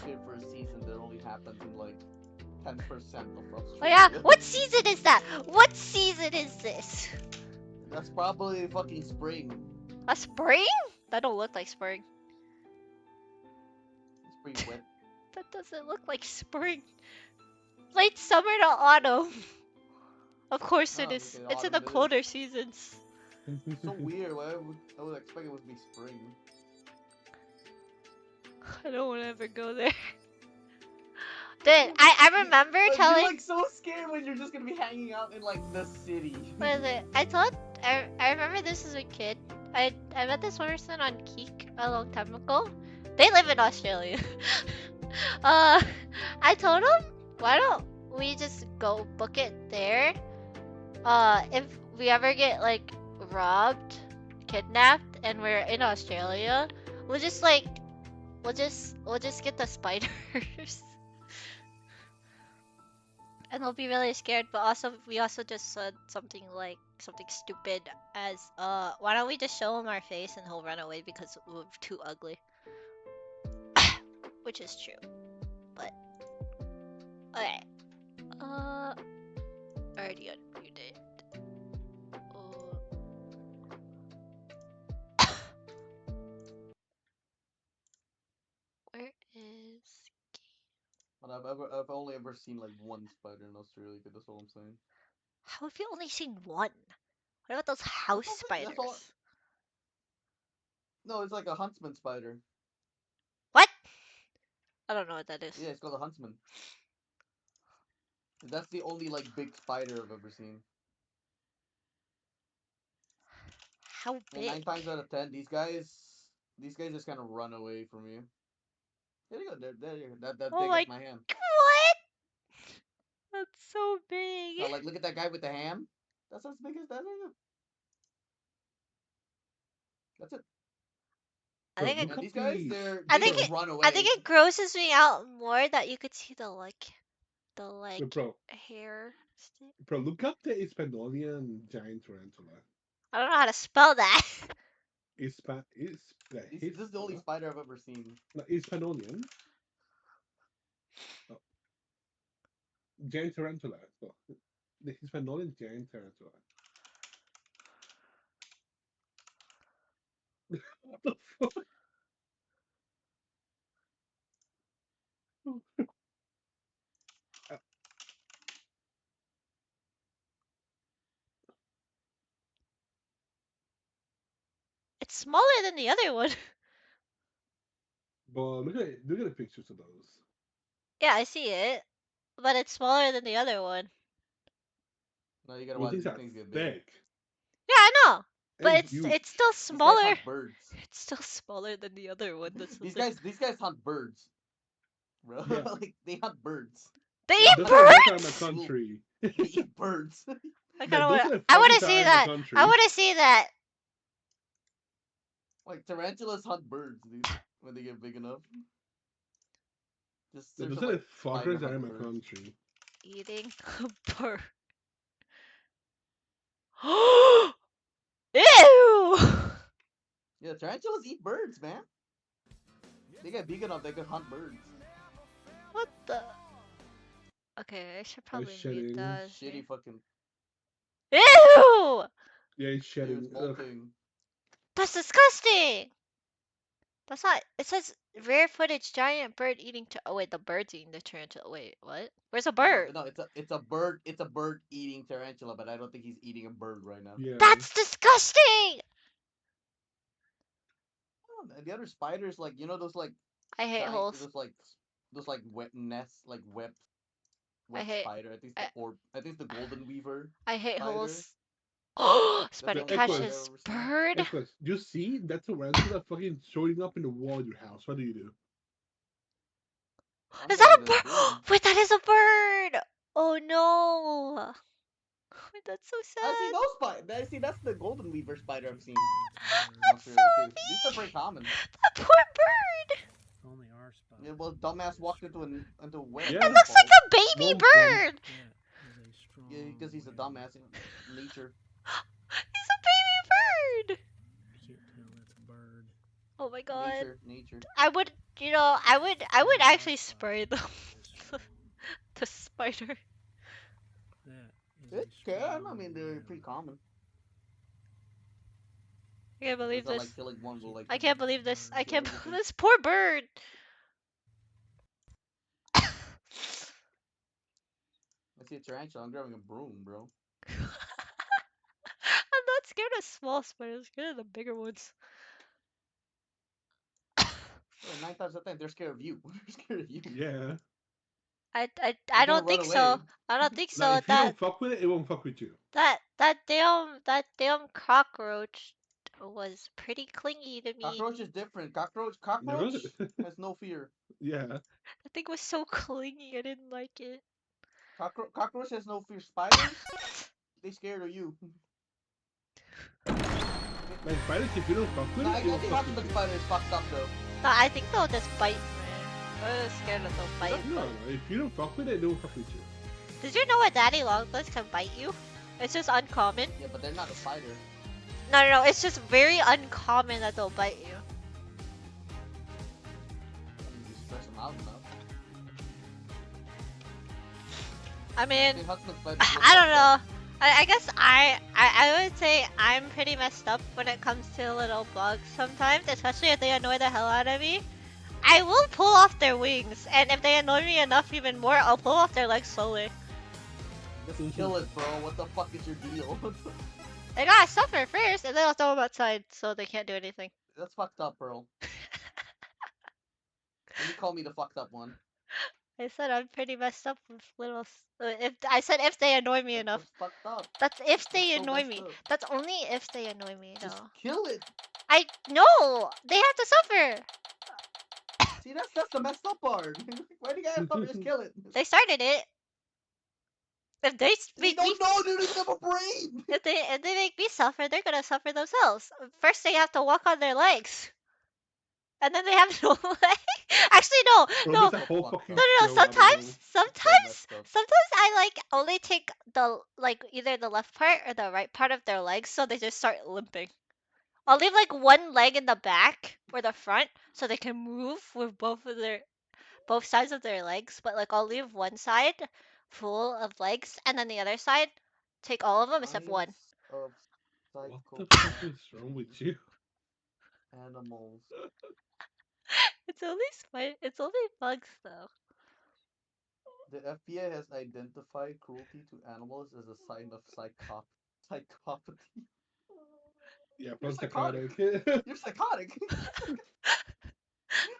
Here for a season that only happens in like 10% of Australia. Oh yeah, what season is that? What season is this? That's probably fucking spring. A spring? That don't look like spring. It's pretty wet. That doesn't look like spring. Late summer to autumn. Of course it Oh, is. okay, It's in autumn the it is. colder seasons. So weird. I would expect it would be spring. I don't want to ever go there. Then I remember Like, telling. you're like so scared when you're just gonna be hanging out in like the city. What is it? I remember this as a kid. I met this person on Keek a long time ago. They live in Australia. I told him, why don't we just go book it there? If we ever get like robbed, kidnapped, and we're in Australia, we'll just get the spiders. And they'll be really scared, but also we also just said something stupid as why don't we just show him our face and he'll run away because we're too ugly. Which is true. But okay. Already unmuted. Where is But I've only ever seen like one spider in Australia. That's all I'm saying. How have you only seen one? What about those house spiders? That's all. No, it's like a huntsman spider. What? I don't know what that is. Yeah, it's called a huntsman. That's the only like big spider I've ever seen. How big? And 9 times out of 10, these guys just kind of run away from you. There you go. There you go. That Oh big my as my hand. What? That's so big. Now, like, look at that guy with the ham. That's as big as that. There you go. That's it. I think And these guys, they just run away. I think it grosses me out more that you could see the Bro, hair. bro, look up the Hispanolian giant tarantula. I don't know how to spell that. This is the only spider I've ever seen. No, Hispanolian. Oh. Giant tarantula. Oh. The Hispanolian giant tarantula. What the fuck? It's smaller than the other one. But look at the pictures of those. Yeah, I see it, but it's smaller than the other one. No, you gotta watch these things get big. Thick. Yeah, I know, but And it's huge. still smaller. These guys hunt birds. It's still smaller than the other one. These guys hunt birds, bro. Yeah. Like they hunt birds. They Yeah, eat Those birds. are my country. They eat birds. I kind Yeah, of those want. are the I want to fucking see time of that. country. I want to see that. Like tarantulas hunt birds, dude, when they get big enough. Just Yeah, search those up, are like, the spider fuckers that are hunt my birds. country. Eating a bird. Ew! Yeah, tarantulas eat birds, man. They get big enough they could hunt birds. What the? Okay, I should probably mute shedding. that. Shitty fucking. Ew! Yeah, it's shedding. It's molting. That's disgusting! That's not. It says rare footage giant bird eating. Oh wait, the bird's eating the tarantula. Wait, what? Where's a bird? No, it's a bird. It's a bird eating tarantula, but I don't think he's eating a bird right now. Yeah. That's disgusting! Oh, the other spiders, like those like. I hate holes. Those like wet nests, like wet spider. I think it's the golden weaver. I hate spider. holes. Oh, spider the only catches spider I've ever seen. bird. Nicholas, you see that tarantula fucking showing up in the wall of your house. What do you do? Is that a bird? Wait, that is a bird! Oh no! Wait, that's so sad. I see those spiders. See, that's the golden weaver spider I've seen. That's so mean. These are pretty common. That poor bird. Only our spot. Yeah, well, dumbass walked into a web. Yeah. It looks like a baby One bird. Yeah, because he's a dumbass in nature. He's a baby bird. I can't tell that's a bird. Oh my god. Nature. I would, I would actually spray them. The spider. Yeah, It easily can. I sprayable. mean, they're pretty common. I can't believe It's not like this. killing one will like I can't believe this. I kill can't believe everything. this poor bird. I see a tarantula. I'm grabbing a broom, bro. I'm not scared of small spiders. I'm scared of the bigger ones. Well, 9 times out of 10, they're scared of you. They're scared of you. Yeah. I They're gonna don't run think so. away. I don't think Like so. if you don't fuck with it, it won't fuck with you. That damn cockroach was pretty clingy to me. Cockroach is different. No. Cockroach has no fear. Yeah. That thing was so clingy. I didn't like it. Cockroach has no fear. Spiders, they scared of you. Like spiders, if you don't fuck with Nah, it, I it will think fuck with Hotspot you. spider is fucked up though. No, I think they'll just bite me. I'm scared that they'll bite. No, if you don't fuck with it, it will fuck with you. Did you know a daddy longlegs can bite you? It's just uncommon. Yeah, but they're not a spider. No. It's just very uncommon that they'll bite you. You just stress them out enough. I mean, think Hotspot spiders look I don't fucked up. know. I guess I would say I'm pretty messed up when it comes to little bugs sometimes, especially if they annoy the hell out of me. I will pull off their wings, and if they annoy me enough even more, I'll pull off their legs slowly. Just kill it, bro. What the fuck is your deal? They gotta suffer first, and then I'll throw them outside so they can't do anything. That's fucked up, Pearl. And you call me the fucked up one. I said I'm pretty messed up with little. If I said if they annoy me enough, That's fucked up. that's if they That's so annoy messed me. up. That's only if they annoy me. Just No, kill it. I no. They have to suffer. See, that's the messed up part. Why do you guys stop? Just kill it. They started it. If they They make me, don't know. They don't even have a brain. if they make me suffer, they're gonna suffer themselves. First, they have to walk on their legs, and then they have no leg. Actually, no, Bro, no, there's a whole Fucked fucking up. no. show out of them. Sometimes, messed up. I like only take the like either the left part or the right part of their legs, so they just start limping. I'll leave like one leg in the back or the front, so they can move with both sides of their legs. But like I'll leave one side full of legs, and then the other side take all of them except one. Science of What psycho the fuck is wrong with you? animals. It's only bugs though. The FBI has identified cruelty to animals as a sign of psychopathy. Yeah, You're plus psychotic. psychotic. You're psychotic.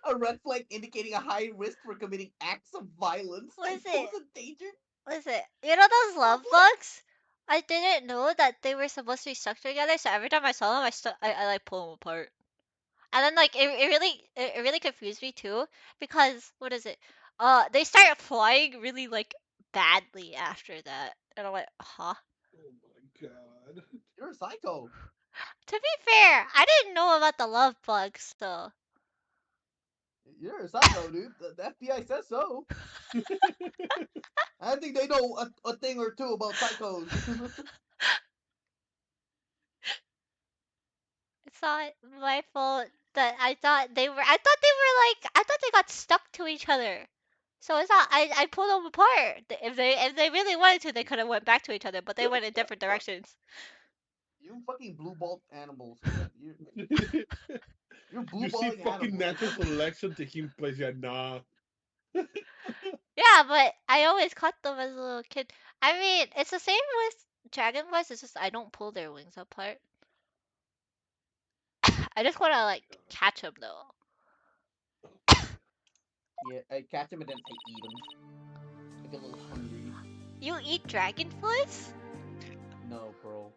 A red flag indicating a high risk for committing acts of violence What and is pose it? a danger. What is it? You know those love bugs? I didn't know that they were supposed to be stuck together, so every time I saw them, I like pull them apart. And then like it really confused me too because what is it? They start flying really like badly after that, and I'm like, huh? Oh my god. You're a psycho. To be fair, I didn't know about the love bugs though. You're a psycho, dude. The FBI says so. I think they know a thing or two about psychos. It's not my fault that I thought they got stuck to each other. So it's not I pulled them apart. If they really wanted to, they could have went back to each other, but they went in different directions. You fucking blue balled animals. You're blue You see balling fucking animals. natural selection taking place. Yeah, nah. Yeah, but I always caught them as a little kid. I mean, it's the same with dragonflies. It's just I don't pull their wings apart. I just want to like catch them though. Yeah, I catch them and then I eat them. I get a little hungry. You eat dragonflies? No, bro.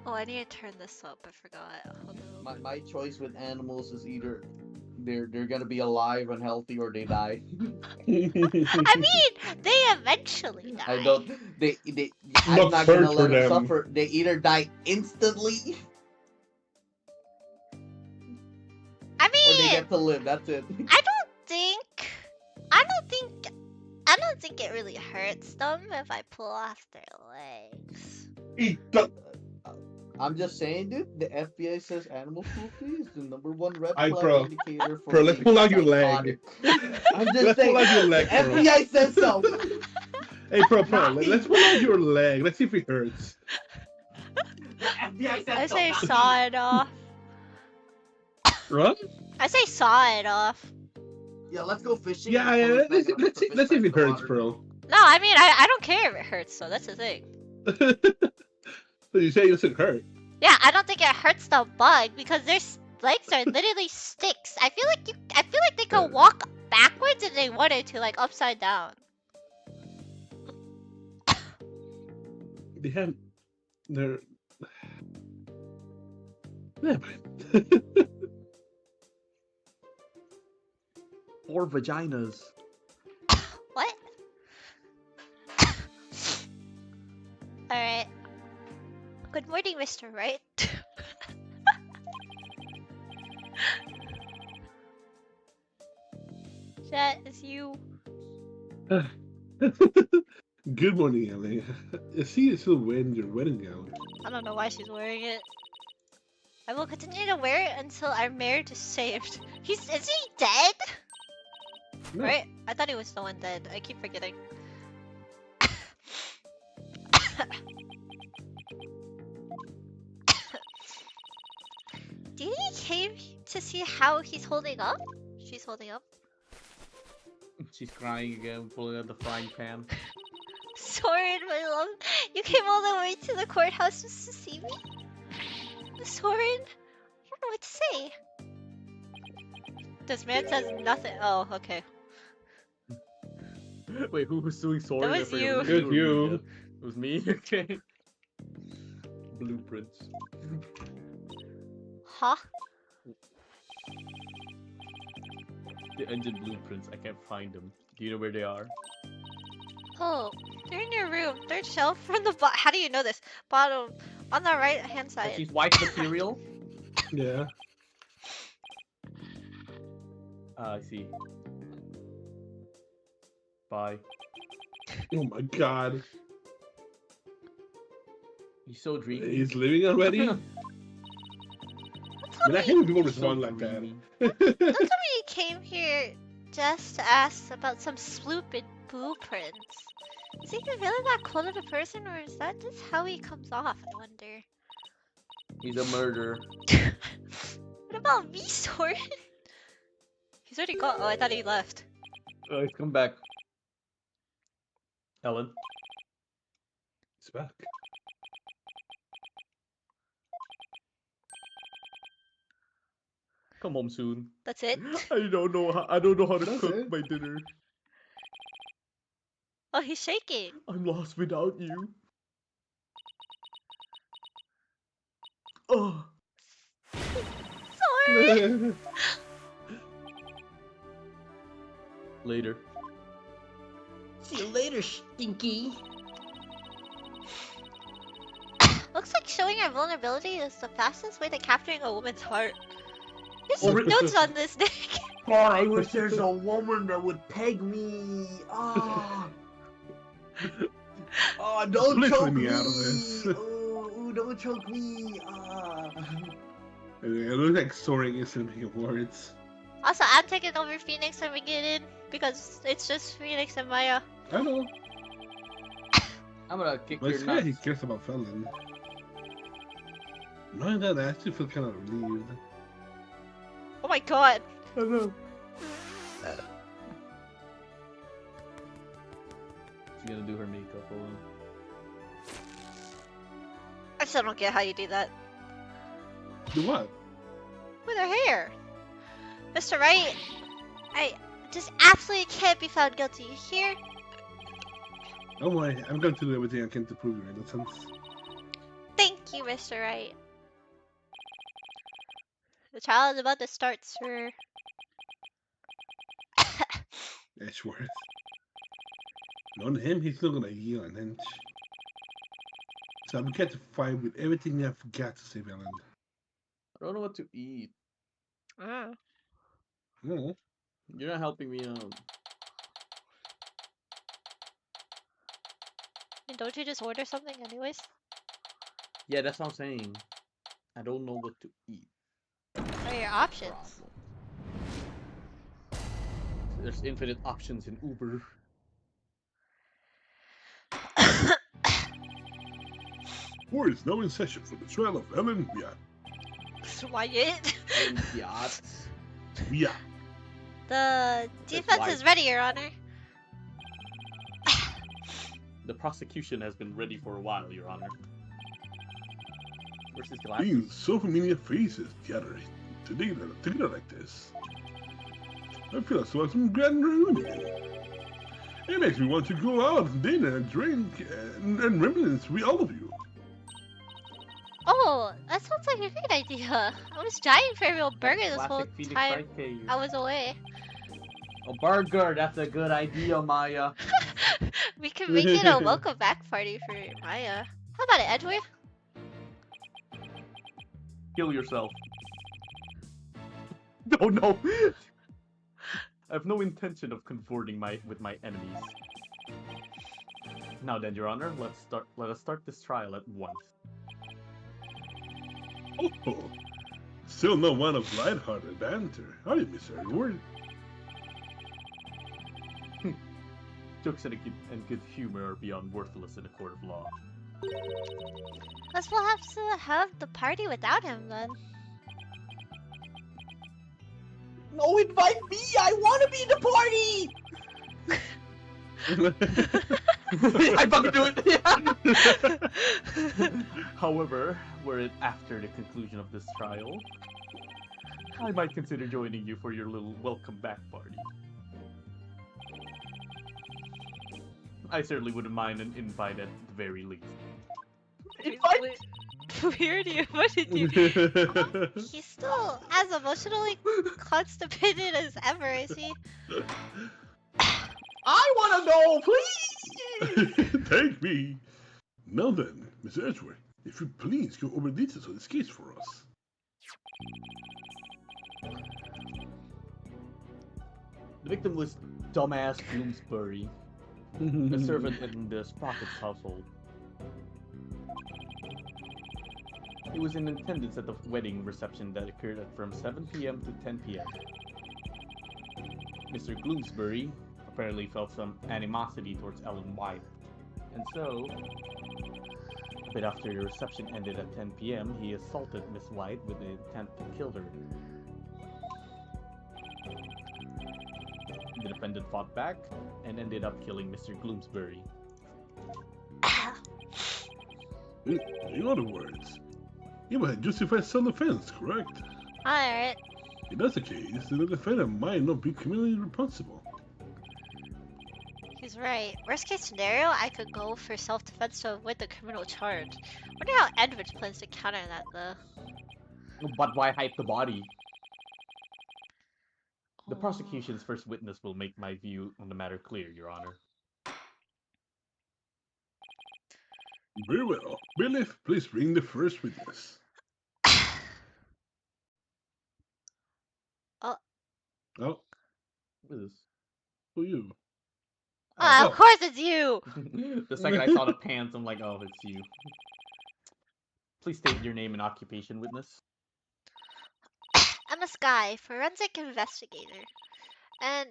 Oh, I need to turn this up. I forgot. Hold on. My choice with animals is either they're gonna be alive and healthy or they die. I mean, they eventually die. I don't. I'm Not not fair gonna for let them them. suffer. They either die instantly I or they mean, get to live. That's it. I don't think. I don't think it really hurts them if I pull off their legs. Eat the. I'm just saying, dude. The FBI says animal cruelty is the #1 red I flag bro, indicator for bro, let's being pull out your psychotic. leg. I'm just Let's pull saying, out your the leg, bro. FBI says so. Hey, bro, Not me. let's pull out your leg. Let's see if it hurts. The FBI says I so, say not saw me. it off. Right? I say saw it off. Yeah, let's go fishing Yeah, and yeah. pull his leg and put the fish Let's see back if in it the hurts, water. bro. No, I mean I don't care if it hurts, so that's the thing. So you say it doesn't hurt? Yeah, I don't think it hurts the bug because their legs are literally sticks. I feel like they could walk backwards if they wanted to, like upside down. They have. They're. Never mind. 4 vaginas. What? Alright. Good morning, Mr. Wright. That is you. Good morning, Ellie. I see you still wearing your wedding gown. I don't know why she's wearing it. I will continue to wear it until our marriage is saved. Is he dead? No. Right? I thought he was the one dead. I keep forgetting. Did he came to see how he's holding up? She's holding up. She's crying again, pulling out the frying pan. Soren, my love, you came all the way to the courthouse just to see me? Soren, I don't know what to say. This man says nothing. Oh, okay. Wait, who was suing Soren? That I was forget, you. was It was or me? you. Yeah, it was me? Okay. Blueprints. Huh? The engine blueprints, I can't find them. Do you know where they are? Oh, they're in your room. Third shelf from the bottom. How do you know this? Bottom. On the right hand Like side. she's white material? Yeah. I see. Bye. Oh my god. He's so dreamy. He's leaving already? I mean, I hate when people respond like that. Don't tell me you came here just to ask about some stupid blueprints. Is he really that cool of a person, or is that just how he comes off? I wonder. He's a murderer. What about me, Soren? He's already gone. Oh, I thought he left. He's come back. Ellen. He's back. Come home soon. That's it. I don't know how to That's cook it. my dinner. Oh, he's shaking. I'm lost without you. Oh. Soren. Later. See you later, Stinky. Looks like showing our vulnerability is the fastest way to capturing a woman's heart. There's Oh, some notes on this, Nick. God, I wish there's a woman that would peg me. Ah. Oh, don't Please choke leave me. me out of this. Oh, don't choke me. Ah. It looks like Soren isn't making words. Also, I'm taking over Phoenix when we get in because it's just Phoenix and Maya. I know. I'm gonna kick But your it's clear he nuts. cares about Felon. Knowing that, I actually feel kind of relieved. Oh my god. I know. She's gonna do her makeup. Hold on. I still don't get how you do that. Do what? With her hair. Mr. Wright, I just absolutely can't be found guilty. You hear? Don't worry, I'm going to do everything I can to prove your innocence. Thank you, Mr. Wright. The trial is about to start, sir. Edgeworth. Knowing him, he's not gonna yield an inch. So I've got to fight with everything I've got to save Ellen. I don't know what to eat. No. You're not helping me out. And don't you just order something anyways? Yeah, that's what I'm saying. I don't know what to eat. What are your options? Problem. There's infinite options in Uber. Court is now in session for the trial of Ellen Biat. Wyatt. Olympiads. Biat. The defense Wyatt. is ready, Your Honor. The prosecution has been ready for a while, Your Honor. Where's his glasses? Being so familiar faces together like this. I feel as though I'm some grand reunion. It makes me want to go out and dinner and drink and reminisce with all of you. Oh, that sounds like a great idea. I was dying for a real burger this whole Classic Phoenix time Wright case. I was away. A burger, that's a good idea, Maya. We can make it a welcome back party for Maya. How about it, Edward? Kill yourself. Oh no! I have no intention of consorting with my enemies. Now then, Your Honor, let us start this trial at once. Oh, still no one of lighthearted banter, are you, Mr. Edward? Jokes and good humor are beyond worthless in a court of law. Guess we'll have to have the party without him then. No, invite me! I want to be in the party! I fucking do it! However, were it after the conclusion of this trial, I might consider joining you for your little welcome back party. I certainly wouldn't mind an invite at the very least. Invite? Weird, what did you? He's still as emotionally constipated as ever, is he? I want to know, please! Thank me. Now then, Mr. Edward, if you please go over the details of this case for us. The victim was dumbass Bloomsbury, a servant in the Sprocket's household. He was in attendance at the wedding reception that occurred from 7 p.m. to 10 p.m. Mr. Bloomsbury apparently felt some animosity towards Ellen White, and so, a bit after the reception ended at 10 p.m., he assaulted Miss White with the intent to kill her. The defendant fought back and ended up killing Mr. Bloomsbury. In other words, you had justified self-defense, correct? Alright. In that case, the defendant might not be criminally responsible. He's right. Worst case scenario, I could go for self-defense to avoid the criminal charge. Wonder how Edward plans to counter that, though. But why hype the body? The prosecution's first witness will make my view on the matter clear, Your Honor. Very well. Bailiff, please bring the first witness. Oh. Oh, What is this? who are you? Of course it's you! The second I saw the pants, I'm like, oh, it's you. Please state your name and occupation, witness. I'm a Sky, forensic investigator. And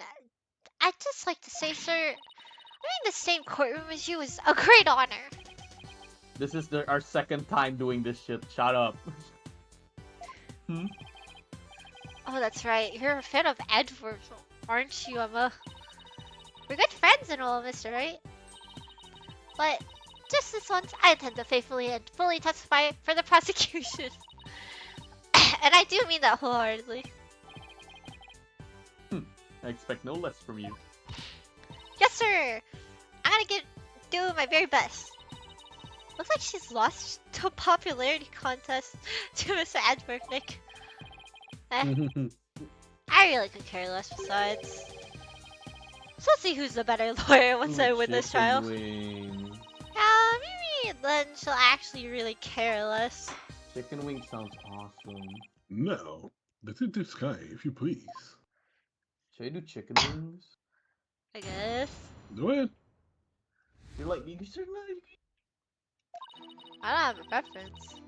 I'd just like to say, sir, I'm in the same courtroom as you is a great honor. This is our second time doing this shit. Shut up. Oh, that's right. You're a fan of Edward, aren't you, Emma? We're good friends and all, Mr. Right? But just this once, I intend to faithfully and fully testify for the prosecution. And I do mean that wholeheartedly. I expect no less from you. Yes, sir! I'm gonna do my very best. Looks like she's lost to a popularity contest to Mr. Edward, Nick. I really could care less besides. So let's see who's the better lawyer once I win this trial. Wing. Maybe then she'll actually really care less. Chicken wing sounds awesome. Now, Detective Sky, if you please. Should I do chicken wings? I guess. Go ahead. You're like, you should like... I don't have a preference.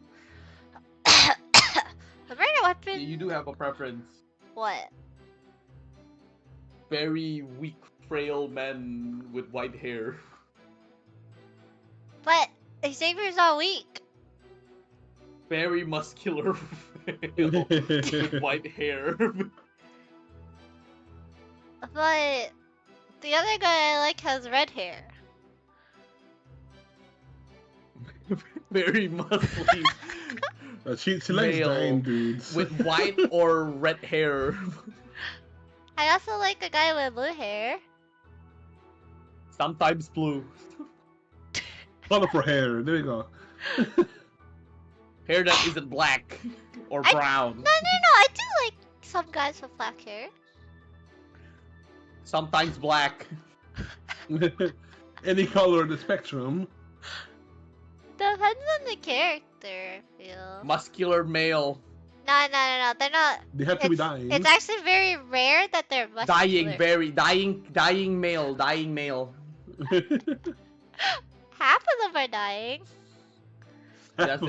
The murder weapon. You do have a preference. What? Very weak, frail men with white hair. But Xavier's not weak. Very muscular male with white hair. But the other guy I like has red hair. Very muscly. She likes Male dying dudes. with white or red hair. I also like a guy with blue hair. Sometimes blue. Colorful hair. There you go. Hair that isn't black or brown. No, I do like some guys with black hair. Sometimes black. Any color of the spectrum. Depends on the character, I feel. Muscular male. No, they're not. They have to be dying. It's actually very rare that they're muscular. Dying male. Half of them are dying. That's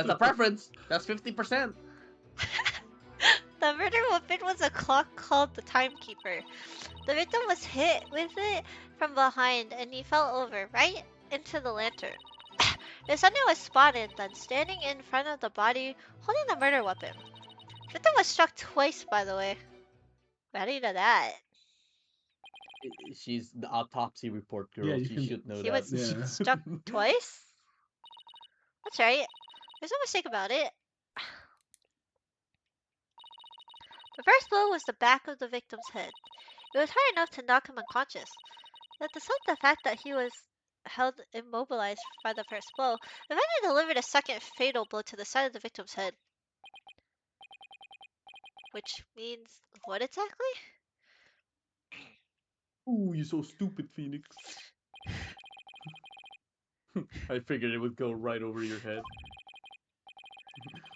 a preference. That's 50%. The murder weapon was a clock called the Timekeeper. The victim was hit with it from behind and he fell over right into the lantern. The defendant was spotted then standing in front of the body holding the murder weapon. The victim was struck twice, by the way. How do you know that? She's the autopsy report girl. Yeah, you she can- should know He that. was Yeah. struck twice? That's right. There's no mistake about it. The first blow was the back of the victim's head. It was hard enough to knock him unconscious. Yet despite the fact that he was held immobilized by the first blow, the defendant delivered a second fatal blow to the side of the victim's head. Which means what exactly? Ooh, you're so stupid, Phoenix. I figured it would go right over your head.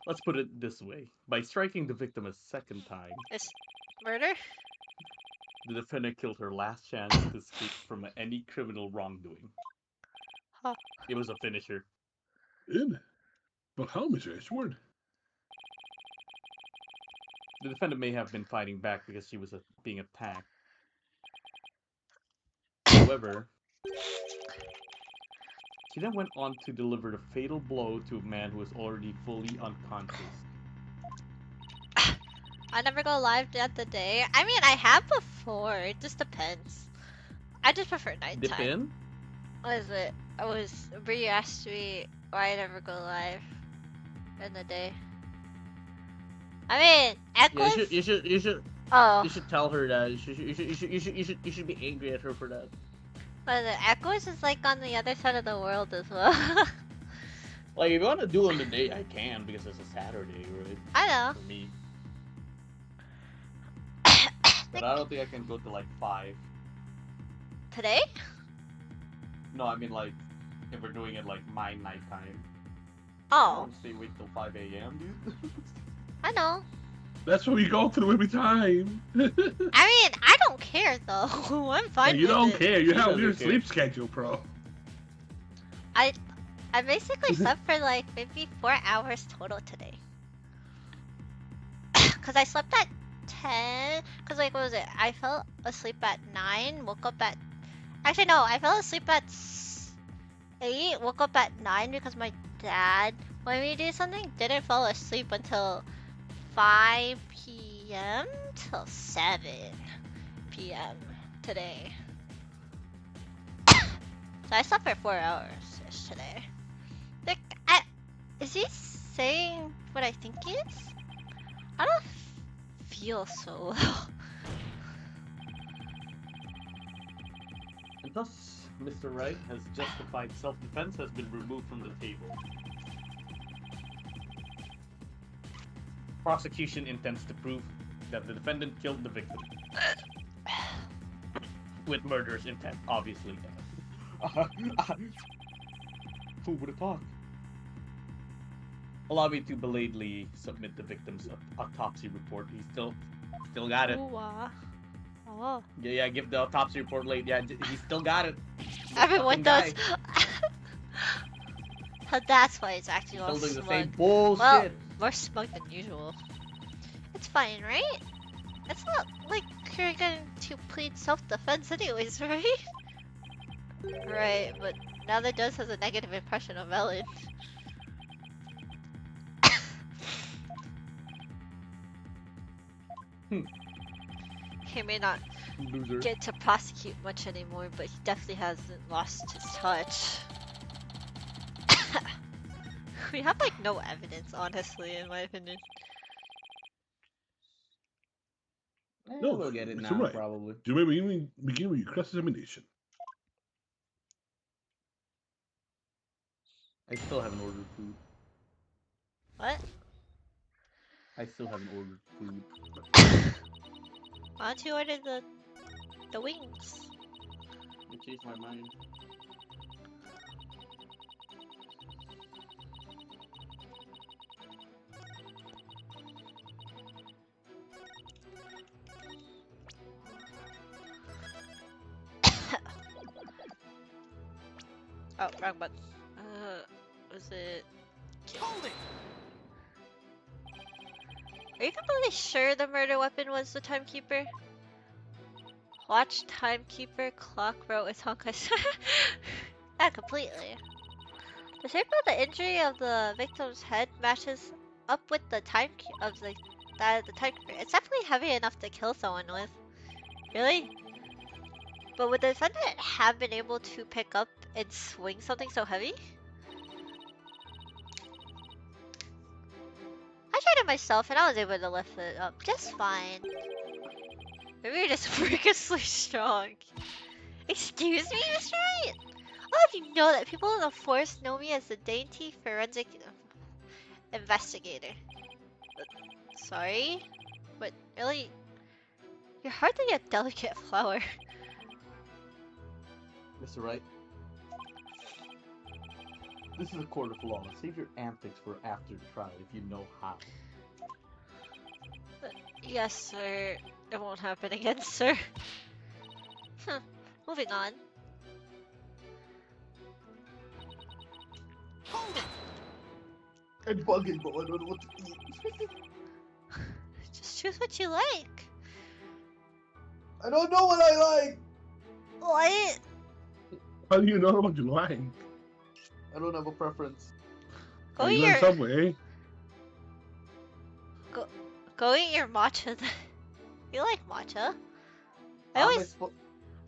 Let's put it this way. By striking the victim a second time, It's murder? the defendant killed her last chance to escape from any criminal wrongdoing. Huh. It was a finisher. In. But how, Mr. Ashford? The defendant may have been fighting back because she was being attacked. However, she then went on to deliver the fatal blow to a man who was already fully unconscious. I never go live at the day. I mean, I have before. It just depends. I just prefer nighttime. Dip in? What is it? I was Brie asked me why I never go live in the day. I mean, Echoes. Yeah, you should Oh, you should tell her that. You should be angry at her for that. but the Echoes is like on the other side of the world as well. Like, if you want to do it on the day, I can because it's a Saturday, right? I know. For me. But I don't think I can go to like 5. Today? No, I mean like, if we're doing it like my nighttime. Oh, Stay awake till 5 a.m., dude. I know. That's what we go through every time. I mean, I don't care though. I'm fine You with don't it. care. You He have a doesn't weird care. sleep schedule, bro. I basically slept for like maybe 4 hours total today. Cause I slept at 10. Cause like what was it? I fell asleep at 9. Woke up at. Actually no, I fell asleep at 8. Woke up at 9 because my dad wanted me to do something. Didn't fall asleep until 5 p.m. till 7 p.m. today. So I slept for 4 hours yesterday. Like, is he saying what I think he is? I don't feel so well. And thus, Mr. Wright has justified self-defense has been removed from the table. Prosecution intends to prove that the defendant killed the victim. With murderous intent, obviously. Who would have thought? Allow me to belatedly submit the victim's autopsy report. He's still got it. Ooh, oh. Yeah, give the autopsy report late. Yeah, he still got it. Everyone Fucking does. So that's why it's acting all Still doing the smug. same bullshit. Well, more smug than usual. It's fine, right? It's not like you're going to plead self-defense anyways, right? Right, but now that Dust has a negative impression of Ellen. He may not Loser. get to prosecute much anymore, but he definitely hasn't lost his touch. We have like no evidence, honestly, in my opinion. No, We'll get it it's now, alright. probably. You may begin with your cross-examination. I still haven't ordered food. What? I still haven't ordered food. Why don't you order the wings? I changed my mind. Oh, wrong button. Was it? Hold it! Are you completely sure the murder weapon was the timekeeper? Watch timekeeper clock wrote with Honkai. Yeah, completely. The shape of the injury of the victim's head matches up with the that of the timekeeper. It's definitely heavy enough to kill someone with. Really? But would the defendant have been able to pick up and swing something so heavy? I tried it myself and I was able to lift it up just fine. Maybe you're just freakishly strong. Excuse me, Mr. Wright? I'll have you know that people in the force know me as the dainty forensic investigator. Sorry? But really, you're hardly a delicate flower. Mr. Wright. This is a court of law. Save your antics for after the trial if you know how. Yes, sir. It won't happen again, sir. Moving on. Hold it! I'm bugging, but I don't know what to eat. Just choose what you like. I don't know what I like! What? How do you know what you like? I don't have a preference. Go You eat like your Subway. go eat your matcha. You like matcha? I How am always supposed-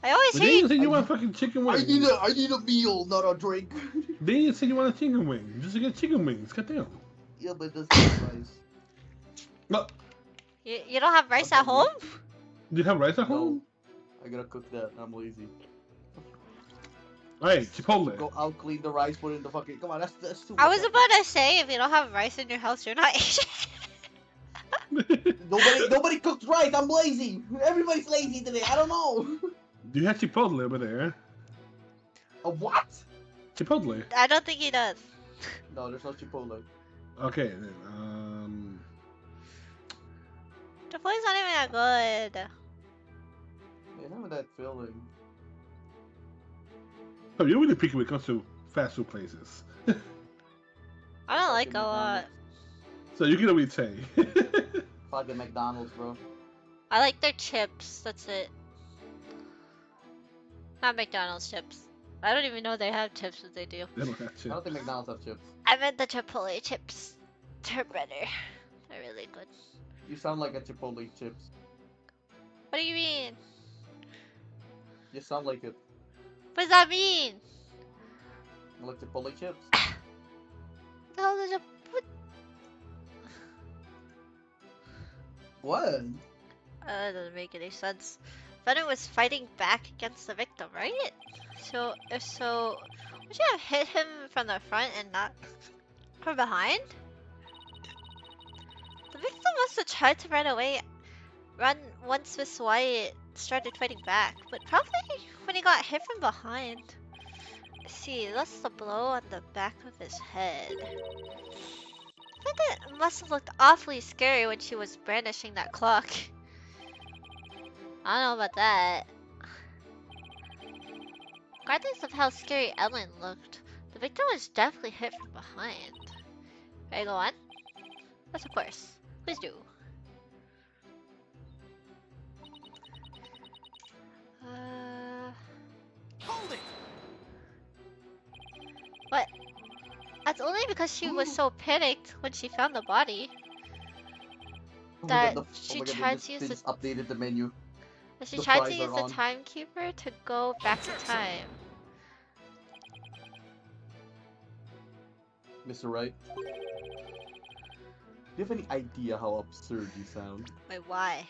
I always But hear then you you. said you I want need- fucking chicken I wings. need a meal, not a drink. Then you said you want a chicken wing. Just to get chicken wings. Goddamn. Yeah, but it doesn't have rice. No, You don't have rice I'm at home? hungry. do you have rice at No. home? I gotta cook that. I'm lazy. Hey, Chipotle. Go out, clean the rice, put it in the fucking. Come on, that's too I much. was about to say, if you don't have rice in your house, you're not Asian. Nobody cooks rice. I'm lazy. Everybody's lazy today. I don't know. Do you have Chipotle over there? A what? Chipotle. I don't think he does. No, there's no Chipotle. Okay, then, Chipotle's not even that good. Man, I'm that filling. oh, you're really picky when it comes to fast food places. I don't like a lot. So you can always say. Fucking McDonald's, bro. I like their chips. That's it. Not McDonald's chips. I don't even know they have chips, but they do. They don't have I chips. don't think McDonald's have chips. I meant the Chipotle chips. They're better. They're really good. You sound like a Chipotle chips. What do you mean? You sound like it. What does that mean? You like Chipotle chips. The hell is a What? That doesn't make any sense. Venom was fighting back against the victim, right? So, if so, would you have hit him from the front and not from behind? The victim must have tried to run once Miss Wyatt started fighting back, but probably when he got hit from behind. See, that's the blow on the back of his head. I think it must have looked awfully scary when she was brandishing that clock. I don't know about that. Regardless of how scary Ellen looked, The victim was definitely hit from behind. Can I go on? Yes, of course. Please do. Hold it. What? That's only because she was so panicked when she found the body. Oh That my god, she they tried just, to use they the just updated the menu. she the tried to fries use are the on. timekeeper to go back in time. Mr. Wright, do you have any idea how absurd you sound? Wait, why?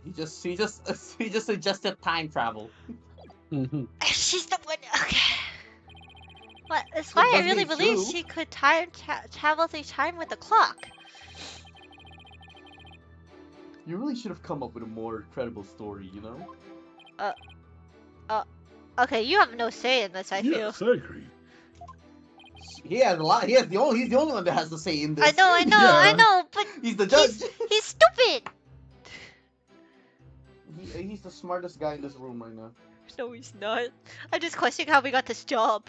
He just suggested time travel. She's the one. Okay. But that's Well, why I doesn't really mean it's believe true. she could travel through time with the clock. You really should have come up with a more credible story, you know? Okay, you have no say in this. I feel. Yes, I agree. He has a lot. He's the only one that has to say in this. I Yeah. know, but He's the judge. he's stupid. He's the smartest guy in this room right now. No, he's not. I'm just questioning how we got this job.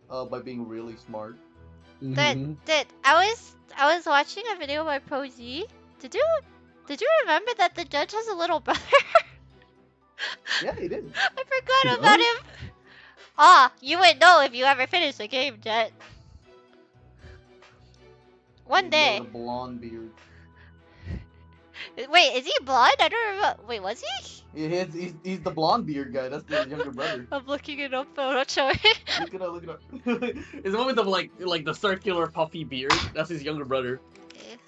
By being really smart. Mhm. I was watching a video by Pro Z. Did you remember that the judge has a little brother? Yeah, he did. I forgot He about does? him. Ah, you would know if you ever finished the game, Jet. One He's day. got a blonde beard. Wait, is he blonde? I don't remember. Wait, was he? He's the blonde beard guy. That's the younger brother. I'm looking it up, but I'm not sure. Look it up. Look it up. It's the one with the like the circular puffy beard. That's his younger brother.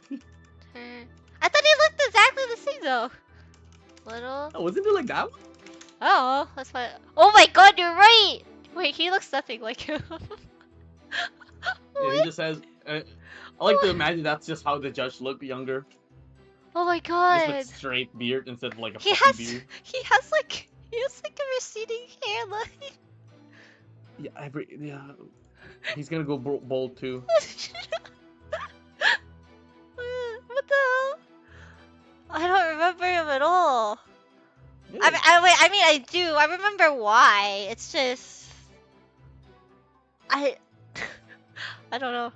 I thought he looked exactly the same though. Little. Oh, wasn't it like that one? Oh, that's why. Oh my god, you're right! Wait, he looks nothing like him. Yeah, he just has. I like to imagine that's just how the judge looked younger. Oh my Just god. with straight beard instead of like a He puffy has beard. he has like a receding hairline. Yeah. He's gonna go bald too. What the hell? I don't remember him at all. Yeah. I mean I do. I remember why. It's just I don't know.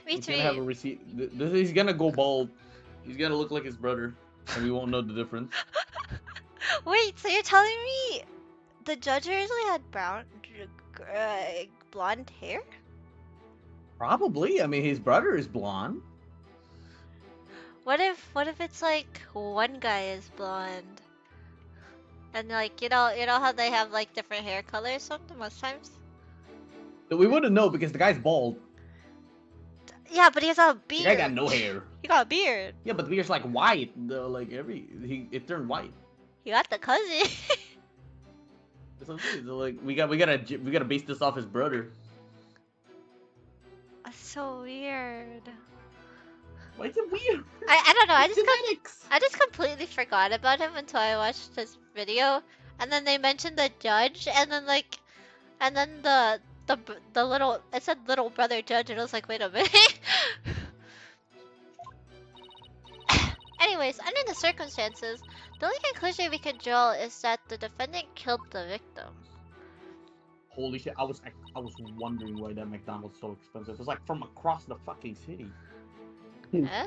Me He's gonna have a too. receipt. He's gonna go bald. He's gonna look like his brother, and we won't know the difference. Wait, so you're telling me the judge originally had blonde hair? Probably. I mean, his brother is blonde. What if it's like one guy is blonde? And like you know how they have like different hair colors most times? We wouldn't know because the guy's bald. Yeah, but he has a The beard. guy got no hair. He got a beard. Yeah, but the beard's like white. It turned white. He got the cousin. That's what I'm saying. So, like we gotta base this off his brother. That's so weird. Why is it weird? I don't know. Genetics. I just completely forgot about him until I watched his video, and then they mentioned the judge, and then the little it said little brother judge, and I was like, wait a minute. Anyways, under the circumstances, the only conclusion we can draw is that the defendant killed the victim. Holy shit! I was wondering why that McDonald's so expensive. It's like from across the fucking city. Eh?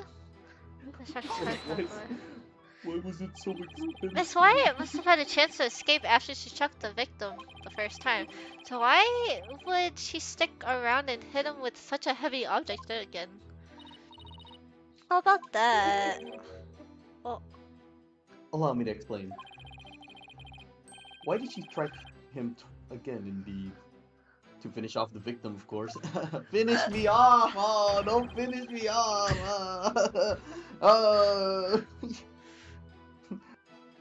Why was it so expensive? Miss Wyatt must have had a chance to escape after she struck the victim the first time. So why would she stick around and hit him with such a heavy object again? How about that? Allow me to explain. Why did she strike him again, indeed? To finish off the victim, of course. Finish me off! Oh, don't finish me off!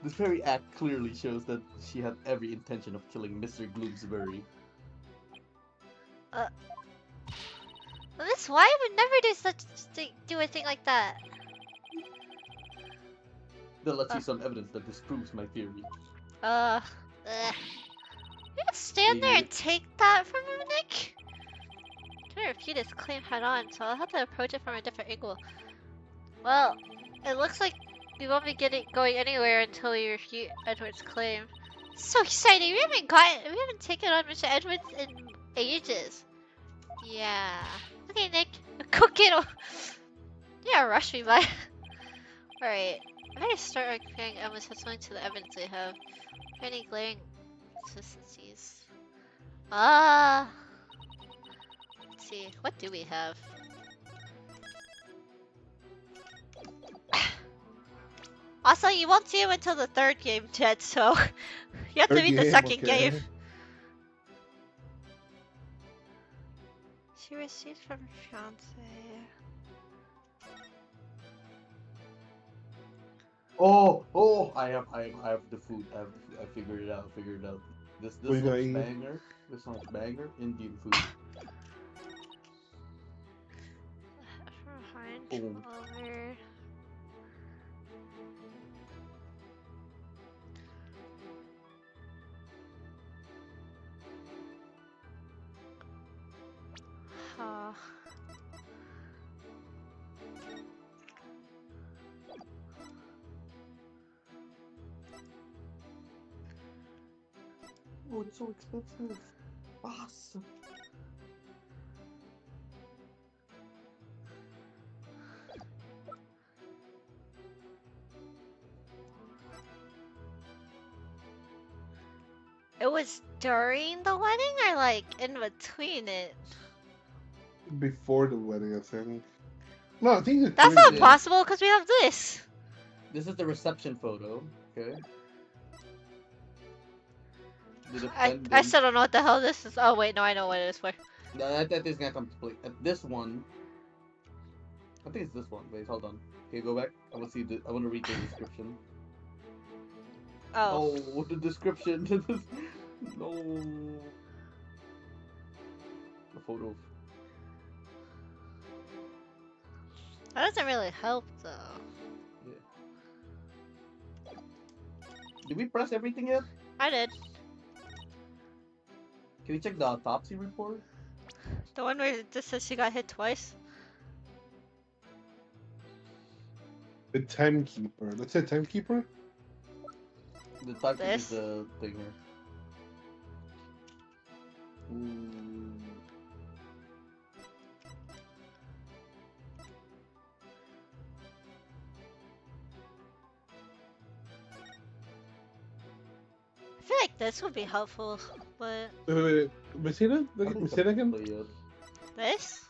This very act clearly shows that she had every intention of killing Mr. Gloomsbury. Miss Wyatt would never do a thing like that. Then let's see some evidence that disproves my theory. You just stand there and take that from him, Nick? I'm trying to refute his claim head on, so I'll have to approach it from a different angle. Well, it looks like we won't be going anywhere until we refute Edward's claim. So exciting! We haven't taken on Mr. Edwards in ages. Yeah. Okay, Nick, cook it. Yeah, rush me by. Alright. I better start comparing Emma's testimony to the evidence they have. Any glaring inconsistencies. Let's see. What do we have? Also, you won't see him until the third game, Ted, so you have to Third beat the game, second okay. game. She received from her fiance. Oh, I have the food. I figured it out. This What you looks gonna eat? banger. This looks banger. Indian food. Boom. Over. Huh. Oh, it's so expensive. Awesome. It was during the wedding or like in between it? Before the wedding, I think. No, I think it's That's during not the- possible because we have this. This is the reception photo. Okay. The I defendant. still don't know what the hell this is. Oh wait, no, I know what it is for. No, that is gonna come to play. This one. I think it's this one. Wait, hold on. Okay, go back. I want to see. I want to read the description. Oh. Oh, the description. No. The photo. That doesn't really help though. Did we press everything yet? I did. Can you check the autopsy report? The one where it just says she got hit twice. The timekeeper. Let's say timekeeper. The type This? is the thing here. Mm. I feel like this would be helpful, but Wait. Let me see that. I think Say that again. play it. this?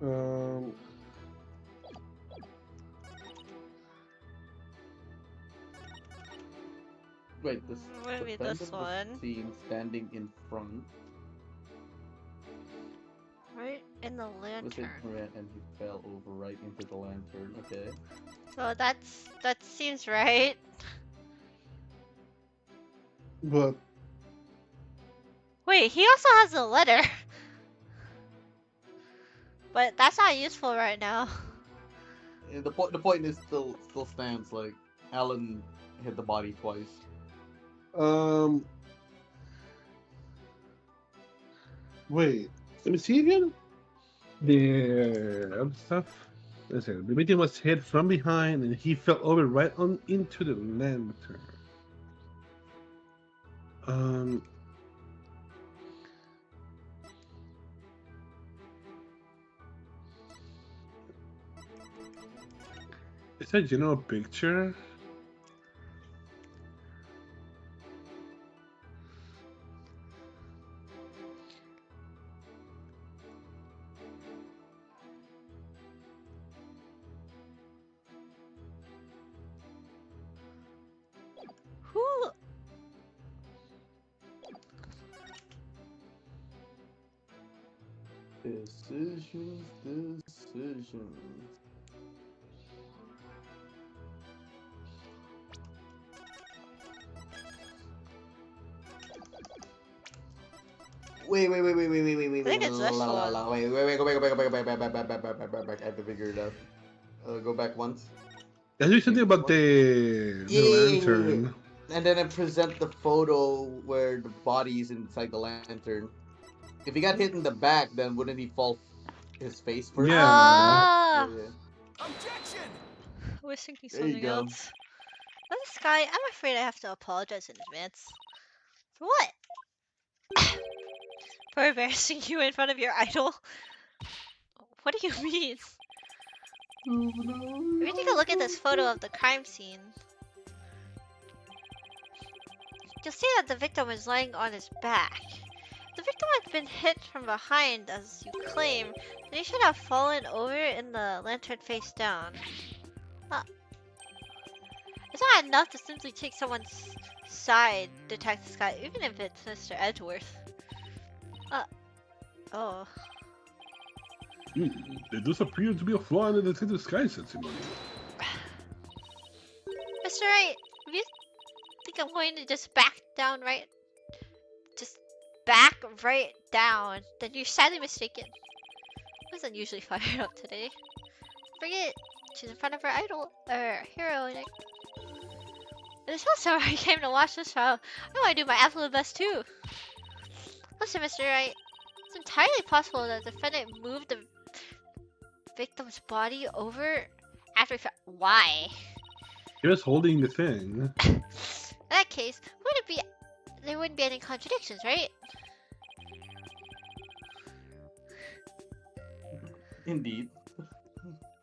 Um. Wait, this. Maybe defendant this was one. Seen standing in front. Right in the Was it lantern. red and he fell over right into the lantern? Okay. So that seems right. But Wait, he also has a letter. But that's not useful right now. And the point is still stands. Like Alan hit the body twice. Wait. Let me see again. The other stuff. Listen, the victim was hit from behind and he fell over right on into the lantern. Is that a general picture? Who? Decisions. Wait. I think it's this one. Wait, go back. I have to figure it out. Go back once. There's something about the lantern. And then I present the photo where the body is inside the lantern. If he got hit in the back, then wouldn't he fall his face first. Yeah. Ah, Yeah. I was thinking There you something go. else. But this guy, I'm afraid I have to apologize in advance. For what? For embarrassing you in front of your idol? What do you mean? If you take a look at this photo of the crime scene, you'll see that the victim is lying on his back. If the victim had been hit from behind, as you claim, then he should have fallen over in the lantern face down. It's not enough to simply take someone's side, Detective Scott, even if it's Mr. Edgeworth. Oh. There does appear to be a flaw in the detective sky testimony. Mr. Wright, if you think I'm going to just back down right... Just back right down, then you're sadly mistaken. I wasn't usually fired up today. Forget, she's in front of her idol, hero, and it's also I came to watch this trial. I want to do my absolute best too. Listen, Mr. Wright, it's entirely possible that the defendant moved the victim's body over after he found. Why? He was holding the thing. In that case, there wouldn't be any contradictions, right? Indeed.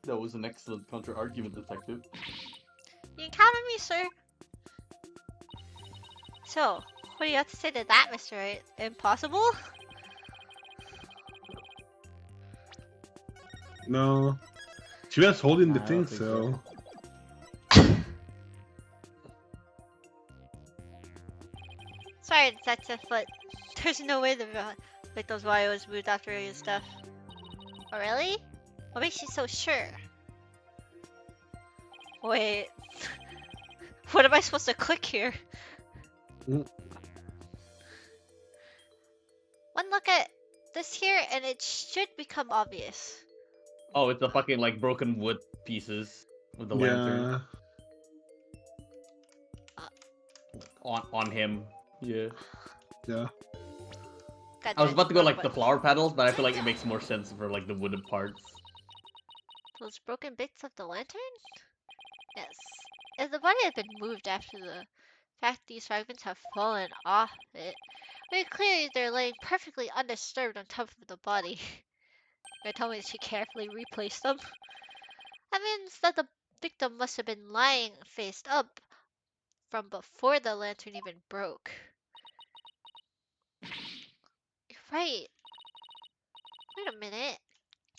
That was an excellent counter-argument, detective. You can count on me, sir. So, what do you have to say to that, Mr. Wright? Impossible? No. She was holding the I thing, don't think so. Sorry, Detective, but there's no way the victim's body was moved after his death. Oh, really? What makes you so sure? Wait. What am I supposed to click here? Mm. One look at this here and it should become obvious. Oh, it's the fucking like broken wood pieces with the lantern on him. Yeah. Yeah. God I was damn about to go it, like the broken- flower petals, but I feel like it makes more sense for like the wooden parts. Those broken bits of the lantern? Yes. If the body had been moved after the fact these fragments have fallen off it, very clearly they're laying perfectly undisturbed on top of the body. You're telling me she carefully replaced them? That means that the victim must have been lying face up from before the lantern even broke. You're right. Wait a minute.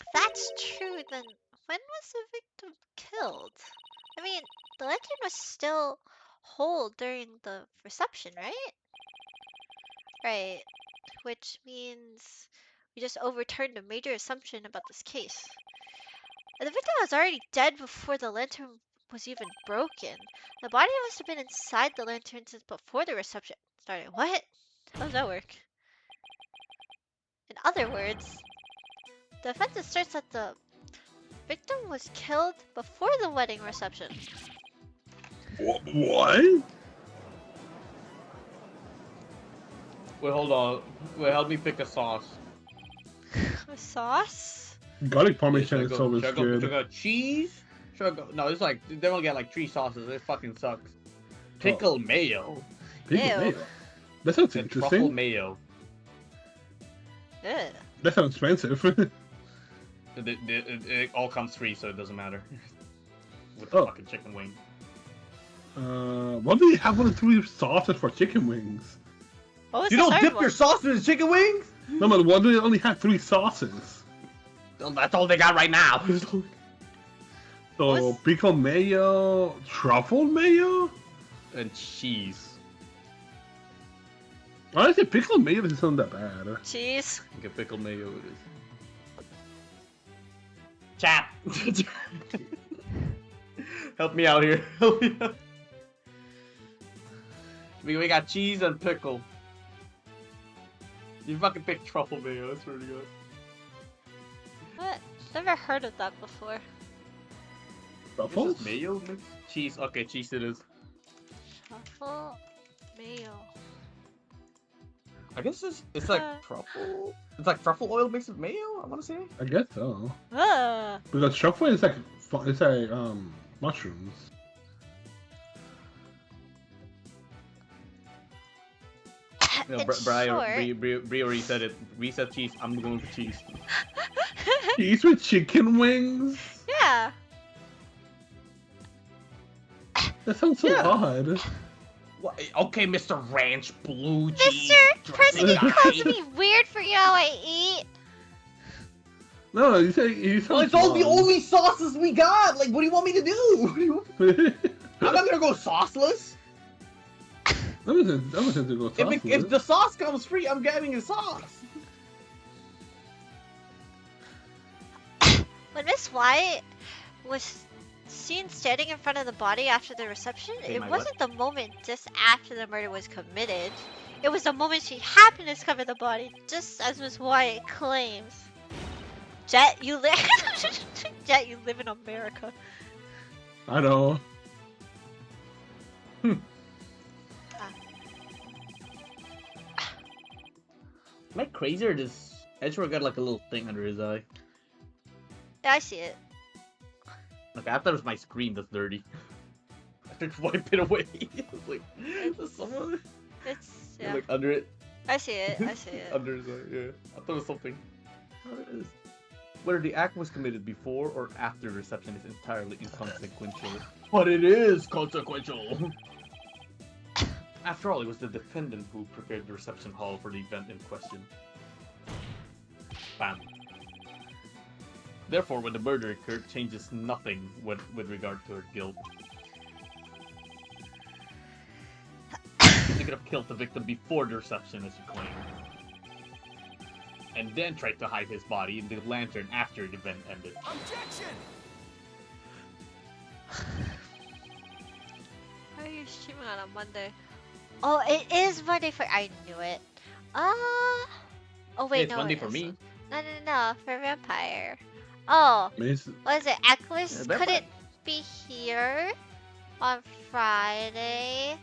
If that's true, then when was the victim killed? I mean, the lantern was still whole during the reception, right? Right. Which means we just overturned a major assumption about this case. The victim was already dead before the lantern was even broken. The body must have been inside the lantern since before the reception started. What? How does that work? In other words, the defense asserts that the victim was killed before the wedding reception. What? Wait, hold on. Wait, help me pick a sauce. Sauce? Garlic Should parmesan I is go, always should I go, good. should I go cheese? Should I go? No, it's like they don't get like 3 sauces. It fucking sucks. Pickle mayo Pickle Ew. mayo. That sounds and truffle interesting. mayo. Ugh. That sounds expensive. It all comes free, so it doesn't matter. With Oh. the fucking chicken wing. Why do you have one of 3 sauces for chicken wings? What was You the don't third dip one? your sauce in the chicken wings? No, but why do you only have 3 sauces? Well, that's all they got right now. So, What's- pickle mayo, truffle mayo? And cheese. Honestly, pickle mayo doesn't sound that bad. Cheese. Okay, pickle mayo it is. Chap! Help me out here. Help me out. We got cheese and pickle. You fucking picked truffle mayo, that's really good. What? Never heard of that before. Truffles? Is this mayo mixed? Cheese, okay, cheese it is. Truffle mayo. I guess it's like truffle. It's like truffle oil mixed with mayo? I want to say. I guess so. Ah. Because truffle is like mushrooms. You know, In Bri already said it. Reset cheese. I'm going for cheese. Cheese with chicken wings? Yeah. That sounds so Yeah. odd. What? Okay, Mr. Ranch Blue Cheese. Mr. President guy. calls me weird for how I eat. No, you say you Well, it's all the only sauces we got. Like, what do you want me to do? I'm not gonna go sauceless. That wasn't to go If the sauce comes free, I'm getting a sauce. When Miss White was seen standing in front of the body after the reception, Hey, it my wasn't the moment just after the murder was committed. It was the moment she happened to discover the body, just as Miss White claims. Jet, you live. Jet, you live in America. I know. Am I crazy or does Edgeworth got like a little thing under his eye? Yeah, I see it. Okay, I thought it was my screen that's dirty. I tried to wipe it away. It's like, there's someone It's yeah. like under it. I see it. I see it. under his eye. Yeah, I thought it was something. Oh, it is. Whether the act was committed before or after reception is entirely inconsequential. But it is consequential. After all, it was the defendant who prepared the reception hall for the event in question. Bam. Therefore, when the murder occurred, changes nothing with regard to her guilt. She could have killed the victim before the reception, as you claim. And then tried to hide his body in the lantern after the event ended. Objection! Why are you streaming on a Monday? Oh, it is Monday for. I knew it. Oh wait, It's no. Monday it for me. isn't. No, for Vampire. Oh, Mason. what is it? Equus Yeah, Vampire. couldn't be here on Friday,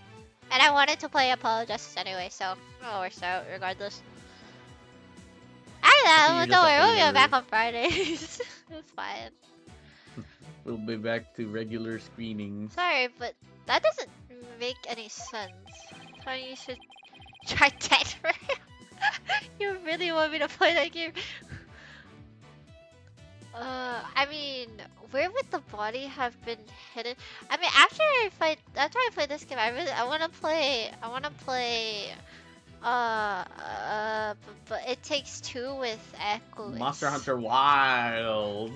and I wanted to play Apollo Justice anyway, so it works out regardless. I You're don't know. just Don't a worry, we'll be hater. back on Fridays. It's fine. We'll be back to regular screenings. Sorry, but that doesn't make any sense. So you should try Tetris. You really want me to play that game? I mean, where would the body have been hidden? I mean, after I play this game, I want to play. But it takes two with Equus. Monster Hunter Wilds.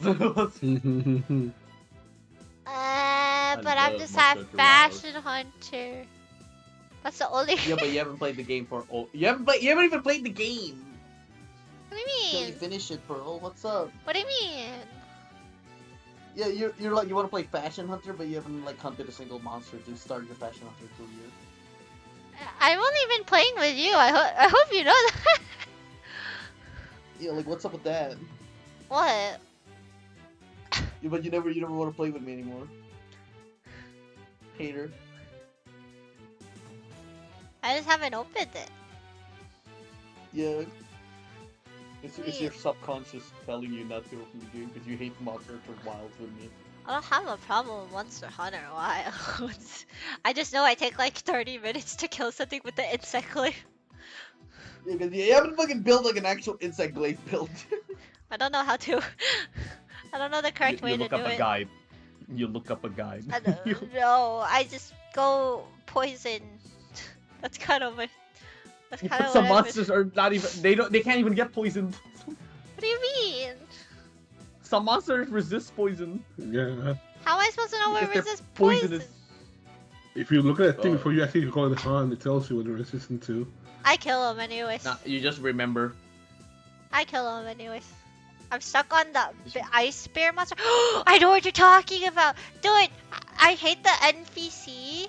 But I'm love just Monster at Hunter Fashion Hunter. That's the only. Yeah, but you haven't played the game for. You haven't even played the game. What do you Till you mean? finish it, Pearl. What's up? What do you mean? Yeah, you're like you want to play Fashion Hunter, but you haven't like hunted a single monster to start your Fashion Hunter career. I've only been playing with you. I hope you know that. Yeah, like what's up with that? What? Yeah, but you never want to play with me anymore. Hater. I just haven't opened it. Yeah. It's your subconscious telling you not to open the game because you hate Monster Hunter Wilds with me. I don't have a problem with Monster Hunter Wilds. I just know I take like 30 minutes to kill something with the insect glaive. Yeah, because you haven't fucking built like an actual insect glaive build. I don't know how to. I don't know the correct way You to look do up a it. guide. You look up a guide. I don't know. I just go poison. That's kind of it. That's kind of Some what I've been- monsters are not even. They can't even get poisoned. What do you mean? Some monsters resist poison. Yeah. How am I supposed to know what Because they're resist poison? poisonous. If you look at that thing Oh. before you actually call it on, it tells you what they're resistant to. I kill him anyways. Nah, you just remember. I kill him anyways. I'm stuck on the ice bear monster. I know what you're talking about. Dude, I hate the NPC.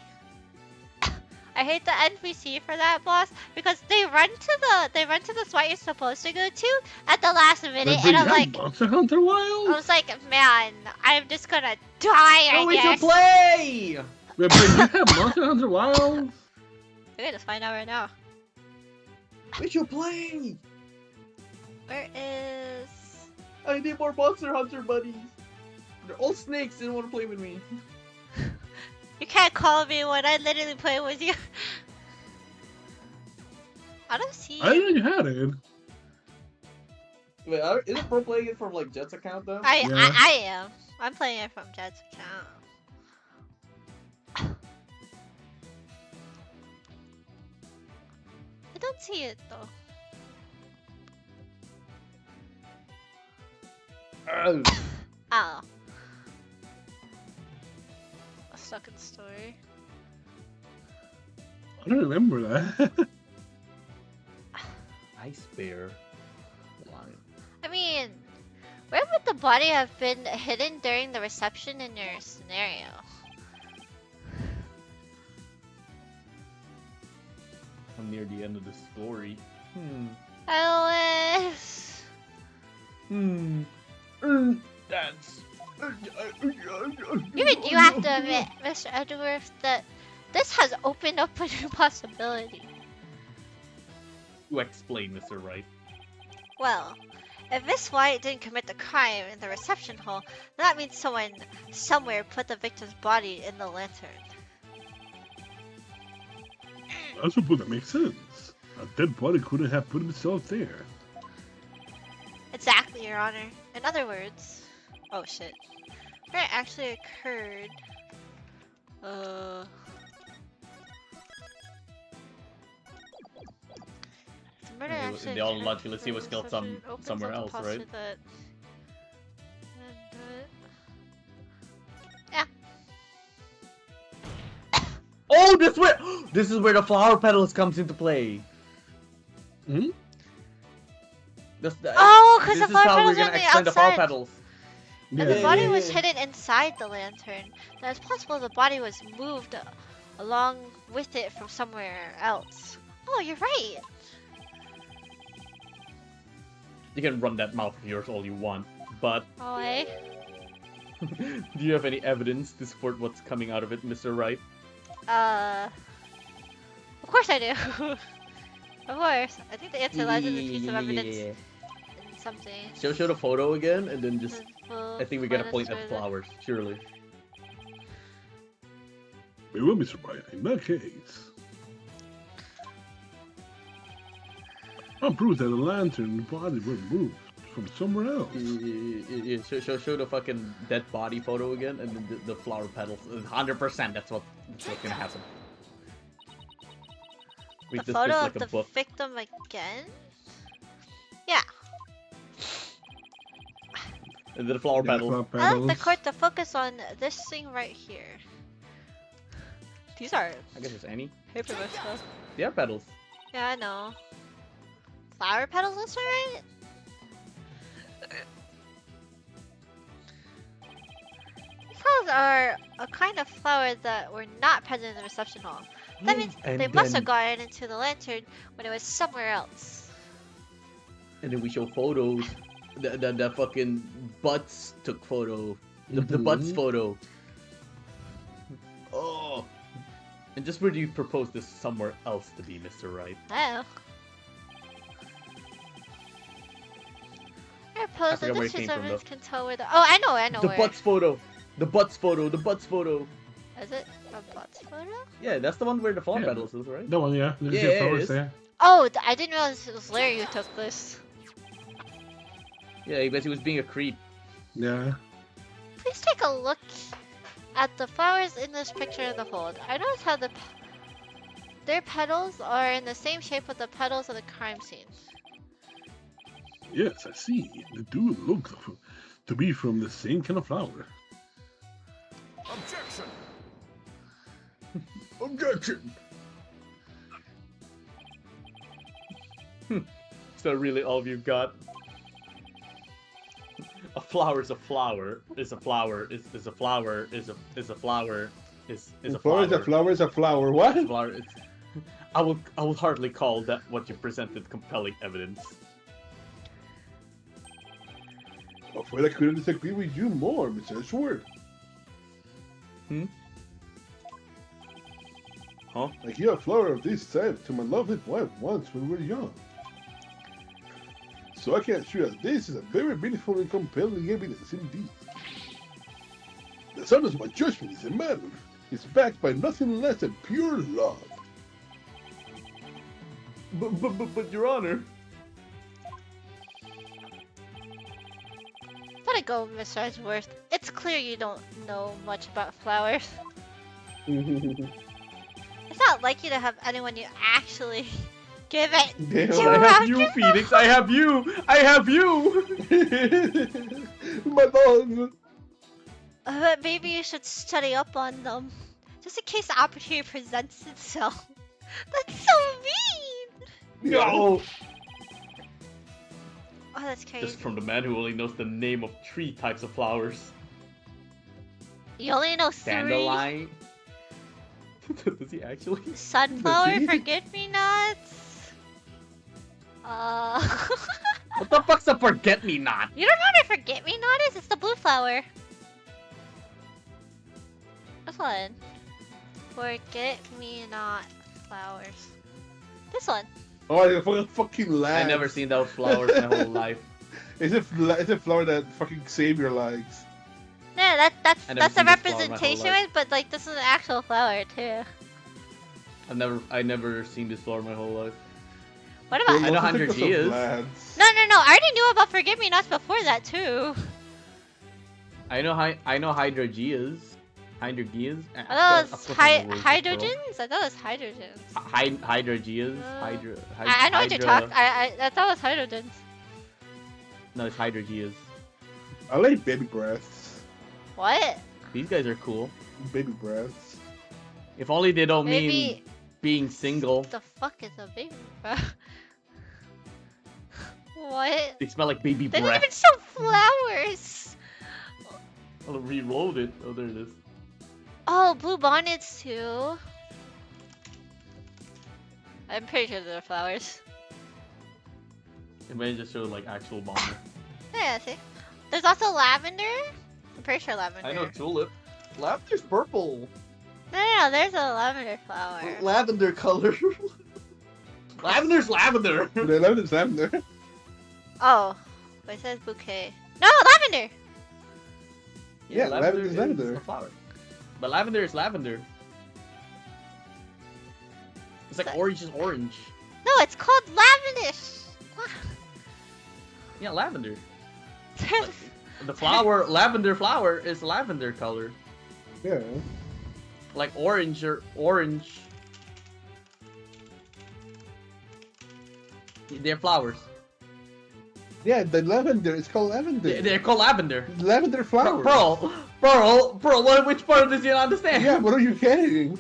I hate the NPC for that boss because they run to the spot you're supposed to go to at the last minute, But and you I'm have like, Monster Hunter Wild? I was like, man, I'm just gonna die. I we guess. should play! But you have Monster Hunter Wild? Okay, let's find out right now. We should play! Where is? I need more Monster Hunter buddies. They're all snakes. They don't want to play with me. You can't call me when I literally play with you. I don't see I you. already had it. Wait, isn't Pro playing it from like Jet's account though? I Yeah. am. I'm playing it from Jed's account. I don't see it though. Oh. Oh. A stuck in story. I don't remember that. Ice bear. Lion. I mean, where would the body have been hidden during the reception in your scenario? I'm near the end of the story. Alice! That's. Even you have to admit, Mr. Edgeworth, that this has opened up a new possibility. You explain, Mr. Wright. Well, if Miss White didn't commit the crime in the reception hall, then that means someone somewhere put the victim's body in the lantern. I suppose that makes sense. A dead body couldn't have put himself there. Exactly, Your Honor. In other words, oh shit. Where it actually occurred. The murder actually In all occurred likelihood, he before was the killed reception opens somewhere up the else, right? possibility that- Yeah. Oh, this is where the flower petals comes into play. Hmm? Oh, 'cause this the is flower how we're petals are gonna on the extend the flower outside. petals. And Yeah, the body yeah, was yeah. hidden inside the lantern. Now it's possible the body was moved along with it from somewhere else. Oh, you're right. You can run that mouth of yours all you want, but Oh, eh? do you have any evidence to support what's coming out of it, Mr. Wright? Of course I do. Of course. I think the answer lies in the piece of evidence in something. Show the photo again, and then just. Well, I think we gotta minus point at further. flowers, surely. We will be surprised in that case. I'm proof that the lantern body was moved from somewhere else. Yeah, show the fucking dead body photo again, and then the flower petals. 100%. That's what's gonna happen. Read The this photo like of a the book. victim again? Yeah. And then the flower Yeah, petals. flower I like the petals. court to focus on this thing right here. These are I guess it's any. paperwork stuff. They are petals. Yeah, I know. Flower petals, that's right. These flowers are a kind of flower that were not present in the reception hall. That means And they must then- have gotten into the lantern when it was somewhere else. And then we show photos. The fucking butts took photo. The butts Mhm. photo. Oh. And just where do you propose this somewhere else to be, Mr. Wright? Oh. I suppose forgot that where this it came piece of from, evidence can tell where the. Oh, I know The where. butts photo. The butts photo. The butts photo. Is it a butts photo? Yeah, that's the one where the flower Yeah. petals is, right? That one, yeah. There's Yeah, the it flowers is. there. Oh, I didn't realize it was Larry who took this. Yeah, I guess he was being a creep. Yeah. Please take a look at the flowers in this picture of the hold. I noticed how their petals are in the same shape with the petals of the crime scene. Yes, I see. They do look to be from the same kind of flower. Objection! Objection! Is that really all you've got? A flower is a flower. Is a flower. Is a flower. Is a flower. Is a Flower flower. is a flower is a flower. What? Is a flower. I will hardly call that what you presented compelling evidence. I'm afraid I couldn't disagree with you more, Mr. Edgeworth. Huh? I gave a flower of this type to my lovely wife once when we were young. So I can assure you that this is a very meaningful and compelling evidence indeed. The son of my judgment is a matter. It's backed by nothing less than pure love. But Your Honor. Let it go, Mr. Edgeworth. It's clear you don't know much about flowers. It's not like you to have anyone you actually give it Damn, to. I have you, Phoenix. I have you. I have you. My love. But maybe you should study up on them, just in case the opportunity presents itself. That's so mean. No. Oh, that's crazy. Just from the man who only knows the name of 3 types of flowers. You only know 3. Dandelion. Does he actually? Sunflower, Does he? forget-me-nots. What the fuck's a forget-me-not? You don't know what a forget-me-not is? It's the blue flower. This one. Forget-me-not flowers. This one. Oh, the fucking lad. I never seen those flowers my whole life. It's a flower that fucking Xavier likes. Yeah, I never that's a seen this flower my whole representation life. of it, but like this is an actual flower too. I never seen this flower my whole life. What about? I know Mostly because of Hydrangea is. lads. No. I already knew about forget-me-nots before that too. I know Hydrangea is. Hydrogeas? I thought it was hydrogens. I thought it was hydrogens. Hydrogeas? I know what you're talking. I thought it was hydrogens. No, it's Hydrogeas. I like baby breaths. What? These guys are cool. Baby breaths. If only they don't mean Maybe. being single. The fuck is a baby breath? What? They smell like baby They didn't breath. even show flowers. I'll reload it. Oh, there it is. Oh, blue bonnets too. I'm pretty sure they're flowers. It may just show like actual bomber. Yeah, see. There's also lavender. I'm pretty sure lavender. I know tulip. Lavender's purple. No, there's a lavender flower. Lavender color. Lavender's lavender. They love this lavender. Oh, but it says bouquet. No, lavender. Yeah, lavender is lavender. a flower. But lavender is lavender. It's like But- orange is orange. No, it's called lavender. Yeah, lavender. Like, the flower, lavender flower is lavender color. Yeah. Like orange or orange. They're flowers. Yeah, the lavender. It's called lavender. They're called lavender. Lavender flowers. Pearl, which part does you not understand? Yeah, what are you getting?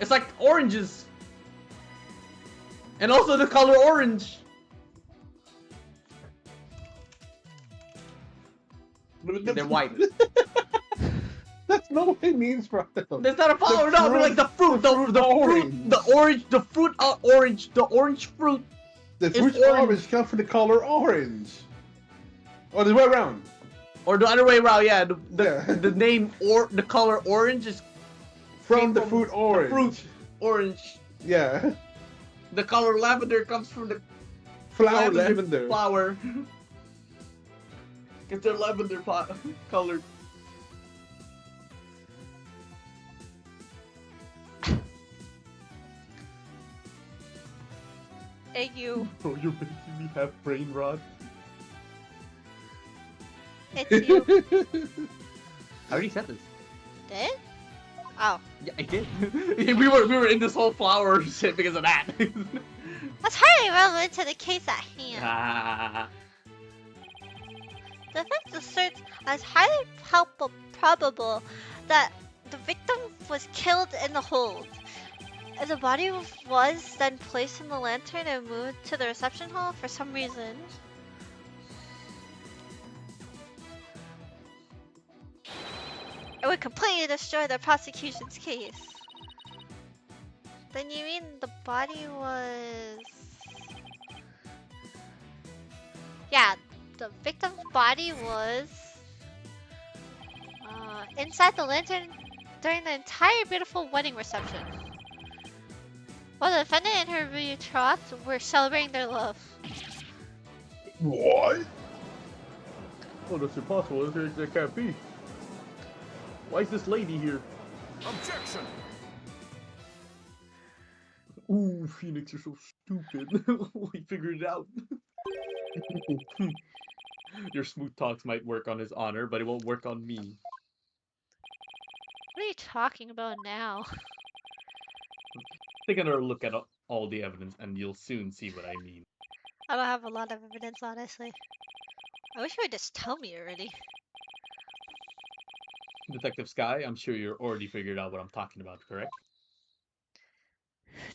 It's like oranges. And also the color orange. They're white. That's not what it means, bro. That's not a flower, The no, they're like the fruit, the fruit fruit, orange. the orange, the fruit are orange, the orange fruit. The It's fruit orange. orange comes from the color orange. Or the way around. Or the other way around, yeah. Yeah. The name or the color orange is From came the fruit orange. The fruit orange. Yeah. The color lavender comes from the Flower lavender. flower. Cause they're lavender colored. Hey, you. Bro, you're making me have brain rot. It's you. I already said this. Did? Oh. Yeah, I did. we were in this whole flower shit because of that. That's highly relevant to the case at hand. Ah. The defense asserts as highly probable that the victim was killed in the hold. And the body was then placed in the lantern and moved to the reception hall for some reason. It would completely destroy the prosecution's case. Then you mean the body was... Yeah, the victim's body was inside the lantern during the entire beautiful wedding reception. While the defendant and her betrothed were celebrating their love. What? Oh, that's impossible. There can't be. Why is this lady here? Objection! Ooh, Phoenix, you're so stupid. We figured it out. Your smooth talks might work on his honor, but it won't work on me. What are you talking about now? Take another look at all the evidence, and you'll soon see what I mean. I don't have a lot of evidence, honestly. I wish you would just tell me already. Detective Sky, I'm sure you're already figured out what I'm talking about, correct?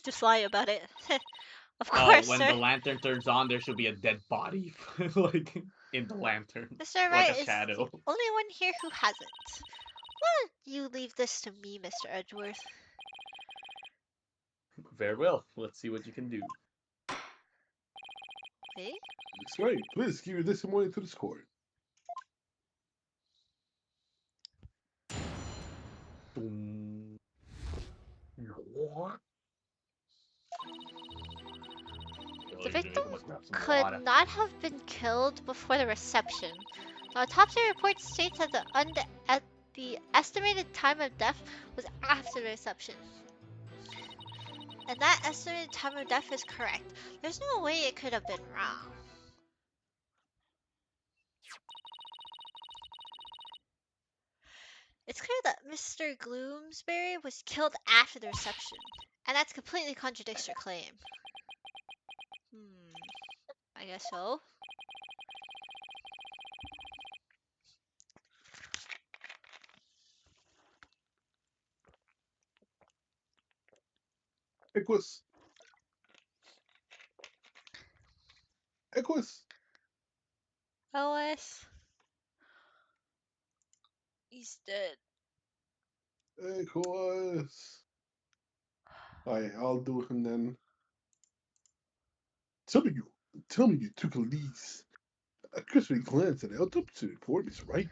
Just lie about it. Of Oh, course, when sir. the lantern turns on, there should be a dead body, like, in the lantern. Mr. Like Wright a is shadow. the only one here who hasn't. Why don't you leave this to me, Mr. Edgeworth? Very well. Let's see what you can do. Me? That's right. Please give your testimony to this court. Boom. What? The victim Let's grab some could water. not have been killed before the reception. The autopsy report states that the estimated time of death was after the reception. And that estimated time of death is correct. There's no way it could have been wrong. It's clear that Mr. Gloomsbury was killed after the reception, and that completely contradicts your claim. I guess so. Equus. Equus. OS. He's dead. Equus. Alright, I'll do him then. Tell me you took a lease. A cursory glance at the autopsy report, Mr. Wright.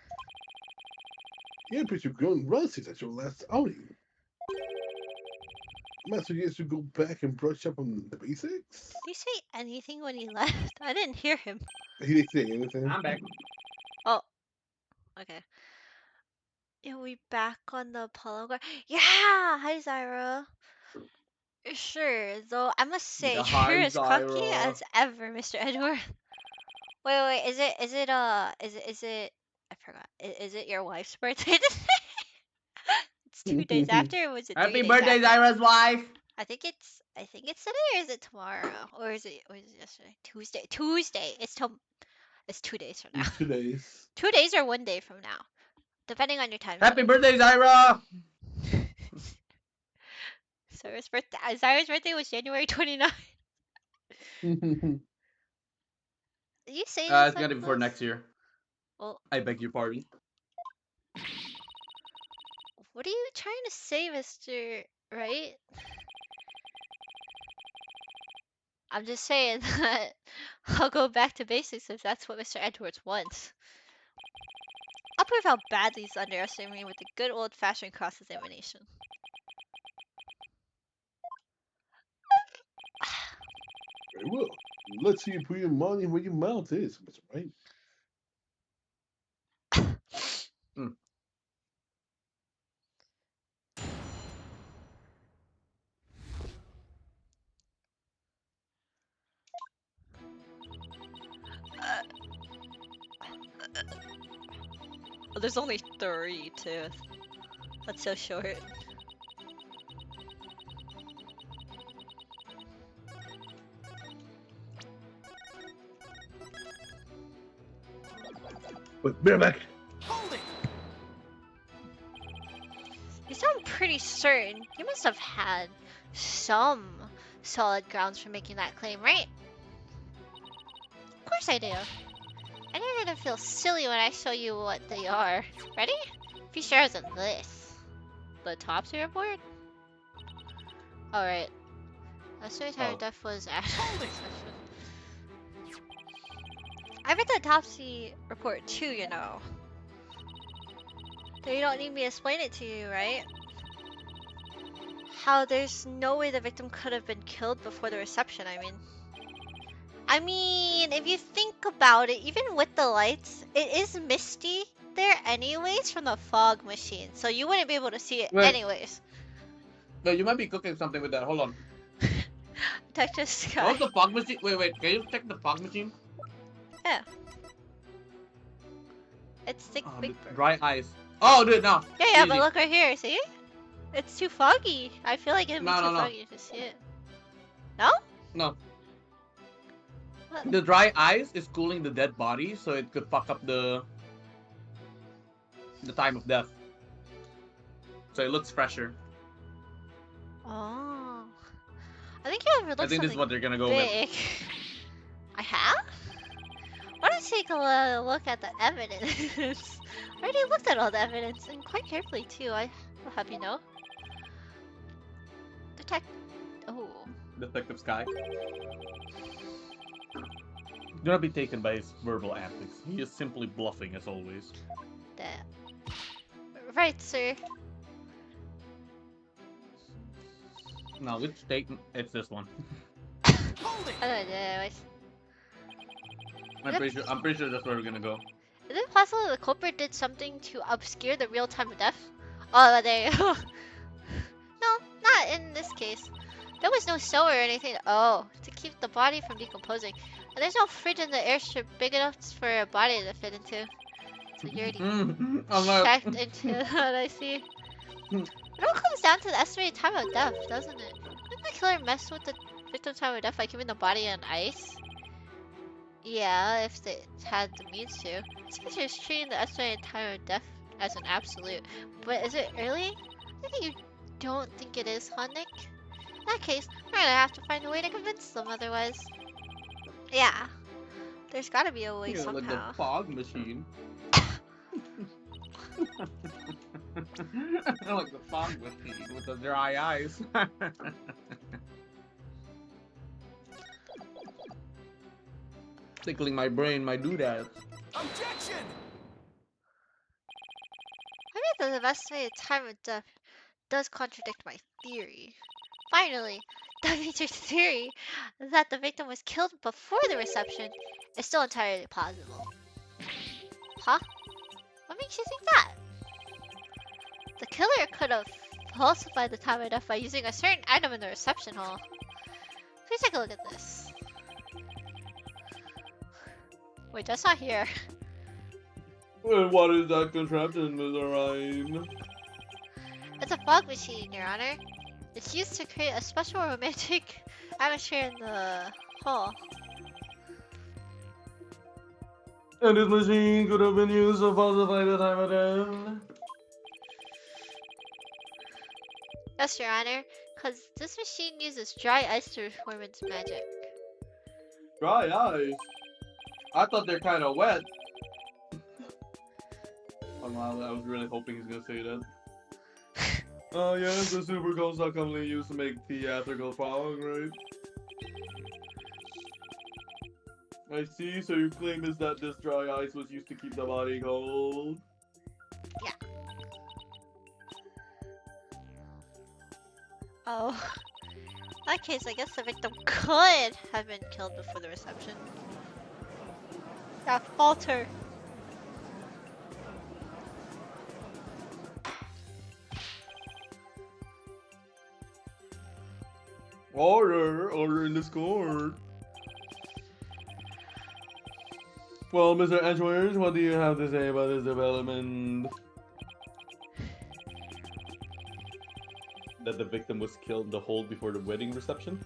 You appear to have grown rusty at your last outing. Might suggest you go back and brush up on the basics? Did he say anything when he left? I didn't hear him. He didn't say anything. I'm back. Oh. Okay. Yeah, we back on the Apollo Guard. Yeah! Hi, Zyra. Sure, though I must say, Yeah, you're hi, as cocky Zyra. as ever, Mr. Edward. Wait, is it, I forgot. Is it your wife's birthday today? It's 2 days after, or was it 3 Happy days birthday, after? Zyra's wife! I think it's today, or is it tomorrow? Or is it yesterday? Tuesday. It's 2 days from now. 2 days. 2 days or 1 day from now. Depending on your time Happy zone. birthday, Zyra! Zyra's birthday was January 29th. You say this It's gonna be for next year. Well, I beg your pardon. what are you trying to say, Mr. Right? I'm just saying that I'll go back to basics if that's what Mr. Edwards wants. I'll prove how badly he's underestimating me with the good old-fashioned cross-examination. Very well. Let's see you put your money where your mouth is, Mr. Wright. Oh, there's only 3 too. That's so short. But bareback. Hold it! You sound pretty certain. You must have had some solid grounds for making that claim, right? Of course I do. And you're gonna feel silly when I show you what they are. Ready? Feature as in this. The autopsy report? Alright. Estimated time of death was after the session. I read the autopsy report too, you know. So you don't need me to explain it to you, right? How there's no way the victim could have been killed before the reception, I mean. I mean, if you think about it, even with the lights, it is misty there anyways from the fog machine, so you wouldn't be able to see it Wait. anyways. No, you might be cooking something with that. Hold on. Texture sky. What's the fog machine? Wait. Can you check the fog machine? Yeah. It's thick big bird. Dry ice. Oh, dude, no. Yeah, but Easy. look right here, see? It's too foggy. I feel like it'd be too No. foggy to see it. No? No. What? The dry ice is cooling the dead body, so it could fuck up the time of death. So it looks fresher. Oh. I think you overlooked I think this is something what they're gonna go with. big. I have? Why don't you take a look at the evidence? I already looked at all the evidence, and quite carefully too, I'll have you know. Oh. Detective Sky. Do not be taken by his verbal antics. He is simply bluffing as always. That. Right, sir. Now, which statement? It's this one. Hold it! I don't know. I'm pretty sure that's where we're gonna go. Is it possible the culprit did something to obscure the real time of death? Oh, there you go. No, not in this case. There was no sewer or anything. Oh, to keep the body from decomposing. And there's no fridge in the airstrip big enough for a body to fit into. So you already I'm not. checked into what I see. It all comes down to the estimated time of death, doesn't it? Didn't the killer mess with the victim's time of death by keeping the body on ice? Yeah, if they had the means to. Especially is treating the estimated time of death as an absolute. But is it early? I think you don't think it is, huh, Nick? In that case, we're gonna have to find a way to convince them otherwise. Yeah. There's gotta be a way Yeah, like the somehow. fog machine. Like the fog machine with the dry ice. Tickling my brain, my doodads. Objection! I bet that the estimated time of death does contradict my theory. Finally, that means your theory that the victim was killed before the reception is still entirely plausible. Huh? What makes you think that? The killer could have falsified the time of death by using a certain item in the reception hall. Please take a look at this. Wait, that's not here. What is that contraption, Mr. Ryan? It's a fog machine, Your Honor. It's used to create a special romantic atmosphere in the hall. And this machine could have been used to falsify the time of death. Yes, Your Honor, because this machine uses dry ice to perform its magic. Dry ice? I thought they're kind of wet. Oh, wow, I was really hoping he's gonna say that. Oh yes, the super cold are commonly used to make theatrical fog, right? I see, so your claim is that this dry ice was used to keep the body cold? Yeah. Oh. In that case, I guess the victim could have been killed before the reception. That falter. Order in this court. Well, Mr. Edgeworth, what do you have to say about this development? That the victim was killed in the hold before the wedding reception?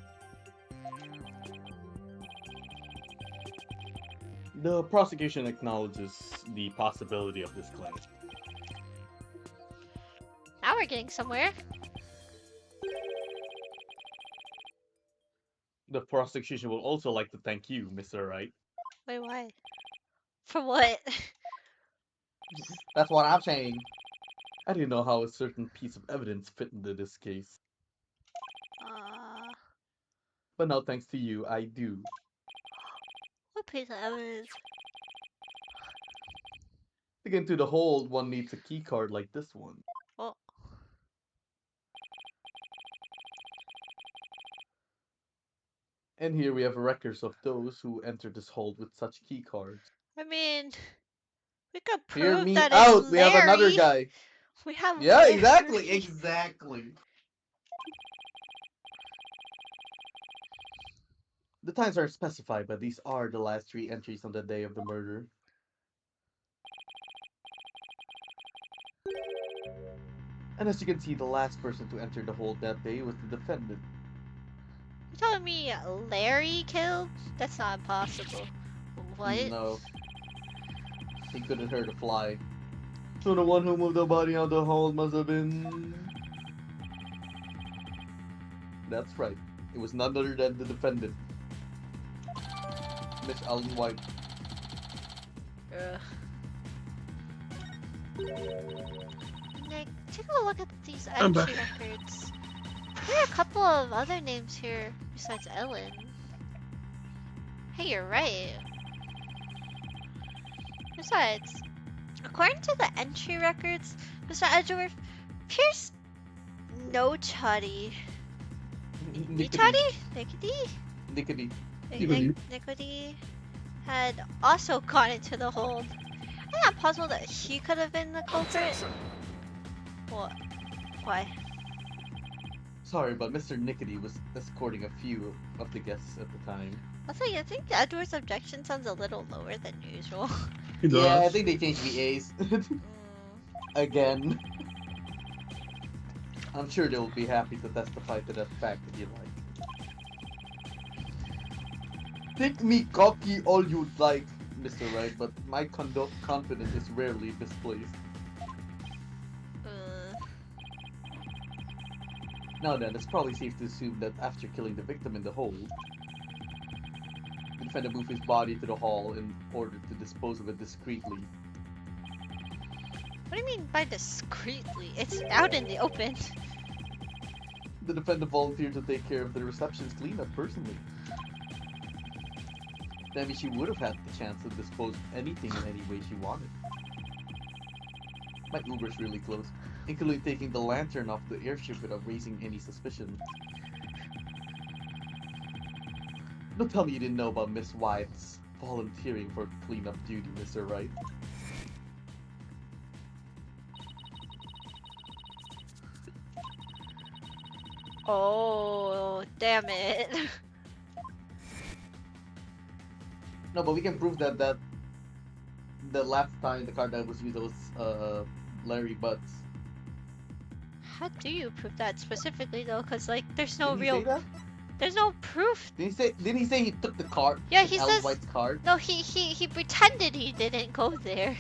The prosecution acknowledges the possibility of this claim. Now we're getting somewhere. The prosecution will also like to thank you, Mr. Wright. Wait, why? For what? That's what I'm saying. I didn't know how a certain piece of evidence fit into this case. But now thanks to you, I do. What piece of evidence? To get into the hold, one needs a key card like this one. Oh. And here we have records of those who entered this hold with such key cards. I mean, we could Hear prove me that out. it's We have another Larry. guy. We have Yeah, Larry. exactly. Exactly. The times aren't specified, but these are the last 3 entries on the day of the murder. And as you can see, the last person to enter the hold that day was the defendant. You telling me Larry killed? That's not possible. What? No, he couldn't hurt a fly. So the one who moved the body out of the hold must have been... That's right. It was none other than the defendant, Miss Ellen White. Ugh. Nick, take a look at these I'm entry back. records. There are a couple of other names here besides Ellen. Hey, you're right. Besides, according to the entry records, Mr. Edgeworth, Pierce no Chuddy. Nichuddy? Nickety? Nickety. Nickety. Nickety had also gone into the hold. Isn't that possible that he could have been the culprit? Objection. What? Why? Sorry, but Mr. Nickety was escorting a few of the guests at the time. I think Edward's objection sounds a little lower than usual. He does. Yeah, I think they changed VAs. Mm. Again. I'm sure they will be happy to testify to that fact if you like. Think me cocky all you'd like, Mr. Wright, but my confidence is rarely misplaced. Now then, it's probably safe to assume that after killing the victim in the hold, the defendant moved his body to the hall in order to dispose of it discreetly. What do you mean by discreetly? It's out in the open. The defendant volunteered to take care of the reception's cleanup personally. That means she would have had the chance to dispose of anything in any way she wanted. My Uber's really close, including taking the lantern off the airship without raising any suspicion. Don't tell me you didn't know about Miss White's volunteering for cleanup duty, Mr. Wright. Oh, damn it. No, but we can prove that the last time the card that was used was Larry Butts. How do you prove that specifically though? Cause like there's no Didn't he real, say that? there's no proof. Didn't he say he took the card? Yeah, he Ellen says- White's card. No, he pretended he didn't go there.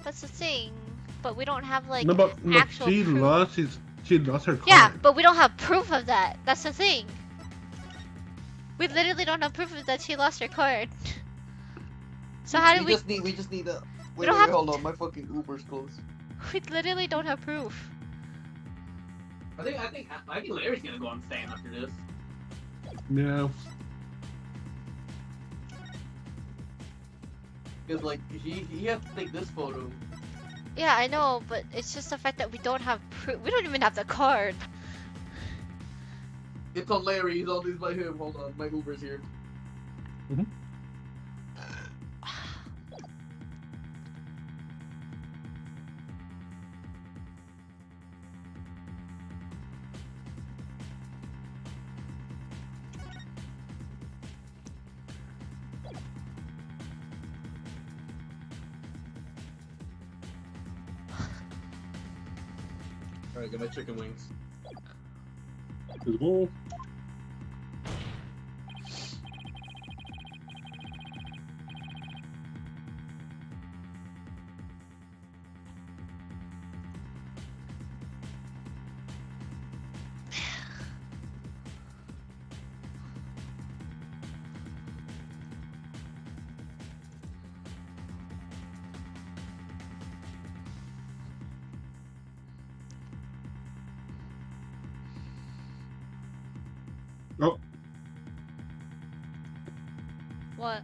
That's the thing. But we don't have like No, but actual she proof. lost her card. Yeah, but we don't have proof of that. That's the thing. We literally don't have proof of that she lost her card. So how do we? We just need a. Wait, don't have- hold on. My fucking Uber's close. We literally don't have proof. I think Larry's gonna go on stand after this. Yeah. Because like he has to take this photo. Yeah, I know, but it's just the fact that we don't have proof. We don't even have the card. It's on Larry. He's on this by him. Hold on. My Uber's here. Alright, get my chicken wings. Let's go. Oh, What?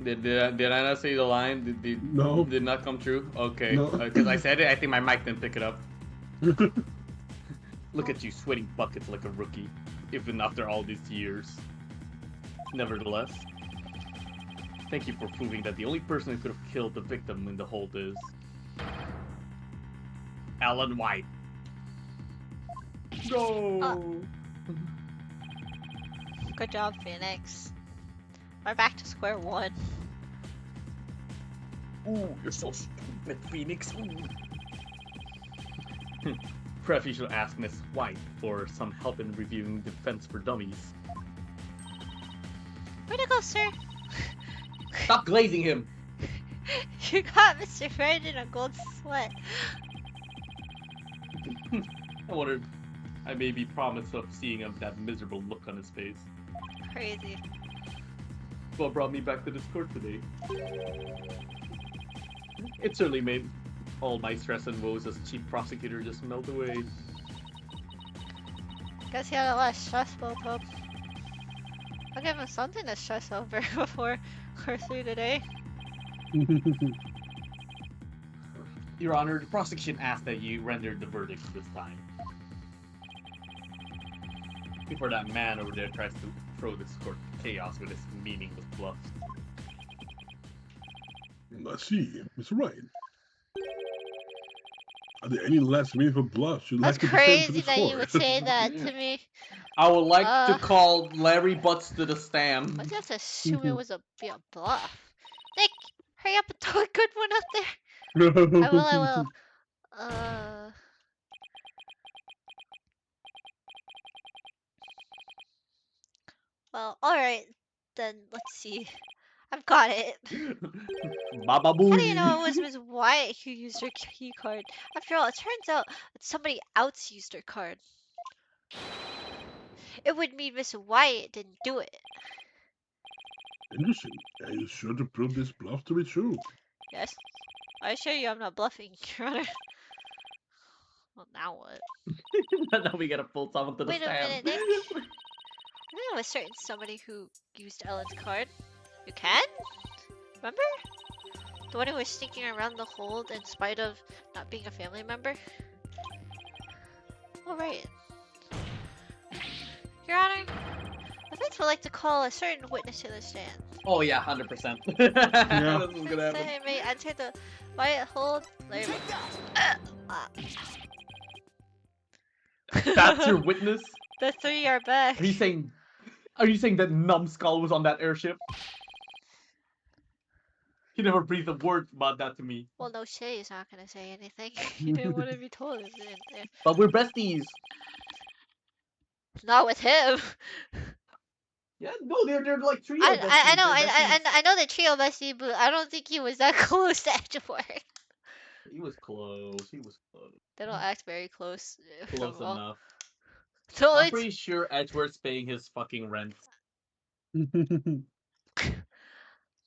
Did I not say the line? No. Did not come true? Okay. No. Because I said it, I think my mic didn't pick it up. Look at you, sweating buckets like a rookie. even after all these years. Nevertheless, thank you for proving that the only person who could have killed the victim in the hold is Alan White. Go! Good job, Phoenix. We're back to square one. Ooh, you're so stupid, Phoenix. Ooh. Perhaps you should ask Miss White for some help in reviewing Defense for Dummies. Where'd it go, sir? Stop glazing him. You got Mr. Fred in a gold sweat. I wondered, I may be promised of seeing him that miserable look on his face. Crazy. What brought me back to this court today? It certainly made all my stress and woes as chief prosecutor just melt away. Guess he had a lot of stress built up. I'll give him something to stress over before court 3 today. Your Honor, the prosecution asked that you render the verdict this time. Before that man over there tries to throw this court chaos with his meaningless bluff. I see, Mr. Ryan. Are there any last meaningful bluffs you'd That's like to present to crazy this that you court? would say that to me. I would like Uh. to call Larry Butts to the stand. Why'd you have to assume it was be a bluff? Nick, hurry up and throw a good one out there. I will. Well, alright. Then, let's see. I've got it. Baba How do you booey! know it was Ms. Wyatt who used her key card? After all, it turns out that somebody else used her card. It would mean Miss Wyatt didn't do it. Interesting. Are you sure to prove this bluff to be true? Yes. I assure you I'm not bluffing, Your Honor. Well, now what? Now we gotta pull someone to the Wait a stand. minute, Nick. I know a certain somebody who used Ellen's card. You can? Remember? The one who was sneaking around the hold in spite of not being a family member? Alright. Your Honor, the feds would like to call a certain witness to the stand. Oh yeah, 100%. Yeah. This is gonna happen. They may enter the Wyatt hold. Larry. Take that! That's your witness? The 3 are back. Are you saying that numbskull was on that airship? He never breathed a word about that to me. Well, no shit, he's not gonna say anything. He didn't want to be told. But we're besties. Not with him. Yeah, no, they're like three. I know the trio bestie, but I don't think he was that close to Edgeworth. He was close. He was close. They don't act very close. Close Well, enough. the only I'm pretty sure Edgeworth's paying his fucking rent.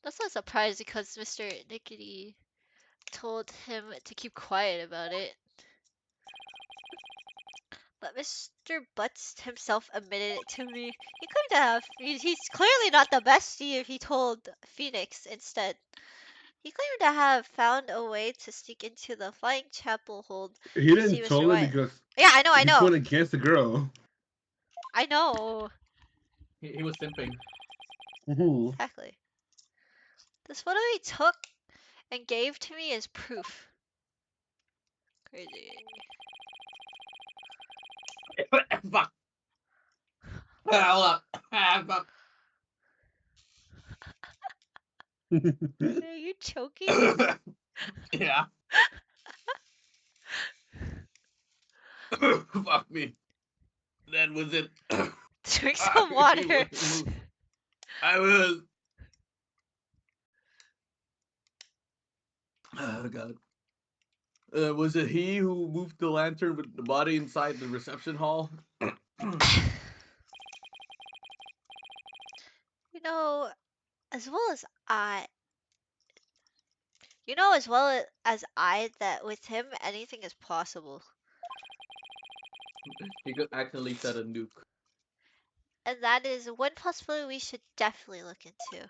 That's not surprised because Mr. Nickety told him to keep quiet about it. But Mr. Butts himself admitted it to me. He couldn't have. He's clearly not the bestie if he told Phoenix instead. He claimed to have found a way to sneak into the Flying Chapel hold. He see didn't Mr. tell her Wyatt. because Yeah, I he know. went against the girl. I know. He was simping. Exactly. This photo he took and gave to me is proof. Crazy. Fuck. Hold up. Fuck. Are you choking? Yeah. Fuck me. That was it. Drink some water. I was. Oh god. Was it he who moved the lantern with the body inside the reception hall? You know, as well as I. You know as well as I that with him anything is possible. He could accidentally set a nuke. And that is one possibility we should definitely look into.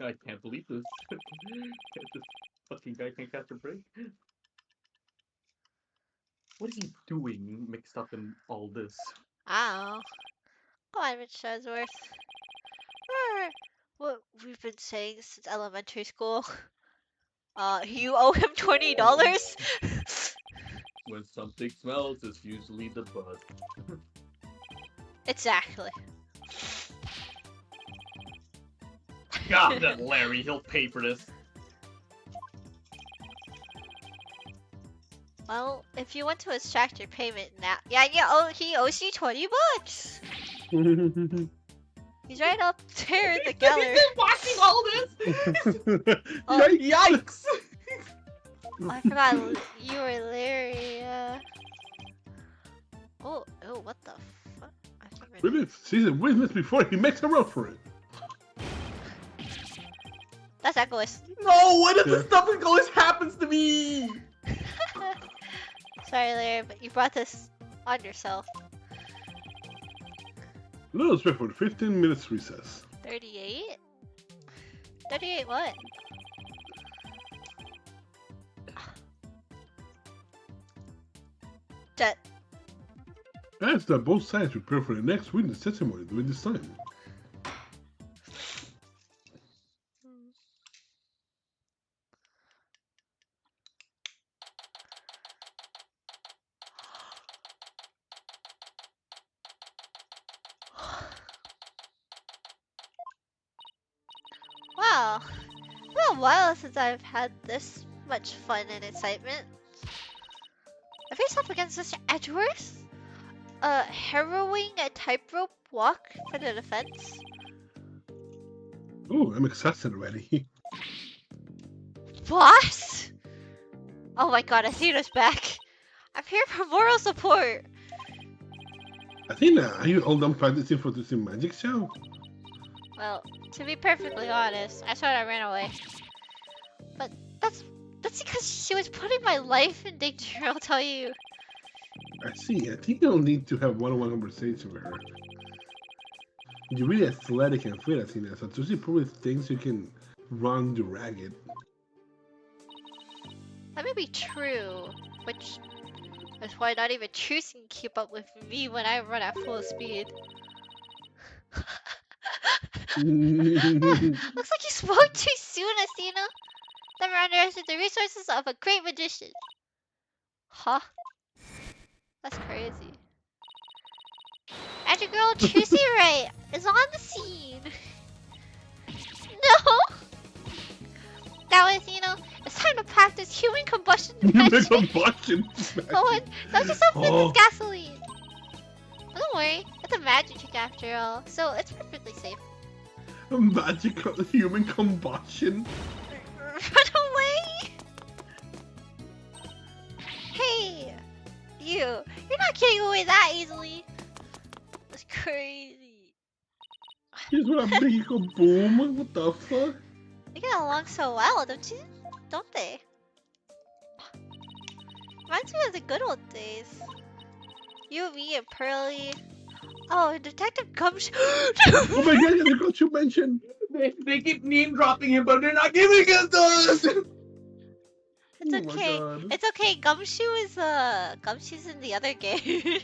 I can't believe this. This fucking guy can't catch a break. What is he doing mixed up in all this? Ow. Come on, Mr. Shazworth. What we've been saying since elementary school. You owe him $20? When something smells, it's usually the bud. Exactly. God, that Larry, he'll pay for this. Well, if you want to extract your payment now, yeah, he owes you $20. He's right up there in the gallery. watching all this. Oh, Yikes! I forgot you were Larry. Oh, what the fuck? I can't remember. Really? She's a witness before he makes a run for it. That's Egoist. No, what if Yeah. the stuff that always happens to me? Sorry, Larry, but you brought this on yourself. Let us wait for the 15 minutes recess. 38? 38 what? Jet. Ask that both sides prepare for the next witness testimony during this time. Wow. It's been a while since I've had this much fun and excitement. I face off against Mr. Edgeworth? Harrowing a tightrope walk for the defense? Oh, I'm exhausted already. Boss? Oh my god, Athena's back. I'm here for moral support. Athena, are you all done practicing for this magic show? Well, to be perfectly honest, I thought I ran away. But that's because she was putting my life in danger, I'll tell you. I see. I think you'll need to have one-on-one conversation with her. You're really athletic and fit, Athena, so Josie probably thinks you can run the ragged. That may be true, which is why not even Truce can keep up with me when I run at full speed. Looks like you spoke too soon, Athena. Never underestimate the resources of a great magician. Huh? That's crazy. And your girl Trucy Ray is on the scene. No! Now, Athena, it's time to practice human combustion magic. Combustion. Oh, and don't just open Oh. this gasoline. But don't worry, it's a magic trick after all, so it's perfectly safe. Magical human combustion. Run away! Hey! You're not getting away that easily. That's crazy. Here's what a big boom. What the fuck? They get along so well, don't you? Don't they? Reminds me of the good old days. You, me, and Pearly. Oh, and Detective Gumshoe. Oh my god, I forgot you mentioned. They keep name dropping him, but they're not giving us those. It's Oh my okay. God. It's okay. Gumshoe's in the other game.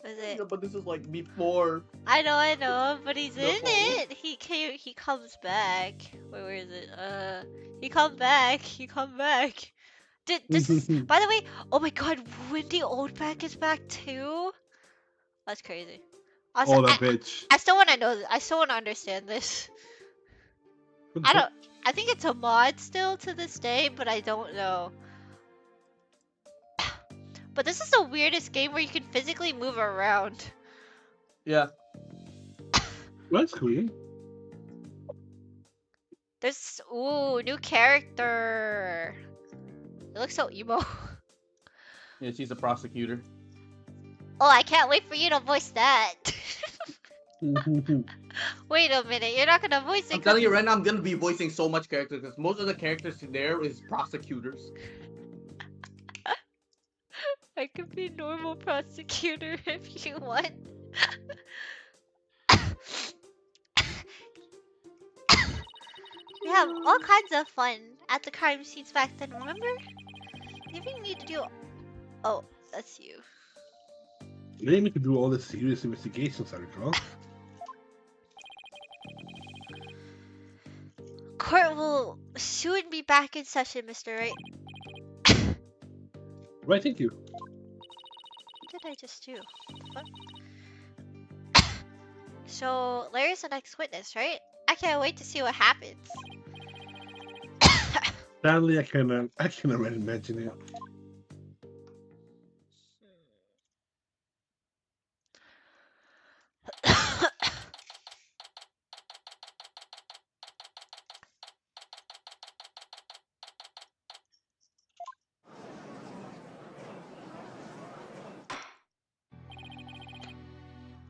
Was it? Yeah, but this is like before. I know, but he's The in whole- it. He comes back. Wait, where is it? He come back. This is, by the way, oh my god, Wendy Oldback is back too? That's crazy. Also, Oh, that bitch. I still wanna know, I still wanna understand this. What the I fuck? don't, I think it's a mod still to this day, but I don't know. But this is the weirdest game where you can physically move around. Yeah. That's cool. There's, ooh, new character. It looks so emo. Yeah, she's a prosecutor. Oh, I can't wait for you to voice that. Wait a minute, you're not gonna voice it. I'm telling you right now, I'm gonna be voicing so much characters because most of the characters there is prosecutors. I could be normal prosecutor if you want. We have all kinds of fun at the crime scenes back then, remember? Leaving me to do Oh, that's you. Amy could do all the serious investigations, I recall. Court will soon be back in session, Mr. Wright. Right, thank you. What did I just do? What? So, Larry's the next witness, right? I can't wait to see what happens. Sadly, I can already imagine it.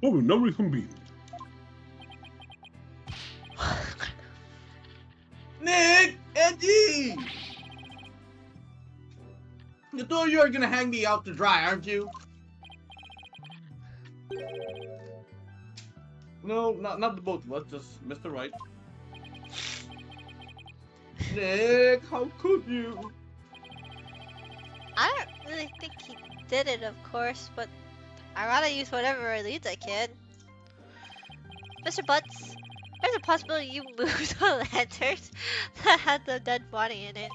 Oh, we've now reconvened. Nick! Eddie! The two of you are gonna hang me out to dry, aren't you? No, not the both of us, just Mr. Wright. Nick, how could you? I don't really think he did it, of course, but I gotta use whatever leads I can. Mr. Butts, there's a possibility you moved the lanterns that had the dead body in it.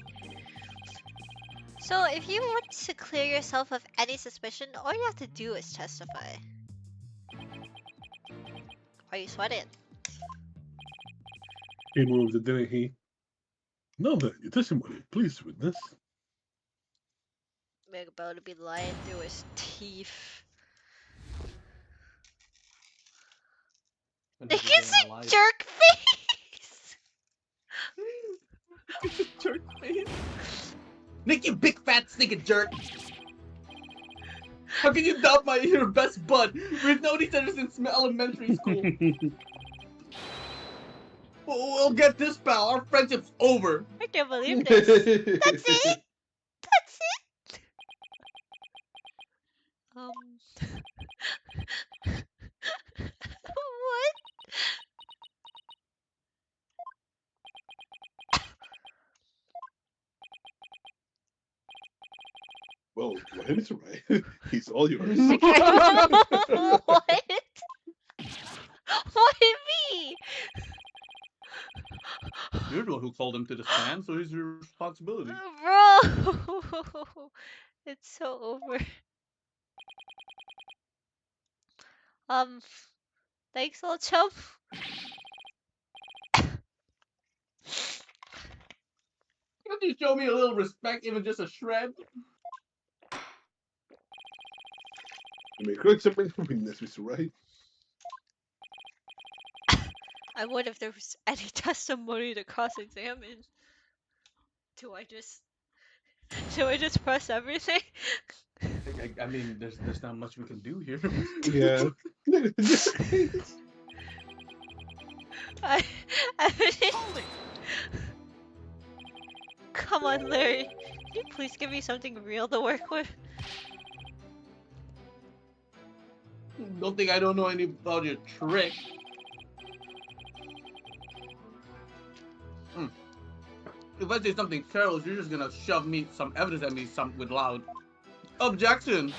So if you want to clear yourself of any suspicion, all you have to do is testify. Are you sweating? He moved it, didn't he? Now then, your testimony, please, witness. Big about to be lying through his teeth. And Nick this is game a alive. jerk face! Jerk face. Nick, you big fat stinking jerk! How can you doubt your best bud? We've known each other since elementary school. We'll get this, pal. Our friendship's over. I can't believe this. That's it? That's it? What? Well, go ahead, Mr. Wright. He's all yours. What? Why me? You're the one who called him to the stand, so it's your responsibility. Bro! It's so over. Thanks, old chum. Can't you show me a little respect, even just a shred? You may correct something for witness, Mr. Wright. I would if there was any testimony to cross-examine. Do I just press everything? I mean, there's not much we can do here. Yeah. I mean, Hold it! come on, Larry. Can you please give me something real to work with? Don't think I don't know any about your trick. If I say something careless, you're just gonna shove me some evidence at me with loud objection.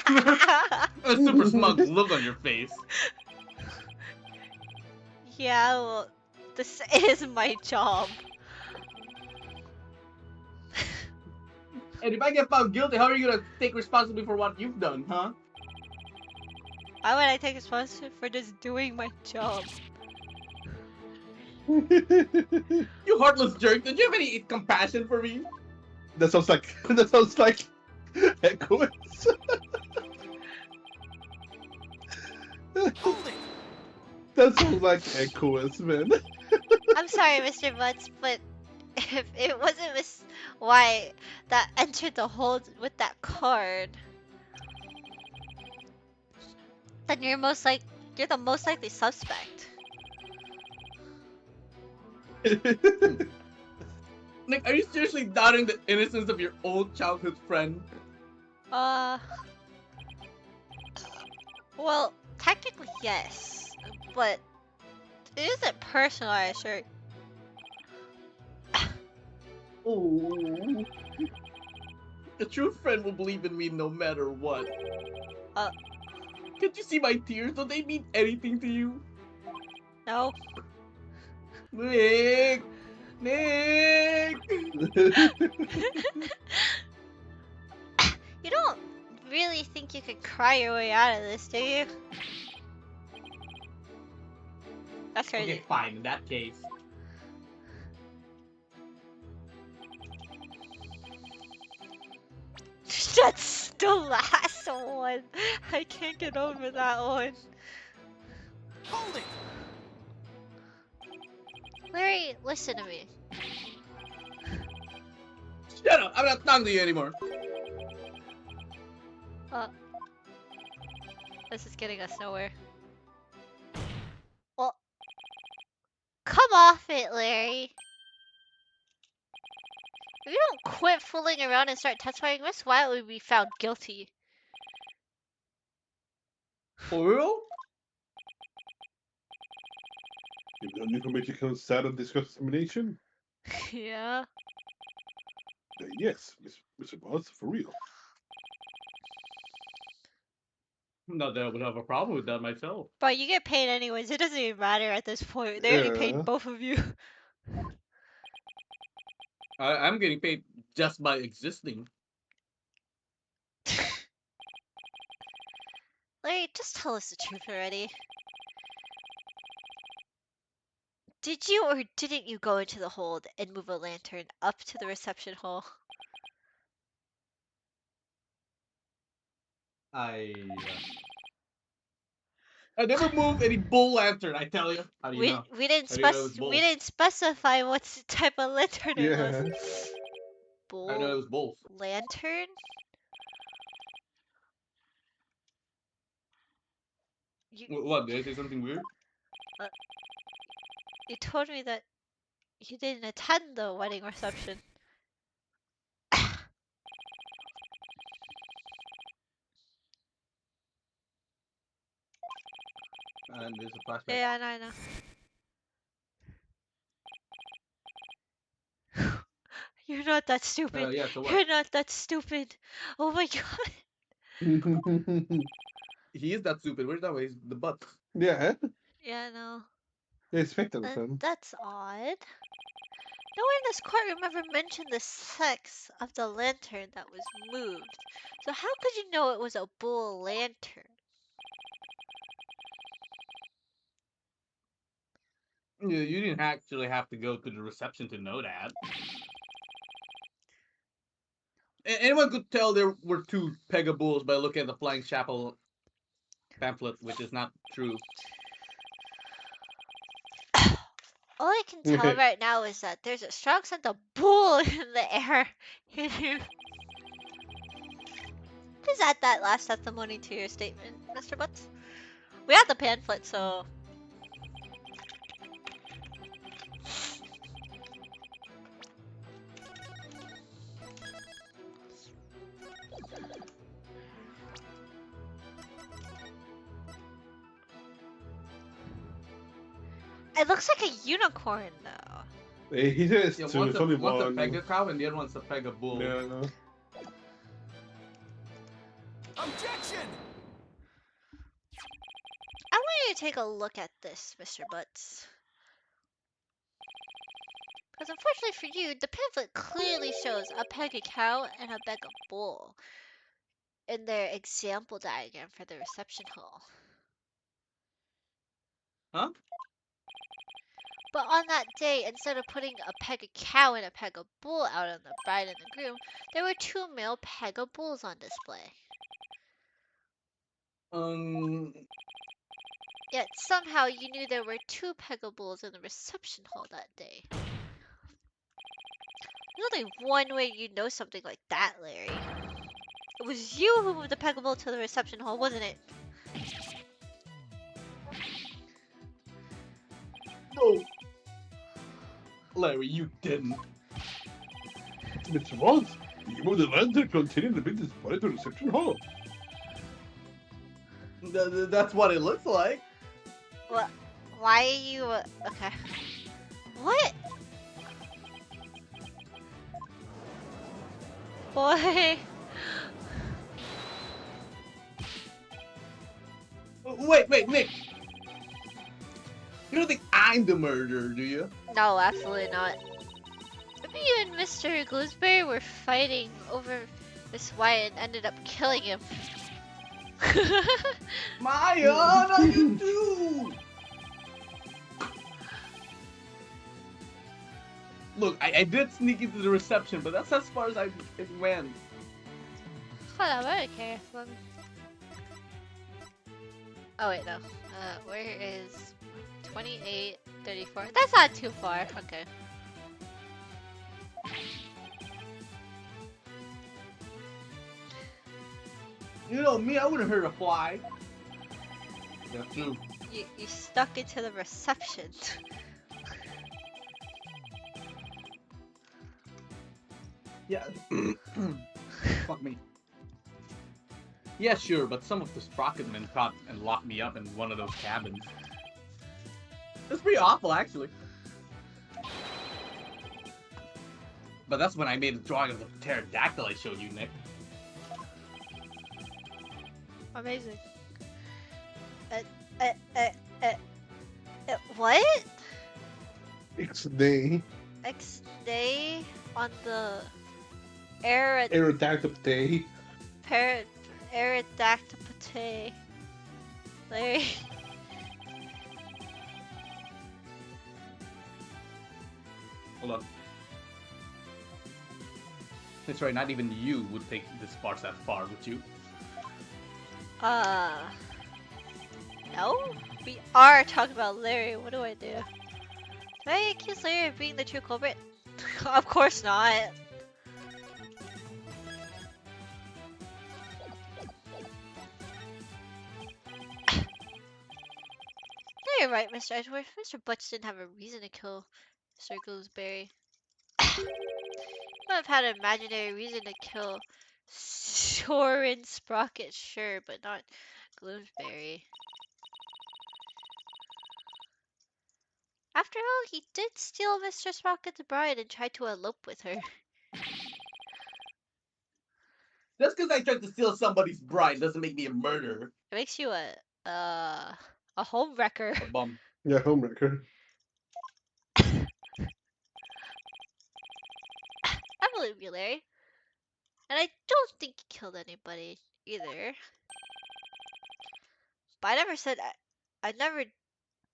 A super smug look on your face. Yeah, well, this is my job. And if I get found guilty, how are you gonna take responsibility for what you've done, huh? Why would I take responsibility for just doing my job? You heartless jerk! Did you have any compassion for me? That sounds like echoes. Hold it! That sounds like echoes, man. I'm sorry, Mr. Butts, but if it wasn't Miss White that entered the hold with that card, then you're the most likely suspect. Nick, are you seriously doubting the innocence of your old childhood friend? Well, technically yes, but it isn't personal, I assure you. Oh. A true friend will believe in me no matter what. Uh. Can't you see my tears? Don't they mean anything to you? No. Nick! Nick! You don't really think you could cry your way out of this, do you? That's crazy. Okay, fine. In that case, That's the last one. I can't get over that one. Hold it! Larry, listen to me. Shut up! I'm not talking to you anymore. This is getting us nowhere. Well, come off it, Larry. If you don't quit fooling around and start testifying, Miss Wyatt would be found guilty. For real? You've done information can sad and discuss discrimination? Yeah. Yes, Mr. Boss, for real. not that I would have a problem with that myself. But you get paid anyways. It doesn't even matter at this point. They already Yeah. paid both of you. I'm getting paid just by existing. Larry, just tell us the truth already. Did you or didn't you go into the hold and move a lantern up to the reception hall? I never moved any bull lantern, I tell you. how do you know? We didn't How do you know it was we both? didn't specify what type of lantern it Yeah. was. I know it Bull was both. lantern? What, did I say something weird? You told me that you didn't attend the wedding reception. And there's a flashback. Yeah, I know. You're not that stupid. Yeah, so what? You're not that stupid. Oh my god. He is that stupid. Where's that way? He's the butt. Yeah, Yeah, no. I expected from. That's odd. No one in this courtroom ever mentioned the sex of the lantern that was moved. So how could you know it was a bull lantern? Yeah, you didn't actually have to go to the reception to know that. Anyone could tell there were two Pegabulls by looking at the Flying Chapel pamphlet, which is not true. All I can tell right now is that there's a strong scent of bull in the air. Please add that last testimony to your statement, Mr. Butts. We have the pamphlet, so... It looks like a unicorn, though. He says Yeah, two, one's it's a, only one's a one. Pega cow and the other one's a Pega bull. Yeah, no. Objection! I want you to take a look at this, Mr. Butts. Because unfortunately for you, the pamphlet clearly shows a Pega cow and a Pega bull in their example diagram for the reception hall. Huh? But on that day, instead of putting a Pega cow and a Pega bull out on the bride and the groom, there were two male Pega bulls on display. Yet somehow you knew there were two Pega bulls in the reception hall that day. There's only one way you'd know something like that, Larry. It was you who moved the Pega bull to the reception hall, wasn't it? No. Larry, you didn't. Mr. Boss, you moved the lantern containing the business body to the reception hall. That's what it looks like. What? Why are you? Okay. What? Boy. Wait, Nick. You don't think I'm the murderer, do you? No, absolutely not. Maybe you and Mr. Gooseberry were fighting over Miss White and ended up killing him. Maya, not you too! Look, I did sneak into the reception, but that's as far as it went. Hold on, I don't care. Oh wait, no. Where is 28, 34? That's not too far. Okay. You know me, I wouldn't hurt a fly. That's true. You stuck into the reception. Yeah. Fuck me. Yeah, sure, but some of the sprocketmen caught and locked me up in one of those cabins. That's pretty awful, actually. But that's when I made a drawing of the pterodactyl I showed you, Nick. Amazing. What? X-Day. X day on the air Aerodactyl. Aerodactyl. Larry. Hold on. That's right, not even you would take this part that far, would you? No? We are talking about Larry. What do I do? Do I accuse Larry of being the true culprit? Of course not. No, you're right, Mr. Edgeworth. Mr. Butch didn't have a reason to kill Mr. Gooseberry. He might have had an imaginary reason to kill Soren Sprocket, sure, but not Gloomsberry. After all, he did steal Mr. Sprocket's bride and tried to elope with her. Just because I tried to steal somebody's bride doesn't make me a murderer. It makes you a home wrecker. A bum. Yeah, homewrecker. I believe you, Larry. And I don't think you killed anybody either. But I never said I never.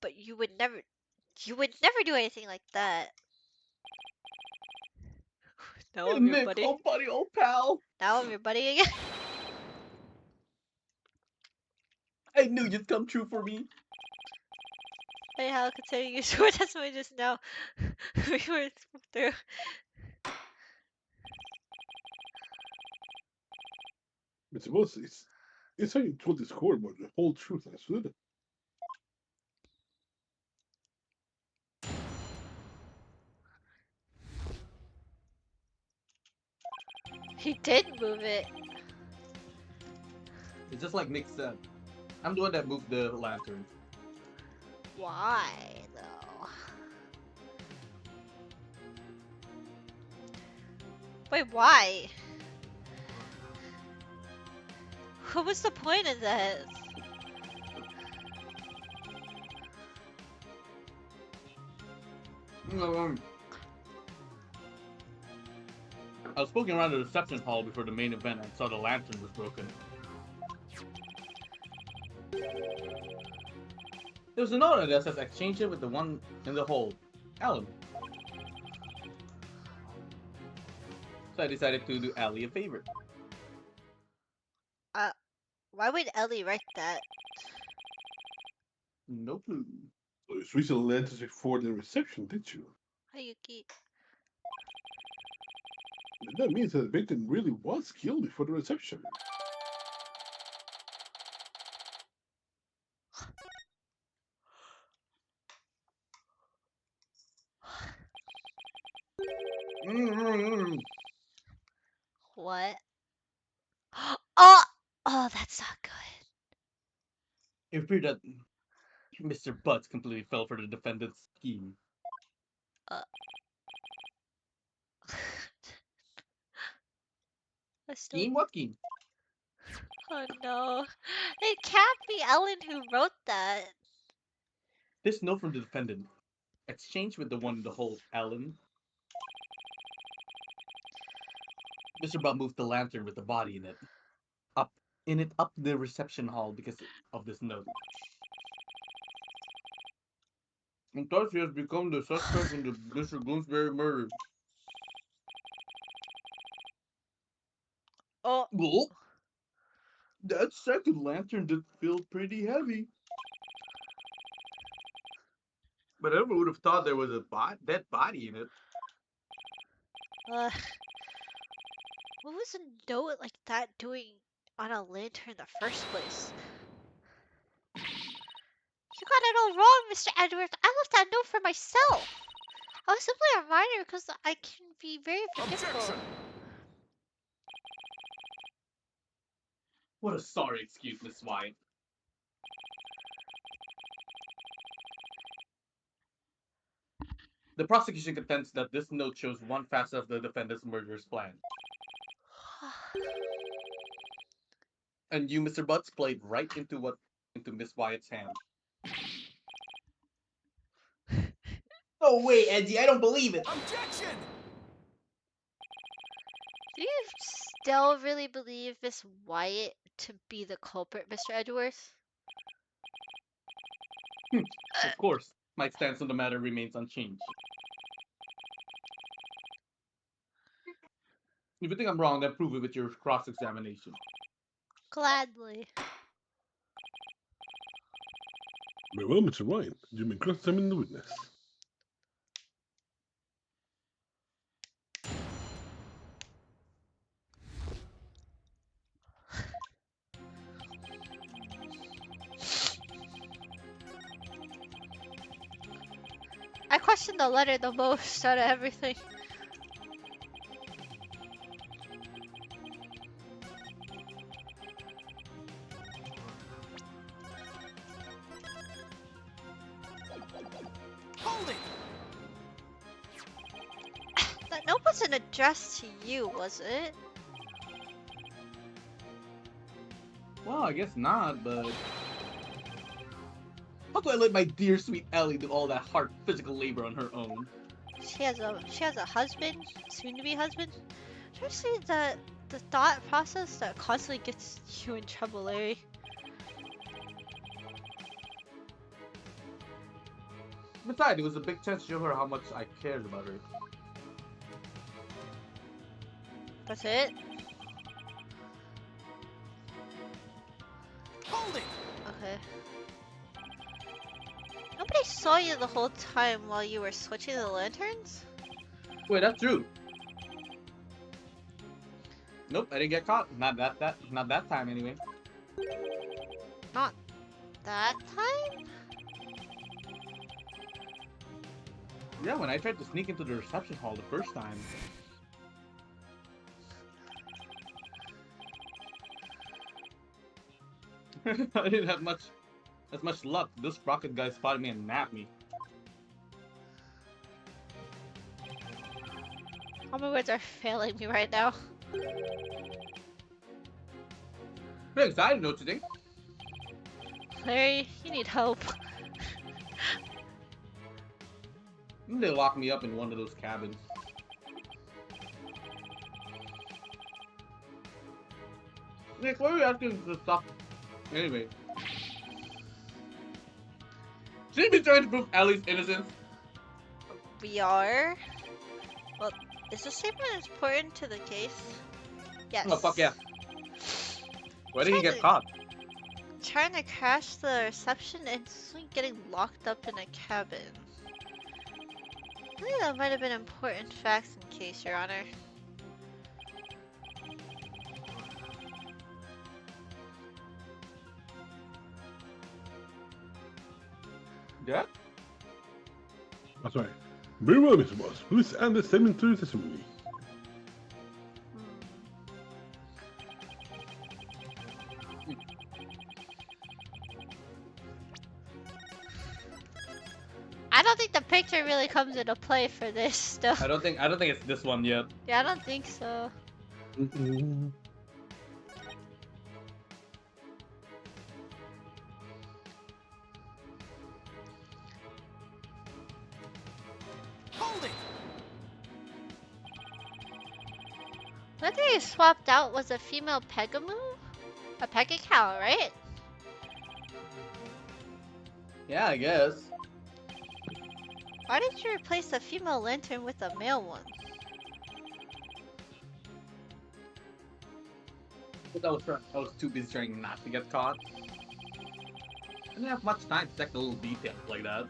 But you would never do anything like that. Now I'm your Nick, buddy. oh buddy, oh pal. Now I'm your buddy again. I knew you'd come true for me. Hey, how considering you swore testimony just now, we were through. But suppose it's how you told the score about the whole truth, I swear. He did move it. It's just like Nick said. I'm the one that moved the lanterns. Why though? Wait, why? What was the point of this? I was poking around the reception hall before the main event and saw the lantern was broken. There was a note on that says exchange it with the one in the hole. Alan. So I decided to do Allie a favor. Why would Ellie write that? No clue. So you switched the lanterns before the reception, did you? Hayuki. That means that the victim really was killed before the reception. What? Oh! Oh, that's not good. It appeared that Mr. Butts completely fell for the defendant's scheme. I still, Scheme? What scheme? Oh no. It can't be Ellen who wrote that. This note from the defendant, exchanged with the one in the hole, Ellen. Mr. Butt moved the lantern with the body in it. Up the reception hall because of this note. And thus he has become the suspect in the Mr. Bloomsbury murder. Oh, Well, that second lantern did feel pretty heavy. But I never would have thought there was a dead body in it. uh, what was a note like that doing on a lantern in the first place? You got it all wrong, Mr. Edwards. I left that note for myself. I was simply a minor because I can be very forgetful. Objection! What a sorry excuse, Miss White. The prosecution contends that this note shows one facet of the defendant's murderous plan. And you, Mr. Butts, played right into Miss Wyatt's hand. No way, Eddie, I don't believe it. Objection! Do you still really believe Miss Wyatt to be the culprit, Mr. Edwards? Of course, my stance on the matter remains unchanged. If you think I'm wrong, then prove it with your cross-examination. Gladly. Very well, Mr. Ryan. You may cross-examine the witness. I question the letter the most out of everything. Hold it! That note wasn't addressed to you, was it? Well, I guess not, but... How do I let my dear sweet Ellie do all that hard physical labor on her own? She has a husband, soon to be husband. Seriously, the thought process that constantly gets you in trouble, Larry. Besides, it was a big chance to show her how much I cared about her. That's it? Hold it! Okay. Nobody saw you the whole time while you were switching the lanterns? Wait, that's true. Nope, I didn't get caught. Not that time anyway. Not that time? Yeah, when I tried to sneak into the reception hall the first time. I didn't have as much luck. Those rocket guys spotted me and nabbed me. All my words are failing me right now. Pretty excited, don't you think? Larry, you need help. They locked me up in one of those cabins. Nick, why are you asking this stuff? Anyway. Shouldn't be trying to prove Ellie's innocence. We are? Well, is the statement important to the case? Yes. Oh, fuck yeah. Why did he get caught? Trying to crash the reception and suddenly getting locked up in a cabin. I think that might have been important facts in case, Your Honor. Yeah? That's right. Very well, Mr. Boss. Please add the statement to the testimony. I don't think the picture really comes into play for this stuff. I don't think it's this one yet. Yeah, I don't think so. What they swapped out was a female Pegamoo? A Pegacow, right? Yeah, I guess. Why did you replace the female lantern with a male one? But I was too busy trying not to get caught. I didn't have much time to check the little details like that.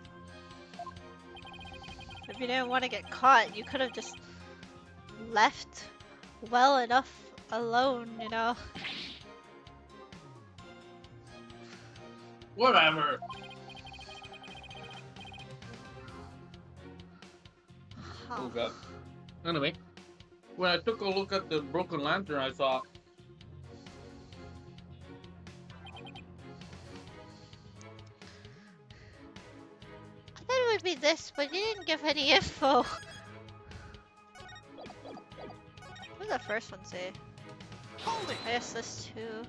If you didn't want to get caught, you could have just left well enough alone, you know? Whatever. Oh god. Anyway, when I took a look at the broken lantern, I saw. I thought it would be this, but you didn't give any info. What did the first one say? Hold it. I guess this too.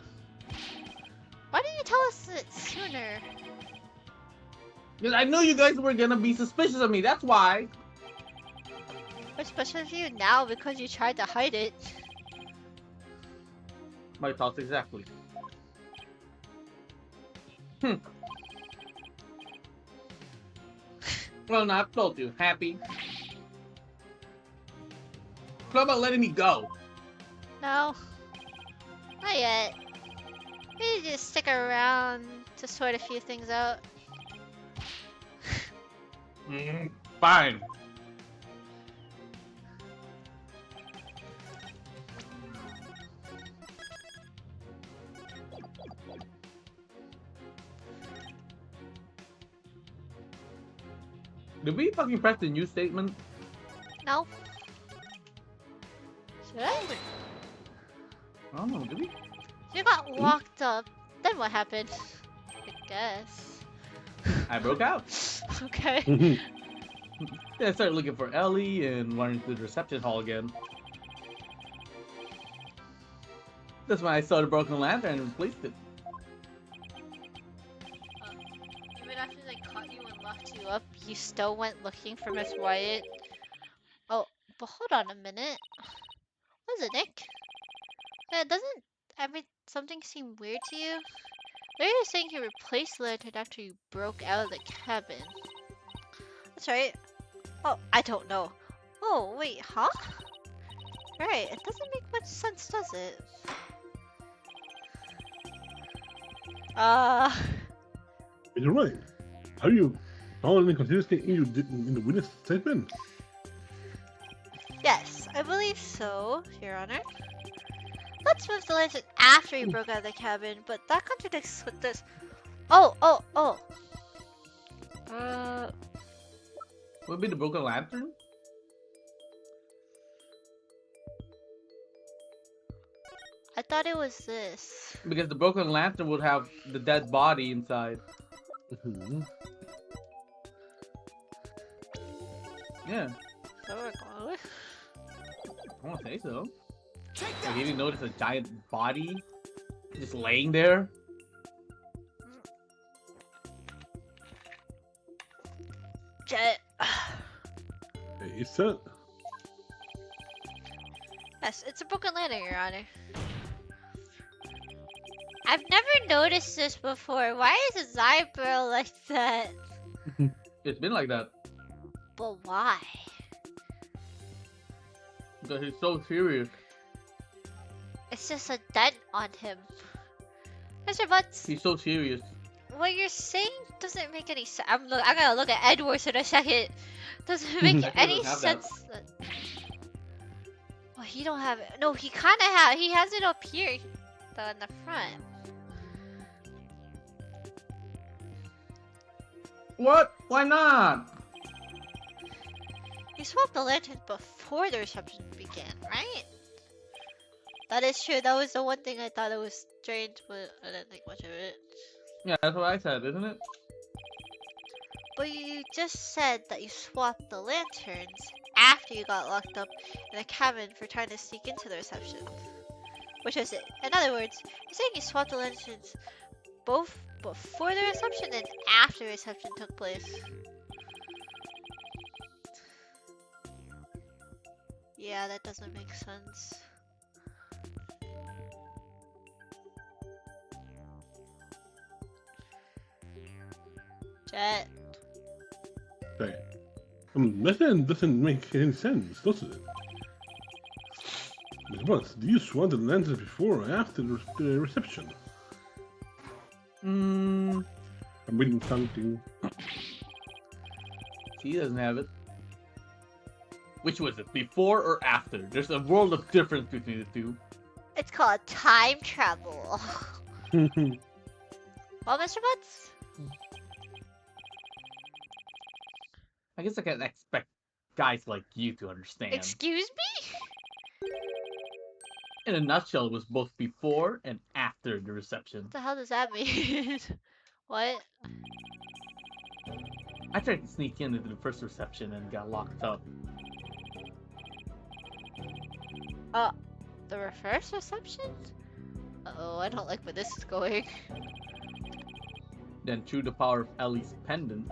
Why didn't you tell us it sooner? Because I knew you guys were gonna be suspicious of me, that's why. We're suspicious of you now because you tried to hide it. My thoughts exactly. Well, now I've told you. Happy? How about letting me go? No. Not yet. Maybe just stick around to sort a few things out. Fine. Did we fucking press the new statement? No. Should I? Hold it. I don't know, did we? You got locked up. Then what happened? I guess. I broke out. Okay. Then I started looking for Ellie and went to the reception hall again. That's when I saw the broken lantern and replaced it. Even after they caught you and locked you up, you still went looking for Miss Wyatt. Oh, but hold on a minute. What is it, Nick? Yeah, doesn't something seem weird to you? Maybe you're saying you replaced the lantern after you broke out of the cabin. That's right. Oh, I don't know. Oh, wait, huh? Right, it doesn't make much sense, does it? You're right. Have you found any consistency in the witness statement? Yes, I believe so, Your Honor. Let's move the lantern after he broke out of the cabin, but that contradicts with this. Oh. Would it be the broken lantern? I thought it was this. Because the broken lantern would have the dead body inside. Mhm. Yeah, So we're going with. I want to say so. Take Like, that. you didn't notice a giant body just laying there? Jet. Is that? Yes, it's a broken lantern, Your Honor. I've never noticed this before. Why is his eyebrow like that? It's been like that. But why? Because he's so serious. It's just a dent on him. Mr. Butts, He's so serious. what you're saying doesn't make any sense. I'm gonna look at Edwards in a second. Doesn't make Actually, any doesn't have that. sense. Well, he don't have it. No, he kind of have. He has it up here, though, in the front. What? Why not? You swapped the lanterns before the reception began, right? That is true. That was the one thing I thought it was strange, but I didn't think much of it. Yeah, that's what I said, isn't it? But you just said that you swapped the lanterns after you got locked up in a cabin for trying to sneak into the reception. Which was it? In other words, you're saying you swapped the lanterns both before the reception and after the reception took place. Yeah, that doesn't make sense. Jet. Okay. That doesn't make any sense, does it? Miss Butts, do you swan the lanterns before or after the reception? Hmm. I'm reading something. He doesn't have it. Which was it? Before or after? There's a world of difference between the two. It's called time travel. Well, Mr. Butts? I guess I can expect guys like you to understand. Excuse me? In a nutshell, it was both before and after the reception. What the hell does that mean? What? I tried to sneak in into the first reception and got locked up. The reverse reception? Uh-oh, I don't like where this is going. Then, through the power of Ellie's pendant,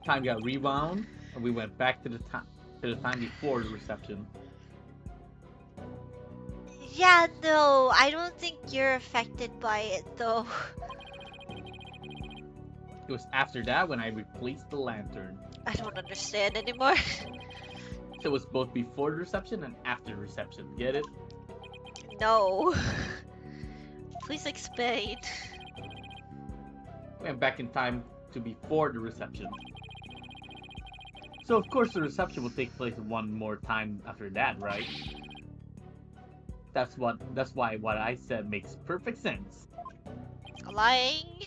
time got rewound, and we went back to the time before the reception. Yeah, no, I don't think you're affected by it, though. It was after that when I replaced the lantern. I don't understand anymore. So it was both before the reception and after the reception. Get it? No. Please explain. Went back in time to before the reception. So of course the reception will take place one more time after that, right? That's why what I said makes perfect sense. Lying.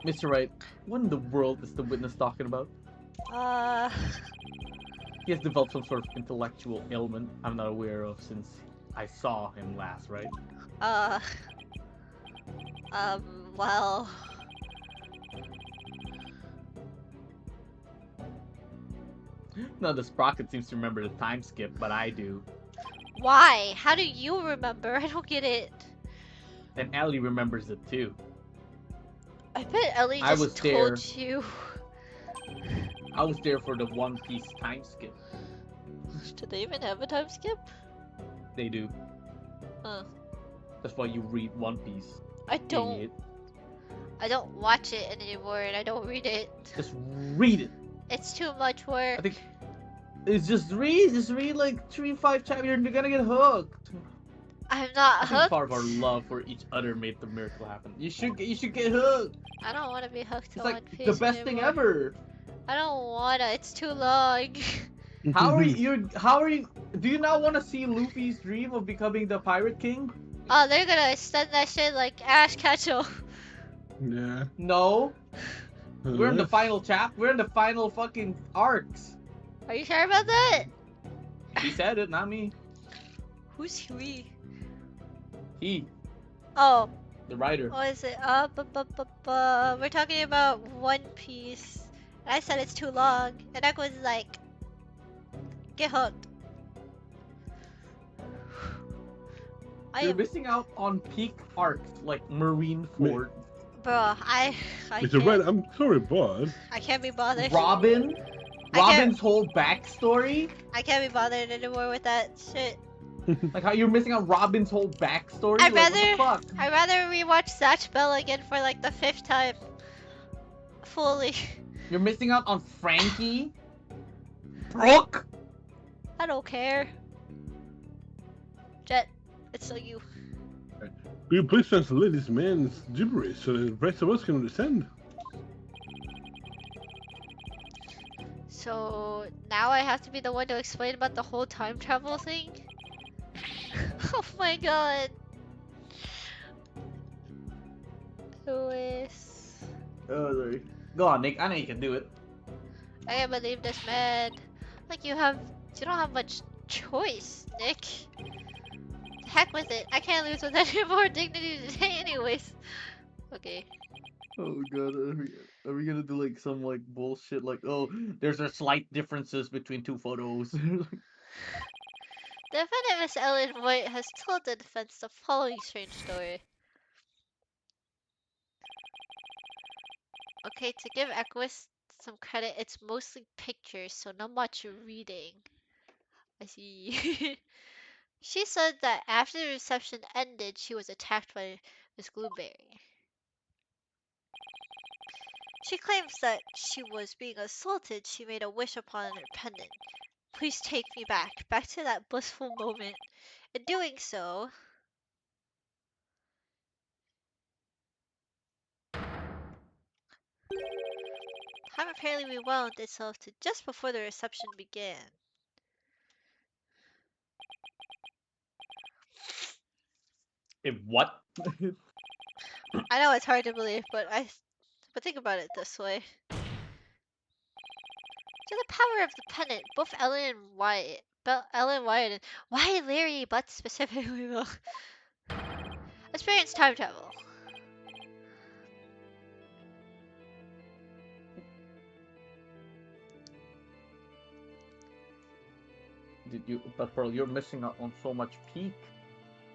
Mr. Wright, what in the world is the witness talking about? He has developed some sort of intellectual ailment I'm not aware of since I saw him last, right? Well. No, the Sprocket seems to remember the time skip, but I do. Why? How do you remember? I don't get it. And Ellie remembers it too. I bet Ellie I just was told there. you. I was there for the One Piece time skip. Do they even have a time skip? They do. Huh. That's why you read One Piece. I don't. Idiot. I don't watch it anymore, and I don't read it. Just read it. It's too much work. I think it's just read like 3-5 chapters. You're gonna get hooked. I'm not I think hooked. part of our love for each other made the miracle happen. You should get hooked. I don't want to be hooked to It's One like Piece the best thing anymore. ever. I don't wanna. It's too long. How are you? How are you? Do you not want to see Luffy's dream of becoming the Pirate King? Oh, they're gonna extend that shit like Ash Ketchum. Yeah. No. We're in the Huh? final We're in the final fucking arcs. Are you sure about that? He said it, not me. Who's he? He, Oh, the writer. what is it? We're talking about One Piece. And I said it's too long, and I was like, get hooked. I You're am, missing out on peak arcs like Marineford, bro. I Mr. Wright, can't. I'm sorry, but I can't be bothered. Robin. I can't- Robin's whole backstory. I can't be bothered anymore with that shit. Like how you're missing out Robin's whole backstory. I'd Like, what the rather- fuck? I'd rather rewatch Zatch Bell again for like the 5th time. Fully. You're missing out on Frankie. Brooke. I don't care. Jet, it's so you. will you please translate this man's gibberish so the rest of us can understand? So now I have to be the one to explain about the whole time travel thing? Oh my god. Louis. Oh, sorry. Go on, Nick. I know you can do it. I can't believe this man. Like you don't have much choice, Nick. Heck with it. I can't lose with any more dignity today anyways. Okay. Oh god, are we gonna do like some like bullshit like, oh, there's a slight differences between two photos? The defendant, Miss Ellen White, has told the defense the following strange story. Okay, to give Equus some credit, it's mostly pictures, so not much reading. I see. She said that after the reception ended, she was attacked by Miss Blueberry. She claims that she was being assaulted. She made a wish upon her pendant. Please take me back to that blissful moment. In doing so, time apparently rewound itself to just before the reception began. If what? I know it's hard to believe, but think about it this way. To the power of the pendant, both Ellen and Wyatt, and Wyatt Larry, but specifically will experience time travel. But Pearl, you're missing out on so much peak.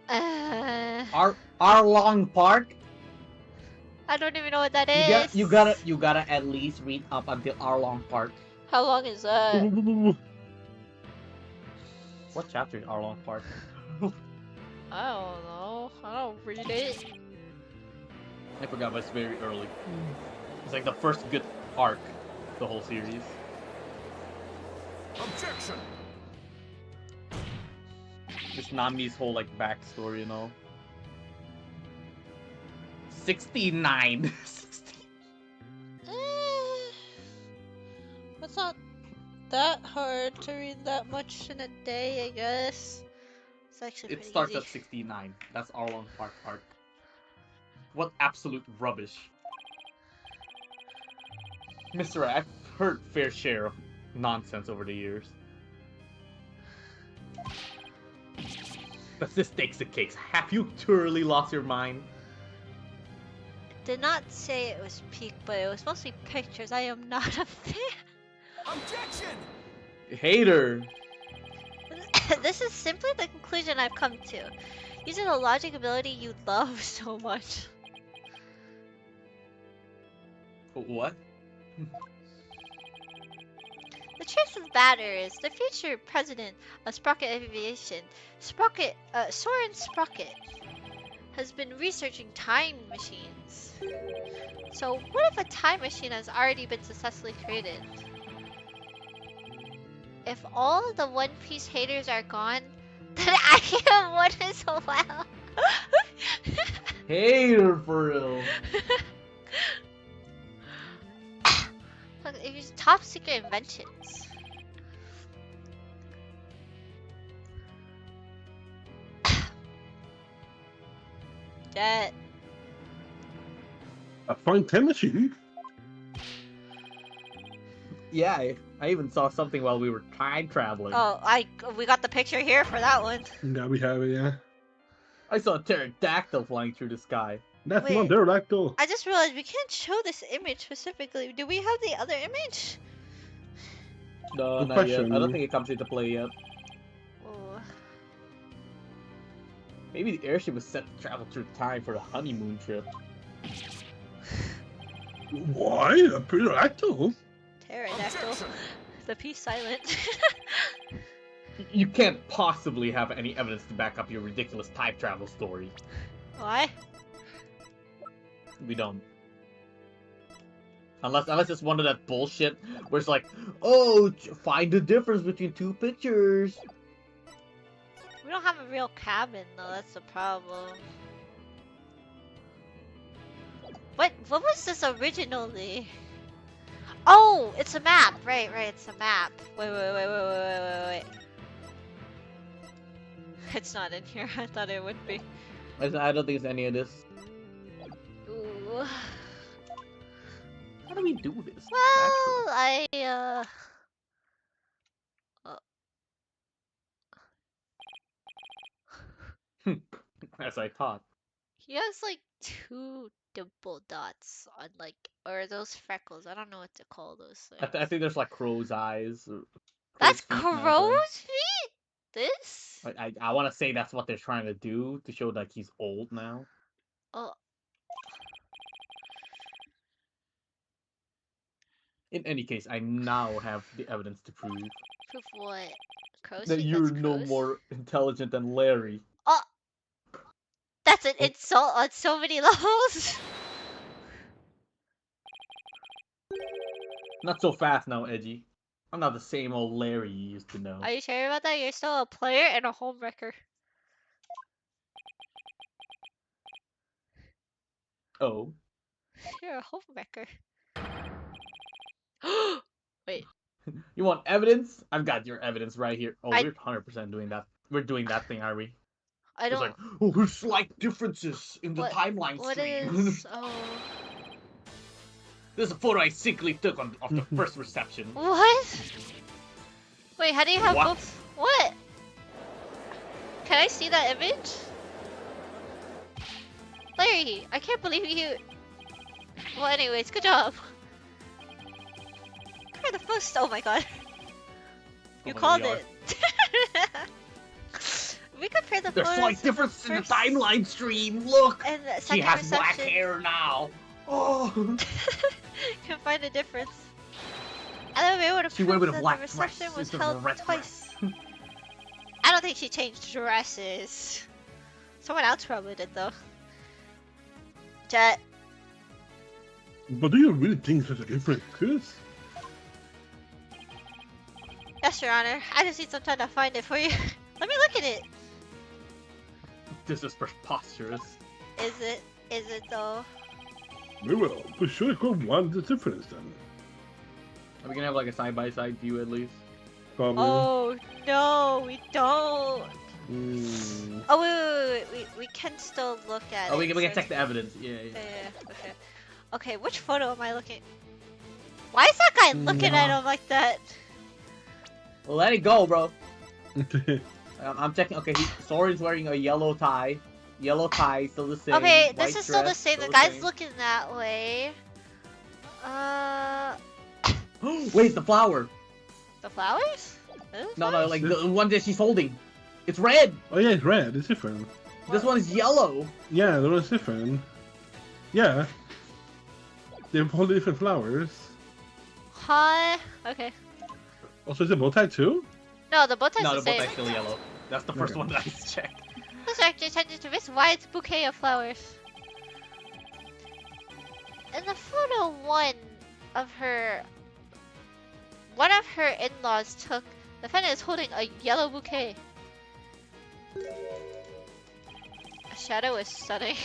I Arlong Park. don't even know what that You is. you gotta at least read up until Arlong Park. How long is that? What chapter is Arlong Park? I don't know. I don't read it. I forgot, but it's very early. It's like the first good arc, the whole series. Objection! Just Nami's whole like backstory, you know. 69. It's not that hard to read that much in a day, I guess. It's actually It pretty starts easy. at 69. That's Arlong Park arc. What absolute rubbish. Mr. Ray, I've heard fair share of nonsense over the years. But this takes the cakes. Have you truly lost your mind? Did not say it was peak, but it was mostly pictures. I am not a fan. Objection! Hater! This is simply the conclusion I've come to. Using the logic ability you love so much. What? The truth of the matter is, the future president of Sprocket Aviation, Soren Sprocket, has been researching time machines. So, what if a time machine has already been successfully created? If all the One Piece haters are gone, then I am one as well. Hater for real. Look, if you top secret inventions. Jet. A fine time machine. Yeah, I even saw something while we were time traveling. Oh, we got the picture here for that one. Now we have it, yeah. I saw a pterodactyl flying through the sky. That's Wait. not pterodactyl. I just realized we can't show this image specifically. Do we have the other image? No, Good not yet. question. I don't think it comes into play yet. Oh. Maybe the airship was set to travel through time for a honeymoon trip. Why? A pterodactyl? Pterodactyl. Objection! The P silent. You can't possibly have any evidence to back up your ridiculous time travel story. Why? We don't. Unless it's one of that bullshit where it's like, oh, find the difference between two pictures. We don't have a real cabin though, that's the problem. What was this originally? Oh, it's a map. Right, it's a map. Wait. It's not in here. I thought it would be. I don't think it's any of this. Ooh. How do we do this? Well, As I thought. he has like 2 dimple dots on or those freckles. I don't know what to call those things. I think there's like crow's eyes. Or That's crow's feet and crow's everything. feet? This? I want to say that's what they're trying to do to show like he's old now. Oh. In any case, I now have the evidence to prove Proof what? Crow's that feet? you're That's no crow's? more intelligent than Larry. Oh! That's an insult on so many levels. Not so fast now, Edgy. I'm not the same old Larry you used to know. Are you sure about that? You're still a player and a homewrecker. Oh. You're a homewrecker. Wait. You want evidence? I've got your evidence right here. Oh, I- we're 100% doing that. We're doing that thing, are we? I It's don't. like, oh, there's slight differences in the What- timeline What stream. is? Oh. This is a photo I simply took of the first reception. What? Wait, how do you have What? both? What? Can I see that image? Larry, I can't believe you. Well, anyways, good job. Compare the first. Oh my god. You Oh my called God. it. We compare the There's photos slight of difference in the first timeline stream. Look, and the she second has black reception. hair now. Oh, Can find a difference. And then we able to she prove went with a that black the reception dress was instead of a held red twice. dress. I don't think she changed dresses. Someone else probably did though. Jet. But do you really think there's a difference, Chris? Yes, Your Honor. I just need some time to find it for you. Let me look at it. This is preposterous. Is it? Is it though? We will. We sure could want the difference then. Are we gonna have like a side-by-side view at least? Probably. Oh no, we don't. Mm. Oh wait. We can still look at Oh, it. we can so check the evidence. Yeah, yeah. Yeah. Okay. Okay. Which photo am I looking? Why is that guy looking at him like that? Well, let it go, bro. I'm checking. Okay, Soren's wearing a yellow tie. Yellow tie, still the same. Okay, White this is still the dress, same. The still guy's same. looking that way. Wait, the flower. The flowers? Those No, flowers? like the one that she's holding. It's red. Oh yeah, it's red. It's different. This one is yellow. Yeah, the one's different. Yeah. They're holding different flowers. Huh? Okay. Also, is it bow tie too? No, the bow tie's No, the the both same. are still yellow. That's the first Okay. one that I checked. Who's actually attention to this wide bouquet of flowers? In the photo one of her in-laws took, the defendant is holding a yellow bouquet. A shadow is stunning.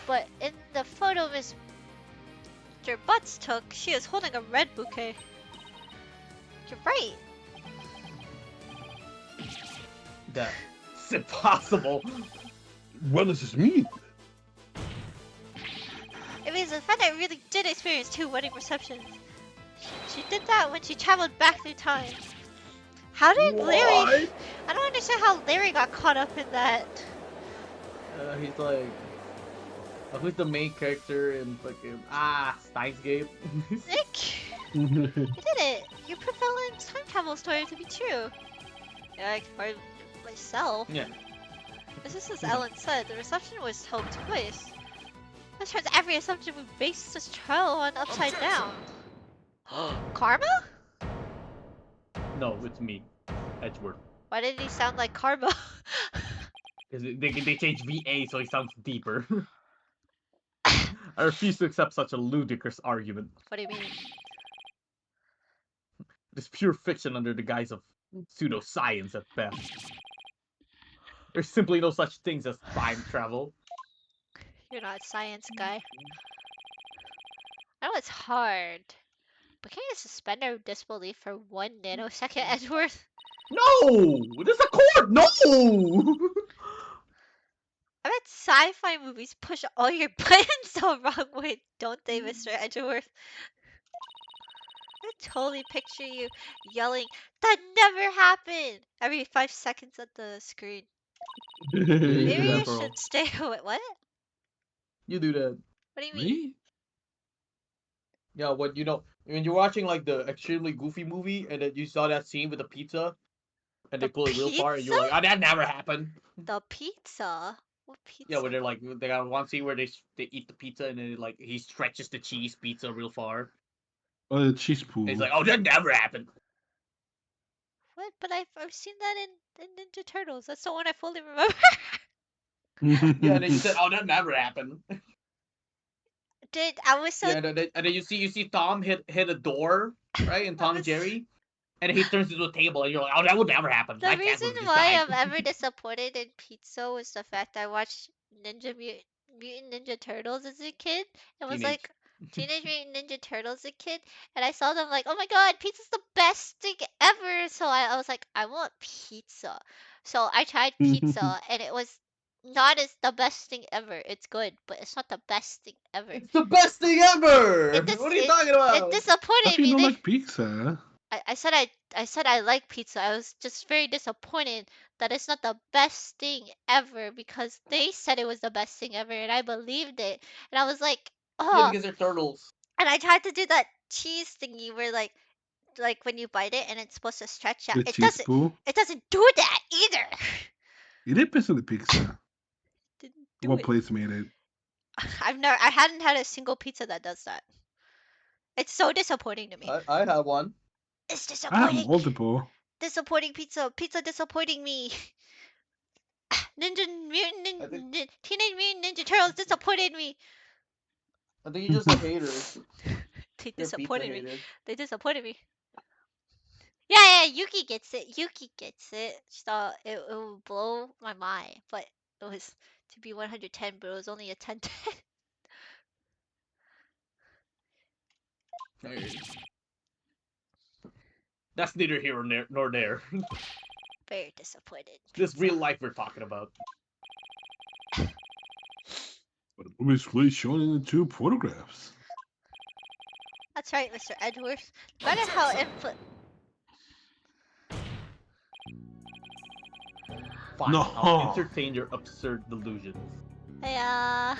But in the photo Mr. Butts took, she is holding a red bouquet. You're right. That's impossible. What does this mean? It means the defendant really did experience two wedding receptions. She did that when she traveled back through time. How did Larry? I don't understand how Larry got caught up in that. He's like, who's the main character in fucking Steins Gate? Nick, you did it. You proved Ellen's time travel story to be true. Yeah, I can find myself. Yeah. This is as Ellen said. The reception was held twice. This turns every assumption we based this trial on upside down. Karma? No, it's me, Edgeworth. Why did he sound like Karma? Because they changed VA so he sounds deeper. I refuse to accept such a ludicrous argument. What do you mean? It's pure fiction under the guise of pseudoscience at best. There's simply no such things as time travel. You're not a science guy. I know it's hard, but can you suspend our disbelief for 1 nanosecond, Edgeworth? No! There's a cord! No! I bet sci-fi movies push all your buttons the wrong way, don't they, Mr. Edgeworth? I totally picture you yelling, "That never happened!" every 5 seconds at the screen. Maybe Yeah, you bro. should stay away. What? You do that. What do you mean? Me? Yeah, when you're watching like the extremely goofy movie and then you saw that scene with the pizza and they The pull it real far and you're like, pizza? oh, that never happened. The pizza? What pizza? Yeah, where they're like, they got one scene where they eat the pizza and then like he stretches the cheese pizza real far. Oh, the cheese pool. And he's like, oh, that never happened. What? But I've seen that in Ninja Turtles. That's the one I fully remember. Yeah, and then you said, "Oh, that never happened." Dude, I was so Yeah, and then you see Tom hit a door, right? And Tom and Jerry, and he turns to the table, and you're like, "Oh, that would never happen. the I can't reason believe this why guy." I'm ever disappointed in pizza was the fact I watched Mutant Ninja Turtles as a kid. It was Teenage. like Teenage Mutant Ninja Turtles as a kid, and I saw them like, oh my god, pizza's the best thing ever. So I was like, I want pizza. So I tried pizza, and it was not as the best thing ever. It's good, but it's not the best thing ever. It's the best thing ever. What are you talking It about? How disappointed do you me. not They, like pizza? I said I like pizza. I was just very disappointed that it's not the best thing ever because they said it was the best thing ever and I believed it. And I was like, Yeah, oh, because they're turtles. and I tried to do that cheese thingy where like when you bite it and it's supposed to stretch out. The cheese ball? It doesn't do that either. It depends on the pizza. Didn't do What it. place made it? I hadn't had a single pizza that does that. It's so disappointing to me. I have one. It's I have disappointing. multiple. Disappointing pizza. Pizza disappointing me. Teenage Mutant Ninja Turtles disappointed me. I think you're just a hater. They You're a pizza disappointed me. hater. They disappointed me. Yeah, Yuki gets it. Yuki gets it. So it will blow my mind. But it was to be 110, but it was only a 10. That's neither here nor there. Very disappointed. This real life we're talking about. But the movie's clearly shown in the two photographs. That's right, Mr. Edgeworth. No matter how input. Fine, No. I'll entertain your absurd delusions. Yeah.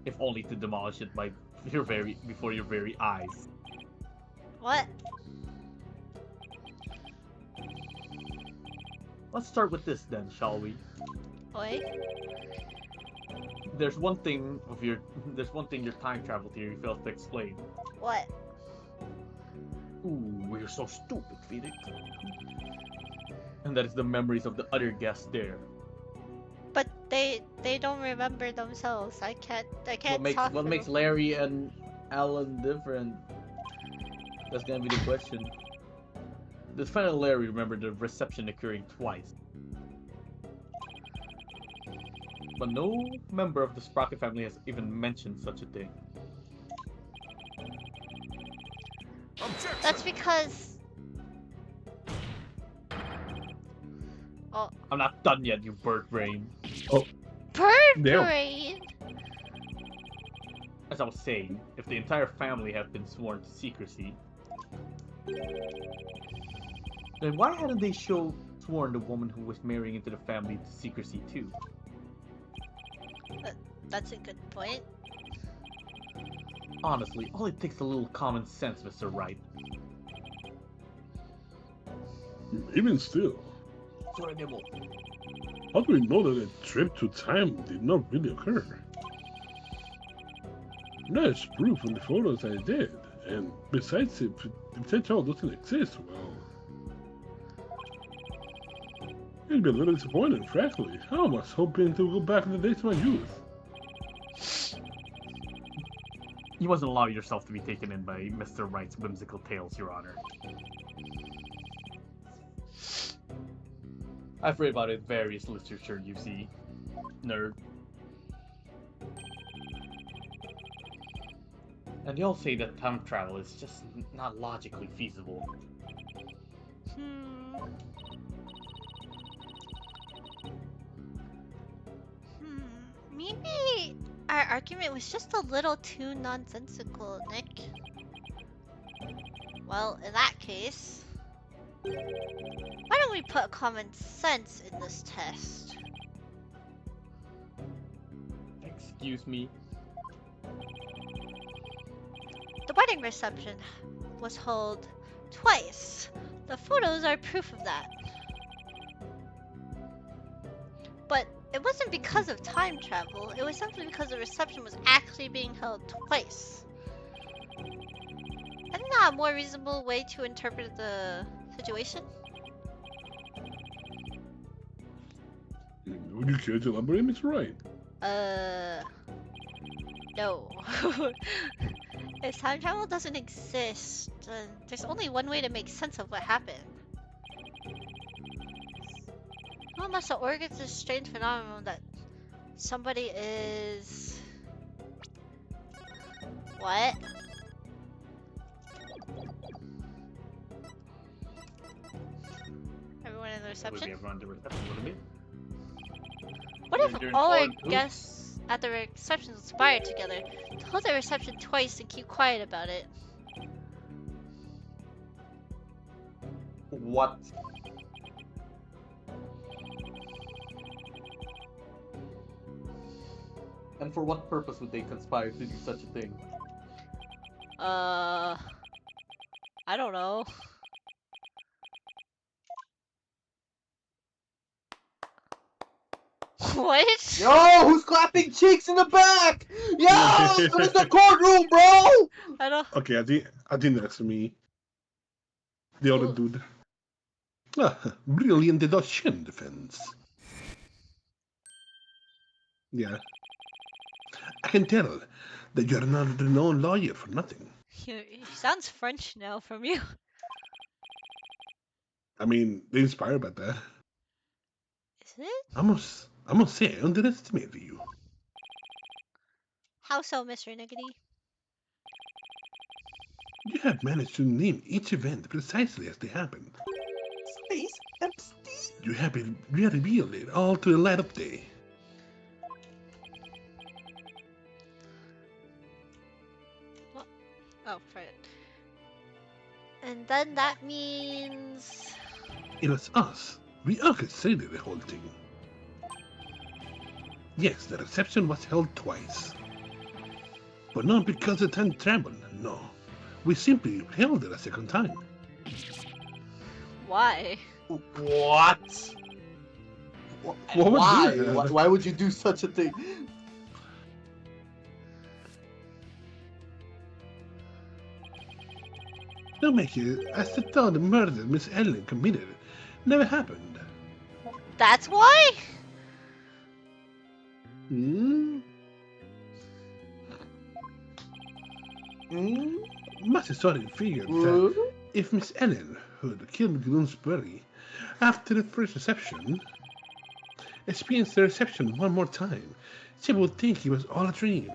If only to demolish it before your very eyes. What? Let's start with this then, shall we? Oi? There's one thing your time travel theory fails to explain. What? Ooh, we're so stupid, Felix. And that is the memories of the other guests there. But they don't remember themselves. I can't talk What for makes them. Larry and Alan different? That's gonna be the question. The final Larry remembered the reception occurring twice. But no member of the Sprocket family has even mentioned such a thing. Objection. That's because. Oh, I'm not done yet, you bird brain. bird Damn. brain. As I was saying, if the entire family had been sworn to secrecy, then why hadn't they sworn the woman who was marrying into the family to secrecy too? That's a good point. Honestly, all it takes is a little common sense, Mr. Wright. Even still, Sorry, Nibble. how do we know that a trip to time did not really occur? There's proof in the photos that it did, and besides, if that child doesn't exist, well, it'd be a little disappointing, frankly. I was hoping to go back in the days of my youth. You mustn't allow yourself to be taken in by Mr. Wright's whimsical tales, Your Honor. I've read about it in various literature, you see. Nerd. And they all say that time travel is just not logically feasible. Maybe our argument was just a little too nonsensical, Nick. Well, in that case, why don't we put common sense in this test? Excuse me? The wedding reception was held twice. The photos are proof of that. But it wasn't because of time travel, it was simply because the reception was actually being held twice. Isn't that a more reasonable way to interpret the situation? Would you care to elaborate, Miss Wright? No. If time travel doesn't exist, then there's only one way to make sense of what happened. How must the organs this strange phenomenon that somebody is... What? Everyone in the reception? Everyone to reception, what do you mean? What if During all our foreign tours? guests at the reception conspire together to hold the reception twice and keep quiet about it? What? And for what purpose would they conspire to do such a thing? I don't know. What? Yo, who's clapping cheeks in the back? Yo, it's the courtroom, bro! I don't. Okay, I think that's me. The other Ooh. dude. Ah, brilliant deduction defense. Yeah. I can tell that you're not a renowned lawyer for nothing. He sounds French now from you. I mean, they inspire by that. Is it? I must say, I underestimated you. How so, Mr. Niggity? You have managed to name each event precisely as they happened. Space Epstein. You have revealed it all to the light of day. Oh, right. And then that means... It was us. We orchestrated the whole thing. Yes, the reception was held twice. But not because of time travel, no. We simply held it a second time. Why? What? What would Why? you do? Why would you do such a thing? No, make it as the thought the murder Miss Ellen committed never happened. That's why? Hmm? Hmm? Must have sort of figured that if Miss Ellen had killed Bloomsbury after the first reception, experienced the reception one more time, she would think it was all a dream.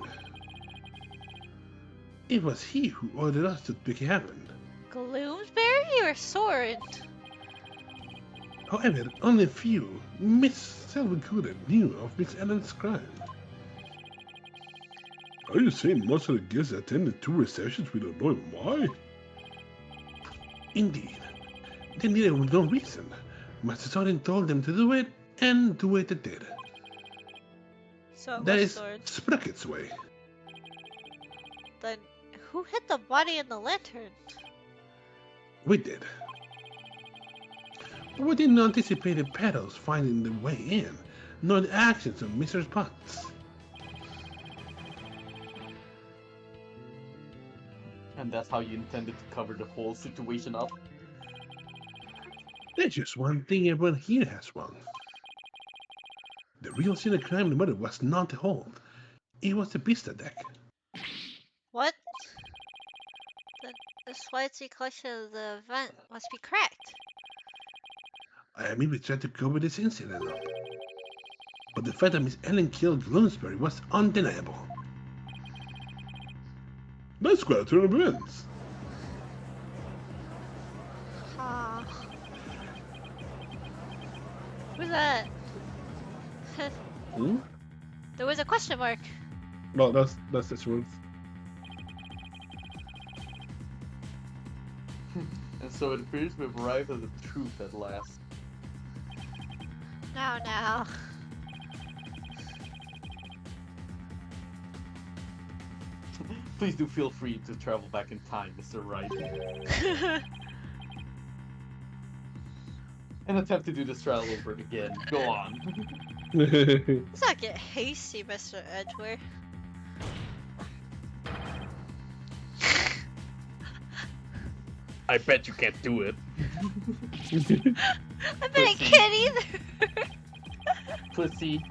It was he who ordered us to make it happen. Gloomsbury or Sword? However, only a few self-included knew of Miss Ellen's crime. Are you saying most of the guests attended 2 receptions we don't know why? Indeed, they needed with no reason. Master Sorin told them to do it, and do it they did. So it That was is Sword. Sprocket's way. Then who hid the body in the lantern? We did. We didn't anticipate the pedals finding their way in, nor the actions of Mr. Potts. And that's how you intended to cover the whole situation up? There's just one thing everyone here has wrong. The real scene of crime the murder was not the hold. It was the pista deck. What? The slight recollection of the event must be correct. I immediately tried to cover this incident up. But the fact that Miss Ellen killed Bloomsbury was undeniable. That's quite a turn of events. Ah. Who's that? Hmm? There was a question mark. No, that's the truth. And so it appears we've arrived at the truth at last. Now. Please do feel free to travel back in time, Mr. Wright. And attempt to do this trial over again. Go on. Let's not get hasty, Mr. Edgeworth. I bet you can't do it. I bet I can't either. pussy.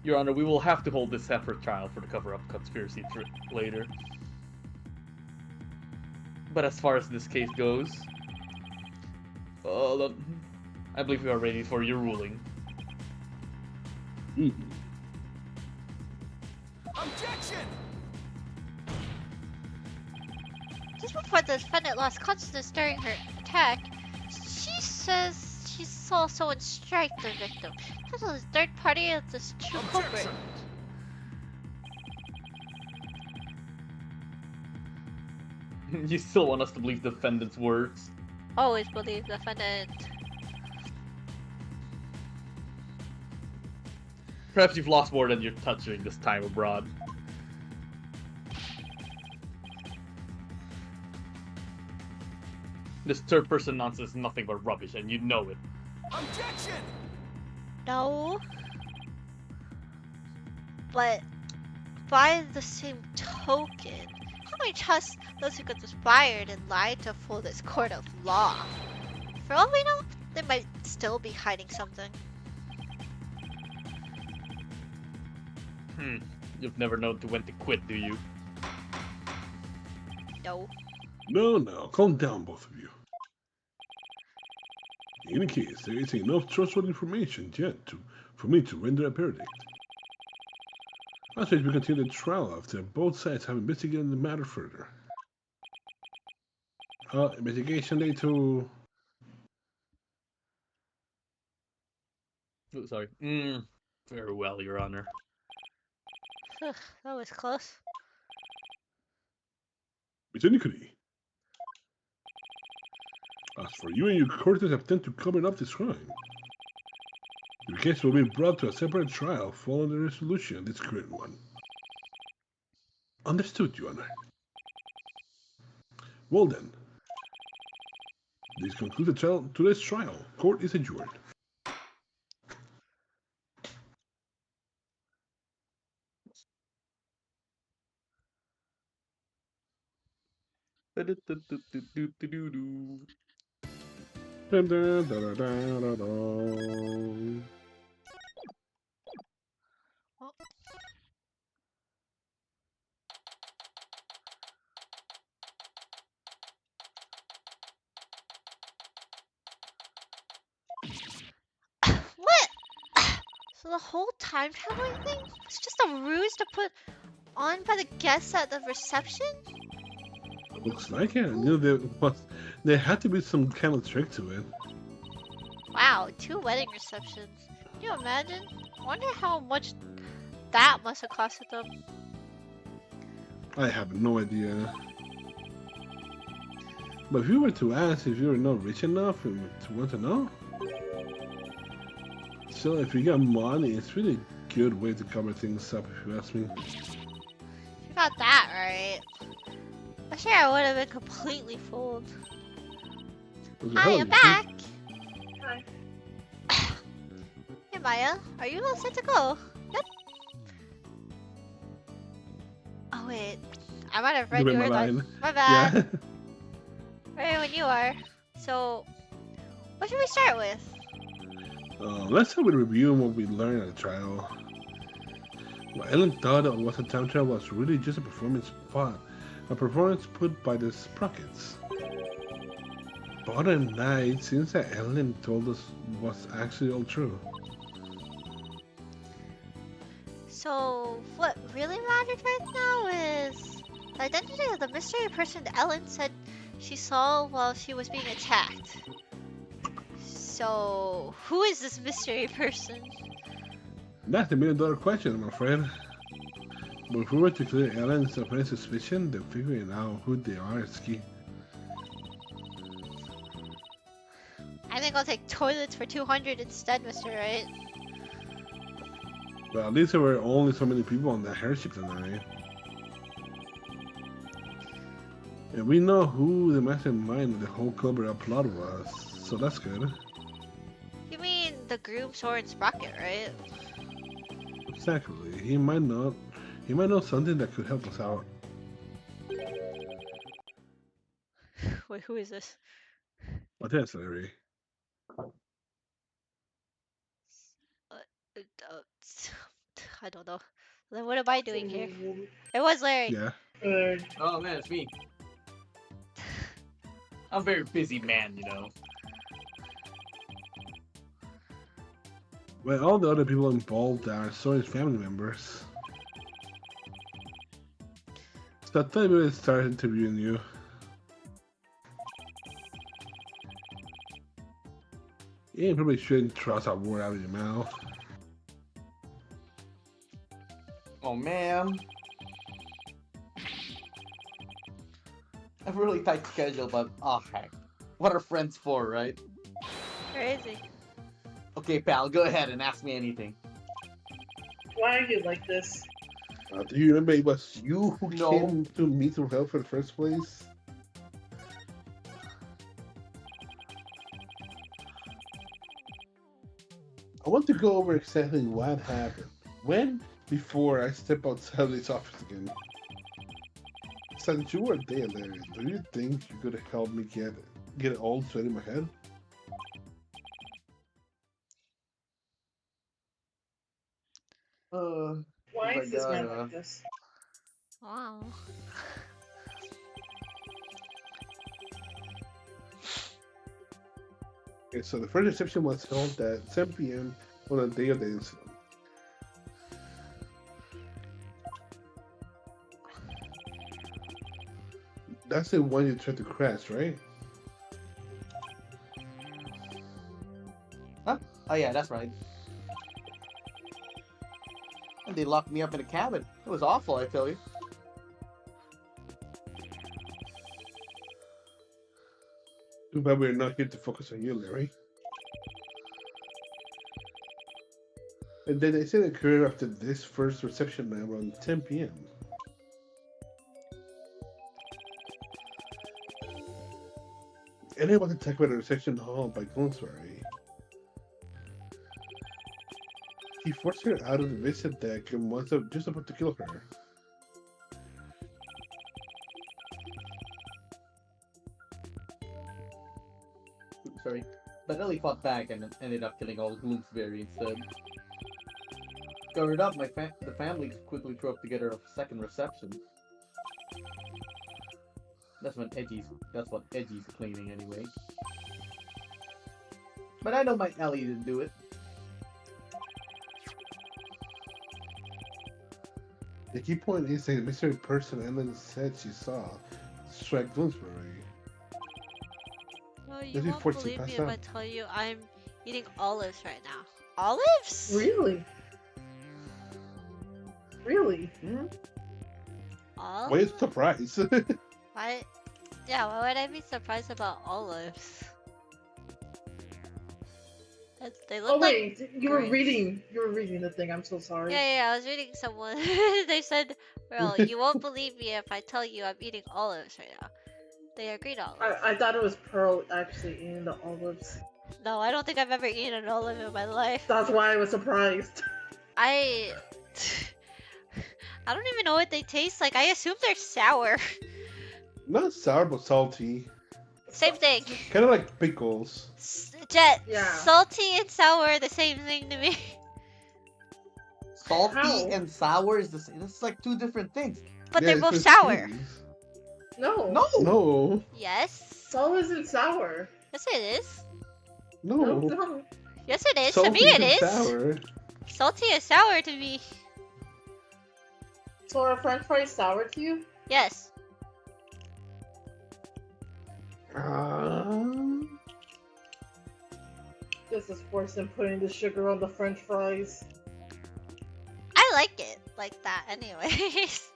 Your Honor, we will have to hold this separate trial for the cover-up conspiracy later. But as far as this case goes, I believe we are ready for your ruling. Objection! Just before the defendant lost consciousness during her attack, she says she saw someone strike the victim. That was a third party as the true culprit. You still want us to believe the defendant's words? Always believe the defendant. Perhaps you've lost more than you're touching this time abroad. This third person nonsense is nothing but rubbish, and you know it. Objection! No. But by the same token, how many trust those who conspired and lied to fool this court of law? For all we know, they might still be hiding something. You've never known when to quit, do you? No. No, calm down, both of you. In any case, there is enough trustworthy information yet for me to render a verdict. I suggest we continue the trial after both sides have investigated the matter further. Investigation day to... Oh, sorry. Very well, Your Honor. That was close. Miss Iniquity. As for you and your courtiers attempt to cover up this crime, your case will be brought to a separate trial following the resolution of this current one. Understood, Your Honor. Well then, this concludes today's trial. Court is adjourned. Dun, dun, dun, dun, dun, dun, dun. What? So the whole time traveling thing was just a ruse to put on by the guests at the reception? Looks like it. I knew there had to be some kind of trick to it. Wow, 2 wedding receptions. Can you imagine? I wonder how much that must have costed them. I have no idea. But if you were to ask if you were not rich enough to want to know, so if you got money, it's really a good way to cover things up, if you ask me. You got that right. I'm sure I would have been completely fooled. Hi, I'm back! Hi. Hey Maya, are you all set to go? Yep. Oh wait, I might have read You read your my line. line. My bad. Yeah. Right when you are. So, what should we start with? Let's start with reviewing what we learned at the trial. What Ellen thought was a time travel was really just a performance put by the Sprockets. But other than that, it seems that Ellen told us was actually all true. So, what really mattered right now is the identity of the mystery person Ellen said she saw while she was being attacked. So, who is this mystery person? That's the million-dollar question, I'm afraid. But if we were to clear Ellen's of any suspicion, then figuring out who they are is key. I think I'll take toilets for 200 instead, Mr. Wright. But at least there were only so many people on the airship tonight. And we know who the mastermind of the whole cover-up plot was, so that's good. You mean the groom, Soren Sprocket, right? Exactly. He might know something that could help us out. Wait, who is this? What is Larry? Uh, I don't know. Then what am I doing here? It was Larry. Yeah. Oh man, it's me. I'm a very busy man, you know. Well, all the other people involved are Soren's family members. So I thought we would start interviewing you. You probably shouldn't trust a word out of your mouth. Oh man. I have a really tight schedule, but oh heck. What are friends for, right? Crazy. Okay, pal, go ahead and ask me anything. Why are you like this? Do you remember it was you who No. came to meet for help in the first place? I want to go over exactly what happened. When? Before I step outside this office again. Since you were there, Larry, do you think you could help me get it all straight in my head? Why my is this man God, like this? Wow. Okay, so the first reception was held at 7 p.m. on the day of the incident. That's the one you tried to crash, right? Oh yeah, that's right. And they locked me up in a cabin. It was awful, I tell you. Too bad we're not here to focus on you, Larry. And then the incident occurred after this first reception night around 10 p.m. Anyone was attacked by the reception hall by Gunsbury. He forced her out of the visit deck and was just about to kill her. Sorry. But Ellie fought back and ended up killing all Bloomsbury instead. Covered up, the family quickly threw up together a second reception. That's what Edgy's claiming anyway. But I know my Ellie didn't do it. The key point is the mystery person Ellen said she saw strike Bloomsbury. No, you Does he won't force you believe pass me if I out? tell you I'm eating olives right now. Olives? Really? Really? Olives? Why is surprised? Why? Yeah, why would I be surprised about olives? They look Oh like. wait, you were grapes. reading the thing. I'm so sorry. Yeah, I was reading someone. They said, "Well, you won't believe me if I tell you I'm eating olives right now." They are green olives. I thought it was Pearl actually eating the olives. No, I don't think I've ever eaten an olive in my life. That's why I was surprised. I don't even know what they taste like. I assume they're sour. Not sour, but salty. Same thing. Kind of like pickles. Jet, Yeah. salty and sour are the same thing to me. Salty How? and sour is the same. It's like two different things. But Yeah, they're it's both just sour. cheese. No. No! No. Yes. Salt isn't sour. Yes, it is. No. No. Yes, it is. Salty to me, it isn't is. sour. Salty is sour to me. So are French fries sour to you? Yes. This is worse than putting the sugar on the French fries. I like it like that, anyways.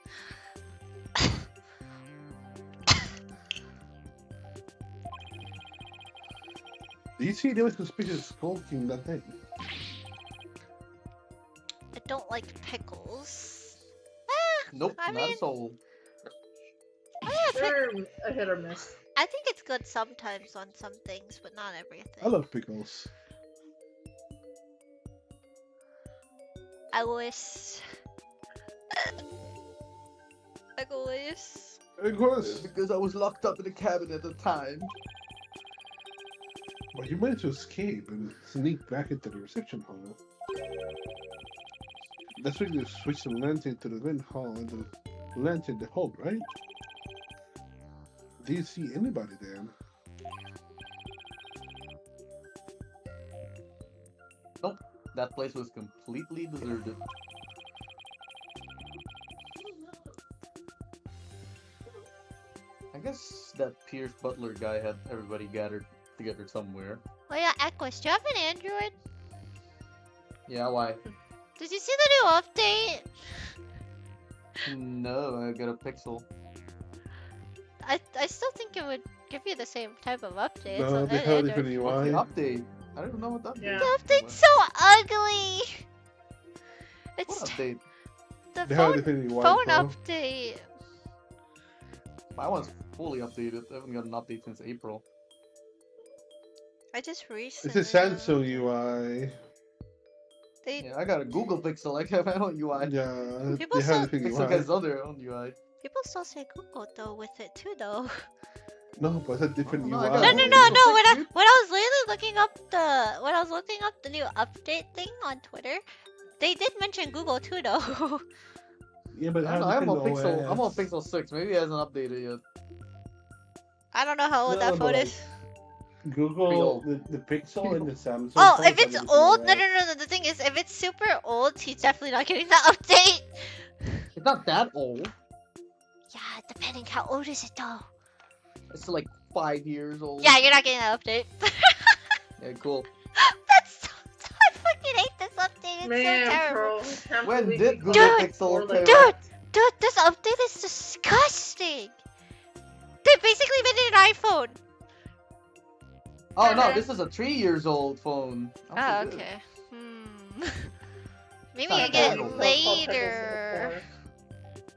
Do you see there was suspicious skulking that thing? I don't like pickles. Nope, I not mean- so. Oh, yeah, They're a hit or miss. I think it's good sometimes on some things, but not everything. I love pickles. I wish. I wish. Of course. Because I was locked up in a cabin at the time. But you managed to escape and sneak back into the reception hall. That's when you switched the lantern to the vent hall and the lantern the hall, right? Do you see anybody there? Nope. That place was completely deserted. I guess that Pierce Butler guy had everybody gathered together somewhere. Oh yeah, Equus, do you have an Android? Yeah, why? Did you see the new update? No, I got a Pixel. I still think it would give you the same type of update. No, they have a different What's the UI. update? I don't know what the update Yeah. is. The update's so ugly. What It's update? the They have a phone different UI. phone Paul. update. My one's fully updated. I haven't got an update since April. I just It's recently. a Samsung UI. They Yeah, I got a Google Pixel. I have my own UI. Yeah, People they have still- a different Pixel UI. has their own UI. people still say Google though with it too though. No, but it's a different No, UI. I No, got no, it. no, Google no. When I Pixel? when I was literally looking up the new update thing on Twitter, they did mention Google too though. Yeah, but I don't know, I'm on different Pixel. I'm on OS. Pixel 6. Maybe it hasn't updated yet. I don't know how old No, that but phone like, is. Google, the Pixel and the Samsung. Oh, phones if it's have a different old, no, OS. no, no. The thing is, if it's super old, he's definitely not getting that update. It's not that old. Yeah, depending how old is it though. It's like 5 years old. Yeah, you're not getting that update. Yeah, cool. That's so, I fucking hate this update. It's Man, so terrible. bro. can't When believe did you Google got Dude, Pixel more came like out? Dude, this update is disgusting. They basically made it an iPhone. Oh no, this is a 3 years old phone. Oh, I'm so good. okay. Hmm. Maybe Not I bad. get Call later.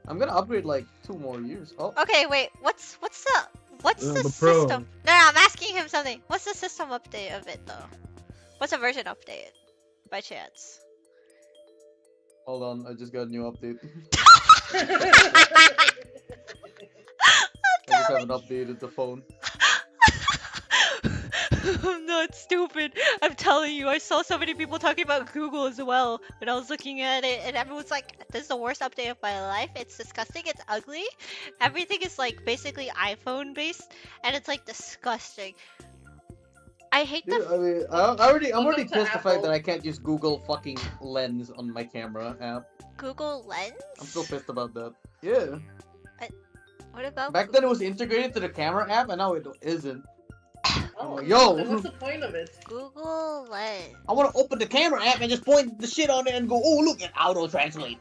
I'm gonna upgrade like 2 more years. Oh, Okay, wait. What's the the Pro. system? No, I'm asking him something. What's the system update of it though? What's a version update? By chance. hold on, I just got a new update. I just haven't updated the phone. I'm not stupid. I'm telling you, I saw so many people talking about Google as well when I was looking at it, and everyone's like, "This is the worst update of my life. It's disgusting. It's ugly. Everything is like basically iPhone based, and it's like disgusting." I hate Dude, the. I mean, I'm already Welcome to pissed the fact Apple. that I can't use Google fucking Lens on my camera app. Google Lens? I'm still pissed about that. Yeah. What about Back then it was integrated to the camera app, and now it isn't. Oh, Yo. then what's the point of it? Google Lens? I want to open the camera app and just point the shit on it and go, oh look, it auto translate.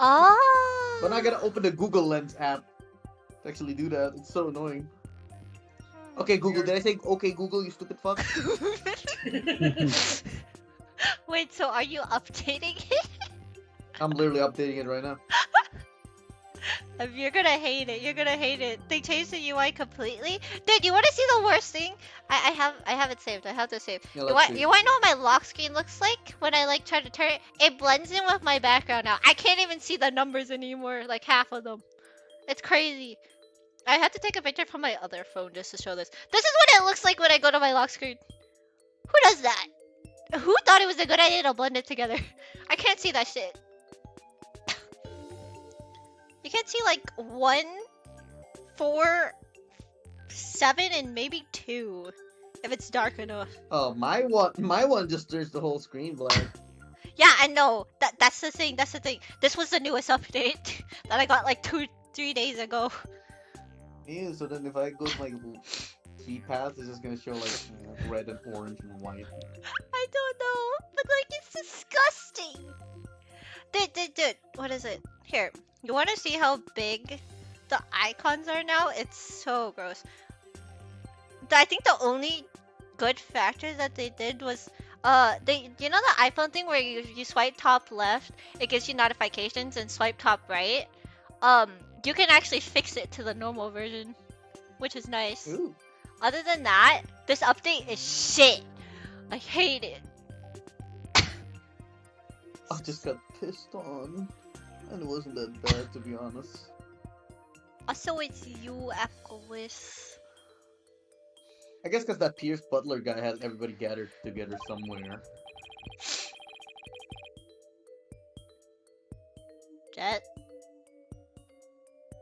Oh. But now I gotta open the Google Lens app to actually do that. It's so annoying. Okay, Google. Did I say okay, Google? You stupid fuck. Wait, so are you updating it? I'm literally updating it right now. You're gonna hate it. You're gonna hate it. They changed the UI completely. Dude, you want to see the worst thing? I have it saved. I have to save. Yeah, You let's want see. you want to know what my lock screen looks like when I like try to turn it? It blends in with my background now. I can't even see the numbers anymore. Like half of them. It's crazy. I had to take a picture from my other phone just to show this. This is what it looks like when I go to my lock screen. Who does that? Who thought it was a good idea to blend it together? I can't see that shit. You can't see like 1, 4, 7, and maybe 2 if it's dark enough. Oh, my one just turns the whole screen black. Yeah, I know. That's the thing. That's the thing. This was the newest update that I got like 2-3 days ago. Yeah, so then if I go to my keypad, it's just gonna show like red and orange and white. I don't know, but like it's disgusting. Dude, what is it? Here, you want to see how big the icons are now? It's so gross. I think the only good factor that they did was you know the iPhone thing where you swipe top left, it gives you notifications, and swipe top right. You can actually fix it to the normal version, which is nice. Ooh. Other than that, this update is shit. I hate it. I just got pissed on, and it wasn't that bad to be honest. Also, it's you, Aquis. I guess because that Pierce Butler guy has everybody gathered together somewhere. Jet.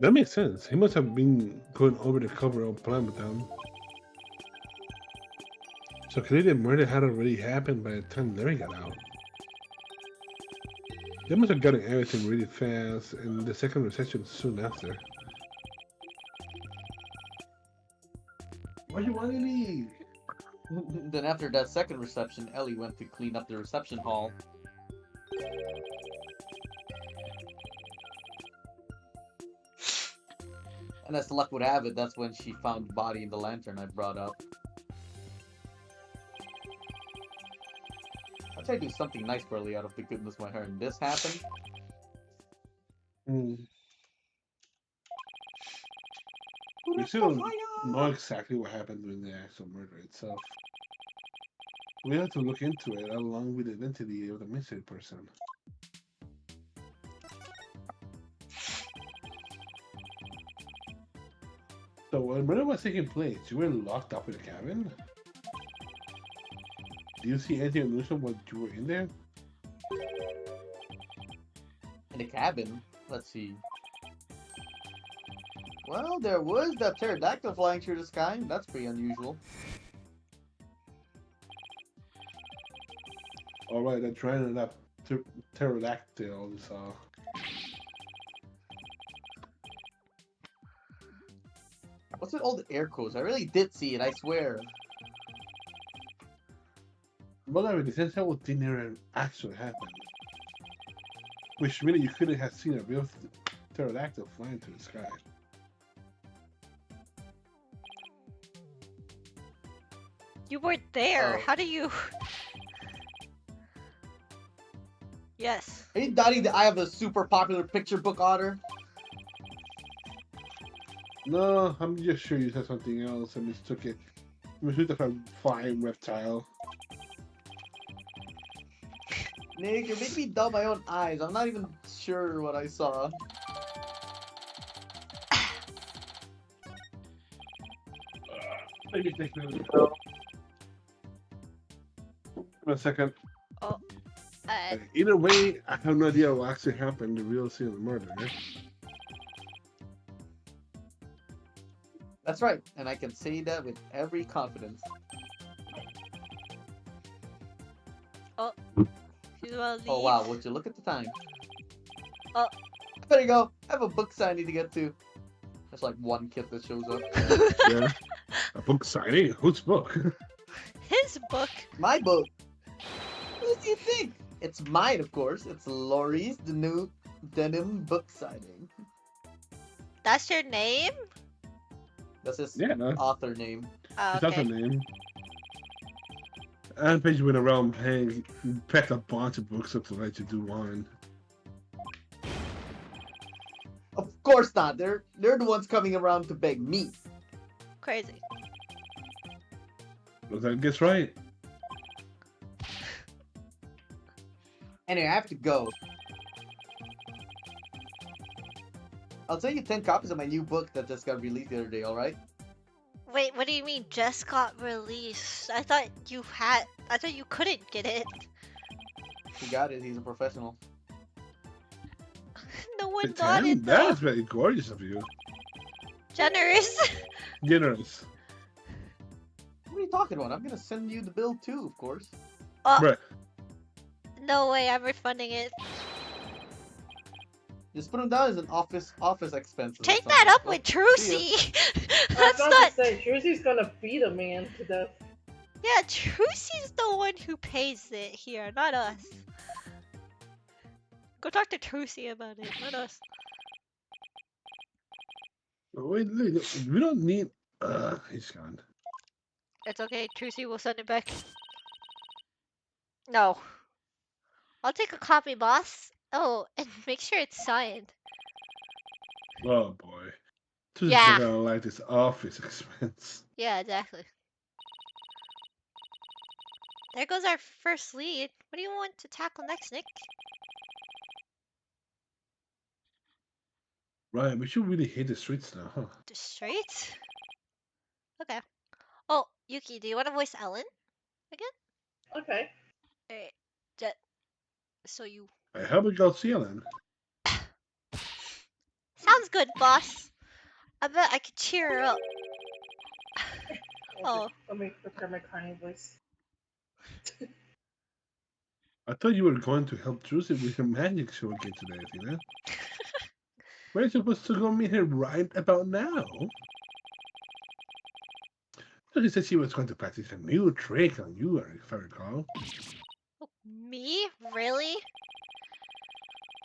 That makes sense. He must have been going over the cover of plan with them. So clearly the murder had already happened by the time Larry got out. They must have gotten everything really fast, and the second reception soon after. Why you want to leave? Then after that second reception, Ellie went to clean up the reception hall. And as luck would have it, that's when she found the body in the lantern I brought up. I'll try to do something nice for Ellie out of the goodness of my heart, and this happened. We still don't know exactly what happened during the actual murder itself. We have to look into it along with the identity of the mystery person. So when murder was taking place, you were locked up in the cabin? Do you see anything unusual when you were in there? In the cabin? Let's see. Well, there was that pterodactyl flying through the sky. That's pretty unusual. Alright, that trying that pterodactyl we saw. What's with all the air quotes? I really did see it, I swear. Well, I mean, since that what didn't actually happen. Which really you couldn't have seen a real pterodactyl flying through the sky. You weren't there. Oh. How do you? Yes. Are you doubting that I have a super popular picture book otter? No, I'm just sure you said something else and mistook it. Mistook it for a flying reptile. Nick, you're making me doubt my own eyes. I'm not even sure what I saw. Maybe take a second. Oh. Either way, I have no idea what actually happened the real scene of the murder. That's right, and I can say that with every confidence. Oh. Oh wow, would you look at the time? Oh. There you go. I have a book sign I need to get to. There's like one kid that shows up. Yeah. A book signing? Whose book? His book. My book. Who do you think? It's mine, of course. It's Laurie's the new denim book signing. That's your name? That's his Yeah, no. author name. Oh, That's her okay. name. And Paige went around paying, packed a bunch of books up to let you do one. Of course not. They're the ones coming around to beg me. Crazy. Was that guess right? Anyway, I have to go. I'll send you 10 copies of my new book that just got released the other day, alright? Wait, what do you mean just got released? I thought you couldn't get it. He got it. He's a professional. No one The got 10? it That though. is very gorgeous of you. Generous. Generous. What are you talking about? I'm gonna send you the bill too, of course. Oh, Right. no way, I'm refunding it. Just put them down as an office expense. Take that up with Trucy. I was That's about not. to say, Trucy's gonna beat a man to death. Yeah, Trucy's the one who pays it here, not us. Go talk to Trucy about it, not us. Wait, we don't need. He's gone. It's okay, Trucy will send it back. No. I'll take a copy, boss. Oh, and make sure it's signed. Oh boy. Tuesday's Yeah. not gonna like this office expense. Yeah, exactly. There goes our first lead. What do you want to tackle next, Nick? Right, we should really hit the streets now, huh? The streets? Okay. Oh, Yuki, do you want to voice Ellen again? Okay. Alright. Jet. So you. I hope we go see Ellen. Sounds good, boss. I bet I could cheer her up. Oh. Let me prepare my crying voice. I thought you were going to help Druzy with her magic show again today, Athena. We're supposed to go meet her right about now. So she said she was going to practice a new trick on you, if I recall. Me? Really?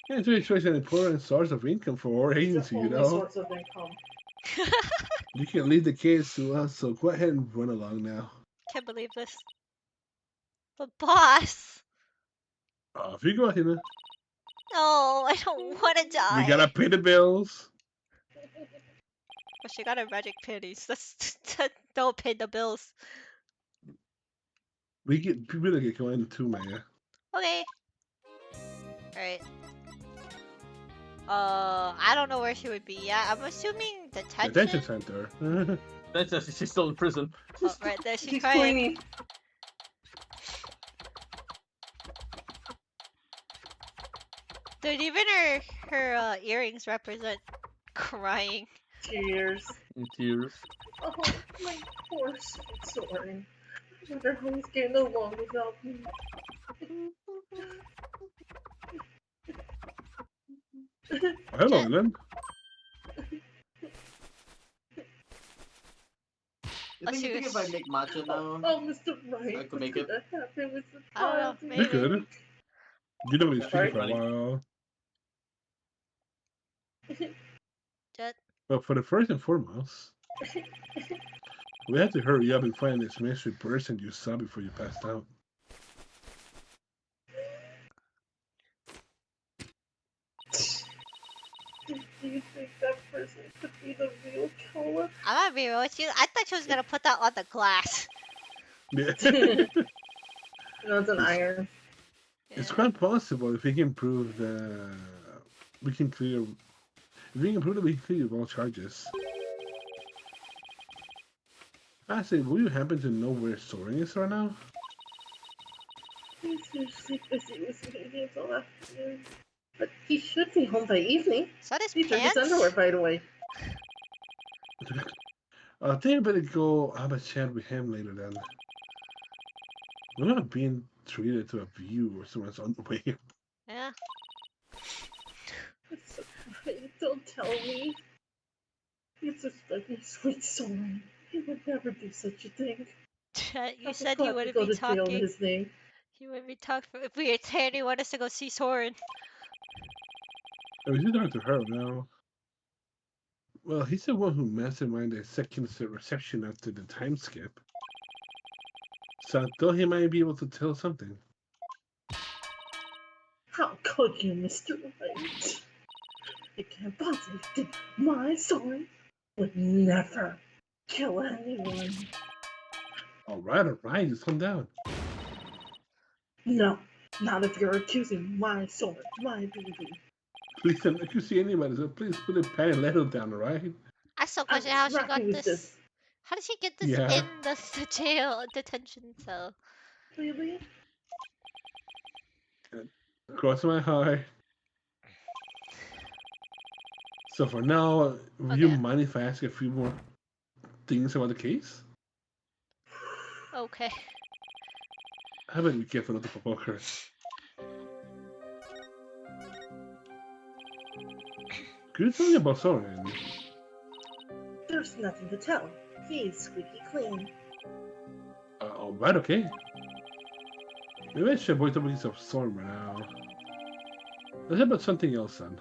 Yeah, it's really an important source of income for our It's agency, the you only know. source of income. You can leave the kids to us, so go ahead and run along now. Can't believe this. But boss! Off you go, Athena. No, I don't want to die. We gotta pay the bills. But she got her magic pennies. That don't pay the bills. We really get going too, Maya. Okay. Alright. I don't know where she would be. Yeah, I'm assuming detention. Detention center. That's just, she's still in prison. Oh, right there, she's She's crying. cleaning. Dude, even her earrings represent crying. Tears. In tears. Oh, my poor sweet Soren. I wonder how he's getting along without me. Hello, Ellen. You think, you think if I make matcha now, Oh, Mr. Right. I could make it? What's gonna happen with the I don't know, child? maybe. You could. You know he's Sorry? speaking for a while. Jet. But for the first and foremost, we have to hurry up and find this mystery person you saw before you passed out. Do you think that person could be the real killer? I'm gonna be real with you. I thought she was gonna put that on the glass. Yeah. No, it's an iron. It's quite possible if we can prove that we can clear. If we can prove that we can clear all charges. I say, will you happen to know where Soren is right now? He's usually busy with meetings all afternoon. But he should be home by evening. So does He took his pants? underwear, by the way. I think I better go have a chat with him later then. I'm not being treated to a view or someone's on the way. Yeah. It's okay. Don't tell me. You suspect me, sweet Soren. He would never do such a thing. Jet, you I'll said just you have to wouldn't go be to jail in talking. his name. You wouldn't be talking if we Tanny want us to go see Soren. I was just talking to her now. Well, he's the one who masterminded the second reception after the time skip. So I thought he might be able to tell something. How could you, Mr. Right? I can't possibly think my Soren would never kill anyone. Alright, just calm down. No, not if you're accusing my Soren, my baby. Please don't let you see anybody, so please put a pen and letter down, alright? I still I'm question how she tracking got with this. How did she get this Yeah. in the jail detention cell? Really? Cross my heart. So for now, will you Okay. mind if I ask a few more things about the case? Okay. I better be careful not to provoke her. Could you tell me about Soren? There's nothing to tell. He's squeaky clean. Alright, okay. Maybe I should avoid topics of Soren right now. Let's talk about something else then.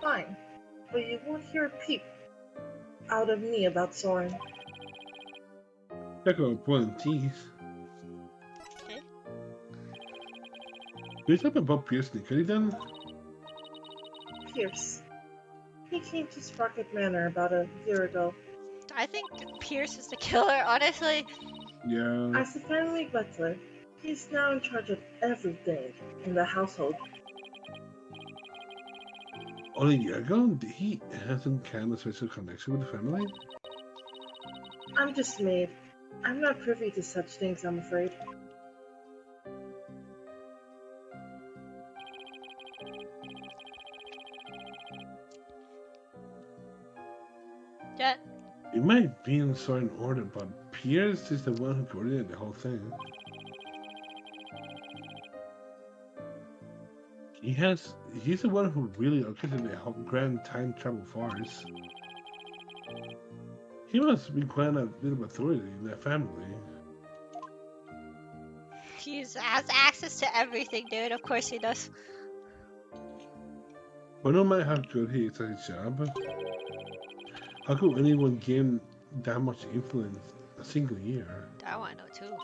Fine. But you won't hear a peep out of me about Soren. Talk about pulling teeth. Okay. Can you talk about Pierce Nicoli then? Pierce. He came to Sprocket Manor about a year ago. I think Pierce is the killer, honestly. Yeah. As the family butler, he's now in charge of everything in the household. Only a year ago, did he have some kind of special connection with the family? I'm just made. I'm not privy to such things, I'm afraid. Yeah. It might be in certain order, but Pierce is the one who coordinated the whole thing. He's the one who really orchestrated the whole grand time travel farce. He must be quite a bit of authority in that family. He has access to everything, dude. Of course he does. But no matter how good he is at his job, how could anyone gain that much influence a single year? I want to know too.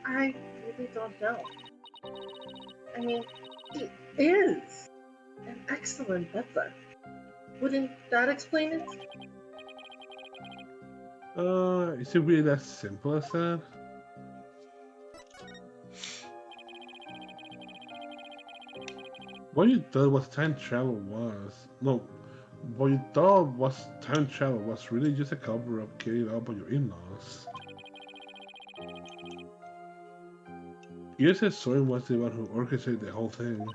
I really don't know. I mean, he is an excellent butler. Wouldn't that explain it? Is it really that simple as that? What you thought was time travel was what you thought was time travel was really just a cover up carried out by your in-laws. You said Soren was the one who orchestrated the whole thing.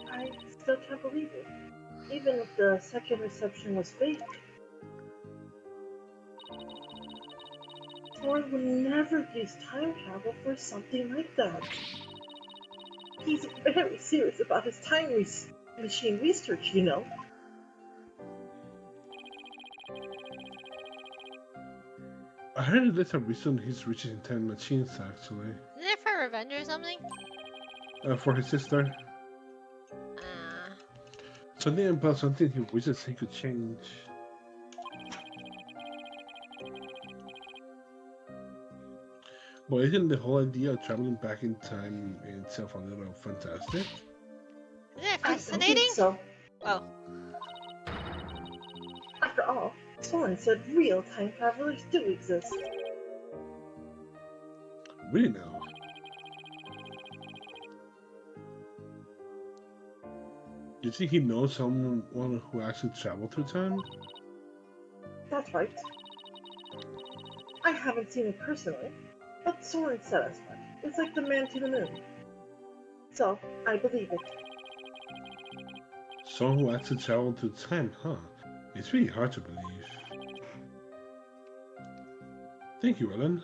I still can't believe it. Even if the second reception was fake. Soren would never use time travel for something like that. He's very serious about his time machine research, you know. I heard there's a reason he's reaching 10 machines actually. Is it for revenge or something? For his sister. Something about something he wishes he could change. But isn't the whole idea of traveling back in time in itself a little fantastic? Isn't it I don't fascinating? think so. Oh. After all, Soren said real time travelers do exist. Really now? You think he knows someone who actually traveled through time? That's right. I haven't seen it personally, but Soren said as much. It's like the man to the moon. So, I believe it. Someone who actually traveled through time, huh? It's really hard to believe. Thank you, Ellen.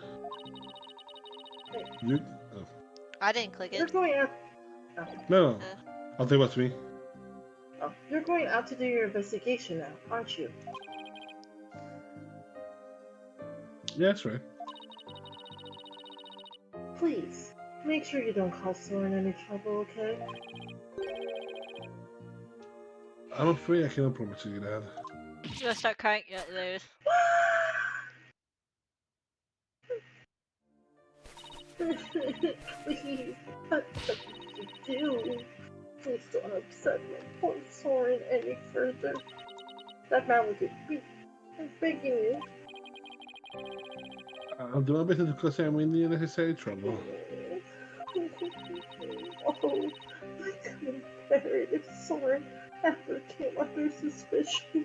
Hey. You... I didn't click You're it. going out. Oh. No, I'll take what's me. Oh, you're going out to do your investigation now, aren't you? Yeah, that's right. Please, make sure you don't cause Soren any trouble, okay? I'm afraid I cannot promise you that. You gonna start crying? Yeah, there it is. Please, that's nothing to do. Please don't upset my poor Soren any further. That man will get beat. I'm begging you. I'll do my best to cause him in the unnecessary trouble. Oh, I couldn't bear it if Soren ever came under suspicion.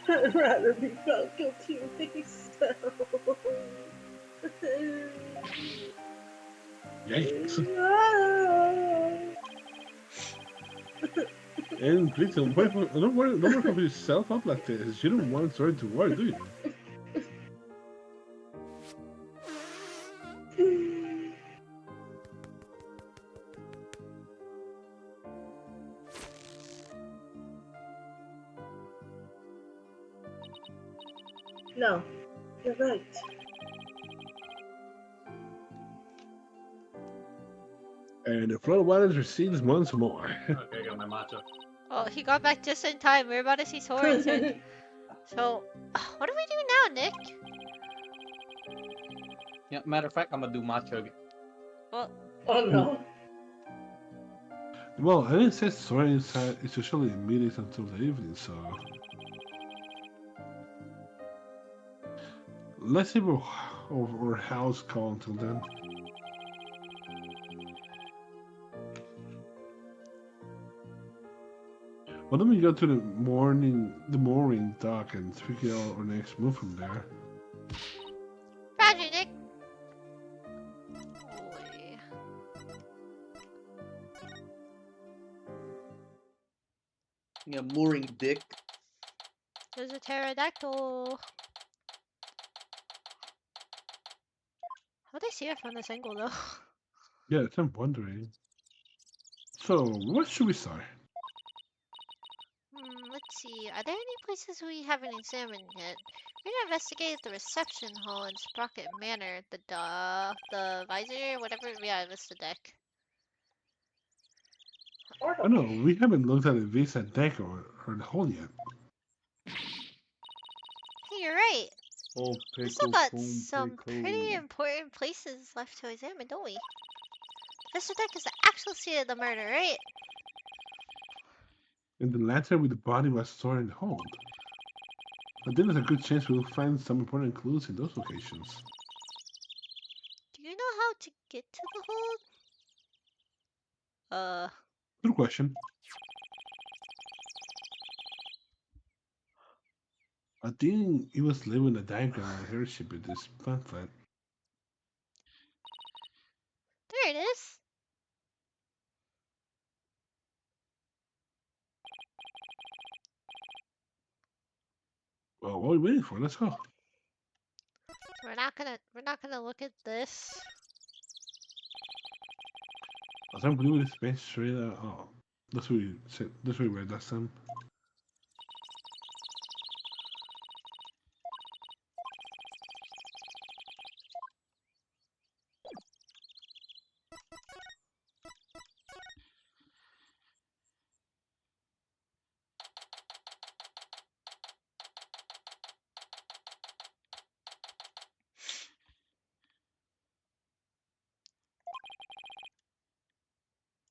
I'd rather be found guilty myself. Yikes. And please don't worry for yourself up like this. You don't want Soren to worry, do you? No, you're right. And the flood waters recedes once more. Okay, I got my matcha. Oh, he got back just in time. We're about to see Soren soon. So, what do we do now, Nick? Yeah, matter of fact, I'm gonna do matcha again. Well, Oh no. Well, I didn't say Soren is usually in meetings until the evening, so... Let's see our house call until then. Why don't we go to the mooring dock and figure out our next move from there? Roger, Nick. Boy. Yeah, mooring dick. There's a pterodactyl. How do they see it from this angle, though? Yeah, that's what I'm wondering. So, where should we start? Let's see. Are there any places we haven't examined yet? We're gonna investigate the reception hall in Sprocket Manor, the visor, whatever. Yeah, that's the deck. Or Oh no, we haven't looked at the visa deck or the hole yet. Hey, you're right. Oh, We still pickle, got coon, some pickle. pretty important places left to examine, don't we? This deck is the actual scene of the murder, right? And the lantern with the body was stored in the hold. But then there's a good chance we'll find some important clues in those locations. Do you know how to get to the hold? Good question. I think it was labeled a diagram on the airship with this pamphlet. There it is. Well, what are we waiting for? Let's go. We're not gonna look at this. I don't believe this space straight out. Oh, that's what we said. That's what we read last time.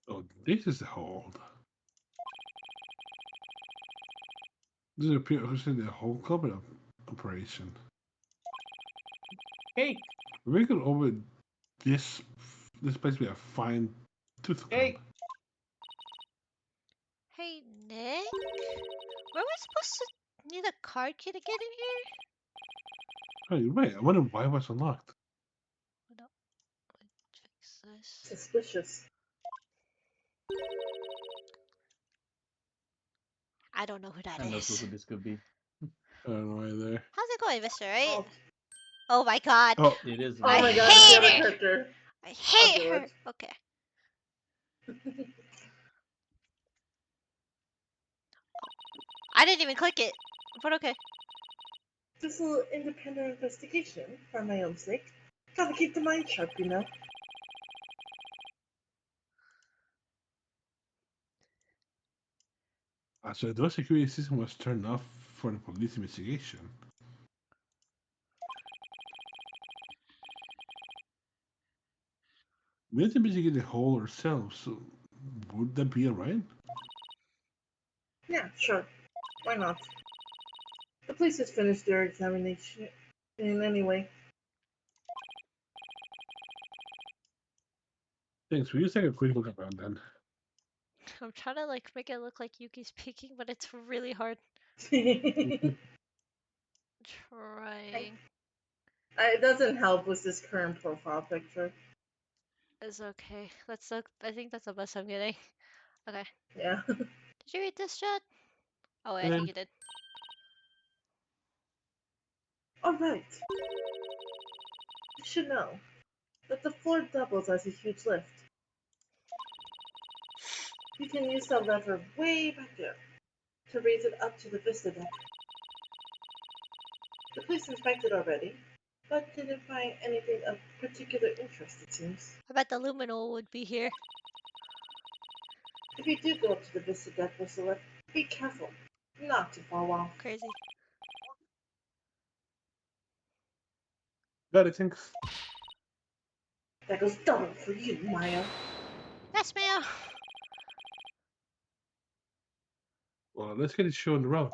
Oh, this is the hold. This appears to be the whole cover operation. Hey, We could over this place be a fine tooth comb. hey. Hey, Nick? Were we supposed to need a card key to get in here? Oh, you're right. I wonder why it was unlocked. Hold up. Fix this. suspicious. I don't know who that I have no clue is. who this could be. I don't know either. How's it going, Mister? Right? Oh, Oh my God. Oh, It is. oh I my me. god, it's the hate other it. character. I I'll hate do her. it. Okay. I didn't even click it, but okay. Just a little independent investigation for my own sake. Gotta keep the mind sharp, you know. so the door security system was turned off for the police investigation. We had to investigate the hole ourselves, so would that be alright? Yeah, sure. Why not? The police has finished their examination in anyway. Thanks. We just take a quick look around then. I'm trying to like make it look like Yuki's peeking, but it's really hard. It Trying. doesn't help with this current profile picture. It's okay. Let's look. I think that's the best I'm getting. Okay. Yeah. Did you read this, Chad? Oh, wait, I think you did. Alright. You should know that the floor doubles as a huge lift. You can use the lever way back there to raise it up to the vista deck. The police inspected already, but didn't find anything of particular interest, it seems. I bet the luminol would be here. If you do go up to the vista deck with the lift, be careful not to fall off. Crazy. Got it, thanks. That goes double for you, Maya. Yes, ma'am. Well, let's get it show on the road.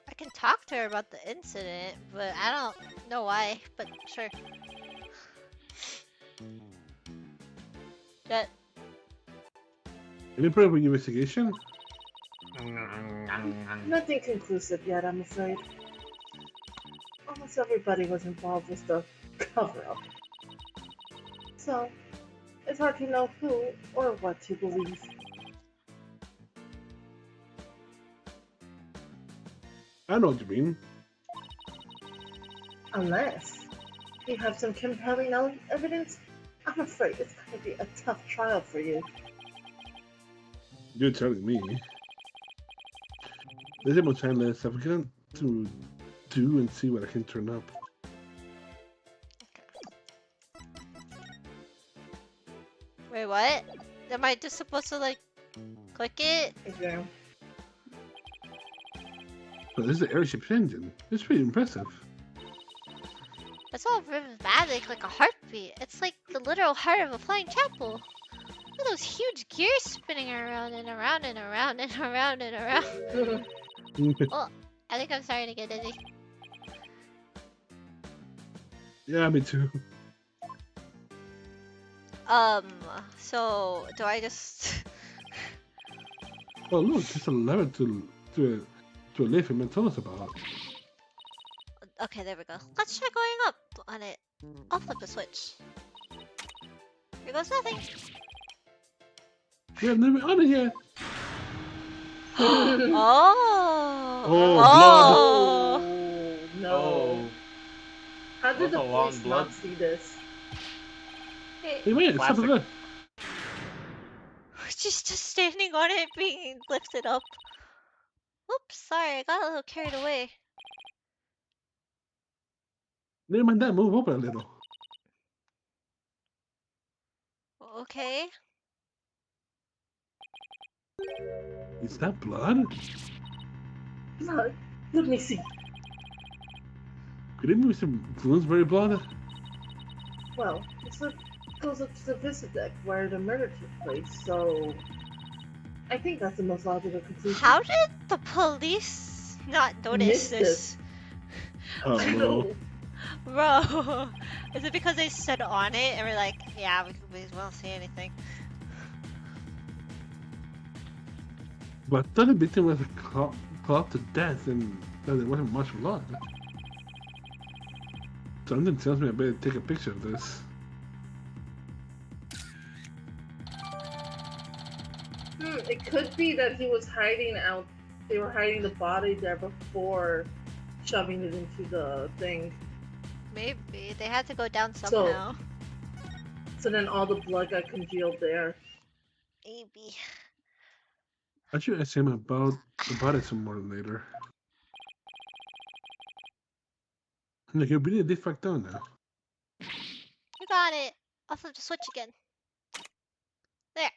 I can talk to her about the incident, but I don't know why. But sure. That Any proof of your investigation? Nothing conclusive yet, I'm afraid. Almost everybody was involved with the cover-up. So, it's hard to know who or what to believe. I know what you mean. Unless you have some compelling evidence, I'm afraid it's going to be a tough trial for you. You're telling me. There's a more time left. I've got to do and see what I can turn up. Wait, what? Am I just supposed to like click it? Exam. But this is the airship's engine. It's pretty impressive. It's all rhythmic like a heartbeat. It's like the literal heart of a flying chapel. Look at those huge gears spinning around and around and around and around and around. Oh, I think I'm starting to get dizzy. Yeah, me too. So do I just? Oh look, it's a lever to a lift and told us about. Okay, there we go. Let's try going up on it. I'll flip the switch. Here goes nothing. We have never on it yet. Oh. Oh, Oh, no. Oh, How did the That's a long police blood. not see this? Hey man, it's something Classic. good. She's just standing on it being lifted up. Oops, sorry, I got a little carried away. Never mind that, move over a little. Okay. Is that blood? Blood. Let me see. Could it be some Bloomsbury blood? Well, it's like goes up to the vista deck where the murder took place, so I think that's the most logical conclusion. How did the police not notice Missed this? Oh I no. know. Bro, is it because they stood on it and we're like, yeah, we won't see anything? But I thought the victim was caught to death and that there wasn't much blood. Something tells me I better take a picture of this. It could be that he was hiding out. They were hiding the body there before shoving it into the thing. Maybe they had to go down So- somehow. So then all the blood got congealed there. Maybe. I should ask him about it some more later. Look, you're being a de facto now. You got it. I'll flip the switch again. There.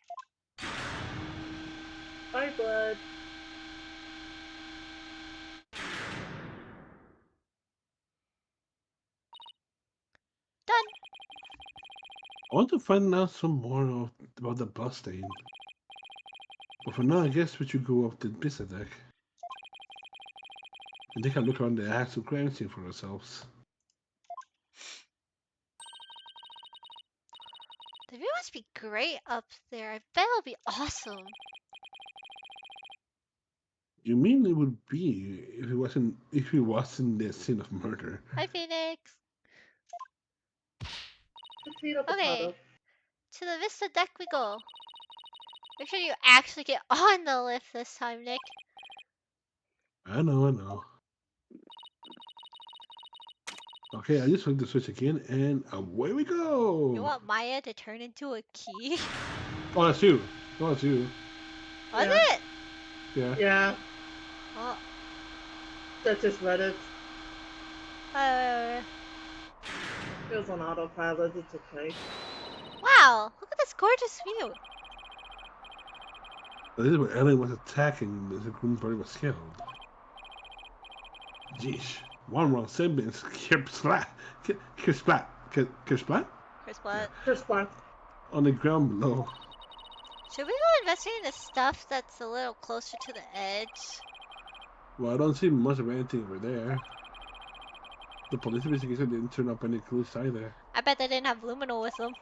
Bye, blood. Done. I want to find out some more about the blood stain. But for now, I guess we should go up to the vista deck and take a look around the actual crime scene for ourselves. The view must be great up there. I bet it'll be awesome. You mean it would be if it wasn't the scene of murder? Hi, Phoenix. Potato, Okay. potato. To the Vista deck we go. Make sure you actually get on the lift this time, Nick. I know. Okay, I just flipped the switch again, and away we go! You want Maya to turn into a key? Oh, that's you. Oh, that's you. Was Yeah. it? Yeah. Yeah, Oh. that just read it. Uh, It was on autopilot. It's okay. wow, look at this gorgeous view. This is where Ellen was attacking the Bloomsbury was killed. Jeez. One wrong sentence. Kersplat. Kersplat. Chris, what? First black. On the ground below. Should we go investigate the stuff that's a little closer to the edge? Well, I don't see much of anything over there. The police investigation didn't turn up any clues either. I bet they didn't have luminol with them.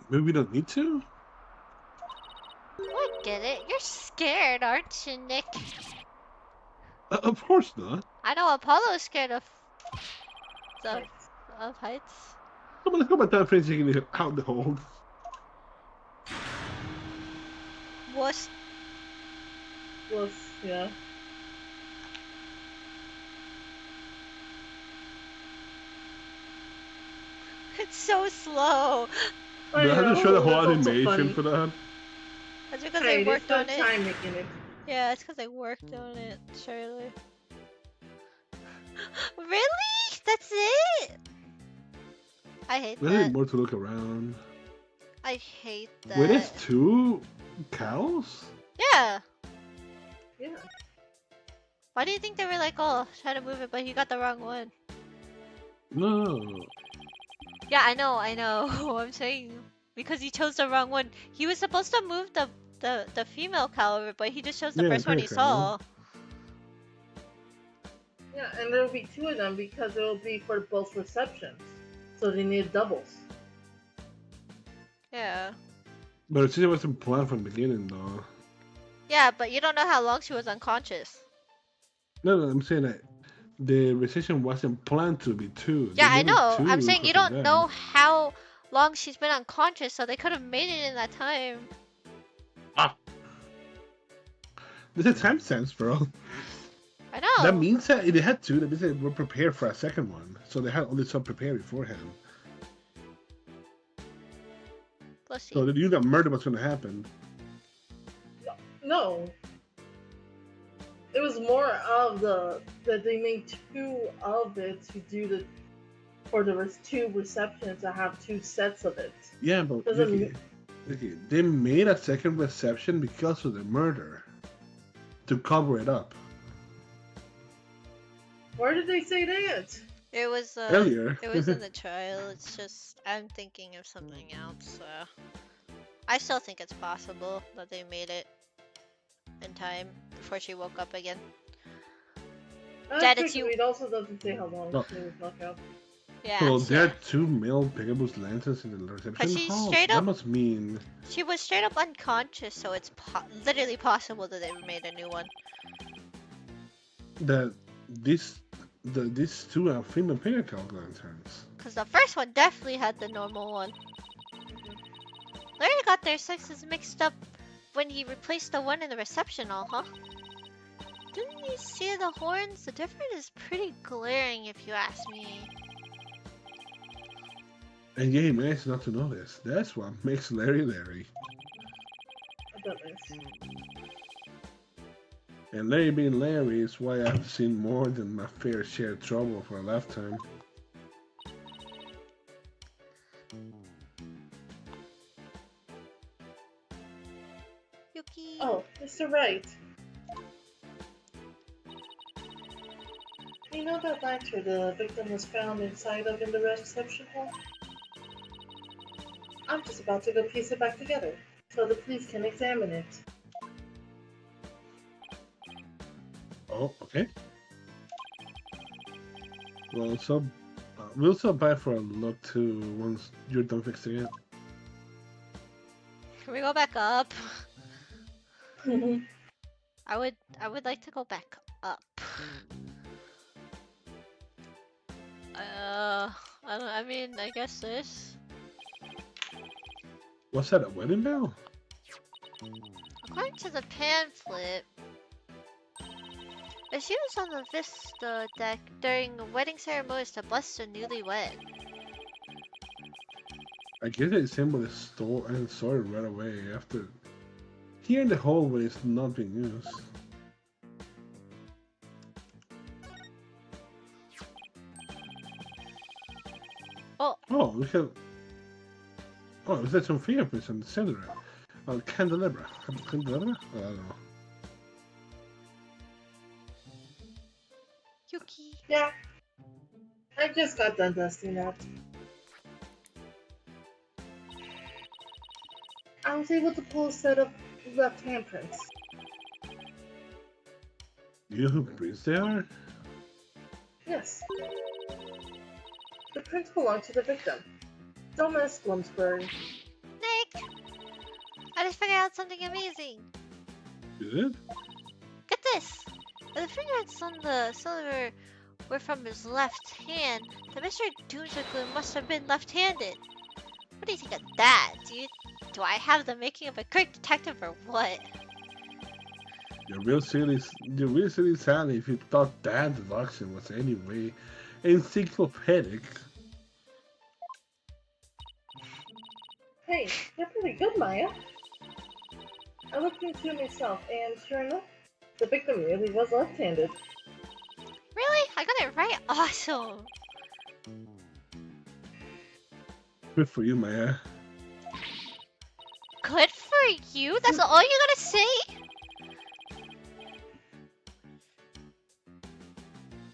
Maybe we don't need to? get it. You're scared, aren't you, Nick? Of course not. I know Apollo's scared of Right. heights. Come on, time finishing it out the hold. Wuss. Was, yeah. It's so slow. I Do I have to know, show the whole that's also animation funny. for that? That's because Hey, they they worked on spent it. time making it. Yeah, it's because they worked on it, surely. Really? That's it? I hate There's that. more to look around. I hate that. Wait, it's 2 cows? Yeah. Yeah. Why do you think they were like, oh, try to move it, but you got the wrong one? No. Yeah, I know. I'm saying because he chose the wrong one. He was supposed to move the female cow over, but he just chose the Yeah, first one he pink cow. saw. Yeah, and there'll be 2 of them because it'll be for both receptions. So they need doubles. Yeah. But it still wasn't planned from the beginning, though. Yeah, but you don't know how long she was unconscious. No, I'm saying that the recession wasn't planned to be 2. Yeah, They I made it know. 2 I'm saying you because of don't that. know how long she's been unconscious, so they could have made it in that time. There's a time sense, bro. I know. That means that they had 2. That means they were prepared for a second one. So they had all this stuff prepared beforehand. Let's see. So they knew that murder was going to happen. No. It was more of that they made 2 of it to do for the 2 receptions to have 2 sets of it. Yeah, but Doesn't okay, they made a second reception because of the murder. To cover it up. Where did they say that? It was Earlier. It was in the trial. It's just I'm thinking of something else. I still think it's possible that they made it in time before she woke up again. Dad, it's you. It also doesn't say how long No. she was knocked out. Yeah. So she, there are 2 male Pegasus lanterns in the reception she's hall? straight That up- must mean she was straight up unconscious, so it's literally possible that they made a new one. that these 2 are female Pegasus lanterns. Cause the first one definitely had the normal one. Larry got their sexes mixed up when he replaced the one in the reception hall, huh? Didn't you see the horns? The difference is pretty glaring if you ask me. And yeah, he managed not to notice. That's what makes Larry Larry. I bet this. And Larry being Larry is why I've seen more than my fair share of trouble for a lifetime. Yuki. Oh, Mr. Wright. You know that lighter the victim was found inside of in the reception hall? I'm just about to go piece it back together, so the police can examine it. Oh, okay. Well, so we'll stop by for a look too once you're done fixing it. Can we go back up? I would like to go back up. I mean, I guess this. What's that, a wedding bell? According to the pamphlet, it's used on the Vista deck during wedding ceremonies to bless the newlywed. I guess they assembled the store and saw it right away after. Here in the hallway it's not being used. Oh, we have. Oh, is that some fingerprints on the center? Candelabra. Candelabra? I don't know. Yuki. Yeah. I just got done dusting that. I was able to pull a set of left handprints. You know who prints they are? Yes. The prints belong to the victim. Thomas Bloomsbury. Nick! I just figured out something amazing. You did? Get this! If the fingerprints on the cylinder were from his left hand, the Mr. Doomsday must have been left-handed. What do you think of that? Do I have the making of a great detective or what? You're real silly, Sally, if you thought that deduction was anyway encyclopedic. Hey, you're pretty good, Maya. I looked into it myself, and sure enough, the victim really was left-handed. Really? I got it right? Awesome! Good for you, Maya. Good for you? That's all you gotta say?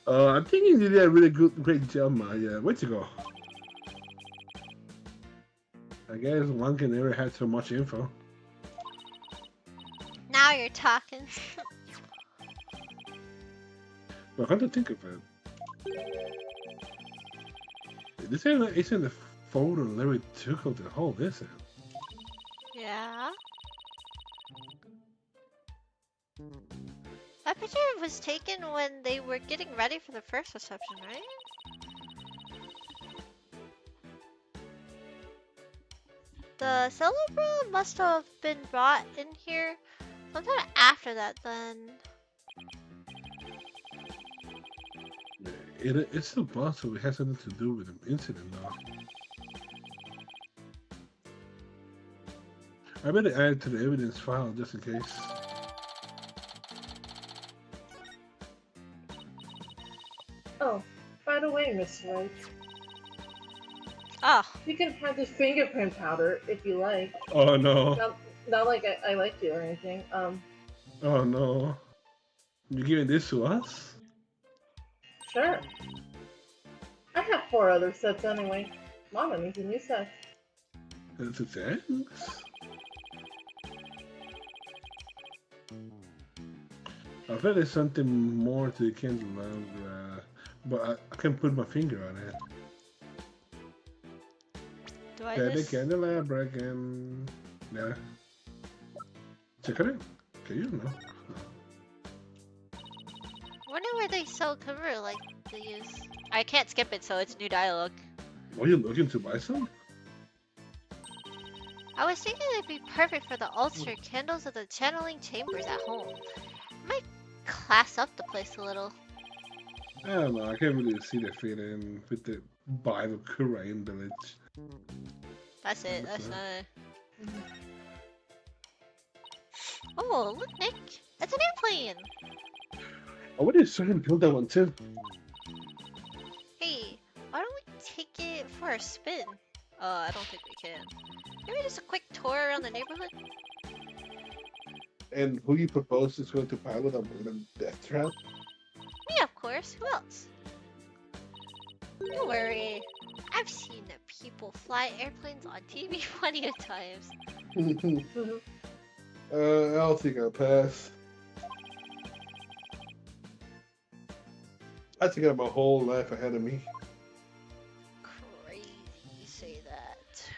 I think you did a really great job, Maya. Way to go. I guess one can never have so much info. Now you're talking. But come to think of it, this isn't the photo Larry took of the whole visit. Yeah? That picture was taken when they were getting ready for the first reception, right? The celebra must have been brought in here sometime after that then. It's still possible it has something to do with the incident, though. I better add it to the evidence file just in case. Oh, by the way, Miss White, Oh, you can have this fingerprint powder if you like. Oh no! Not like I like you or anything. Oh no! You giving this to us? Sure. I have 4 other sets anyway. Mama needs a new set. That's a thanks. I bet there's something more to the candelabra, but I can't put my finger on it. do I The just... candelabra again. Yeah. Check it out. Okay, you know. wonder where they sell cover like they use. I can't skip it, so it's new dialogue. Are you looking to buy some? I was thinking it'd be perfect for the altar candles of the channeling chambers at home. Might class up the place a little. I don't know. I can't really see the fit in with the Bible Korean village. That's it. That's not it. Oh, look, Nick. It's an airplane. I would have started to build that one too. Hey, why don't we take it for a spin? I don't think we can. Maybe just a quick tour around the neighborhood? And who you propose is going to pilot a death trap? Yeah, of course. Who else? Don't worry. I've seen people fly airplanes on TV plenty of times. I don't think I'll pass. I think I have my whole life ahead of me. Crazy you say that.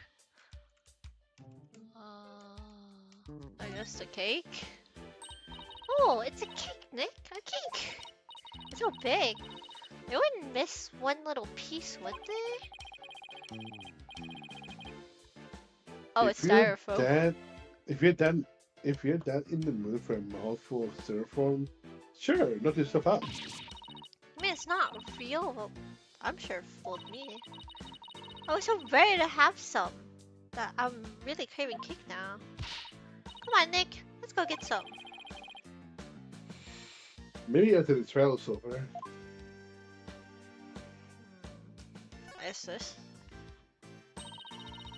I guess the cake? Oh, it's a cake, Nick. A cake. It's so big. They wouldn't miss one little piece, would they? Oh, it's styrofoam. If you're that in the mood for a mouthful of styrofoam, sure, knock yourself out. I mean, it's not real, but I'm sure it fooled me. I was so ready to have some that I'm really craving cake now. Come on, Nick. Let's go get some. Maybe after the trial's over. What is this?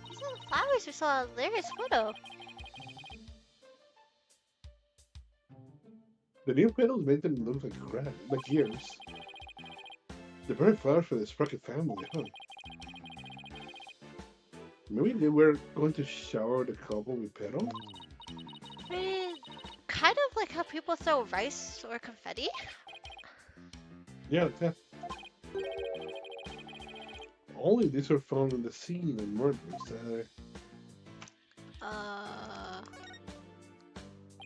These are the flowers we saw in Larry's photo. The new petals made them look like crap, like years. The bird flowers for the Sprocket family, huh? Maybe they were going to shower the couple with petals? I mean, kind of like how people throw rice or confetti. Yeah, that. Only these were found in the scene of murders.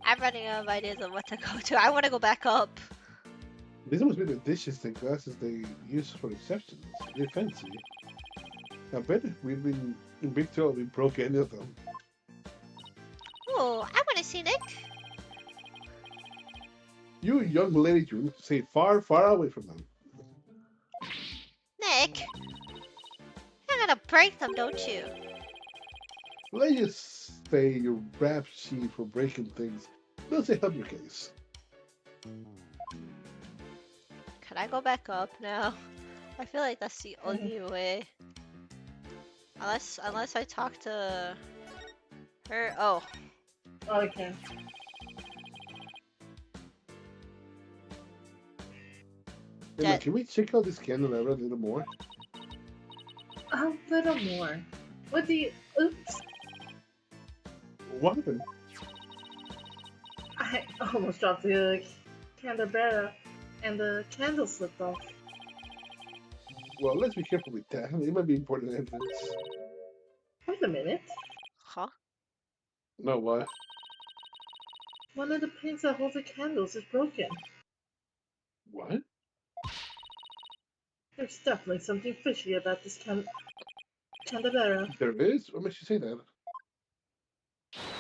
I'm running out of ideas of what to go to. I want to go back up. These must be the dishes and glasses they use for receptions. They're fancy. I bet if we've been in big trouble we broke any of them. Oh, I want to see Nick. You young lady June stay far, far away from them. Nick, you're gonna break them, don't you? Let's just say your rap sheet for breaking things doesn't help your case. Can I go back up now? I feel like that's the only way. Unless I talk to her. Oh, Okay. Hey, That- look, can we check out this candelabra a little more? A little more. What do you. Oops. What happened? I almost dropped the candelabra and the candle slipped off. Well, let's be careful with that. It might be important evidence. Wait a minute. huh? No, what? One of the pins that hold the candles is broken. What? There's definitely something fishy about this candelabra. There is? What makes you say that?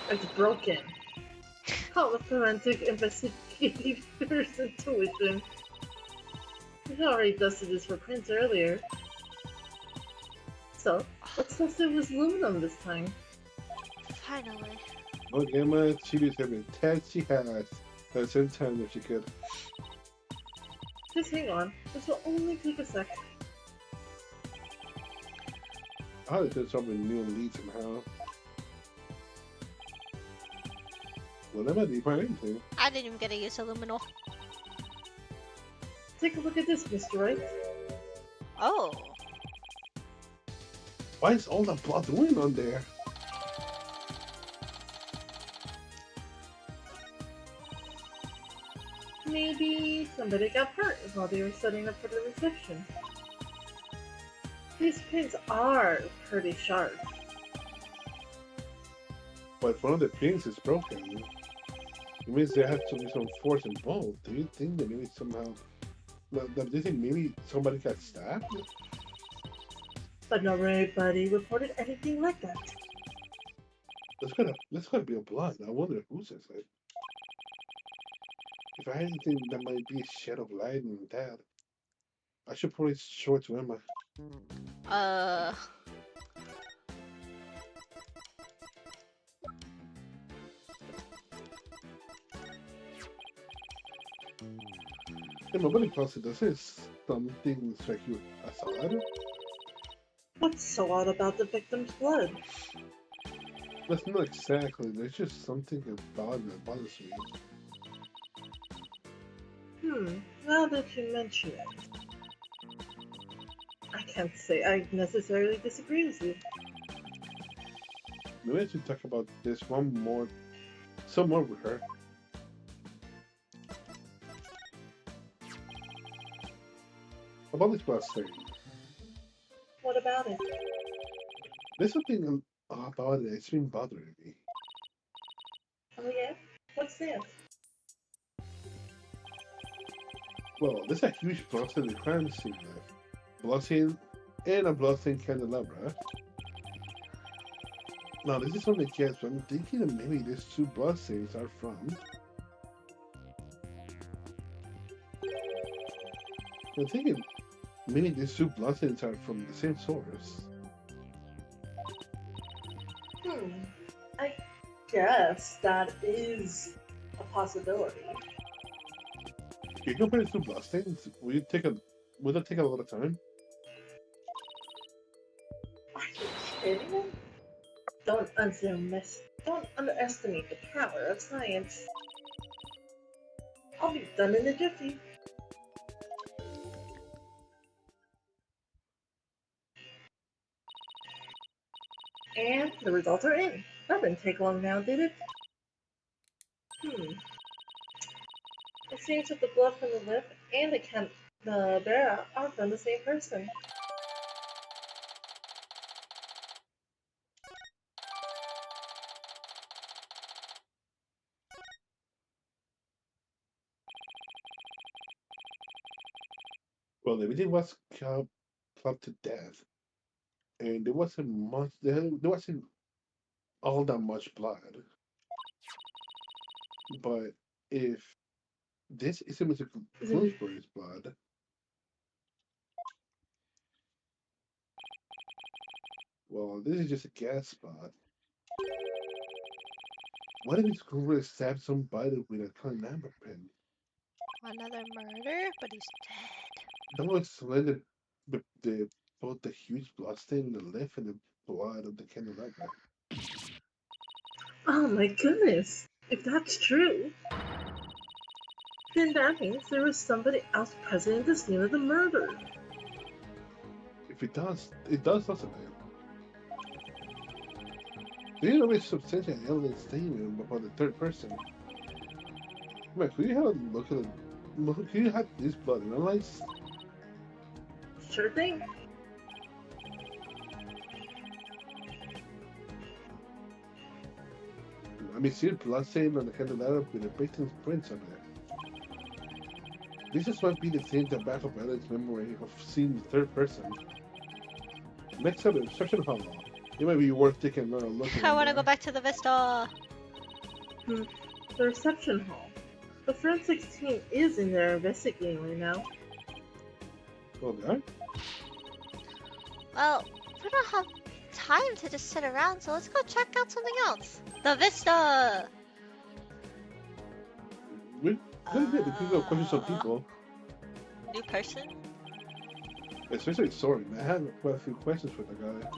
It's broken. Call the forensic investigator's intuition. We already dusted this for prints earlier. So, let's test it with aluminum this time. Finally. Oh, Emma, she used every test she has at the same time if she could. Just hang on. This will only take a sec. I had to do something new and lead somehow. Whatever, do you find anything? I didn't even get to use aluminum. Take a look at this, Mr. Wright. Oh. Why is all that blood going on there? Maybe somebody got hurt while they were setting up for the reception. These pins are pretty sharp. But if one of the pins is broken, it means there has to be some force involved. Do you think that maybe somehow... Do you think maybe somebody got stabbed? But nobody reported anything like that. That's gotta be a blood. I wonder whose is it. If I had anything that might be a shed of light in that, I should probably show it to Emma. Emma, what it costs does this something strike you as odd? What's so odd about the victim's blood? That's not exactly. There's just something about it that bothers me. Now that you mention it, I can't say I necessarily disagree with you. Maybe I should talk about this some more with her. About this last thing. What about it? There's something about it that's been bothering me. Oh yeah? What's this? Well, there's a huge bloodstained in the crime scene left. Bloodstain and a bloodstained candelabra. Now, this is only a guess, but I'm thinking that maybe these two bloodstains are from... I'm thinking maybe these two bloodstains are from the same source. I guess that is a possibility. Can you compare these two bloodstains? Would that take a lot of time? Are you kidding? Don't underestimate the power of science. I'll be done in a jiffy. And the results are in. That didn't take long now, did it? It seems that the blood from the lip and the bear are from the same person. Well, the victim was clubbed to death, and there wasn't much. There wasn't all that much blood. But if this isn't Mr. Bloomsbury's blood, well, this is just a gas spot. What if it's going to stab somebody with a climber pin? Another murder, but he's dead. That would explain both the huge blood stain in the lip and the blood of the candelabra. Oh my goodness! If that's true, then that means there was somebody else present at the scene of the murder. If it does, doesn't it? There is always substantial evidence statement about the third person. Man, could you have a look at could you have this blood analyzed? Sure thing. I mean, see blood stain on the candelabra with the victim's prints on it. This just might be the same to back up Ellen's memory of seeing the third person. Next up, the reception hall. It might be worth taking another look at. I want to go back to the Vista. The reception hall. The forensics team is in there investigating right now. Oh, they are? Well, we don't have time to just sit around, so let's go check out something else. The Vista! We're gonna get the people questions of people. New person? Especially Soren. I have quite a few questions for the guy.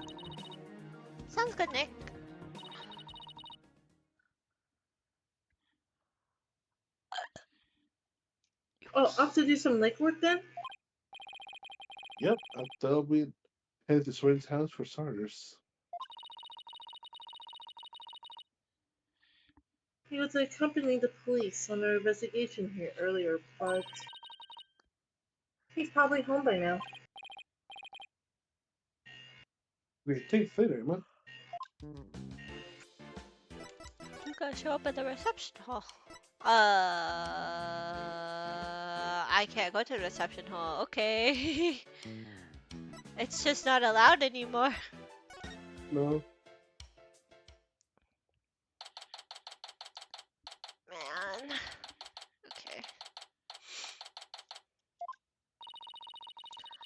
Sounds good, Nick. Oh, off to do some legwork then? Yep, I thought we'd head to Soren's house for starters. He was accompanying the police on their investigation here earlier, but he's probably home by now. Wait, thanks later, man. You gotta show up at the reception hall. I can't go to the reception hall. Okay. It's just not allowed anymore. No. Man. Okay.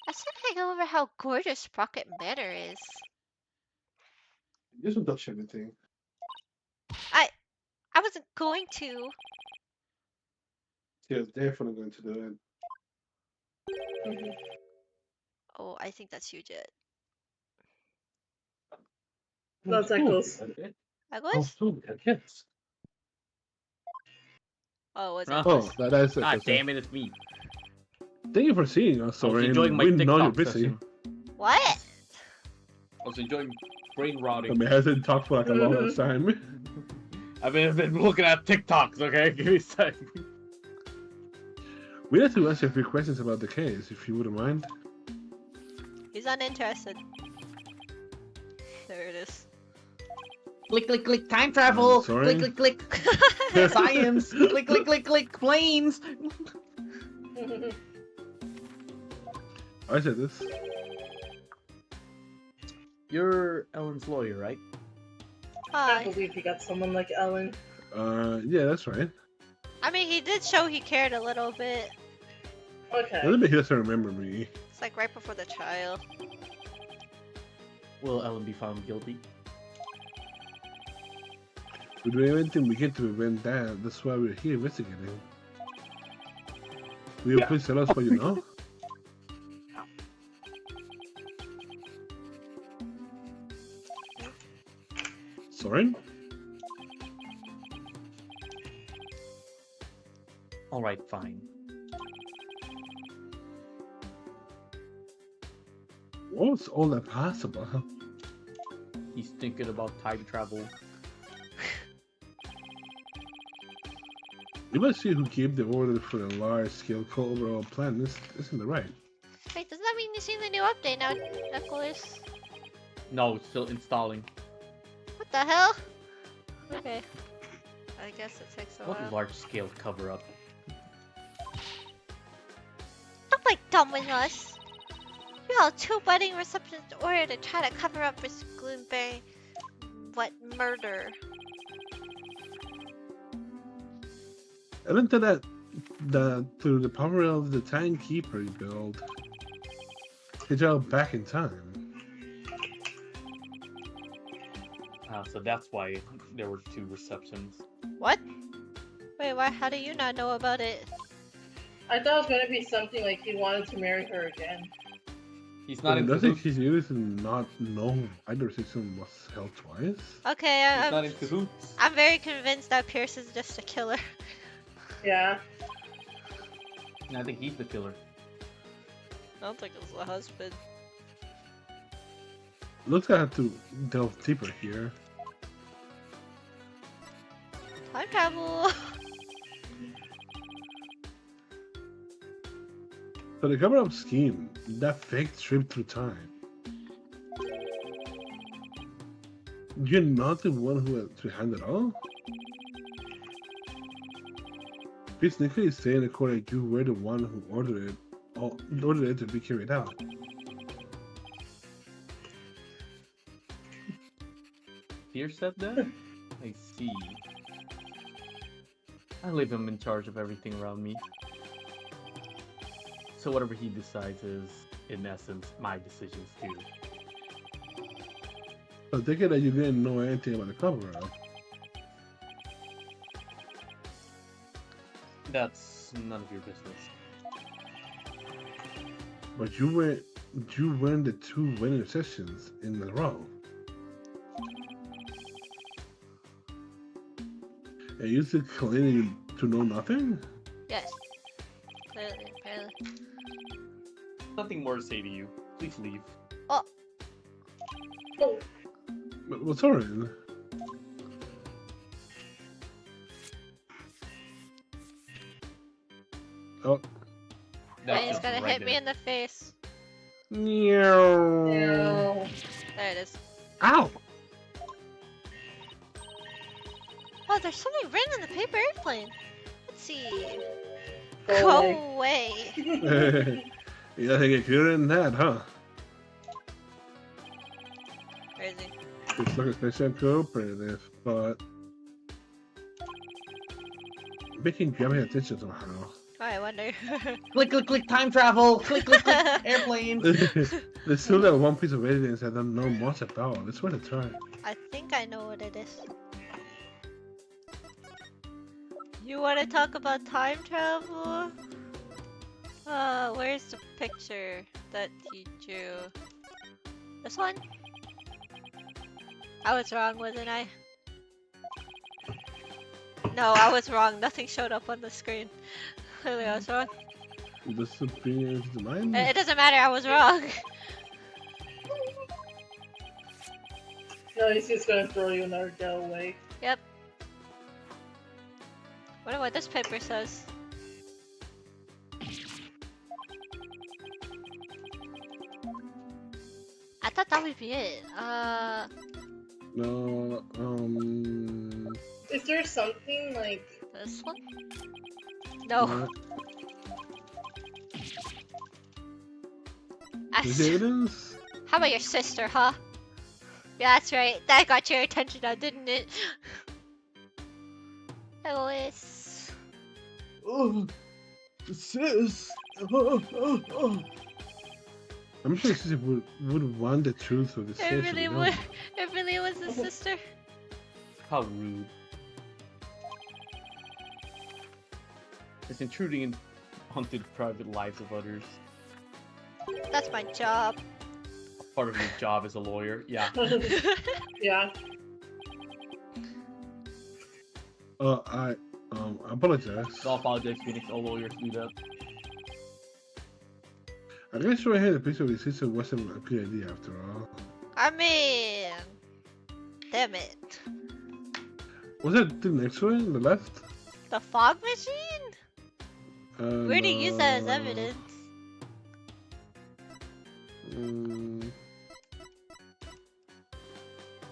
I still can't go over how gorgeous Sprocket Manor is. He doesn't touch anything. I wasn't going to. He was definitely going to do it. Oh, I think that's you, Jet. That's Echoes. Echoes? Yes. Oh, was it? Oh, that's it. God damn it, it's me. Thank you for seeing us, I was Soren. enjoying my We know you're TikTok busy. session. What? I was enjoying brain I rotting. mean, hasn't talked for like a long time. I've been looking at TikToks, okay? Give me a sec. We'd like to ask you a few questions about the case, if you wouldn't mind. He's uninterested. There it is. Click, click, click. Time travel. Sorry? Click, click, click. Science. Click, click, click, click. Planes. I said this. You're Ellen's lawyer, right? I Hi. believe he got someone like Ellen. Yeah, that's right. I mean, he did show he cared a little bit. Okay. A little bit he doesn't remember me. It's like right before the trial. Will Ellen be found guilty? We're doing everything we can to prevent that. That's why we're here investigating. Will you please tell us what you know? Soren? Alright, fine. What's all that possible? He's thinking about time travel. You must see who gave the order for the large-scale overall plan. This isn't the right. Wait, does that mean you've seen the new update now, Nicholas? No, it's still installing. What the hell? Okay. I guess it takes a What while. large-scale cover-up? Don't like dumb with us. You held 2 wedding receptions in order to try to cover up Miss Gloomberry murder. Isn't that through the power of the timekeeper he built, he traveled back in time? So that's why there were 2 receptions. What? Wait, why? How do you not know about it? I thought it was gonna be something like he wanted to marry her again. He's not in I think cahoots. he's used to not know either system was held twice. Okay, He's not in cahoots. I'm very convinced that Pierce is just a killer. Yeah. I think he's the killer. I don't think it's the husband. Looks like I have to delve deeper here. Time travel. So the cover-up scheme, that fake trip through time. You're not the one who was behind it all? This Nico is saying according you were the one who ordered it to be carried out. Pierce said that? I see. I leave him in charge of everything around me. So whatever he decides is, in essence, my decisions too. So thinking that you didn't know anything about the cover-up. That's none of your business. But you went the 2 winning sessions in a row. And you still claiming to know nothing? Yes. Clearly, apparently. Nothing more to say to you. Please leave. Oh. But what's alright? Oh. That's He's just gonna right hit me there. in the face. Meow. No. There it is. Ow! Oh, there's something written in the paper airplane. Let's see. Go Go away. away. You gotta get clearer than that, huh? Where is he? It's like a special cooperative, but making grabbing attention somehow. Oh, I wonder. Click, click, click, time travel. Click, click, click, airplane. There's still that one piece of evidence I don't know much about. It's worth a try. I think I know what it is. You want to talk about time travel? Where's the picture that he drew? This one? I was wrong, wasn't I? No, I was wrong. Nothing showed up on the screen. Clearly, I was wrong. Does it bring you into the mind? It doesn't matter. I was wrong. No, he's just gonna throw you another go away. Yep. Wonder what this paper says. I thought that would be it. No, Is there something like This one? No. no. Is That's- there evidence? How about your sister, huh? Yeah, that's right. That got your attention now, didn't it? Eloise. Oh, sis. Oh, oh, oh. I'm sure Sissy would want the truth of the It situation. really you know? was. It really was his sister. How rude. It's intruding onto the private lives of others. That's my job. Part of your job as a lawyer. Yeah. yeah. I apologize. I'll apologize, Phoenix. All lawyers do that. I guess right here the picture of his sister wasn't a good idea after all. I mean, damn it. Was that the next one on the left? The fog machine? Where do you use that as evidence?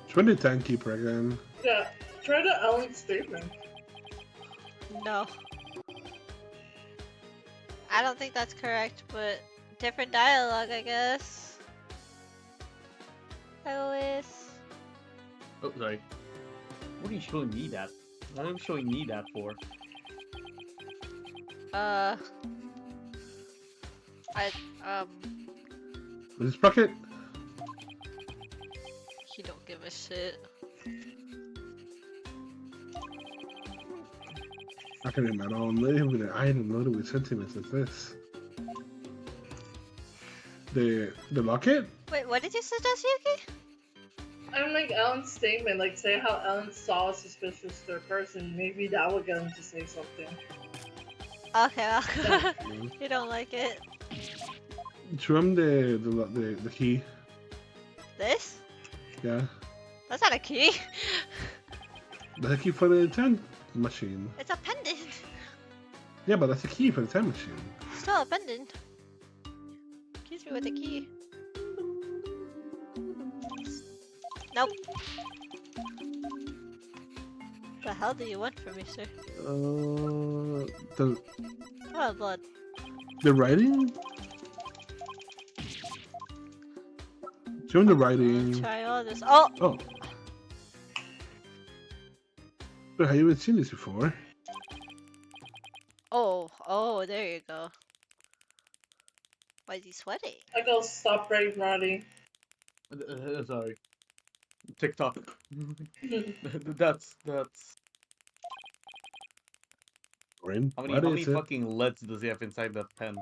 Try the timekeeper again. Yeah. Try the Alan statement. No. I don't think that's correct, but different dialogue, I guess. Always. Oh, sorry. What are you showing me that? What are you showing me that for? I Is this Sprocket? he don't give a shit. I can in my own live with an item loaded with sentiments as this. The bucket? Wait, what did you suggest, Yuki? I'm like Ellen's statement, like say how Ellen saw a suspicious third person, maybe that would get him to say something. Okay, well, you don't like it. Show him the key. This? Yeah. That's not a key. That's a key for the time machine. It's a pendant. Yeah, but that's a key for the time machine. Still a pendant. Excuse me with a key. Nope. The hell do you want from me, sir? The Oh, blood. writing? Show him the writing. Try all this. Oh! Oh. But have you ever seen this before? Oh, there you go. Why is he sweating? I go stop Brave Roddy. Sorry. TikTok. That's. Rin? How many What is it? fucking LEDs does he have inside that pen?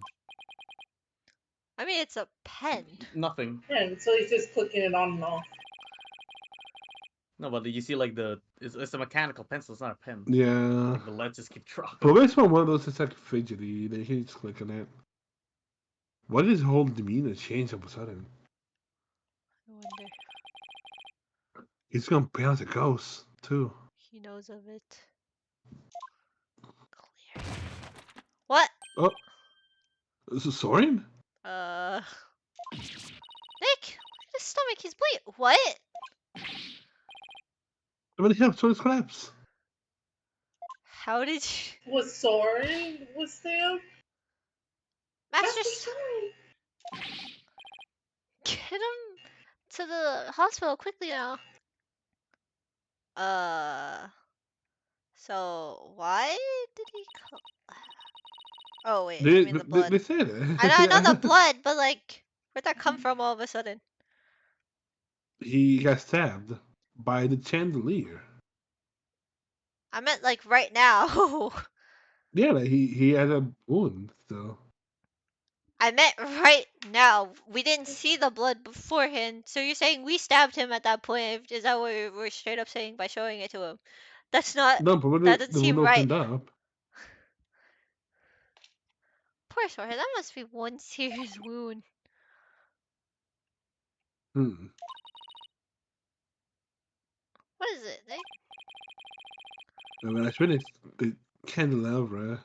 I mean, it's a pen. Nothing. Yeah, so he's just clicking it on and off. No, but you see, like it's a mechanical pencil. It's not a pen. Yeah. Like, the LEDs just keep dropping. But it's one of those that's like fidgety. They can just click on it. Why did his whole demeanor change all of a sudden? I wonder. He's gonna pay out a ghost, too. He knows of it. Clear. What? Oh. Is it Soren? Nick! His stomach, he's bleeding. What? I mean, yeah, Soren's collapse. How did you... Was Soren was there? Master Master Soren! Get him to the hospital quickly now. So why did he come? Oh wait, I mean the blood. They said it. I know the blood, but like, where'd that come from all of a sudden? He got stabbed by the chandelier. I meant like right now. Yeah, like he had a wound, so. I meant right now. We didn't see the blood beforehand, so you're saying we stabbed him at that point? Is that what we're straight up saying by showing it to him? That's not. No, but when That the doesn't seem wound right. opened up. Poor Sora, that must be one serious wound. Hmm. What is it, Nick? And when I finished the candelabra,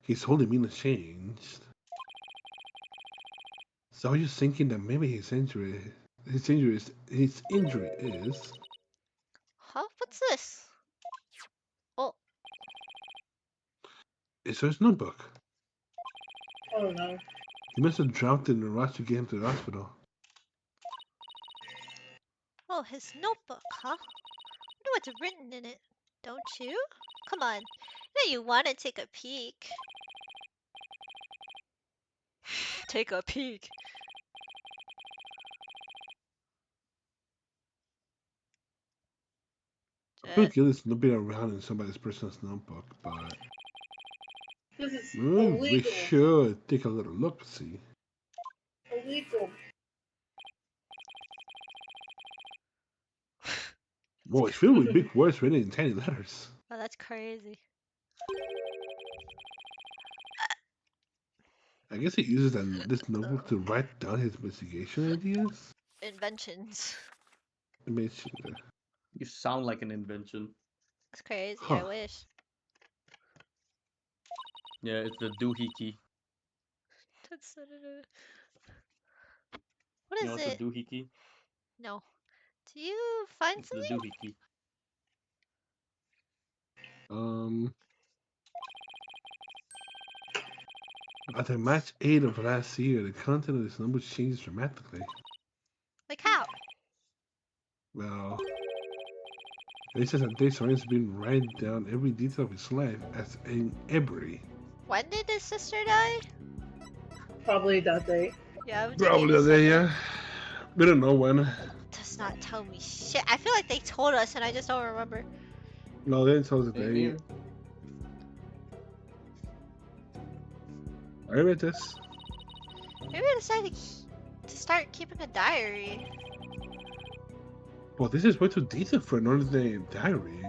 his whole demeanor changed. So I was just thinking that maybe his injury is. Huh? What's this? Oh, It's his notebook. Oh no. He must have dropped it in the rush to get him to the hospital. oh, his notebook, huh? Wonder what's written in it. Don't you? Come on. Now you want to take a peek. Take a peek. I feel like this will be around in somebody's personal notebook, but This is we illegal. should take a little look, see. Illegal. Whoa, it's filled with big words written in tiny letters. Oh, that's crazy. I guess he uses this notebook to write down his investigation ideas. Inventions. I mean, it's- You sound like an invention. That's crazy. I Huh. wish. Yeah, it's the doohickey. That's what What You know is what's it? a doohickey? No. Do you find It's the something? doohickey. At the match 8 of last year, the content of this number changed dramatically. Like how? Well, it says that Dave Soren's been writing down every detail of his life as in every. When did his sister die? Probably that day. Yeah, we Probably didn't that day, say that. yeah. We don't know when. Does not tell me shit. I feel like they told us and I just don't remember. No, they didn't tell us the Me day. neither. I read this. Maybe I decided to start keeping a diary. Well, this is way too detailed for an ordinary diary.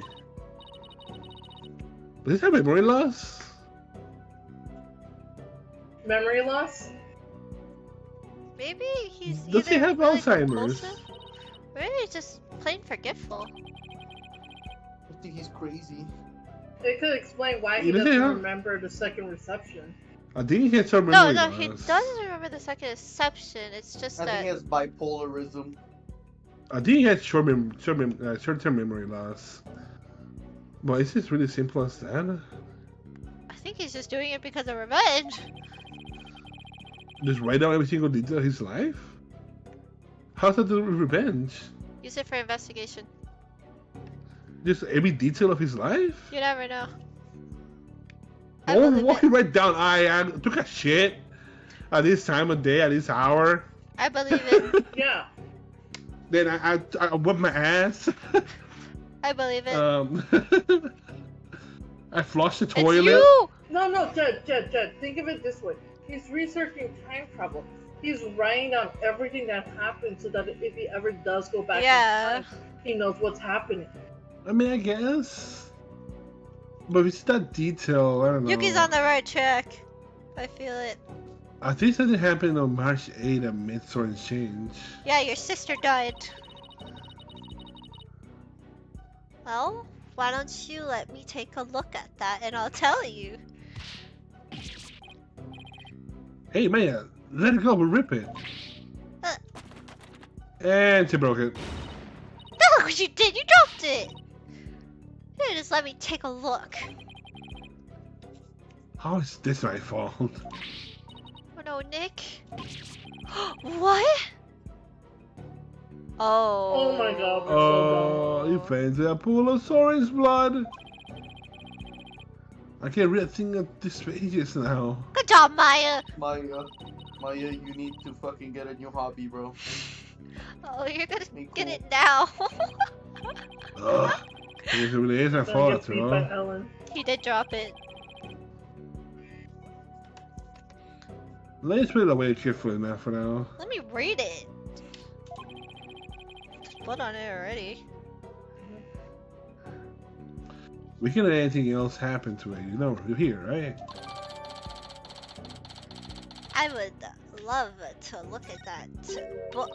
Does this have memory loss? Memory loss? Maybe he's Does he either have really Alzheimer's? compulsive, or maybe he's just plain forgetful. I think he's crazy. It could explain why he You know, doesn't yeah. remember the second reception. I think he had some No, memory no, loss. he doesn't remember the second exception. It's just I think that he has bipolarism. I think he had short-term memory loss. But is this really simple as that? I think he's just doing it because of revenge. Just write down every single detail of his life? How's that do with revenge? Use it for investigation. Just every detail of his life? You never know. I Oh, believe what it. he write down? I took a shit at this time of day, at this hour. I believe it. Yeah. Then I whipped my ass. I believe it. I flushed the It's toilet. you! No, Jed. Think of it this way. He's researching time travel. He's writing down everything that happened so that if he ever does go back Yeah. in time, he knows what's happening. I mean, I guess. But if it's that detail, I don't know. Yuki's on the right track. I feel it. I think something happened on March 8th at Mid-Sword Change. Yeah, your sister died. Well, why don't you let me take a look at that and I'll tell you. Hey, man, let it go, we'll rip it. Uh. And she broke it. No, look what you did! You dropped it! You didn't just let me take a look. How is this my fault? Oh no, Nick. What? Oh. Oh my god, we're Oh, so you fainted a pool of Soren's blood. I can't read a thing of these pages now. Good job, Maya. Maya, you need to fucking get a new hobby, bro. Oh, you're gonna Me get cool. it now. Ugh. It really is my dumb. fault, Gets beat by bro. Ellen. He did drop it. Let's put it away carefully now for now. Let me read it. There's blood on it already. We can let anything else happen to it. You know, you're here, right? I would love to look at that book.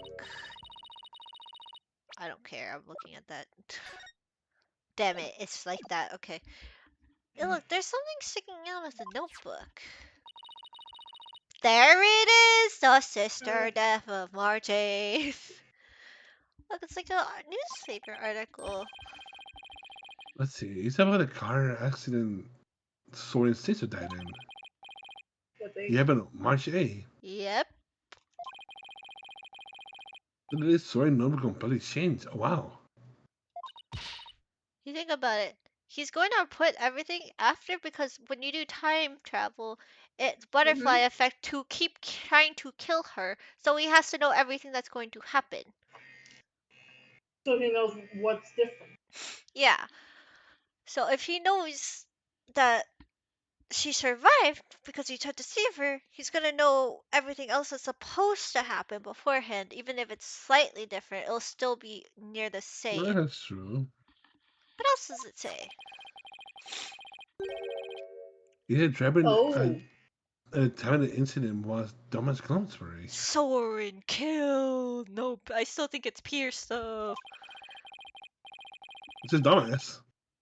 I don't care. I'm looking at that. Damn it. It's like that. Okay. Hey, look, there's something sticking out of the notebook. There it is! The sister death of March 8th. Look, it's like a newspaper article. Let's see. It's about a car accident Soren's sister died in. But they Yeah, but March 8th. Yep. Look at this Soren number completely changed. Oh, wow. You think about it. He's going to put everything after because when you do time travel, it's butterfly effect to keep trying to kill her. So he has to know everything that's going to happen. so he knows what's different. Yeah. So if he knows that she survived because he tried to save her, he's gonna know everything else that's supposed to happen beforehand. Even if it's slightly different, it'll still be near the same. Well, that's true. What else does it say? Yeah, driving Oh. at the time of the incident was Thomas Glumsbury. Soren killed. Nope, I still think it's Pierce stuff. It's just Thomas.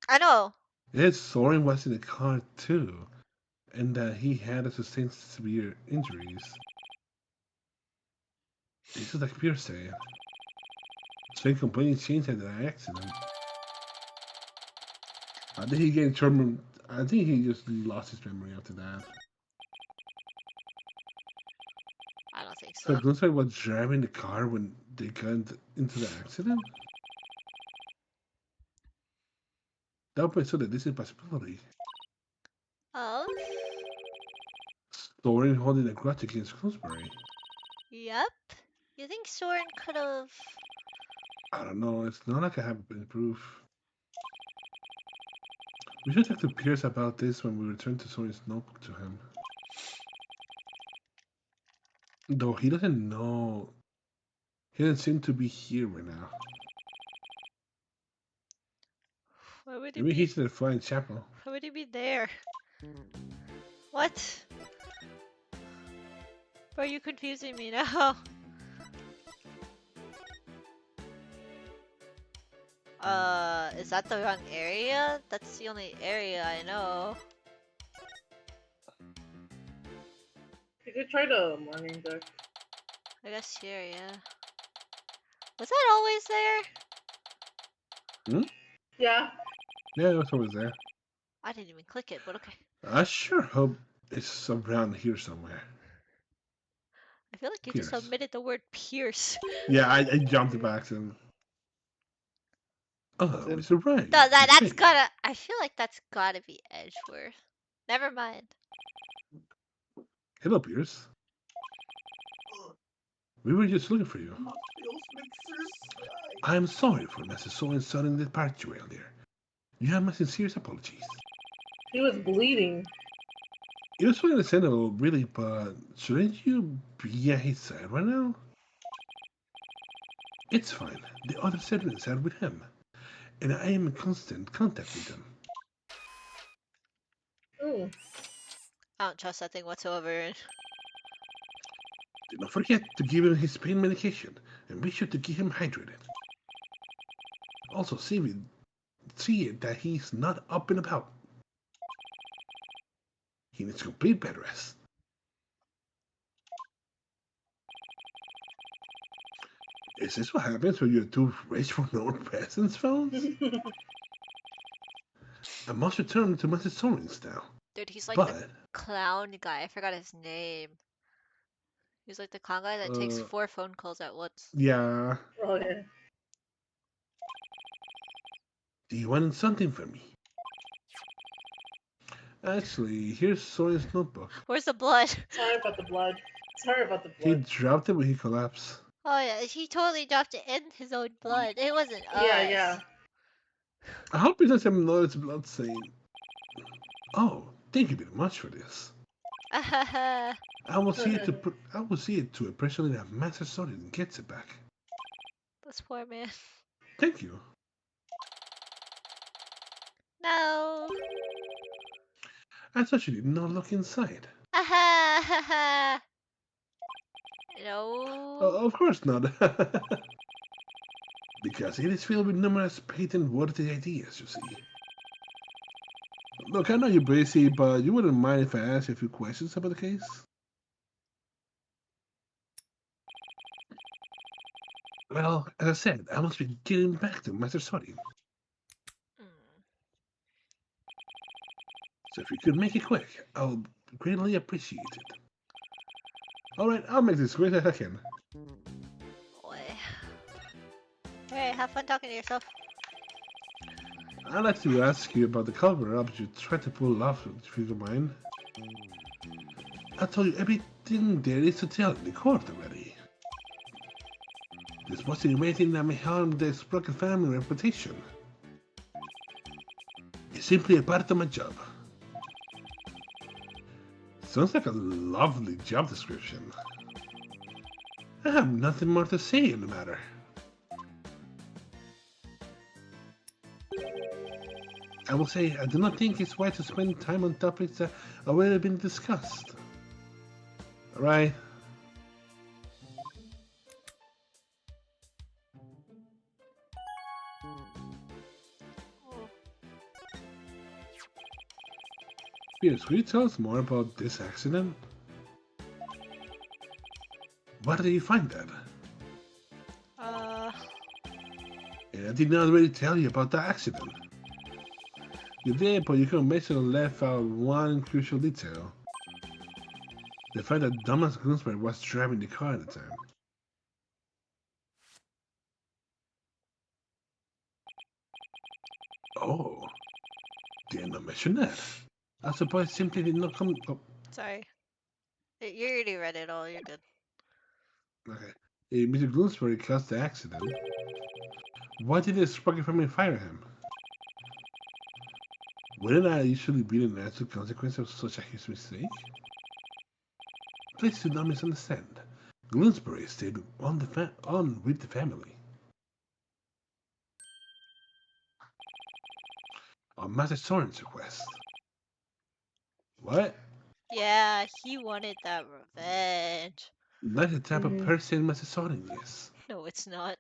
I know. Yes, Soren was in the car too, and that he had sustained severe injuries. This is like Pierce said. Sven completely changed after the accident. I think he just lost his memory after that. So Gloomsberry was driving the car when they got into the accident? That opens so that this is a possibility. Oh? Soren holding a grudge against Gloomsberry. Yep. You think Soren could have... I don't know, it's not like I have any proof. We should talk to Pierce about this when we return to Soren's notebook to him. Though he doesn't know. He doesn't seem to be here right now. Why would he Maybe be... he's in the flying chapel. Why would he be there? What? Bro, you're confusing me now. Is that the wrong area? That's the only area I know. You could try the morning deck. I guess here, yeah. Was that always there? Yeah. Yeah, that's always there. I didn't even click it, but okay. I sure hope it's around here somewhere. I feel like you Pierce. just omitted the word Pierce. Yeah, I jumped by accident. Oh, Mr. Right. No, that's Hey. gotta... I feel like that's gotta be Edgeworth. Never mind. Hello, Pierce. We were just looking for you. I'm sorry for Mrs. Soren's sudden departure earlier. You have my sincerest apologies. He was bleeding. It was understandable, really, but shouldn't you be at his side right now? It's fine. The other servants are with him, and I am in constant contact with them. Mm. I don't trust that thing whatsoever. Do not forget to give him his pain medication, and be sure to keep him hydrated. Also, see that he's not up and about. He needs complete bed rest. Is this what happens when you're too rich for no presents phones? I must return to Mrs. Soren's now. Dude, he's like But the clown guy. I forgot his name. He's like the clown guy that takes 4 phone calls at once. yeah, Oh yeah. do you want something from me? Actually, here's Soren's notebook. Where's the blood? Sorry about the blood. Sorry about the He blood. dropped it when he collapsed. Oh yeah, he totally dropped it in his own blood. It wasn't us. Yeah, yeah. I hope he doesn't notice blood stain. Oh, thank you very much for this. I will see it to it personally that Master Soren gets it back. This poor man. Thank you. No. I thought you did not look inside. No. Of course not. Because it is filled with numerous patent-worthy ideas, you see. Look, I know you're busy, but you wouldn't mind if I asked you a few questions about the case? Well, as I said, I must be getting back to Master Soren. So if you could make it quick, I'll greatly appreciate it. Alright, I'll make this quick as I can. Boy. Hey, have fun talking to yourself. I'd like to ask you about the cover-up you tried to pull off, if you don't mind. I told you everything there is to tell in the court already. This wasn't anything that may harm the Sprocket family reputation. It's simply a part of my job. Sounds like a lovely job description. I have nothing more to say in the matter. I will say, I do not think it's wise to spend time on topics that have already been discussed. Alright? Pierce, will you tell us more about this accident? Where did you find that? And I did not already tell you about the accident. You did, but you could mention left out one crucial detail. The fact that Thomas Gloomsbury was driving the car at the time. Oh, didn't not mention that. I suppose simply did not come. Oh, Sorry. You already read it all. You're good. okay. Mr. Gloomsbury caused the accident. Why did the sparking family fire him? Wouldn't that usually be the natural consequence of such a huge mistake? Please do not misunderstand. Gloomsbury stayed on with the family. On Master Soren's request. What? Yeah, he wanted that revenge. Not the type of person Master Soren is. No, it's not.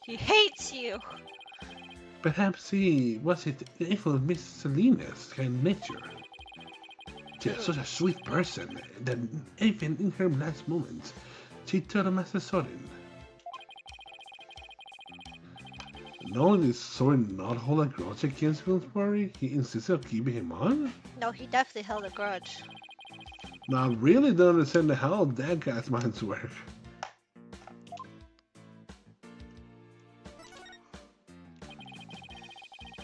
He hates you. Perhaps he was it the influence of Miss Selena's kind nature. She is such a sweet person that even in her last moments, she turned on Master Soren. Not only did Soren not hold a grudge against Bloomsbury, he insisted on keeping him on? No, he definitely held a grudge. Now I really don't understand how that guy's minds work.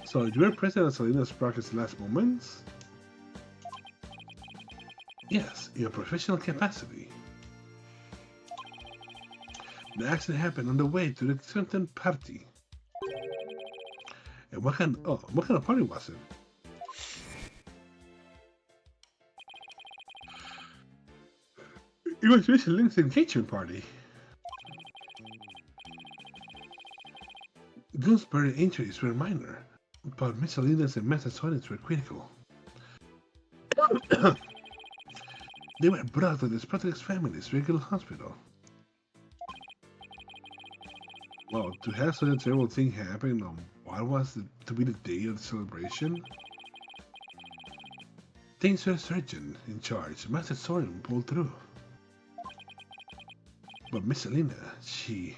So you were present at Selena Sprocket's last moments? Yes, in a professional capacity. The accident happened on the way to the certain party. And what kind of party was it? It was Miss Lynn's engagement party. Gooseberry injuries were minor, but Miss Selena's and Master Soren's were critical. They were brought to the Spartacus family's regular hospital. Well, to have such a terrible thing happen on what was to be the day of the celebration? Thanks to a surgeon in charge, Master Soren pulled through. But Miss Selena, she...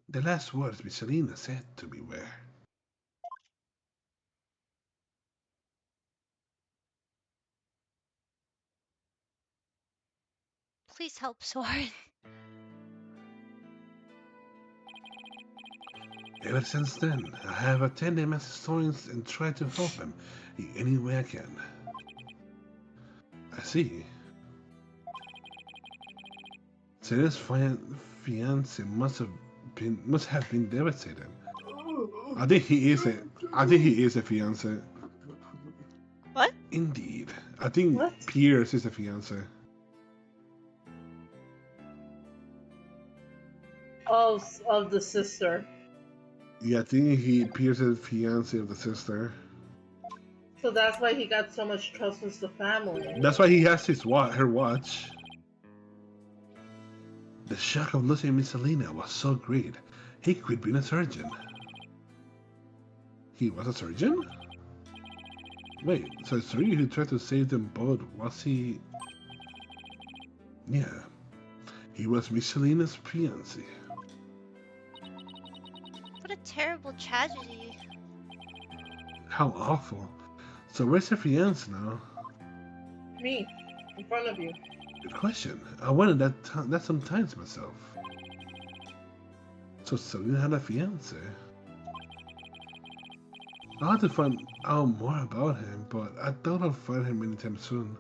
The last words Miss Selena said to me were... Please help Soren. Ever since then, I have attended Master Soren's and tried to help him in any way I can. I see. Serena's fiance must have been devastated. I think he is a fiance. What? Indeed. I think What? Pierce is a fiance. Of the sister. Yeah, I think Pierce is the fiance of the sister. So that's why he got so much trust with the family. That's why he has her watch. The shock of losing Miss Selena was so great, he quit being a surgeon. He was a surgeon? Wait, so the surgeon who tried to save them both, was he... Yeah, he was Miss Selena's fiancé. What a terrible tragedy. How awful. So where's her fiancé now? Me, in front of you. Good question. I wondered that sometimes myself. So Selena had a fiance. I'll have to find out more about him, but I doubt I'll find him anytime soon.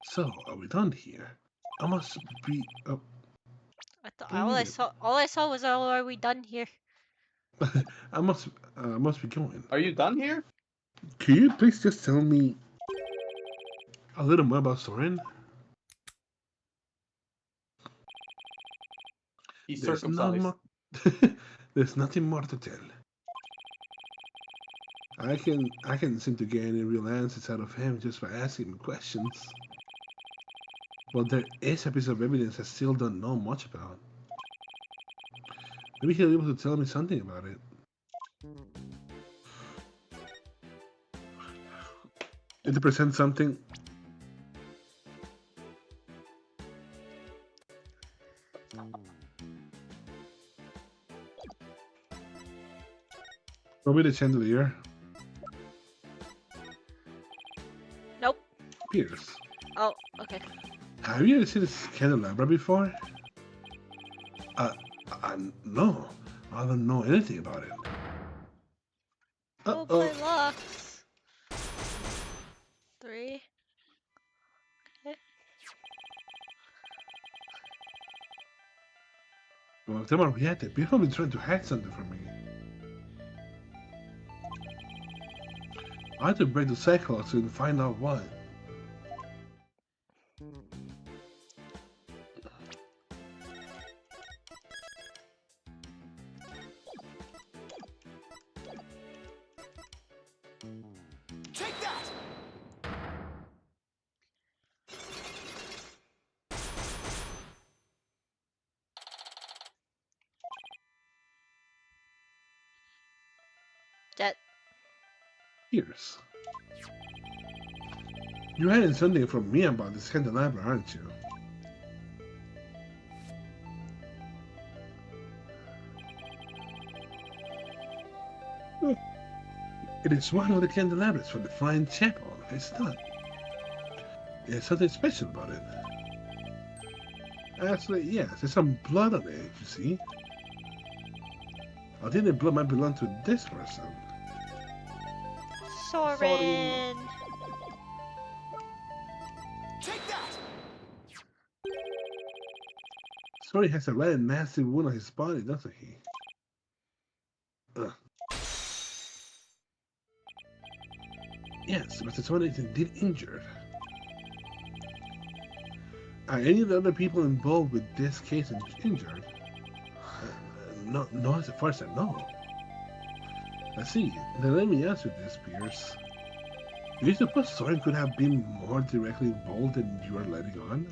So, are we done here? I must be... Oh, I thought all I saw was, "Oh, are we done here?" I must be going. Are you done here? Can you please just tell me a little more about Soren? He's There's circumcised. There's nothing more to tell. I can seem to get any real answers out of him just by asking him questions. But there is a piece of evidence I still don't know much about. Maybe he'll be able to tell me something about it. Did he present something? Probably the chandelier. Nope. Pierce. Oh, okay. Have you ever seen this candelabra before? No. I don't know anything about it. We'll Uh-oh. play locks. 3. Okay. Well, if they were reactive, people have been trying to hack something from me. I have to break the cycle to find out what. Take that! Jet. Pierce. You're hiding something from me about this candelabra, aren't you? It is one of the candelabras from the Flying Chapel. It's not. There's something special about it. Actually, yes, there's some blood on it, you see. I think the blood might belong to this person. Soren. Take that! Sorry, has a rather nasty wound on his body, doesn't he? Ugh. Yes, Mr. Soren is indeed injured. Are any of the other people involved with this case injured? No, as far as I know. I see. Then let me ask you this, Pierce. Do you suppose Soren could have been more directly involved than you are letting on?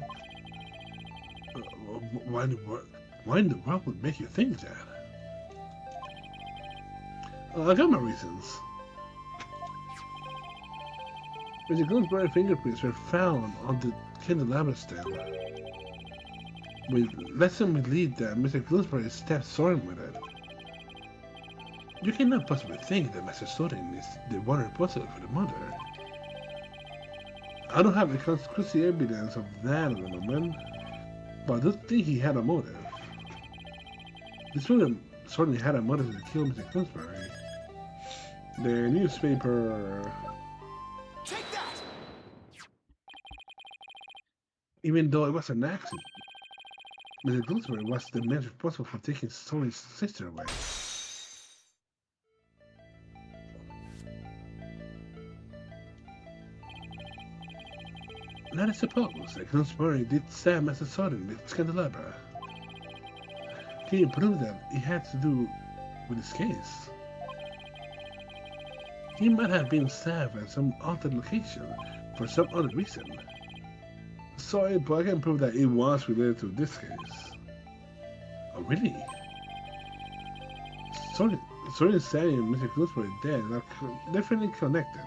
Why in the world would make you think that? I got my reasons. Mr. Gloomsbury fingerprints were found on the candelabra stem. With lesson would lead that Mr. Gloomsbury stabbed Soren with it. You cannot possibly think that Master Soren is the one responsible for the murder. I don't have the conclusive evidence of that at the moment, but I do think he had a motive. This woman certainly had a motive to kill Mr. Gloomsbury. The newspaper... Take that! Even though it was an accident, Mr. Gloomsbury was the man responsible for taking Soren's sister away. Let us suppose that Gloomsbury did stab Master Soren with candelabra. Can you prove that it had to do with this case? He might have been stabbed at some other location for some other reason. Sorry, but I can prove that it was related to this case. Oh, really? Soren Sally and Mr. Gloomsbury dead are definitely connected.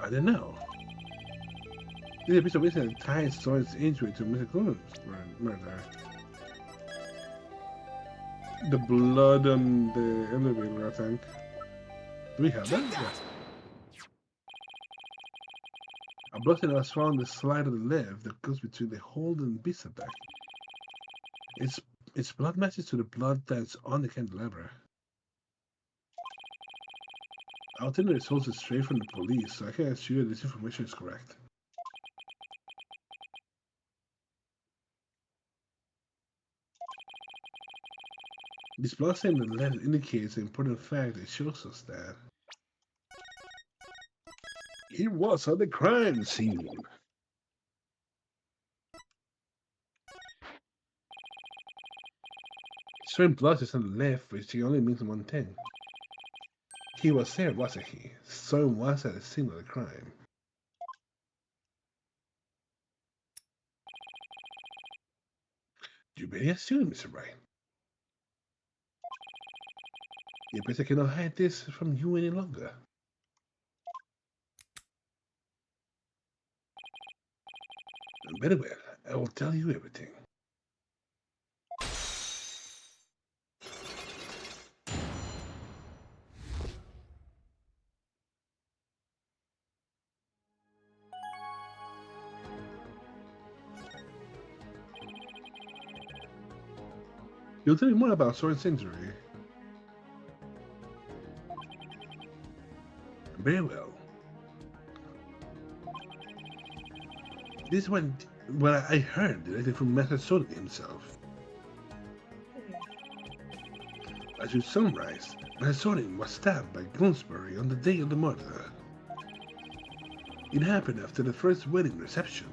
I don't know. This is a piece of reason that ties Soren's injury to Mr. Gloomsbury's murder. The blood on the elevator, I think. Do we have that? Yeah. A blood thin was found on the slide of the lift that goes between the hold and visa back. Its blood matches to the blood that's on the candelabra. I'll take the results straight from the police, so I can assure you this information is correct. This blood stain on the left indicates an important fact that shows us that it was at the crime scene. Certain blood is on the left, which only means one thing. He was there, wasn't he? Soren was at the scene of the crime. You may assume, Mr. Wright. The person cannot hide this from you any longer. Very well, I will tell you everything. You'll tell me more about Soren's injury. Very well. This one, what I heard directly from Master Soren himself. As you summarize, Master Soren was stabbed by Bloomsbury on the day of the murder. It happened after the first wedding reception.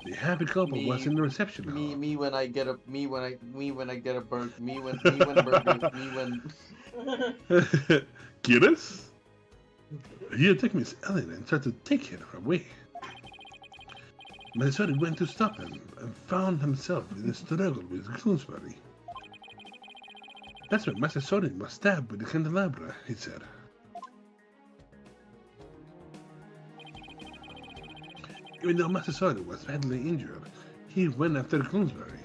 The happy couple was in the reception hall. Me when I get a burger. Me when burger. Me when. Guinness? He attacked Miss Ellen and tried to take her away. Master Soren went to stop him and found himself in a struggle with Bloomsbury. That's when Master Soren was stabbed with the candelabra, he said. Even though Master Soren was badly injured, he went after Bloomsbury.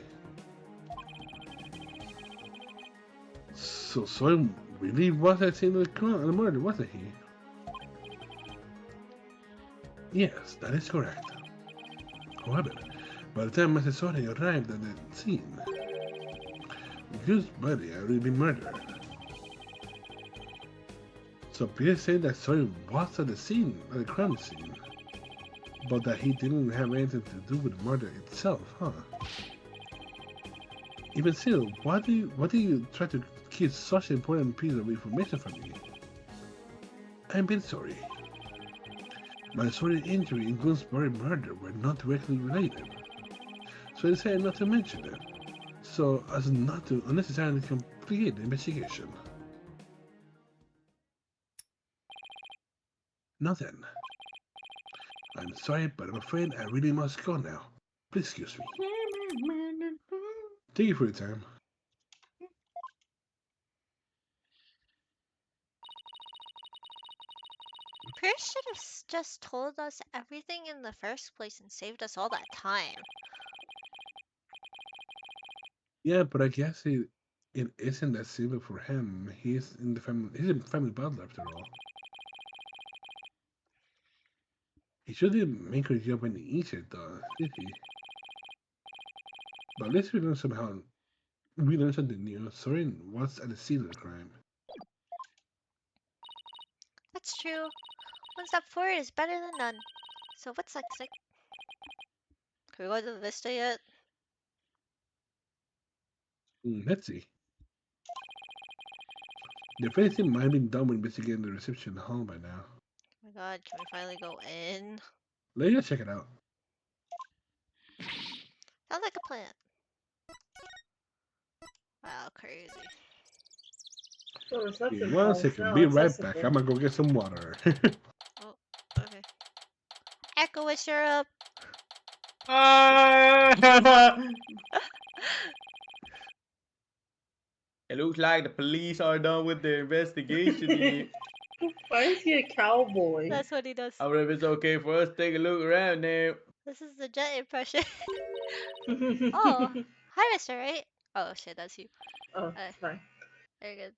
So Soren really was at the scene of the murder, wasn't he? Yes, that is correct. However, by the time Master Soren arrived at the scene, Bloomsbury had already been murdered. So Pierre said that Soren was at the crime scene, but that he didn't have anything to do with the murder itself, huh? Even still, why do you try to keep such an important piece of information from me? I'm very sorry. My Soren's injury and Bloomsbury murder were not directly related, so I decided not to mention it, so as not to unnecessarily complicate the investigation. Now then, I'm sorry, but I'm afraid I really must go now. Please excuse me. Thank you for your time. Pierce should have just told us everything in the first place and saved us all that time. Yeah, but I guess it isn't that simple for him. He's in the family. He's a family butler after all. He shouldn't make her job any easier, though, did he? But at least we learned something new. Soren was at the scene of the crime. That's true. One step forward is better than none. So what's next? Like, can we go to the Vista yet? Let's see. The first thing might have been done with investigating the reception hall by now. Oh my god, can we finally go in? Let's go check it out. Sounds like a plan. Wow, crazy. The reception Yeah, 1 hall is second, now be right back. accessible. I'm gonna go get some water. Oh, okay. Echo with syrup. It looks like the police are done with their investigation here. Why is he a cowboy? That's what he does. I wonder if it's okay for us to take a look around now. This is the jet impression. Oh, hi, Mr. Right? Oh shit, that's you. Oh, it's fine. Very good.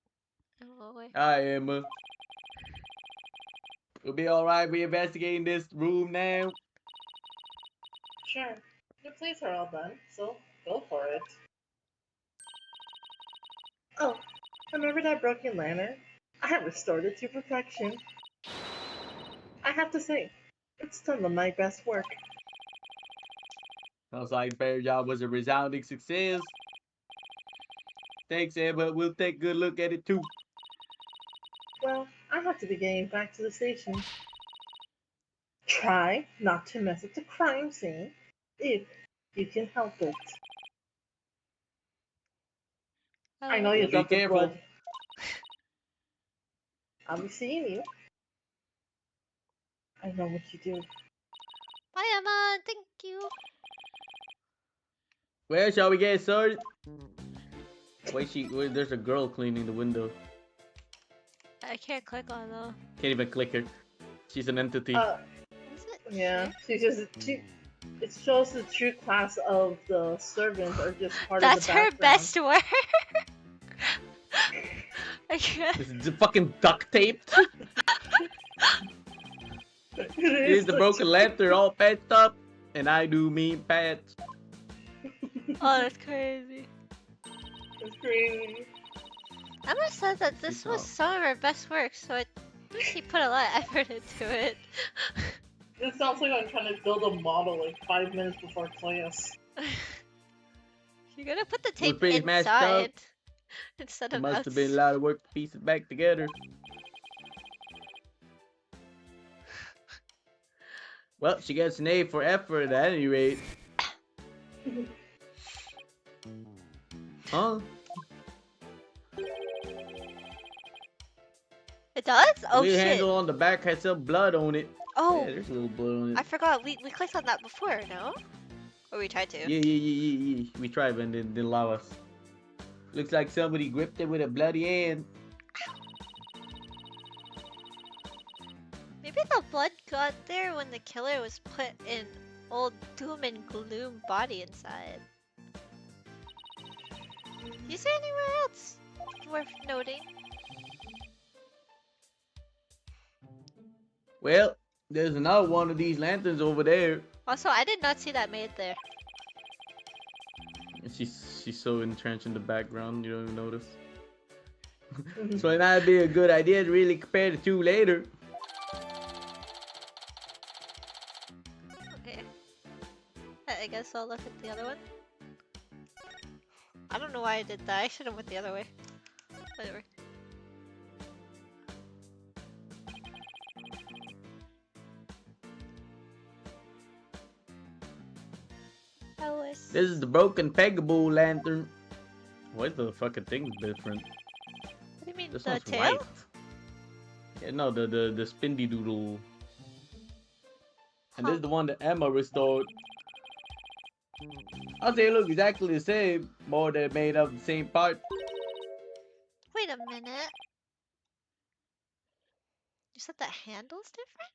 Oh, wait. Hi, Emma. We'll be alright. We investigating this room now. Sure. The police are all done, so go for it. Oh, remember that broken lantern? I have restored it to perfection. I have to say, it's done my best work. Sounds like Bear Job was a resounding success. Thanks, Emma. We'll take a good look at it too. Well, I have to be getting back to the station. Try not to mess up the crime scene, if you can help it. I know you Be dropped the careful. blood. I'll be seeing you. I know what you do. Bye, Emma. Thank you. Where shall we get started? Wait, there's a girl cleaning the window. I can't click on though. Can't even click her. She's an entity. Is it? Yeah, it shows the true class of the servants are just part That's of the her background. best work. I can't. This is fucking duct taped. It Here's is the like- broken lantern all patched up. And I do mean pets. Oh, that's crazy. It's crazy. I must say that this was some of our best work, so I think he put a lot of effort into it. It sounds like I'm trying to build a model like 5 minutes before class. You're gonna put the Was tape pretty smashed up. inside instead It of must have been a outside. lot of work to piece it back together. Well, she gets an A for effort at any rate. Huh? It does? Oh the shit. handle on the back has some blood on it. Oh, Yeah, there's a little blood on it. I forgot. We clicked on that before, no? Or we tried to. Yeah. We tried, but it didn't allow us. Looks like somebody gripped it with a bloody hand. Maybe the blood got there when the killer was put in old doom and gloom body inside. You see anywhere else worth noting? Well, there's another one of these lanterns over there. Also, I did not see that made there. She's so entrenched in the background, you don't even notice. So it might be a good idea to really compare the two later. Okay. I guess I'll look at the other one. I don't know why I did that. I should have went the other way. Whatever. This is the broken peggable lantern. Why is the fucking thing different? What do you mean, This the one's tail? white. Yeah, no, the spindy doodle. And this is the one that Emma restored. I'll say it looks exactly the same, more than made of the same part. Wait a minute. You said the handle's different?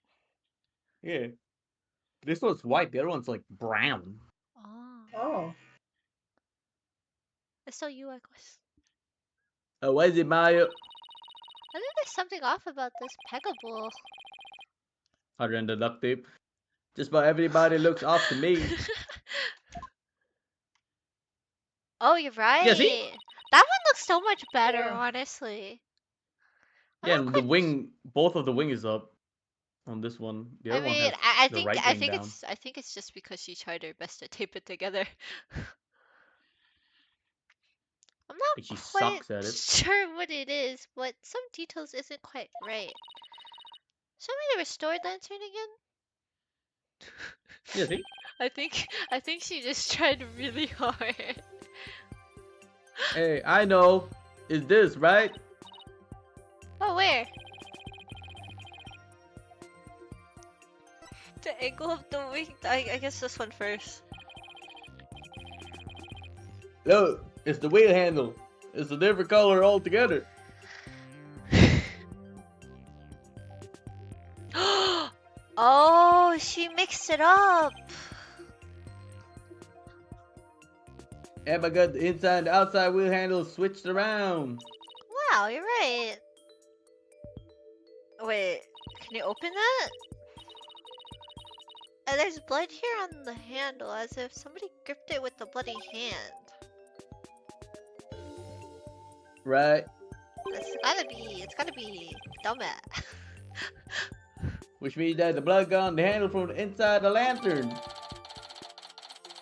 Yeah. This one's white, the other one's like brown. Oh. Oh. It's so you, Equus. Oh, what is it, Mario? I think there's something off about this peggable. Other than the duct tape. Just about everybody looks off to me. Oh, you're right. Yeah, see? That one looks so much better, Yeah. honestly. Yeah, I'm and the quite- wing, both of the wing is up on this one. The I other one mean, has I the think right I wing think down. it's just because she tried her best to tape it together. I'm not Like she quite sucks at it. sure what it is, but some details isn't quite right. Show me the restored lantern again. Yeah, see? I think she just tried really hard. Hey, I know. It's this, right? Oh, where? The angle of the wing. I guess this one first. Look, it's the wheel handle. It's a different color altogether. Oh, she mixed it up. Emma got the inside and the outside wheel handle switched around. Wow, you're right. Wait, can you open that? There's blood here on the handle, as if somebody gripped it with the bloody hand. Right? It's gotta be dumbass. Which means that the blood got on the handle from the inside of the lantern.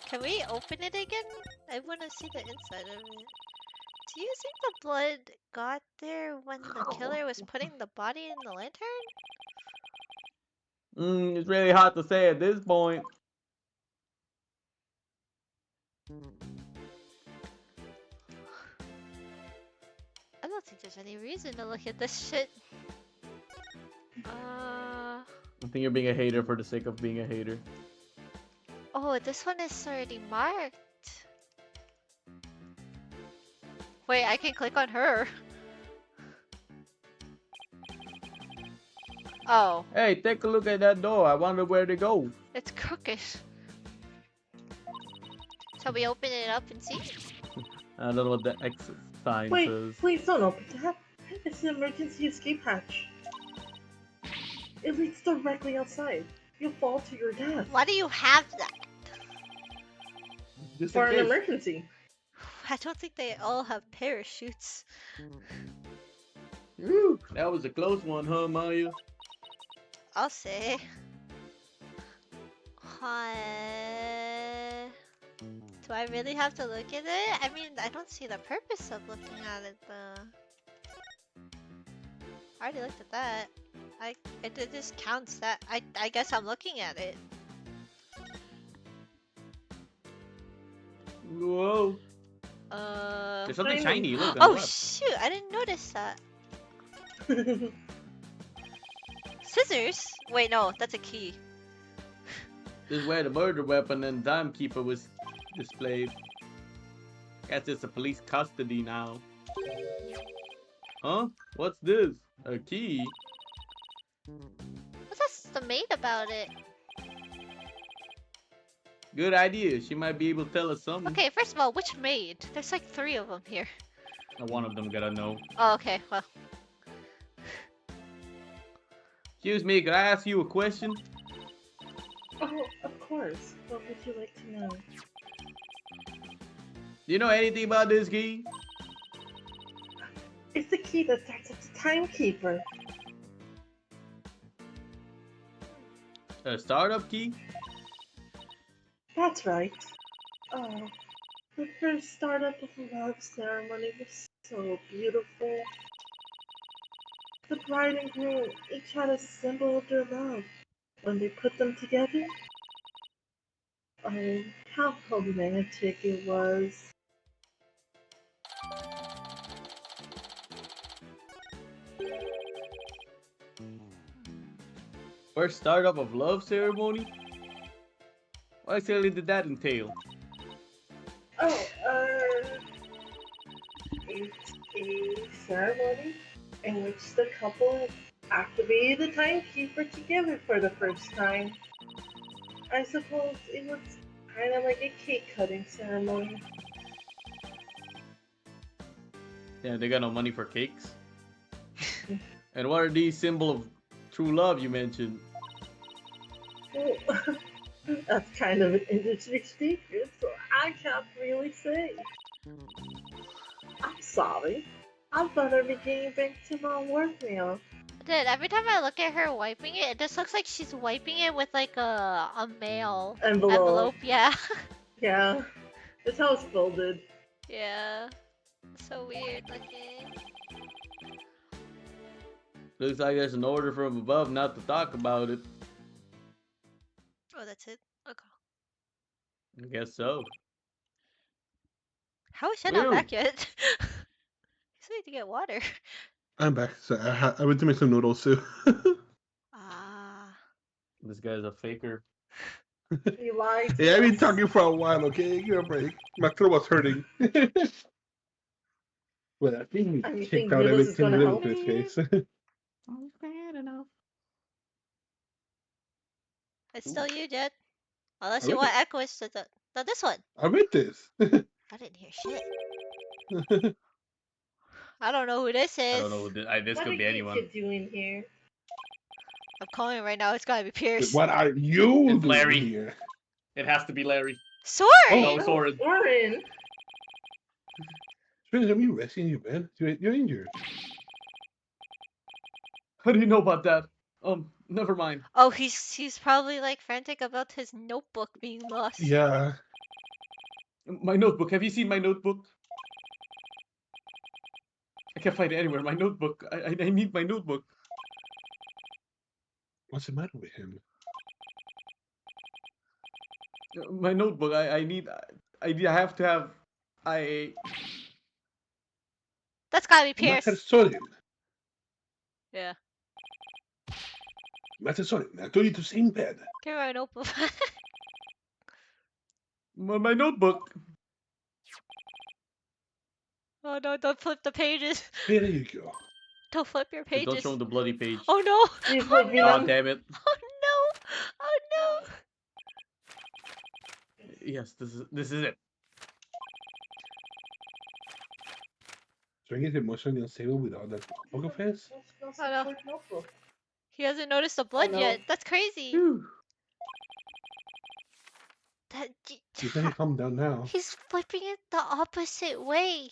Can we open it again? I want to see the inside of it. Do you think the blood got there when the killer was putting the body in the lantern? It's really hard to say at this point. I don't think there's any reason to look at this shit. I think you're being a hater for the sake of being a hater. Oh, this one is already marked. Wait, I can click on her. Oh, Hey, take a look at that door. I wonder where they go. it's crooked. Shall we open it up and see? I don't know what the X sign Wait, says. please don't open that. It's an emergency escape hatch. It leads directly outside. You'll fall to your death. Why do you have that? Just For in an case. emergency. I don't think they all have parachutes. Woo, that was a close one, huh, Maya? I'll say. Do I really have to look at it? I mean, I don't see the purpose of looking at it though. I already looked at that. It just counts that. I guess I'm looking at it. Whoa. There's something I shiny. Look on the Oh left. shoot! I didn't notice that. Scissors? Wait, no, that's a key. This is where the murder weapon and timekeeper was displayed. Guess it's a police custody now. Huh? What's this? A key? What's the maid about it? Good idea. She might be able to tell us something. Okay, first of all, which maid? There's like 3 of them here. One of them gotta know. Oh, okay, well. Excuse me, could I ask you a question? Oh, of course. What would you like to know? Do you know anything about this key? It's the key that starts up the timekeeper. A startup key? That's right. Oh, the first startup of the love ceremony was so beautiful. The bride and groom each had a symbol of their love. When they put them together, oh, how romantic it was. First startup of love ceremony? What exactly did that entail? Oh, it's a ceremony in which the couple activated the timekeeper together for the first time. I suppose it was kind of like a cake cutting ceremony. Yeah, they got no money for cakes. And what are these symbols of true love you mentioned? Well, that's kind of an industry secret, so I can't really say. I'm sorry. I better be getting back to my work now. Dude, every time I look at her wiping it, it just looks like she's wiping it with like a mail Envelope. Yeah. Yeah, that's how it's folded. Yeah. So weird looking. Looks like there's an order from above not to talk about it. Oh, that's it? Okay. I guess so. How is she not Ew. back yet? You still need to get water. I'm back. So I went to make some noodles too. Ah. This guy's a faker. You lied. Yeah, I've been talking for a while, okay? Give me a break. My throat was hurting. Well, I think And we you kicked think out noodles every is 10 gonna minutes help? in this case. Oh, bad enough. It's still you, Jet. Unless I you read want it. Equus to no, this one. I read this. I didn't hear shit. I don't know who this I is. don't know. This What could are be you anyone. kids doing here? I'm calling it right now. It's gotta be Pierce. What are you It's doing Larry. here? It has to be Larry. Sorry. Oh, No, Soren. Soren. Spence, are you resting you, man? You're injured. How do you know about that? Never mind. Oh, he's probably like frantic about his notebook being lost. Yeah. My notebook. Have you seen my notebook? I can't find it anywhere. My notebook. I need my notebook. What's the matter with him? My notebook. I need. I have to have. That's gotta be Pierce. Master Soren. Yeah. Master Soren, I told you to stay in bed. Give her a notebook. My notebook. Oh no! Don't flip the pages. There you go. Don't flip your Hey, pages. don't show him the bloody page. Oh no! You Oh flipping no! God them? damn it. Oh no! Oh no! Yes, this is it. Soren gets emotionally unstable without that poker face. That's I know. support notebook. He hasn't noticed the blood no. yet. That's crazy. Phew. That You better calm down now. he's flipping it the opposite way.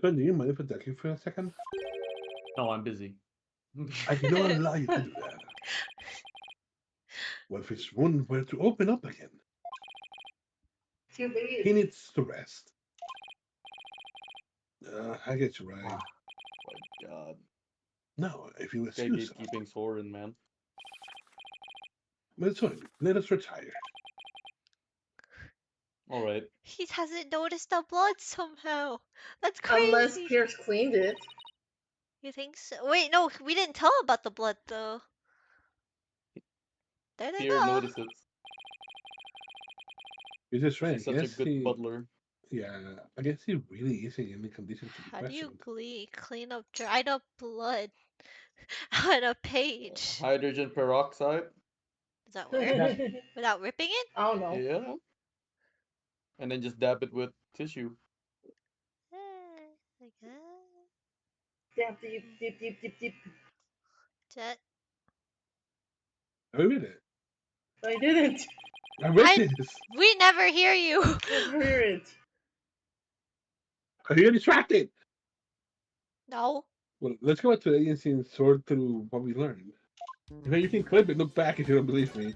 So, do you mind if I duck you for a second? No, I'm busy. I did not allow you to do that. What if his wound were to open up again? Too He bad. needs to rest. I get you right. My God. No, if you Guy excuse us. gatekeeping Soren, man. But it's fine. Let us retire. Alright. He hasn't noticed the blood somehow. That's Unless crazy. Pierce cleaned it. You think so? Wait, no, we didn't tell him about the blood though. There they Pierre go. notices. He's just right. He's I such a guess good he. butler. Yeah, I guess he really isn't in any condition to be How do you questioned. clean up dried up blood on a page? Hydrogen peroxide. Does that I work? Without ripping it? don't know. Yeah. And then just dab it with tissue. Like that. Damn, deep, deep, deep, deep, deep. That. I read it. I didn't. I read I- this. We never hear you. I hear it. You're distracted. No. Well, let's go back to the agency and sort through what we learned. You can clip it, look back if you don't believe me.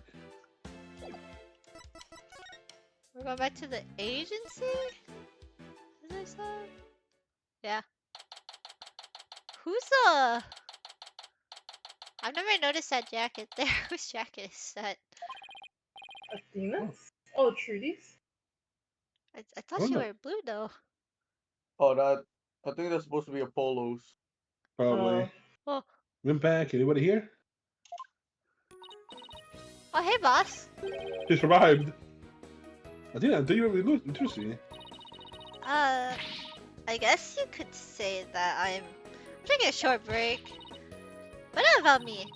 We're going back to the agency? Is there some? Yeah. Who's I've never noticed that jacket there. Whose jacket is that? Athena's? Oh, Trudy's? I thought Oh, she no. wore blue though. Oh, that. I think that's supposed to be Apollo's. Probably. Oh. Went back. Anybody here? Oh, hey, boss. He survived. Athena, do you really lose Lucy? I guess you could say that I'm taking a short break. But not about me.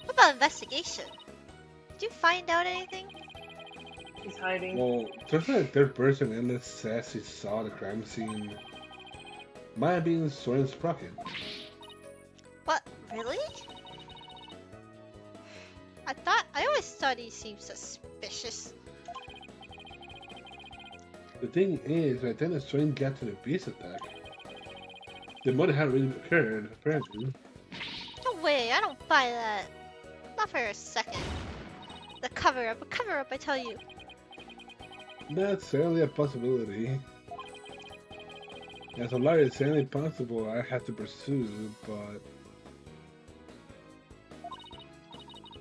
What about investigation? Did you find out anything? He's hiding. Well, there's not a third person and it says he saw the crime scene. Might have been Soren Sprocket. What? Really? I always thought he seemed suspicious. The thing is, by the time Soren got to the beast attack, the murder had already occurred, apparently. No way, I don't buy that. Not for a second. The cover up, I tell you. That's certainly a possibility. As a lawyer, it's certainly possible I have to pursue, but...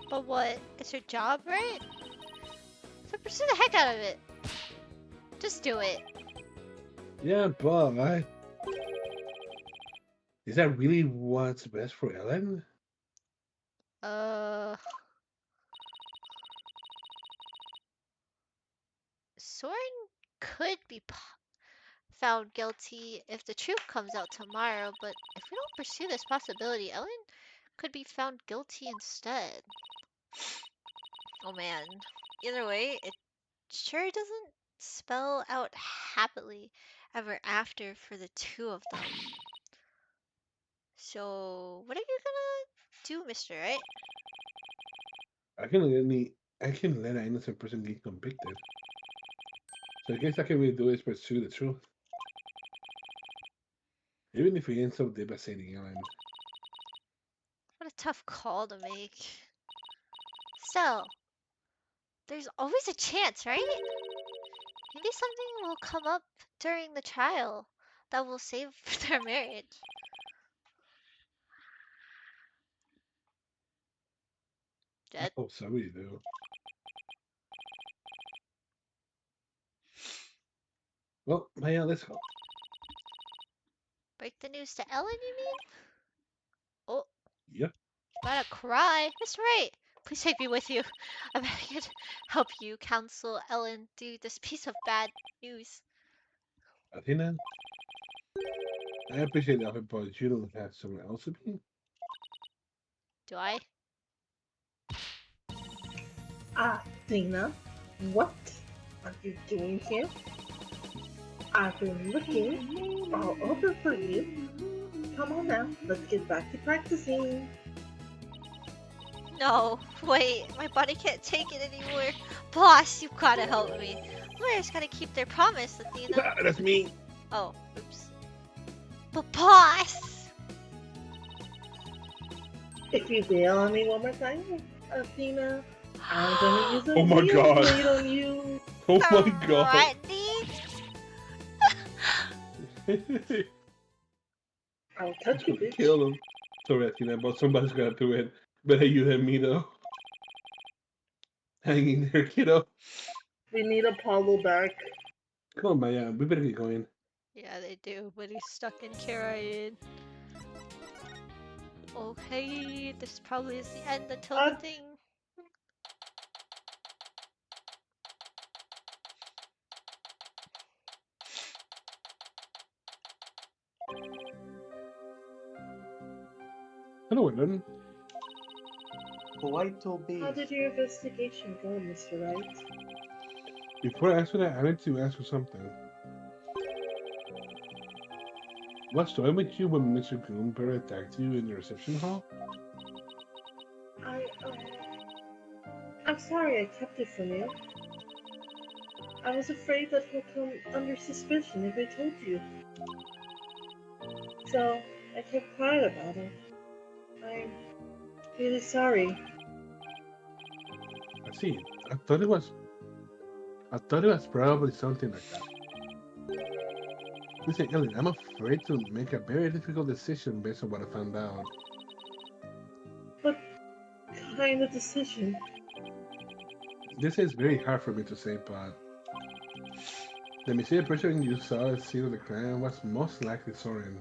But what? It's your job, right? So pursue the heck out of it. Just do it. Yeah, but... Is that really what's best for Ellen? Soren could be found guilty if the truth comes out tomorrow, but if we don't pursue this possibility, Ellen could be found guilty instead. Oh man. Either way, it sure doesn't spell out happily ever after for the two of them. So, what are you gonna do, Mr. Right? I can let an innocent person get convicted. So I guess I can really do is pursue the truth. Even if he ends up devastating Ellen. What a tough call to make. So, there's always a chance, right? Maybe something will come up during the trial that will save their marriage. Jet? Oh, somebody do. Well, yeah, let's go. Break the news to Ellen, you mean? Oh, Yep. about to cry. That's right. Please take me with you. I bet I could help you counsel Ellen through this piece of bad news. Athena, I appreciate the offer, but you don't have someone else to be? Do I? Athena, what are you doing here? I've been looking all over for you. Come on now, let's get back to practicing. No, wait, my body can't take it anymore. Boss, you gotta help me. Lawyers gotta keep their promise, Athena. That's me. Oh, oops. But boss! If you bail on me one more time, Athena, I'm gonna use a Oh my wheel God. blade on you. Oh my god. Threatening? I'll touch you, bitch. Kill him. Sorry, Athena, but somebody's gotta do it. Better you than me, though. Hang in there, kiddo. We need Apollo back. Come on, Maya. We better get going. Yeah, they do, but he's stuck in Carrion. Okay, this probably is the end until the thing. Hello, Ellen. White Bay. How did your investigation go, Mr. Wright? Before I answer that, I need to ask you something. What story with you when Mr. Goomber attacked you in the reception hall? I'm sorry I kept it from you. I was afraid that he'll come under suspicion if I told you. So, I kept quiet about it. I'm really sorry. I see. I thought it was probably something like that. Listen, Ellen, I'm afraid to make a very difficult decision based on what I found out. What kind of decision? This is very hard for me to say, but the mysterious person you saw at the scene of the crime was most likely Soren.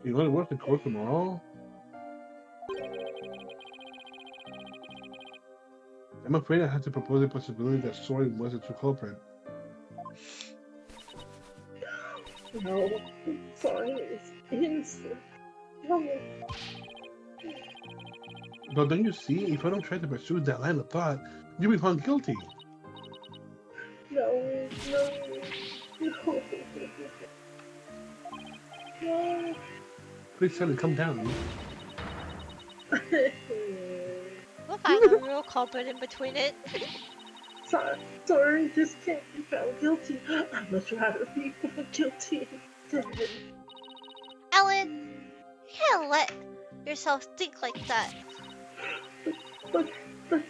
You want to work in court tomorrow? I'm afraid I have to propose the possibility that Soren was the true culprit. No, sorry, it's innocent. No. But don't you see, if I don't try to pursue that line of thought, you'll be found guilty. No. No. Please, Sally, come down. We'll find the real culprit in between it. Sorry, just can't be found guilty. I'd much rather be found guilty instead. Ellen, you can't let yourself think like that. But no.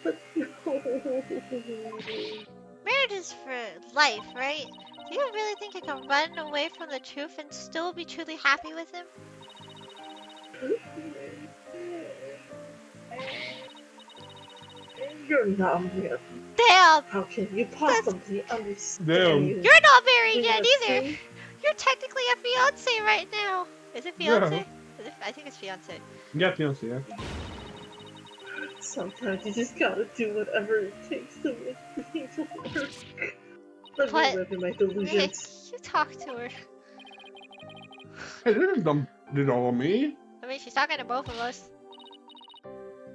Marriage is for life, right? Do you really think you can run away from the truth and still be truly happy with him? You're not married. Damn! How can you possibly understand? Damn. You're not married yet Yes, either! see? You're technically a fiance right now! Is it fiance? Yeah. I think it's fiance. Yeah, fiance, yeah. Sometimes you just gotta do whatever it takes to make things work. Let But- me live in my Nick, delusions. you talk to her. Hey, this is dumb. Did all of me? I mean, she's talking to both of us.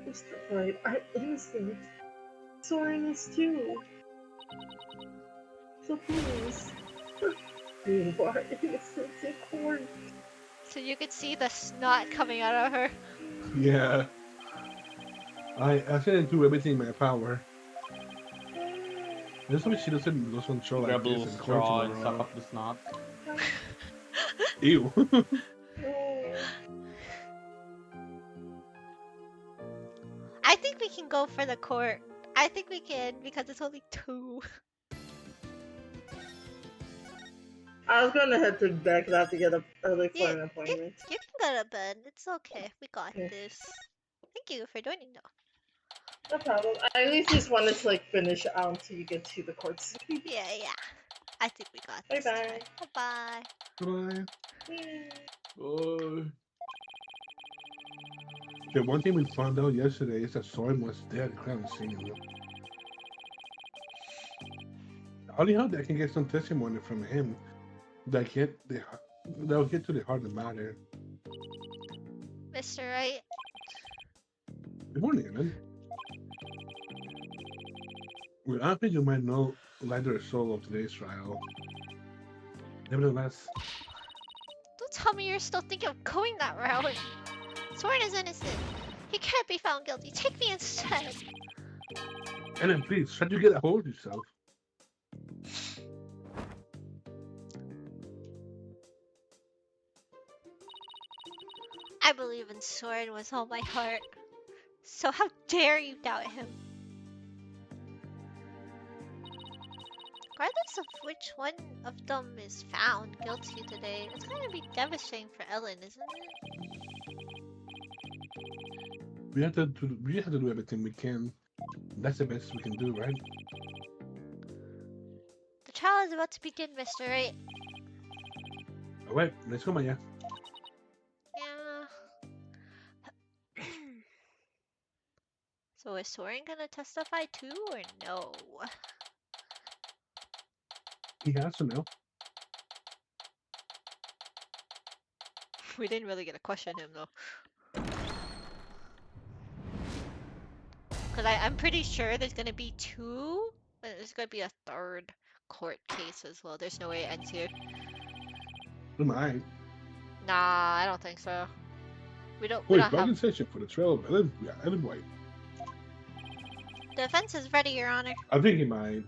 Mr. Wright, I'm innocent. Soren is too. So please. You are innocent in court. So you could see the snot coming out of her. Yeah. I try to do everything in my power. This way she doesn't lose control like Grab a this little and straw and control suck her. up the snot. Ew. I think we can go for the court. I think we can because it's only 2. I was gonna head to bed because I have to get up early for Yeah, an appointment. You can go to bed. It's okay. We got Yeah. this. Thank you for joining though. No problem. I at least just wanted to like finish out until you get to the courts. Yeah. I think we got Bye this. bye. Bye. Bye. Yeah. Bye. The one thing we found out yesterday is that Soren was dead. I haven't seen him. I only hope that I can get some testimony from him that'll get to the heart of the matter. Mr. Wright. Good morning, Ellen. Well, I think you might know neither soul of today's trial. Nevertheless, tell me you're still thinking of going that route? Soren is innocent. He can't be found guilty. Take me instead. Ellen, please, try to get a hold of yourself. I believe in Soren with all my heart. So how dare you doubt him? Regardless of which one of them is found guilty today, it's going to be devastating for Ellen, isn't it? We have to do everything we can. That's the best we can do, right? The trial is about to begin, Mr. Wright. All right, let's go, Maya. Yeah. So is Soren gonna testify too, or no? He has to know. We didn't really get to question him though. Because I'm pretty sure there's gonna be two, but there's gonna be a third court case as well. There's no way it ends here. Am I? Nah, I don't think so. We don't Wait, have... bargain session for the trial of Ellen White. The defense is ready, Your Honor. I think he might.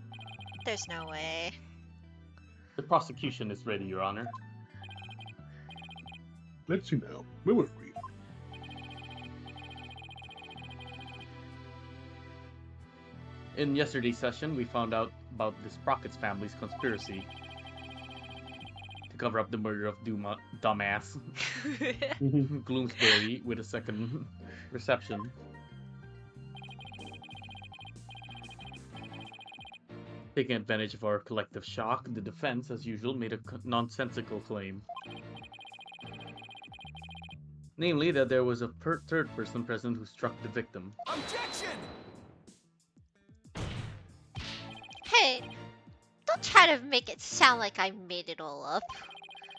There's no way. The prosecution is ready, Your Honor. Let's see now. We were free. In yesterday's session, we found out about the Sprockets family's conspiracy to cover up the murder of dumbass Gloomsbury with a second reception. Taking advantage of our collective shock, the defense, as usual, made a nonsensical claim. Namely, that there was a third person present who struck the victim. Objection! Hey, don't try to make it sound like I made it all up.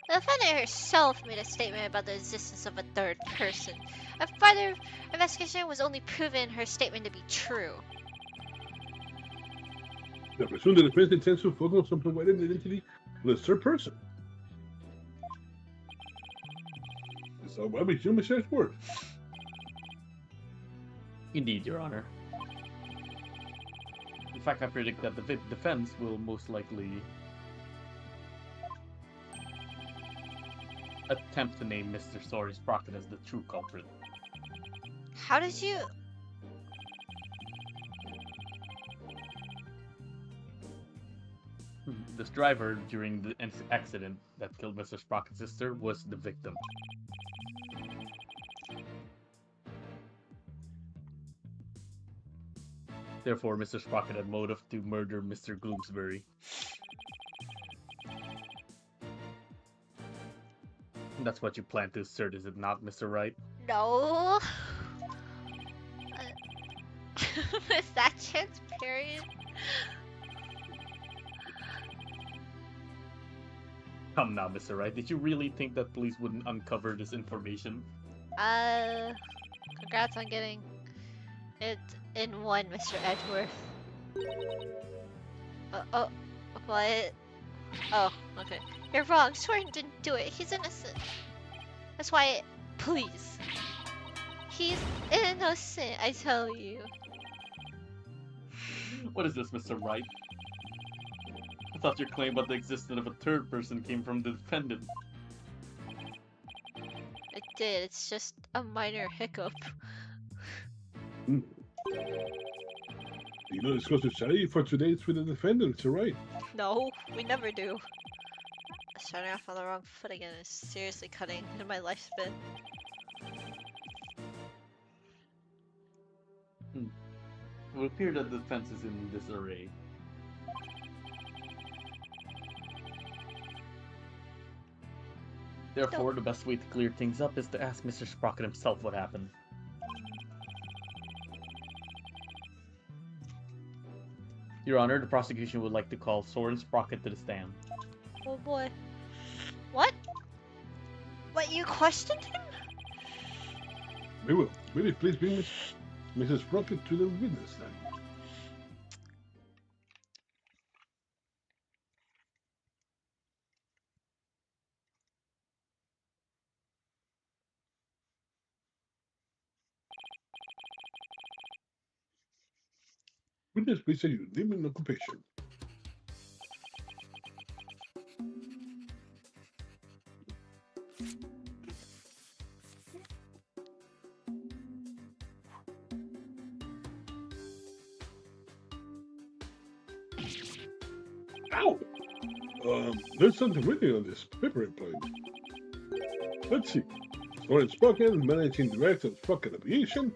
The defendant herself made a statement about the existence of a third person. A further investigation was only proven her statement to be true. I presume the defense intends to focus on providing the identity of the third person. So why we assume his word? Indeed, Your Honor. In fact, I predict that the defense will most likely attempt to name Mr. Soren Sprocket as the true culprit. How did you... This driver during the accident that killed Mr. Sprocket's sister was the victim. Therefore, Mr. Sprocket had motive to murder Mr. Gloomsbury. That's what you plan to assert, is it not, Mr. Wright? No. Is that transparent? Come now, Mr. Wright. Did you really think that police wouldn't uncover this information? Congrats on getting it in one, Mr. Edgeworth. What? Oh, okay. You're wrong. Soren didn't do it. He's innocent. That's why, please. He's innocent, I tell you. What is this, Mr. Wright? I thought your claim about the existence of a third person came from the defendant. It did. It's just a minor hiccup. You know, discuss the strategy for today is with the defendant, Mr. Wright. No, we never do. Starting off on the wrong foot again is seriously cutting into my lifespan. It would appear that the defense is in disarray. Therefore, the best way to clear things up is to ask Mr. Sprocket himself what happened. Your Honor, the prosecution would like to call Soren Sprocket to the stand. Oh boy. What? What, you questioned him? We will. Will you please bring Mrs. Sprocket to the witness stand? Witness, please say your name and occupation. Ow! There's something written on this paper plate. Let's see. Soren Sprocken, Managing Director of Sprocken Aviation.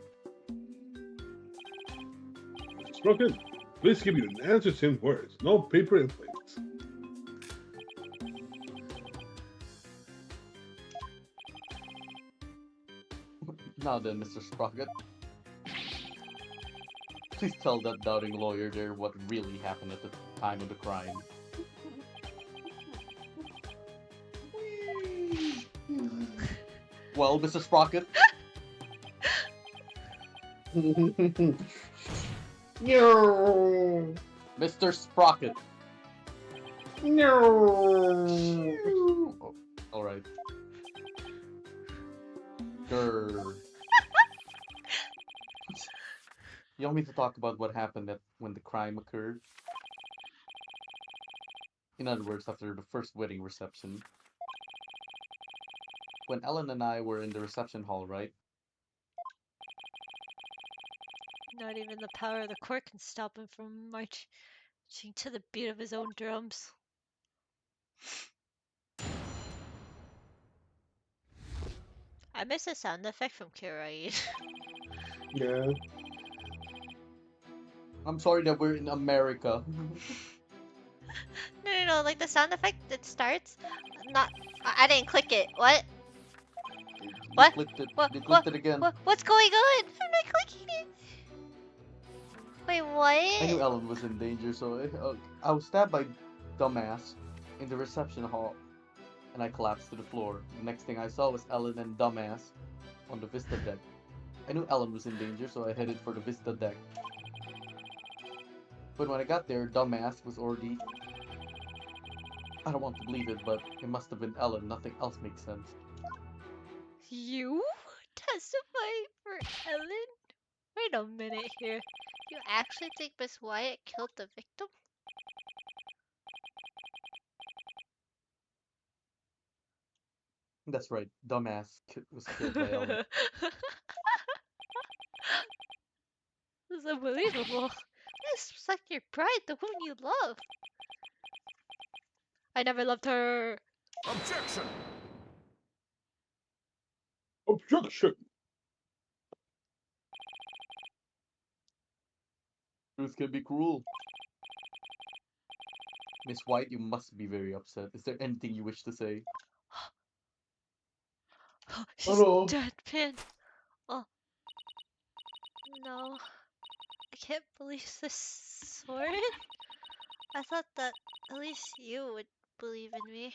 Mr. Sprocken, please give your answers in words, no paper and plates. Now then, Mr. Sprocket. Please tell that doubting lawyer there what really happened at the time of the crime. Well, Mr. Sprocket. No. Mr. Sprocket. No. Oh, alright. Grr. You want me to talk about what happened when the crime occurred? In other words, after the first wedding reception. When Ellen and I were in the reception hall, right? Not even the power of the court can stop him from marching to the beat of his own drums. I miss the sound effect from Kirai. Yeah. I'm sorry that we're in America. No, like the sound effect that starts. Not. I didn't click it. What? What? You clicked it, What? you clicked it again. What's going on? I'm not clicking it. Wait, I knew what? Ellen was in danger, so I was stabbed by dumbass in the reception hall, and I collapsed to the floor. The next thing I saw was Ellen and dumbass on the Vista deck. I knew Ellen was in danger, so I headed for the Vista deck. But when I got there, dumbass was already... I don't want to believe it, but it must have been Ellen. Nothing else makes sense. You testify for Ellen? Wait a minute here. You actually think Miss Wyatt killed the victim? That's right, dumbass was killed by Ellen. This is unbelievable. This is like your pride, the woman you love. I never loved her. Objection! Objection! Truth can be cruel. Miss White, you must be very upset. Is there anything you wish to say? She's Hello. deadpan. Oh. No. I can't believe this, Soren. I thought that at least you would believe in me.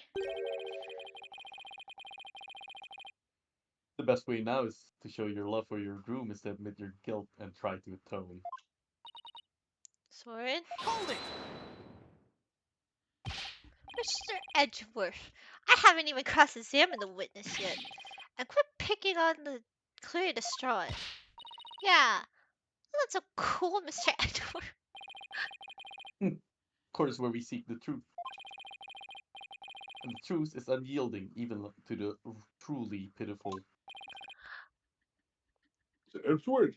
The best way now is to show your love for your groom is to admit your guilt and try to atone. Soren? Hold it! Mr. Edgeworth, I haven't even cross-examined the witness yet. And quit picking on the clear distraught. Yeah, that's so cool, Mr. Edgeworth. Court is where we seek the truth. And the truth is unyielding even to the truly pitiful. It's word.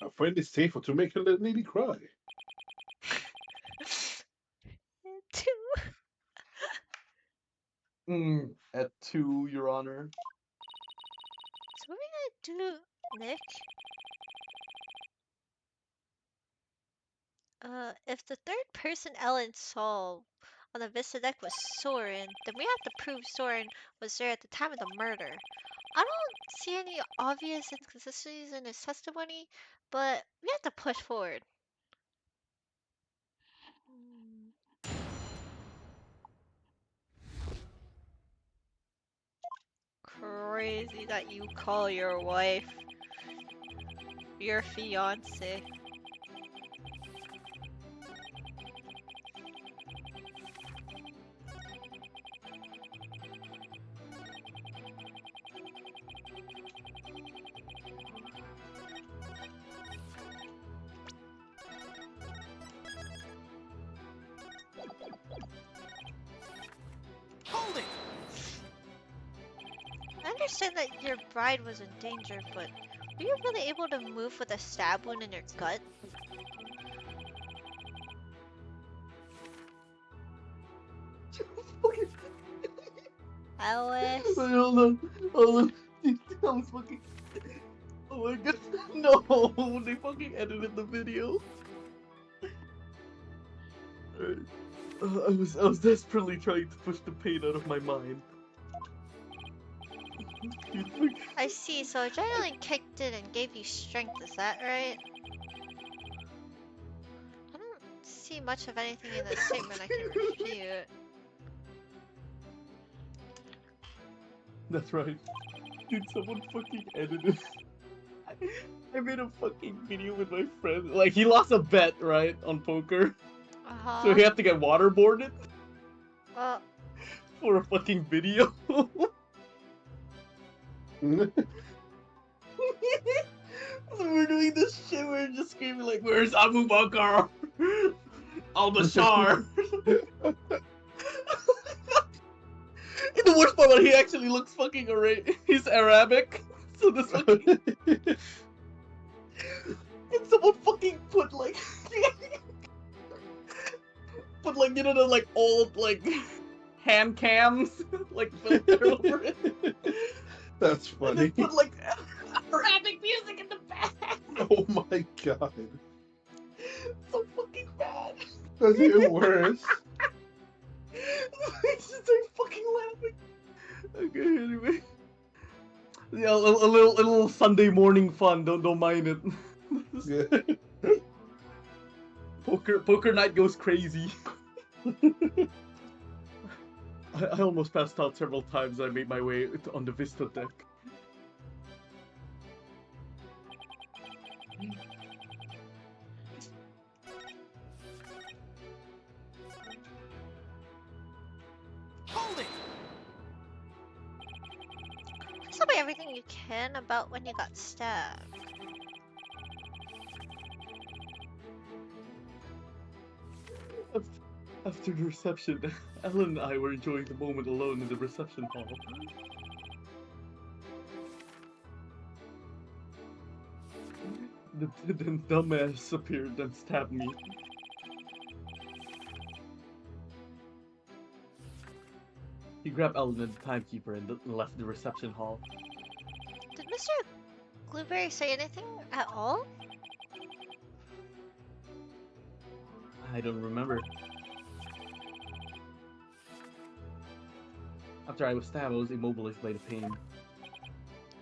I find it safer to make a little lady cry. At 2, Your Honor. So what are we gonna do, Nick? If the third person Ellen saw on the Vista deck was Soren, then we have to prove Soren was there at the time of the murder. I don't see any obvious inconsistencies in his testimony, but we have to push forward. Crazy that you call your wife your fiance. understand that your bride was in danger, but were you really able to move with a stab wound in your gut? Fucking Alice? wait, hold on. Hold on. I was fucking. Oh my god. No, they fucking edited the video. Alright. I was desperately trying to push the pain out of my mind. You think- I see, so adrenaline kicked in and gave you strength, is that right? I don't see much of anything in this statement I can refute. That's right. Dude, someone fucking edited. I made a fucking video with my friend. Like, he lost a bet, right, on poker. Uh-huh. So he had to get waterboarded Well, for a fucking video. So we're doing this shit, we're just screaming like, where's Abu Bakr? Al-Bashar! And the worst part about it, he actually looks fucking he's Arabic. So this fucking... And someone fucking put like... put like, you know, the like old like hand cams like filter over it. That's And funny. then put like Arabic music in the back. Oh my god. So fucking bad. That's even worse. I just started fucking laughing. Okay, anyway. Yeah, a little Sunday morning fun. Don't mind it. Yeah. Poker night goes crazy. I almost passed out several times. I made my way on the Vista deck. Hold it! tell me everything you can about when you got stabbed. After the reception, Ellen and I were enjoying the moment alone in the reception hall. The dumbass appeared and stabbed me. He grabbed Ellen and the timekeeper and left the reception hall. Did Mr. Blueberry say anything at all? I don't remember. After I was stabbed, I was immobilized by the pain.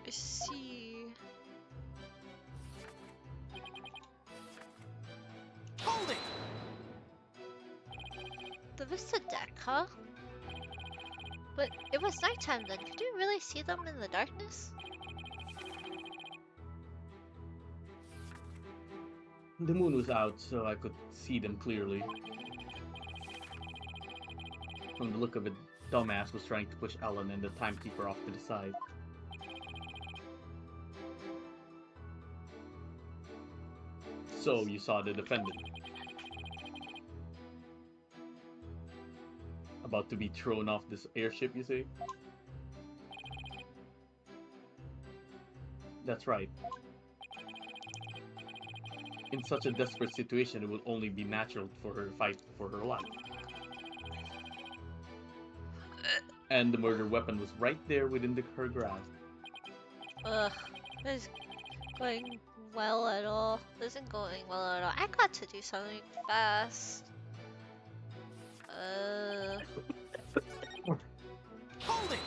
I see. Hold it! The Vista deck, huh? But it was nighttime then. Could you really see them in the darkness? The moon was out, so I could see them clearly. From the look of it, dumbass was trying to push Ellen and the timekeeper off to the side. So you saw the defendant. About to be thrown off this airship, you say? That's right. In such a desperate situation, it would only be natural for her to fight for her life. And the murder weapon was right there within her grasp. Ugh, this is going well at all. This isn't going well at all. I got to do something fast. Hold it!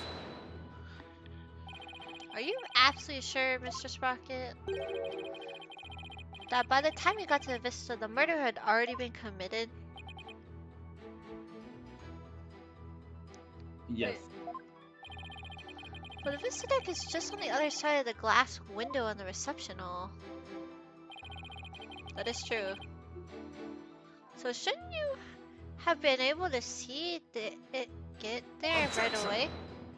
Are you absolutely sure, Mr. Sprocket, that by the time you got to the Vista, the murder had already been committed? Yes. But the Vista deck is just on the other side of the glass window in the reception hall. That is true. So shouldn't you have been able to see it get there right away?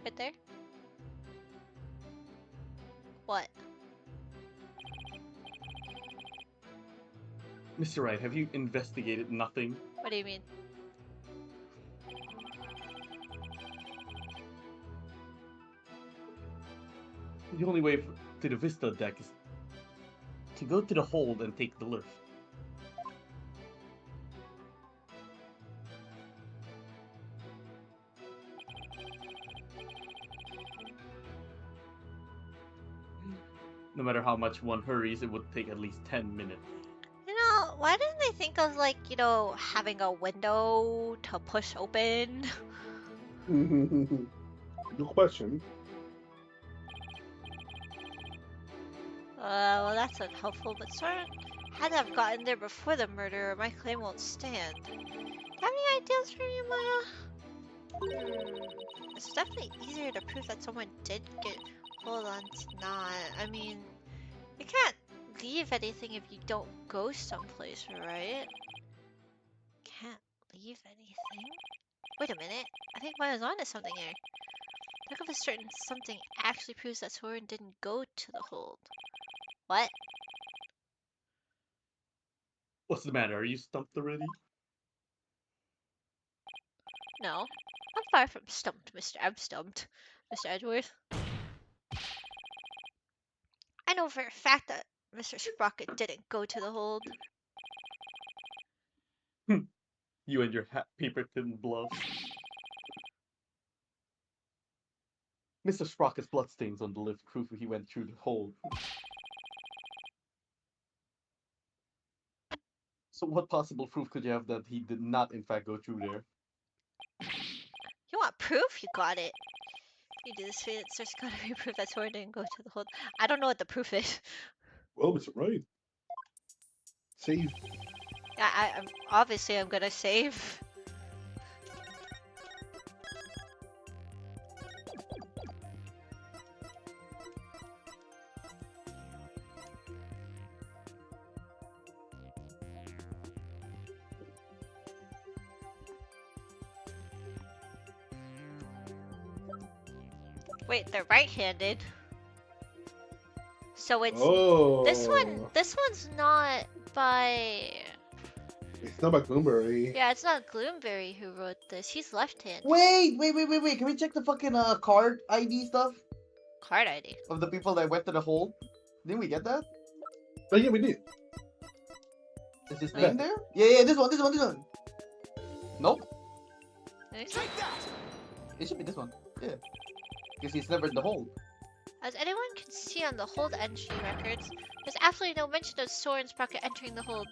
Right there? What? Mr. Wright, have you investigated nothing? What do you mean? The only way to the Vista deck is to go to the hold and take the lift. No matter how much one hurries, it would take at least 10 minutes. You know, why didn't they think of like, you know, having a window to push open? Good question. Well, that's unhelpful, but Soren had to have gotten there before the murder, or my claim won't stand. Do you have any ideas for me, Maya? It's definitely easier to prove that someone did get hold on to not. I mean, you can't leave anything if you don't go someplace, right? Can't leave anything? Wait a minute. I think Maya's onto something here. Look if a certain something actually proves that Soren didn't go to the hold. What? What's the matter? Are you stumped already? No. I'm far from stumped, Mr. I'm stumped, Mr. Edgeworth. I know for a fact that Mr. Sprocket didn't go to the hold. You and your paper thin bluff. Mr. Sprocket's bloodstains on the lift prove he went through the hole. So what possible proof could you have that he did not in fact go through there? You want proof? You got it. You do this feat, there's gotta be proof that Soren didn't go to the hold. I don't know what the proof is. Well, Mr. Right. Save. I'm obviously I'm gonna save. Wait, they're right-handed. So it's Oh. this one's not by. It's not by Gloomberry. Yeah, it's not Gloomberry who wrote this. He's left-handed. Wait. Can we check the fucking card ID stuff Card ID. of the people that went to the hold? Didn't we get that? Oh yeah, we did. Is his Yeah. name there? Yeah, this one. Nope. Nice. Take that! It should be this one. Yeah. Because he's never in the hold. As anyone can see on the hold entry records, there's absolutely no mention of Soren Sprocket entering the hold.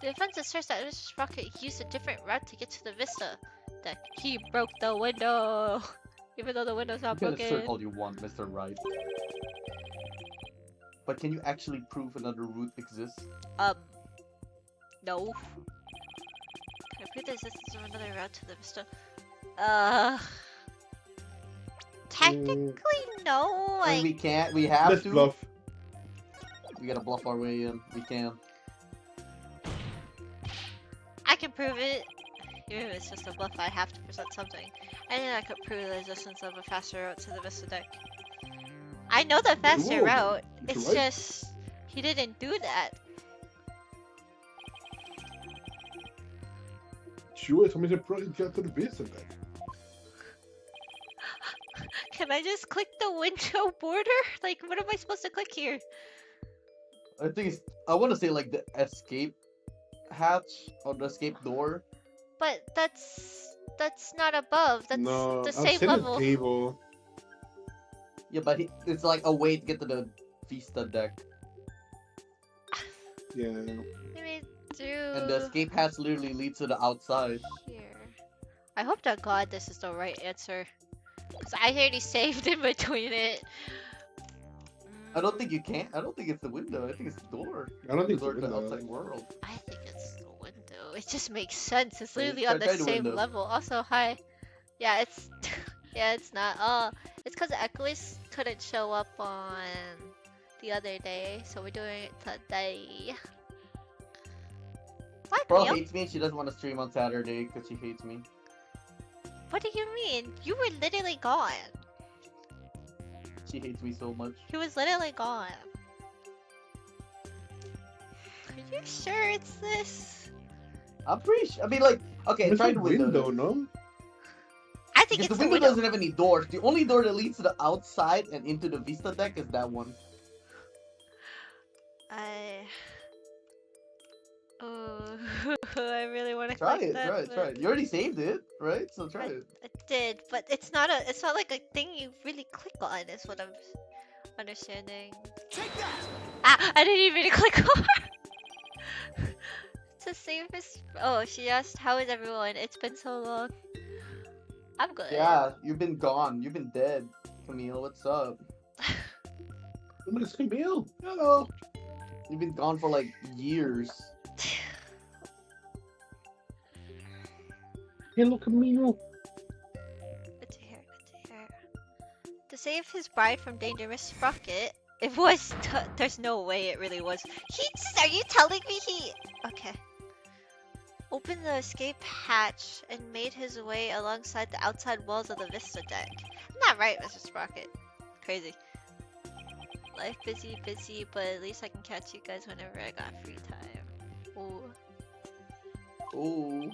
The defense asserts that Mr. Sprocket used a different route to get to the Vista deck. He broke the window, even though the window's not You can assert broken. all you want, Mr. Right. But can you actually prove another route exists? No. Can I prove the existence of another route to the Vista? Technically, no. And we can't. We have Let's to. bluff. We gotta bluff our way in. We can. I can prove it. Even if it's just a bluff, I have to present something. And then I could prove the existence of a faster route to the Vista deck. I know the faster Ooh, route. Mr. It's Right. just he didn't do that. Sure, somebody's a pro got to the base of that. Can I just click the window border? Like, what am I supposed to click here? I think it's. I want to say like the escape hatch or the escape door. But that's not above. That's No, the I've same seen level. a table. Yeah, but it's like a way to get to the Vista deck. Yeah. Maybe do And the escape hatch literally leads to the outside. here. I hope to God this is the right answer. Because I already saved in between it. I don't think you can. I don't think it's the window. I think it's the door. I don't The think door it's to the window. outside world. I think it's the window. It just makes sense. It's Yeah, literally try- on the try the same window. level. Also, hi. Yeah, it's yeah, it's not. Oh, it's because Echoes couldn't show up on the other day, so we're doing it today. What, Bro Neil? hates me. She doesn't want to stream on Saturday because she hates me. What do you mean? You were literally gone. She hates me so much. He was literally gone. Are you sure it's this? I'm pretty sure. I mean, like, okay, It's try a the window. no? I think Because it's the window doesn't have any doors. The only door that leads to the outside and into the vista deck is that one. Oh, I really want to Try click it, that. try it, try it. You already saved it, right? So try it. I did, but it's not like a thing you really click on. Is what I'm understanding. Take that! Ah, I didn't even click on. To save this. Oh, she asked, "How is everyone? It's been so long." I'm good. Yeah, you've been gone. You've been dead. Camille, what's up? Miss Camille. Hello. You've been gone for like years. Hello, Camille. Good to hear. Good to hear. To save his bride from dangerous Sprocket, it was. There's no way it really was. Are you telling me he? Okay. Opened the escape hatch and made his way alongside the outside walls of the Vista deck. Not right, Mr. Sprocket. Crazy. Life busy, but at least I can catch you guys whenever I got free time. Ooh. Ooh.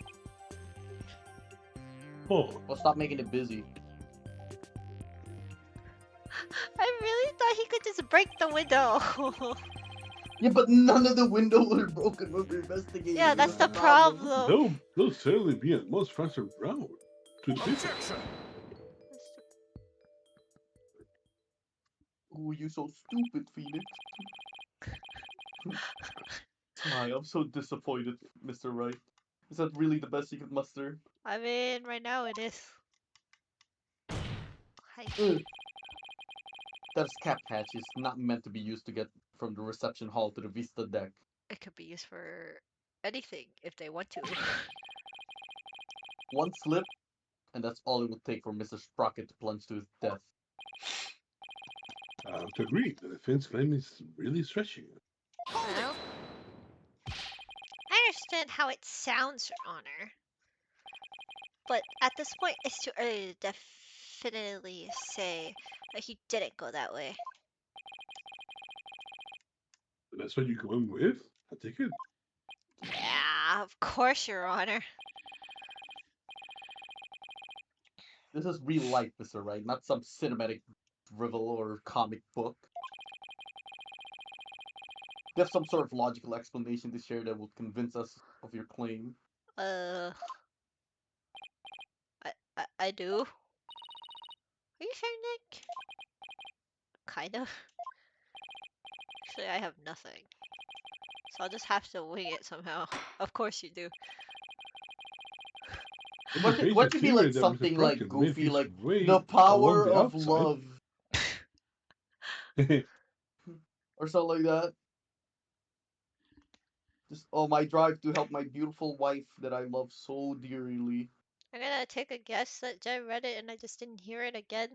Oh, Well, stop making it busy. I really thought he could just break the window. Yeah, but none of the windows were broken when we investigated. Yeah, that's the problem. they'll certainly be a much faster route to the vista. Objection! Ooh, you so stupid, Phoenix. I'm so disappointed, Mr. Wright. Is that really the best you could muster? I mean, right now it is. Hi. That escape hatch is not meant to be used to get from the reception hall to the Vista deck. It could be used for anything if they want to. One slip, and that's all it would take for Mr. Sprocket to plunge to his death. I have to agree. The defense claim is really stretching. Well, I understand how it sounds, Your Honor. But at this point, it's too early to definitely say that he didn't go that way. That's what you go in with? I take it. Yeah, of course, Your Honor. This is real life, Mr. Wright, not some cinematic drivel or comic book. You have some sort of logical explanation to share that will convince us of your claim. I do. Are you sure, Nick? Kind of. Actually, I have nothing. So I'll just have to wing it somehow. Of course you do. What could be like something like goofy, like the power of love, or something like that? Just my drive to help my beautiful wife that I love so dearly. I'm gonna take a guess that Jen read it and I just didn't hear it again.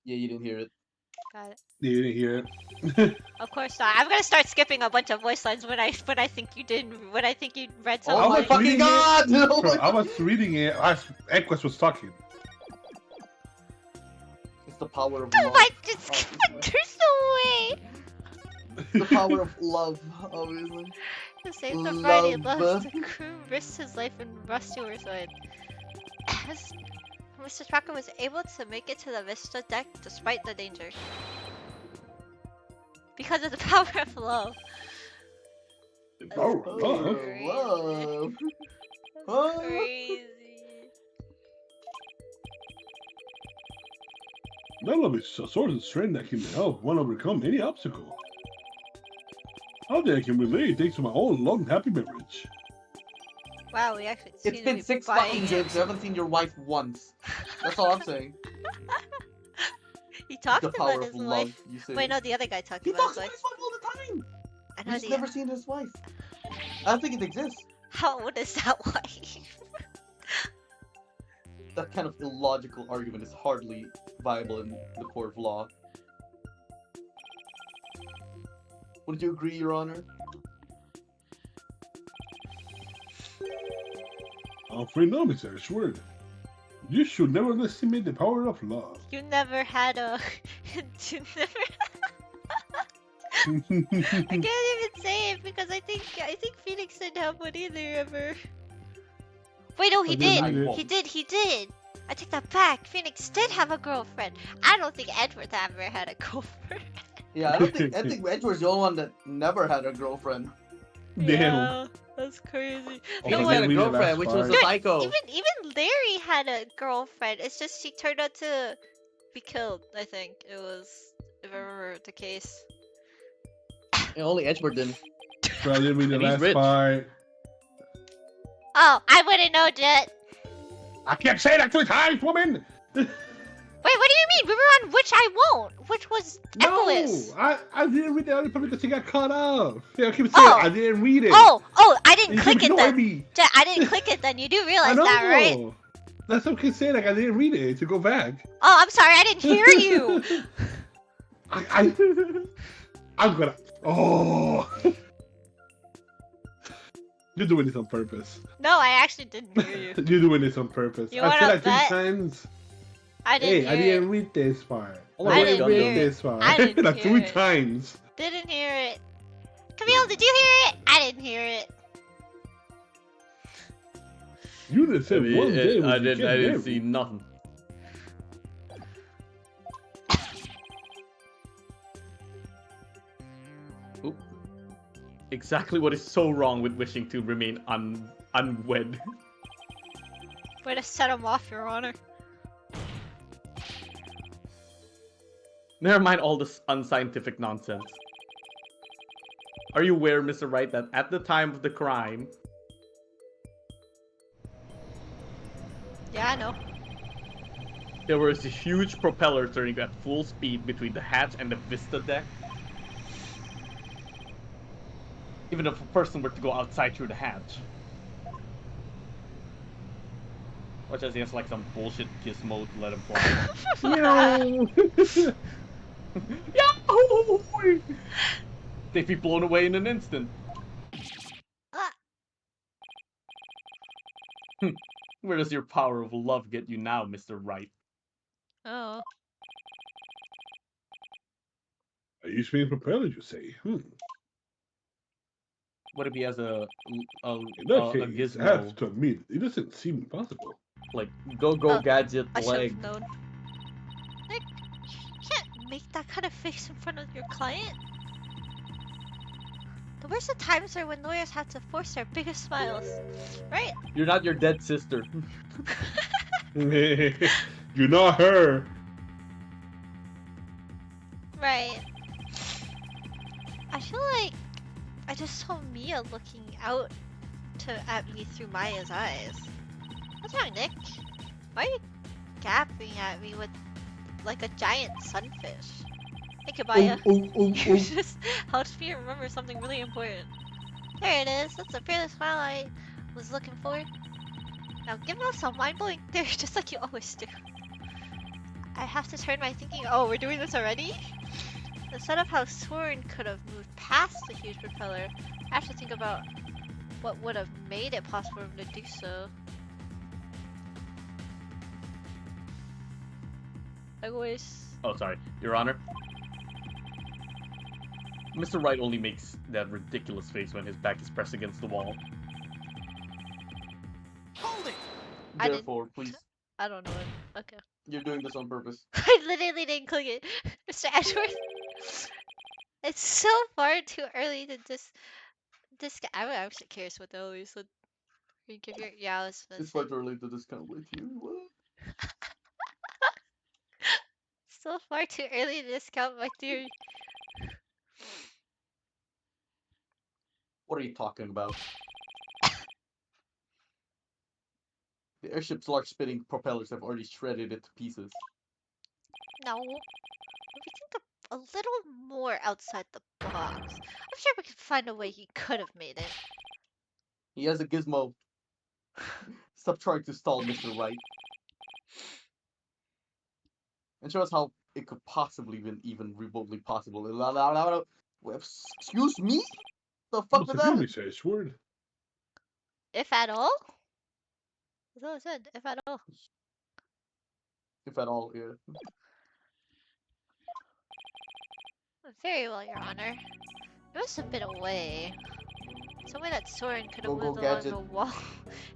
Yeah, you didn't hear it. Got it. You didn't hear it. Of course not. I'm gonna start skipping a bunch of voice lines when I think you didn't. When I think you read something. Oh my fucking god! Bro, I was reading it as Equus was talking. It's the power of I love. might just skip it. There's no way. The power of love, obviously. To save the Friday Love. loves, the crew risked his life and rushed to her side. Mr. Sprocket was able to make it to the Vista deck despite the danger. Because of the power of love. The power of love? Crazy. Love. That's crazy. That love is a source of strength that can help one overcome any obstacle. How I can relate thanks to my own long happy marriage. Wow, we actually It's seem been to be 6 buying fucking it. games. You haven't seen your wife once. That's all I'm saying. He talked The power about of his love, wife. you say. Wait, no, the other guy talked He about talks his about wife. his wife all the time. I know He's the. never seen his wife. I don't think it exists. How old is that wife? That kind of illogical argument is hardly viable in the court of law. Would you agree, Your Honor? Phrenomics word. You should never underestimate the power of love. You never had a. You never. I can't even say it because I think Phoenix didn't have one either ever. Wait, no, he I didn't did. either. He did. He did. I take that back. Phoenix did have a girlfriend. I don't think Edward ever had a girlfriend. Yeah, I think Edward's the only one that never had a girlfriend. Damn. That's crazy. He No had one, a read the girlfriend, last which was a part. psycho. even Larry had a girlfriend. It's just she turned out to be killed. I think it was, if I remember the case. And only Edward didn't. Bro, I didn't read the And he's last rich. part. Oh, I wouldn't know, Jet. I can't say that 3 times, woman! Wait, what do you mean? We were on Which I Won't, which was No! Echoes. I didn't read the other part because he got cut off. Yeah, I keep saying Oh. I didn't read it. Oh, I didn't You click keep it ignoring then. me. Jet, I didn't click it then. You do I realize know. that, right? That's what I keep saying. Like, I didn't read it to go back. Oh, I'm sorry, I didn't hear you. I'm gonna. Oh. You're doing this on purpose. No, I actually didn't hear you. You're doing this on purpose. You I wanna said like 3 bet? times. I didn't Hey, hear I didn't it. read this part. Oh, I I didn't read hear it. this part. I didn't like hear 3 it. times. Didn't hear it. Camille, did you hear it? I didn't hear it. You just said one day. I didn't see nothing. Oop. Exactly what is so wrong with wishing to remain unwed. Way to set him off, Your Honor. Never mind all this unscientific nonsense. Are you aware, Mr. Wright, that at the time of the crime, Yeah, I know. there was a huge propeller turning at full speed between the hatch and the Vista deck? Even if a person were to go outside through the hatch. Which I think it's like some bullshit gizmo to let him fly. Yahoo! They'd be blown away in an instant. Ah. Where does your power of love get you now, Mr. Wright? Oh. Are you speaking propeller, you say? What if he has a In that case, I have gizmo, to admit, it doesn't seem impossible. like go gadget I should leg? have known. Nick, you can't make that kind of face in front of your client. The worst of times are when lawyers have to force their biggest smiles, right? You're not your dead sister. You're not her. Right. I feel like I just saw Mia looking out at me through Maya's eyes. What's wrong, Nick? Why are you gapping at me with like a giant sunfish? Thank you, Maya. You just helped me remember something really important. There it is. That's the fearless smile I was looking for. Now give us some mind-blowing theory, just like you always do. I have to turn my thinking. Oh, we're doing this already? Instead of how Soren could have moved past the huge propeller, I have to think about what would have made it possible for him to do so. Like always. Oh, sorry, Your Honor. Mr. Wright only makes that ridiculous face when his back is pressed against the wall. Hold it! I didn't- Therefore, please, I don't know it. Okay. you're doing this on purpose. I literally didn't click it. Mr. Ashworth. It's so far too early to I'm actually curious what the hell you said. Can you give your yeah, I was gonna It's say. quite early to discount with you. What? So far too early to discount my theory. What are you talking about? The airship's large spinning propellers have already shredded it to pieces. No. If we think a little more outside the box, I'm sure we could find a way he could have made it. He has a gizmo. Stop trying to stall Mr. Wright. And show us how it could possibly been even remotely possible. Excuse me? The fuck was What's the that? says word? If at all? That's all I said. If at all. If at all, yeah. Very well, Your Honor. It must have been a way. Some way that Soren could have Go-go moved along gadget. the wall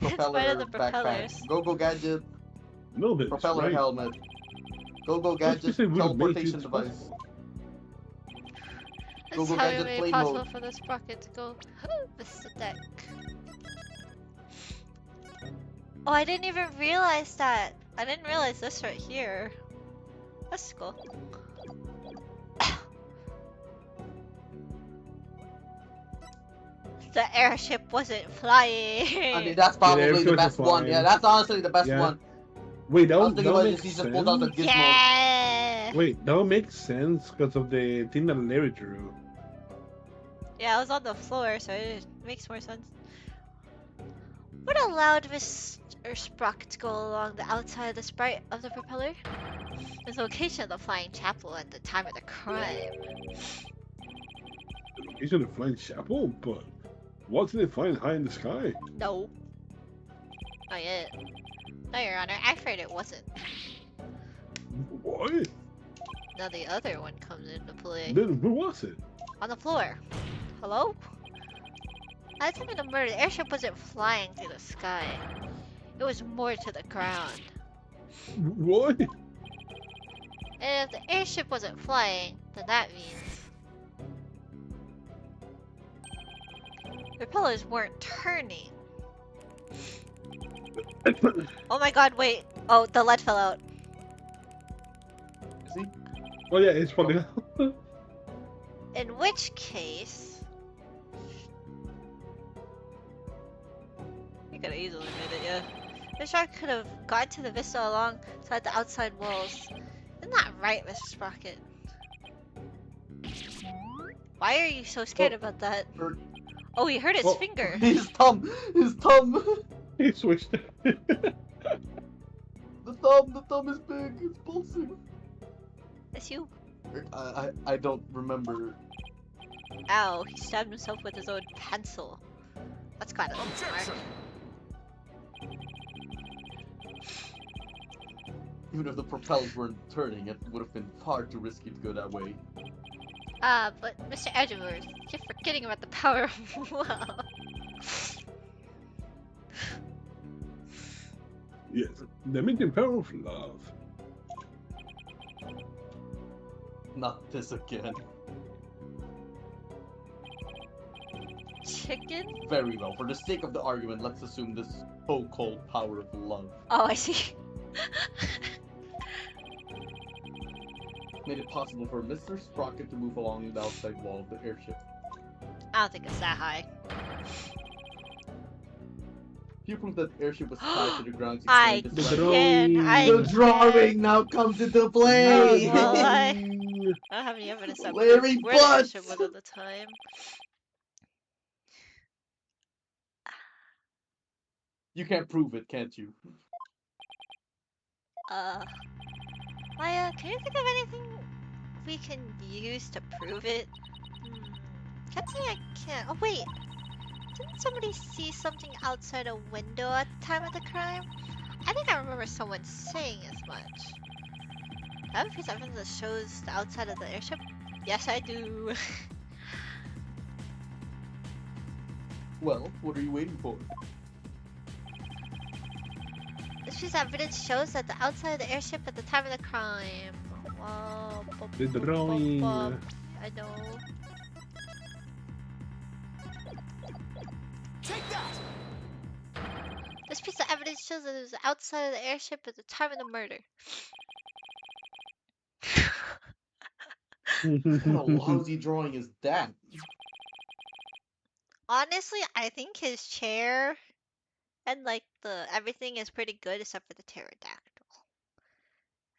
in spite Propeller of the propellers. backpack. Go gadget. No, that's Propeller right. helmet. Go gadget Especially with the teleportation Matrix device. It's Go how gadget made it play possible mode. for the sprocket to go with the deck. Oh, I didn't even realize that. I didn't realize this right here. That's cool. The airship wasn't flying. I mean, that's Yeah, the probably airship the was best one. Yeah, fine. that's honestly the best Yeah. one. Wait, I that was would, thinking that about would if he make just pulled out the sense. gizmo. Yeah. Wait, that would make sense because of the thing that Larry drew. Yeah, I was on the floor, so it makes more sense. What allowed Mr. Sprocket to go along the outside of the sprite of the propeller? The location of the flying chapel at the time of the crime. The location of the flying chapel, but wasn't it flying high in the sky? No. Not yet. No, Your Honor, I afraid it wasn't. What? Now the other one comes into play. Then who was it? On the floor. Hello? At the time of the murder, the airship wasn't flying through the sky. It was more to the ground. What? And if the airship wasn't flying, then that means the propellers weren't turning. Oh my god, wait. Oh, the lead fell out. See? Oh yeah, it's probably. In which case... You could have easily made it, yeah. The shark could have gotten to the vista alongside the outside walls. Isn't that right, Mr. Sprocket? Why are you so scared about that? Oh, he hurt his Oh. finger. His thumb! His thumb! He switched. The thumb is big, it's pulsing. It's you. I don't remember. Ow, he stabbed himself with his own pencil. That's kind of smart. Objection. Even if the propellers weren't turning, it would have been far too risky to go that way. But Mr. Edgeworth, you're forgetting about the power of love. Yes, the making power of love. Not this again. Chicken? Very well. For the sake of the argument, let's assume this so-called power of love Oh, I see. made it possible for Mr. Sprocket to move along the outside wall of the airship. I don't think it's that high. You proved that the airship was tied to the ground to I explain The this right. drawing. The drawing now comes into play! Oh, well, I don't have any evidence that we Larry were the airship Butts! was at the time. You can't prove it, can't you? Maya, can you think of anything we can use to prove it? Can't say I can't. Oh, wait. Didn't somebody see something outside a window at the time of the crime? I think I remember someone saying as much. I have a piece of evidence that shows the outside of the airship. Yes, I do. Well, what are you waiting for? This piece of evidence shows that the outside of the airship at the time of the crime. The drawing. I know. Take that! This piece of evidence shows that it was outside of the airship at the time of the murder. What a lousy drawing is that? Honestly, I think his chair and like the everything is pretty good except for the pterodactyl.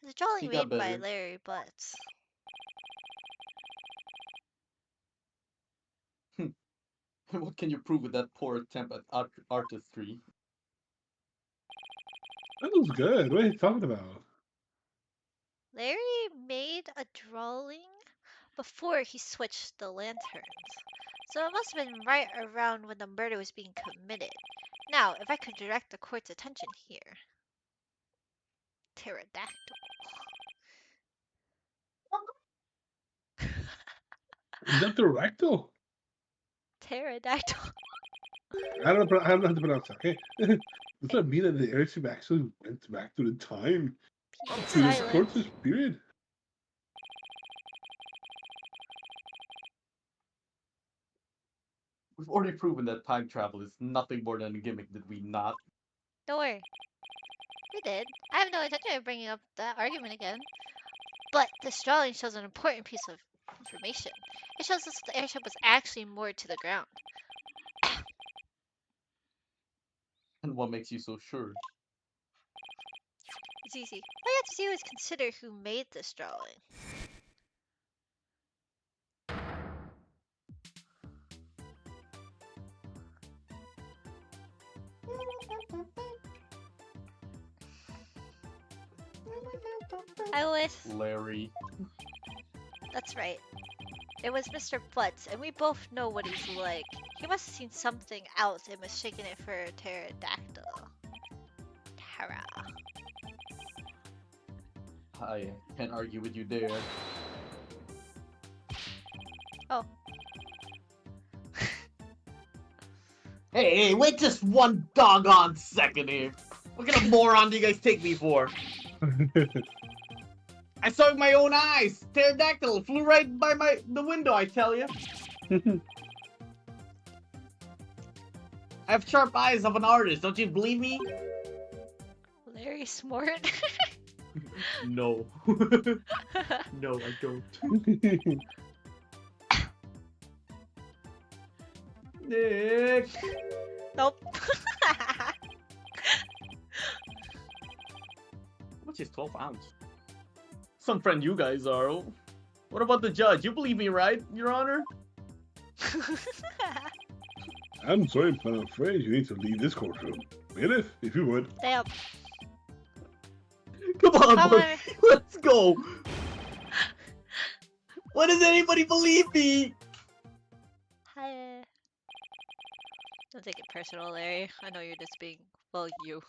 It's a drawing He got made by better. Larry Butts. What can you prove with that poor attempt at artistry? That was good. What are you talking about? Larry made a drawing before he switched the lanterns. So it must have been right around when the murder was being committed. Now, if I could direct the court's attention here. Pterodactyl. Is that the rectal? Pterodactyl. I don't know how to pronounce that, okay? Does that mean that the airship actually went back to the time, to the Silence. tortoise period? We've already proven that time travel is nothing more than a gimmick, did we not? Don't worry. We did. I have no intention of bringing up that argument again. But this drawing shows an important piece of information. It shows us the airship was actually moored to the ground. And what makes you so sure? It's easy. All you have to do is consider who made this drawing. I was. Larry. That's right. It was Mr. Butts, and we both know what he's like. He must have seen something else and mistaken it for a pterodactyl. Tara. I can't argue with you there. Oh. Hey, wait just one doggone second here. What kind of moron do you guys take me for? I saw it with my own eyes. Pterodactyl flew right by the window, I tell you. I have sharp eyes of an artist. Don't you believe me? Larry Smart. No. No, I don't. Nick. Nope. How much is 12 ounce? Some friend you guys are. What about the judge? You believe me, right, Your Honor? I'm sorry, but I'm afraid you need to leave this courtroom. If you would. Damn. Come on, Come boy. on. Let's go. Why does anybody believe me? Hi. Don't take it personal, Larry. I know you're just being, well, you.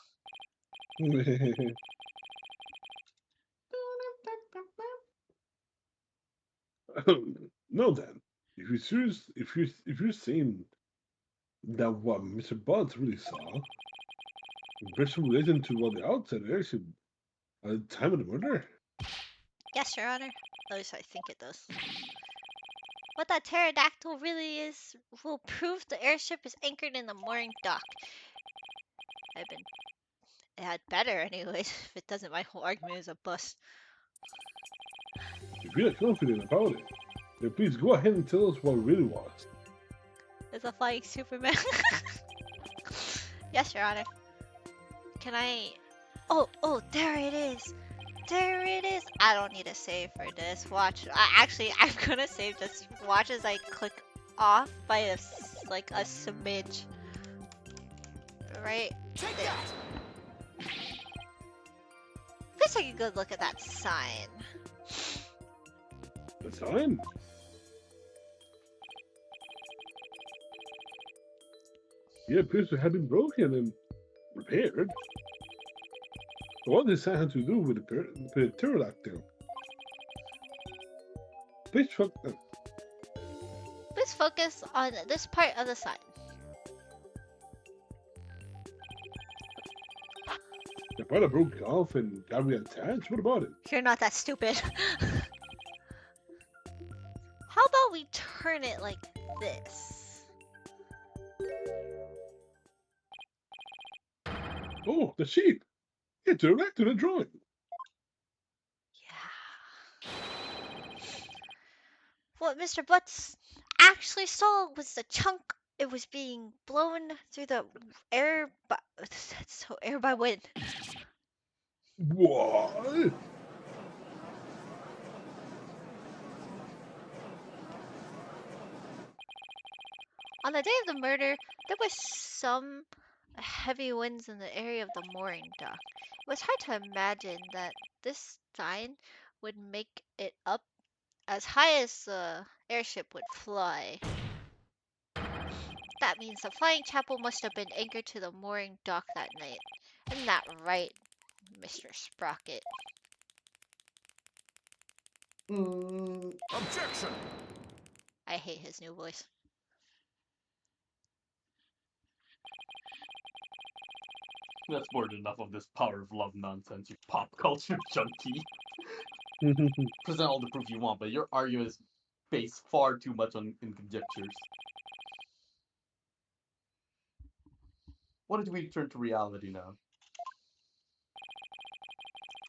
No, Dan. If you're serious, if you're saying that what Mr. Buds really saw, there's some relation to what the outside airship at the time of the murder. Yes, Your Honor. At least I think it does. What that pterodactyl really is will prove the airship is anchored in the mooring dock. It had better anyways. If it doesn't, my whole argument is a bust. If you're confident about it, then please go ahead and tell us what it really was. It's a flying Superman. Yes, Your Honor. Can I... Oh, there it is. There it is. I don't need a save for this. Watch. I'm gonna save this. Watch as I click off by a smidge. Right Take there. that! Let's take a good look at that sign. The sign? It appears to have been broken and repaired. What does that have to do with the pterodactyl? Please Let's focus on this part of the sign. the part that broke off and got reattached? What about it? You're not that stupid. How about we turn it like this? Oh, the sheep! It's direct to the drawing. Yeah. What Mr. Butts actually saw was the chunk. It was being blown through the air by, air by wind. What? On the day of the murder, there was some heavy winds in the area of the mooring dock. It was hard to imagine that this sign would make it up as high as the airship would fly. That means the flying chapel must have been anchored to the mooring dock that night. Isn't that right, Mr. Sprocket? Objection! I hate his new voice. That's more than enough of this power of love nonsense, you pop culture junkie. Present all the proof you want, but your argument is based far too much on in conjectures. What did we turn to reality now?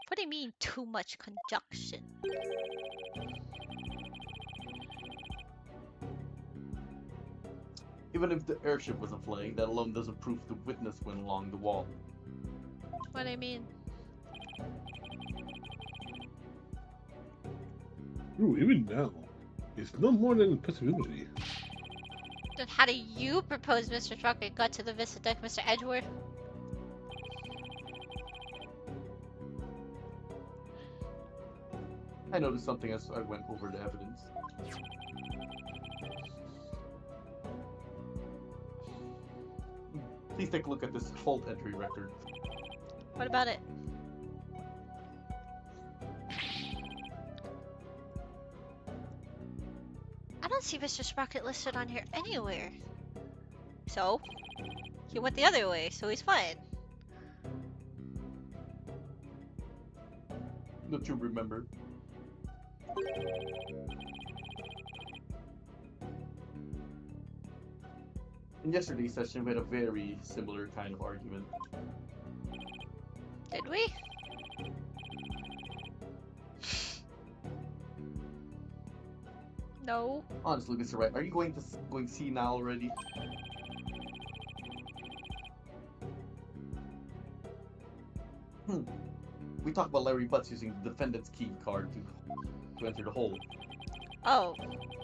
What do you mean too much conjunction? Even if the airship wasn't flying, that alone doesn't prove the witness went along the wall. What do you mean? Ooh, even now, it's no more than a possibility. Then how do you propose Mr. Trucker got to the Vista deck, Mr. Edgeworth? I noticed something as I went over the evidence. Please take a look at this fault entry record. What about it? I don't see Mr. Sprocket listed on here anywhere. So, he went the other way, so he's fine. Don't you remember? In yesterday's session, we had a very similar kind of argument. Did we? No. Honestly, Mr. Wright, are you going see now already? We talked about Larry Butts using the defendant's key card to enter the hole. Oh,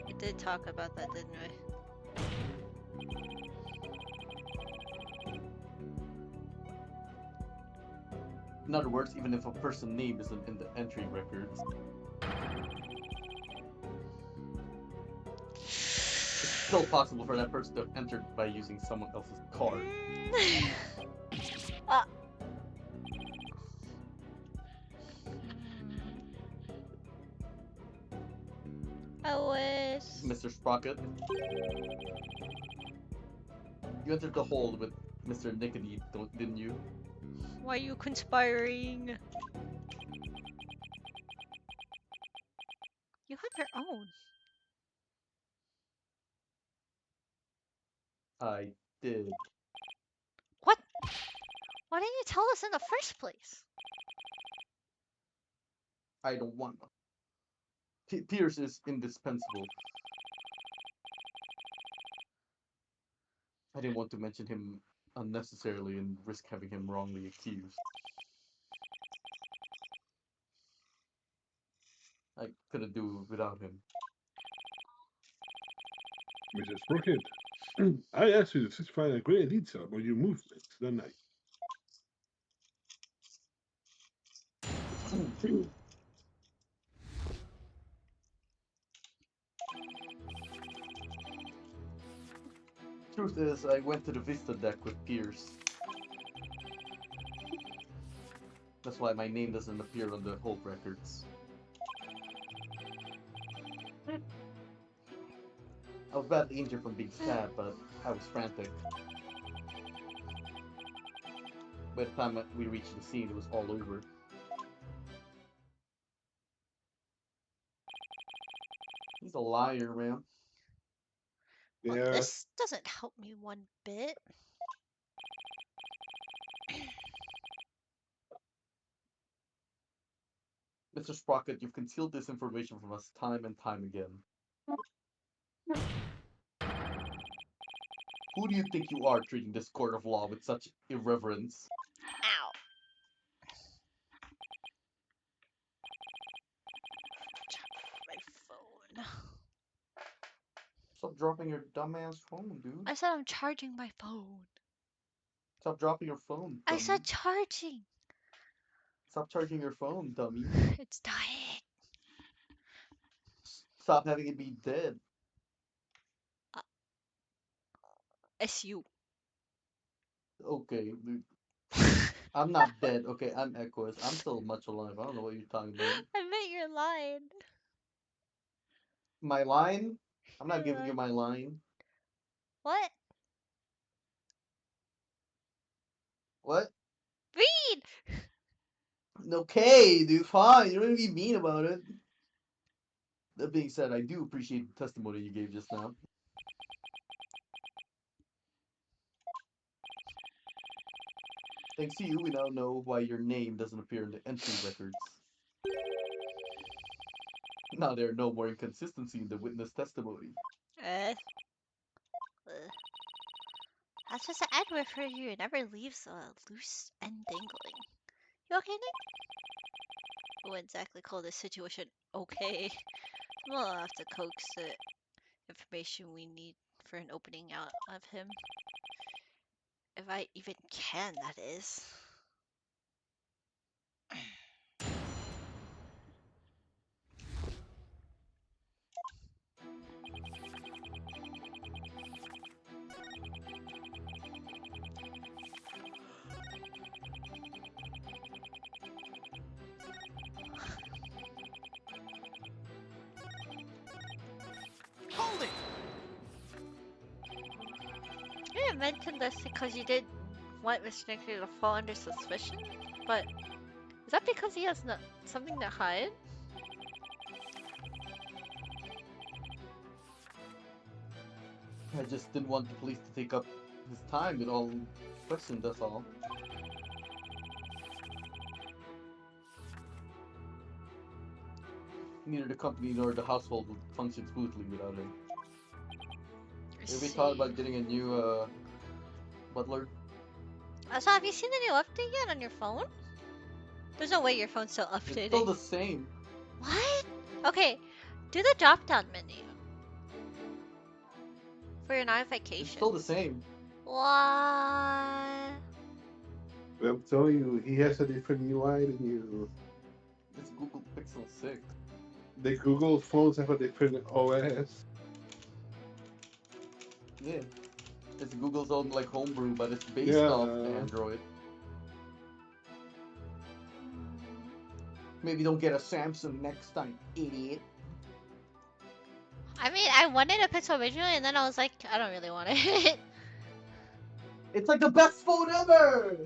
we did talk about that, didn't we? In other words, even if a person's name isn't in the entry records, it's still possible for that person to have entered by using someone else's card. uh. I wish. Mr. Sprocket, you entered the hole with Mr. Nickety, didn't you? Why are you conspiring? You have your own. I did. What? Why didn't you tell us in the first place? I don't want one. Pierce is indispensable. I didn't want to mention him unnecessarily and risk having him wrongly accused. I couldn't do without him. Mrs. Sprocket, I asked you to specify a great detail about your movements that night. Truth is, I went to the Vista deck with Pierce. That's why my name doesn't appear on the Hope records. I was badly injured from being stabbed, but I was frantic. By the time we reached the scene, it was all over. He's a liar, man. Well, Yeah. this doesn't help me one bit. Mr. Sprocket, you've concealed this information from us time and time again. Who do you think you are treating this court of law with such irreverence? Ow. My phone. Stop dropping your dumbass phone, dude. I said I'm charging my phone. Stop dropping your phone, dummy. I said charging. Stop charging your phone, dummy. It's dying. Stop having it be dead. It's you. Okay, dude. I'm not dead. Okay, I'm Echoes. I'm still much alive. I don't know what you're talking about. I bet you're lying. My line? I'm not Your giving you line. my line. What? What? Okay, dude, fine. You don't have to be mean about it. That being said, I do appreciate the testimony you gave just now. Thanks to you, we now know why your name doesn't appear in the entry records. Now there are no more inconsistency in the witness testimony. Uh, That's just an Edward for you. It never leaves loose and dangling. You okay, Nick? I wouldn't exactly call this situation okay. We'll have to coax the information we need for an opening out of him. If I even can, that is. Hold it! You didn't mention this because you didn't want Mr. Nicker to fall under suspicion, but is that because he has something to hide? I just didn't want the police to take up his time with all questions, that's all. Neither the company nor the household would function smoothly without him. Have we thought about getting a new butler? So have you seen the new update yet on your phone? There's no way your phone's still It's updating. still the same. What? Okay, do the drop down menu for your notification. It's still the same. What? I'm telling you, he has a different UI than you. It's Google Pixel 6. The Google phones have a different OS. Yeah. It's Google's own like homebrew, but it's based Yeah. off Android. Maybe don't get a Samsung next time, idiot. I mean, I wanted a Pixel originally, and then I was like, I don't really want it. It's like the best phone ever!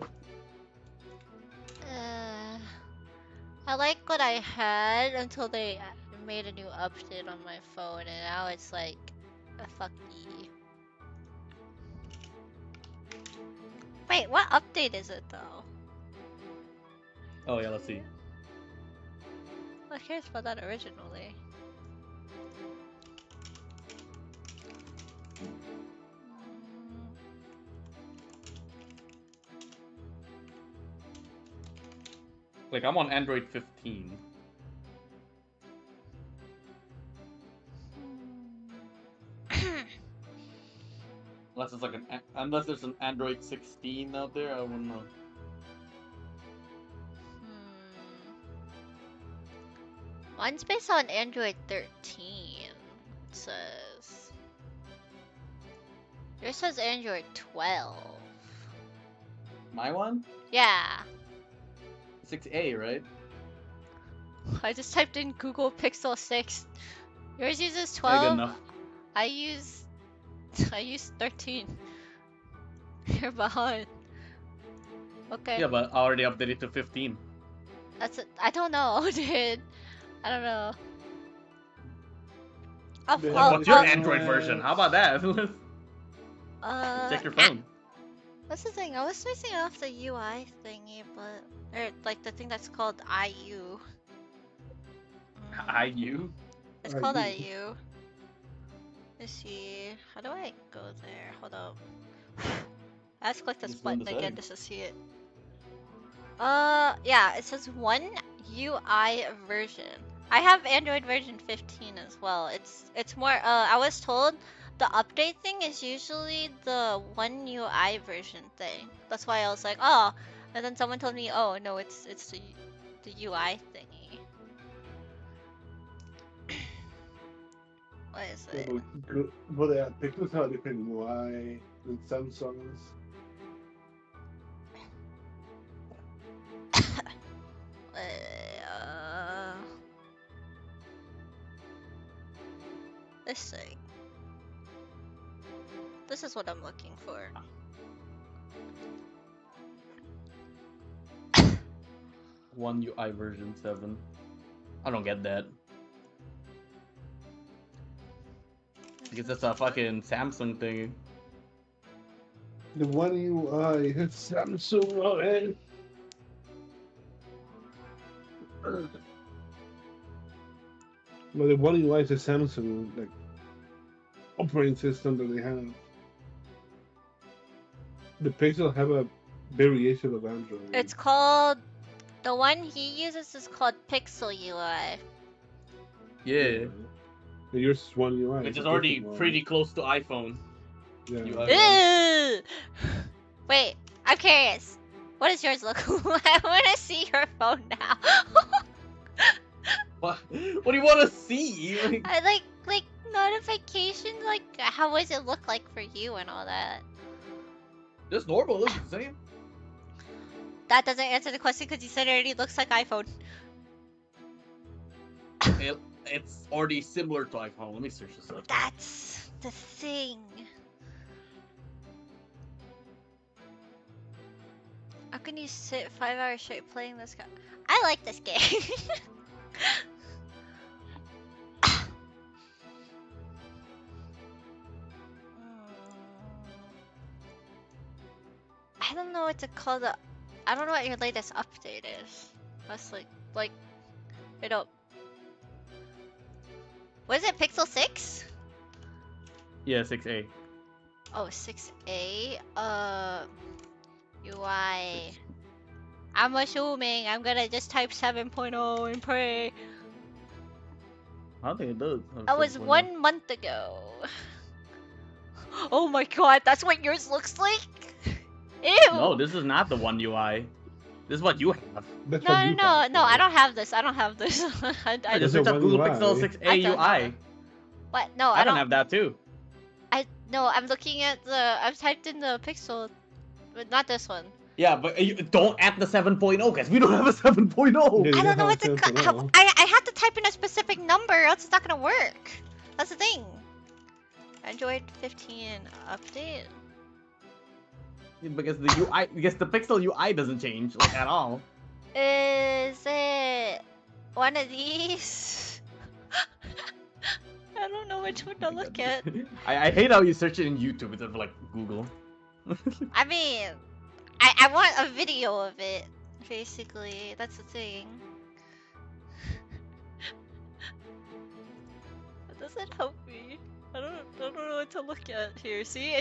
I like what I had until they made a new update on my phone, and now it's like a fucky. Wait, what update is it though? Oh yeah, let's see. I cares about that originally. Like I'm on Android 15. Unless it's like unless there's an Android 16 out there, I wouldn't know. Mine's based on Android 13. It says. Yours says Android 12. My one? Yeah. 6A, right? I just typed in Google Pixel 6. Yours uses Yeah, 12. good enough. I use 13. You're behind. Okay. Yeah, but I already updated to 15. That's it. I don't know, dude. I don't know. What's your Android version? How about that? Check your phone. That's the thing. I was missing off the UI thingy, but or like the thing that's called IU. IU? It's called IU. Let's see. How do I go there? Hold up. I have to click this Just go in button the again settings. just to see it. Yeah, it says one UI version. I have Android version 15 as well. It's more I was told the update thing is usually the one UI version thing. That's why I was like, oh, and then someone told me, oh no, it's the UI thingy. What is it? But yeah, Pixels have a different UI than Samsung's. This thing. This is what I'm looking for. One UI version 7. I don't get that. Because that's a fucking Samsung thing. The One UI has Samsung on it. Well, the One UI is a Samsung like operating system that they have. The Pixel have a variation of Android. It's called. The one he uses is called Pixel UI. Yeah. And yours is One UI. Which it's is a already different one. pretty close to iPhone. Yeah. UI. Ew! Wait, I'm curious. What does yours look like? I want to see your phone now. What? What do you want to see? I like notifications. Like, how does it look like for you and all that? Just normal, looks the same. That doesn't answer the question because you said it already looks like iPhone. It's already similar to iPhone. Let me search this up. That's the thing. How can you sit 5 hours straight playing this game? I like this game. I don't know what to call the. I don't know what your latest update is. That's like, you know. Was it Pixel 6? Yeah, 6A. Oh, 6A. UI. I'm assuming I'm gonna just type 7.0 and pray. I don't think it does. That was 1 month ago. Oh my god, that's what yours looks like? Ew! No, this is not the One UI. This is what you have. That's No, what no, you no, have, no, right? I don't have this. I don't have this. I I just There's searched a up One Google UI. Pixel I 6A don't UI. know. What? No, I don't have that too. No, I'm looking at the. I've typed in the Pixel, but not this one. Yeah, but you don't add the 7.0 because we don't have a 7.0. Yeah, you I don't know have what to. a 7.0. I have to type in a specific number, else it's not gonna work. That's the thing. Android 15 update. Because the UI, because the Pixel UI doesn't change like at all. Is it one of these? I don't know which one to look at. I hate how you search it in YouTube instead of like Google. I mean, I want a video of it. Basically, that's the thing. That doesn't help me. I don't know what to look at here. See,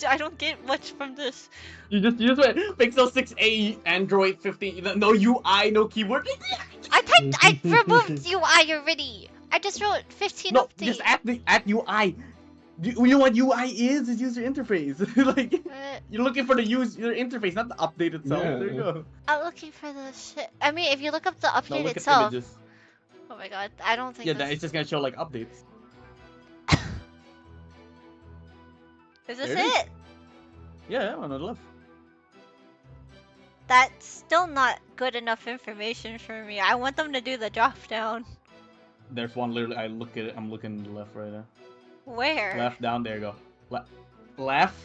I don't get much from this. You just went Pixel 6a Android 15. No UI, no keyboard. I removed UI already. I just wrote 15 No, update. just add UI. You know what UI is? It's user interface. Like you're looking for the user interface, not the update itself. Yeah. There you go. I'm looking for the shit. I mean, if you look up the No, update look itself. at images. Oh my god, I don't think. Yeah, this... it's just gonna show like updates. Is this There it is. it? Yeah, on the left. That's still not good enough information for me. I want them to do the drop down. There's one literally. I look at it. I'm looking to the left right now. Where? Left down. There you go. Left.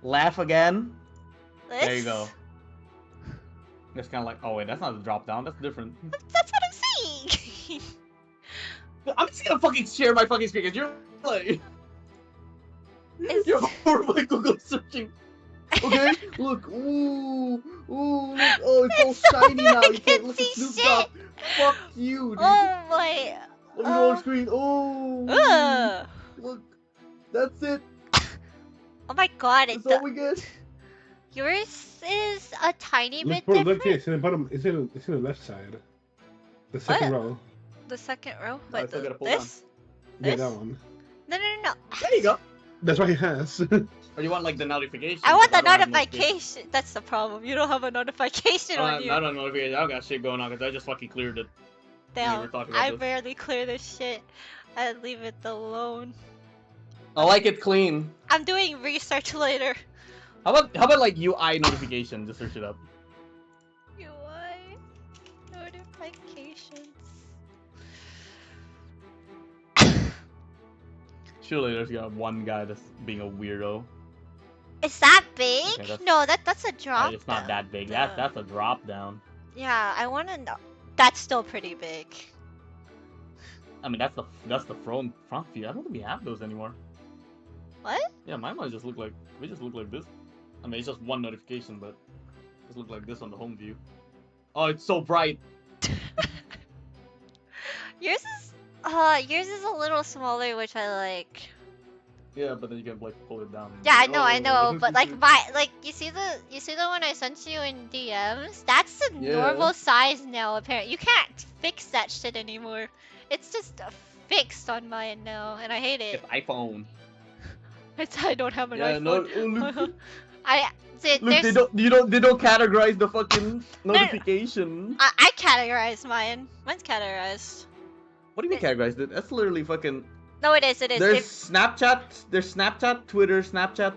Left again. This? There you go. It's kind of like. Oh wait, that's not the drop down. That's different. That's what I'm saying. I'm just gonna fucking share my fucking screen. 'Cause you're like. It's- You're horrible at Google searching. Okay, look. Ooh, look. Oh, it's all It's so shiny now. I You can't can look see at Snoop shit. Dogg. Fuck you, dude. Oh my. Look at our screen. Oh. Ugh. Look. That's it. Oh my god, That's all we get. yours is a tiny Look, bit bro, different. look, it's in the bottom. It's in the left side. The second What? row. The second row? I What, still gotta pull this? Yeah, This? that one. No. There you go. That's what he has. Or you want like the notification? I want the don't have notification. notification. That's the problem. You don't have a notification on you. I don't know if I don't got shit going on because I just fucking cleared it. we were Damn, talking about I this. barely clear this shit. I leave it alone. I like it clean. I'm doing research later. How about like UI notification? Just search it up. UI notifications. Surely there's got one guy that's being a weirdo. Is that big? Okay, that's- No, that's a drop. It's not that big. That's a drop down. Yeah, I want to know. That's still pretty big. I mean, that's the front view. I don't think we have those anymore. What? Yeah, mine might just look like this. I mean, it's just one notification, but it just look like this on the home view. Oh, it's so bright. Yours is a little smaller, which I like. Yeah, but then you can like pull it down. Yeah, I know, Oh. but like you see the one I sent you in DMs? That's the Yeah. normal size now. Apparently, you can't fix that shit anymore. It's just fixed on mine now, and I hate it. It's iPhone. I don't have an Yeah, no, iPhone. oh, look, There's, they don't categorize the fucking notification. I categorize mine. Mine's categorized. What do you mean categorize it? That's literally fucking. No, it is. There's Snapchat. There's Snapchat, Twitter, Snapchat.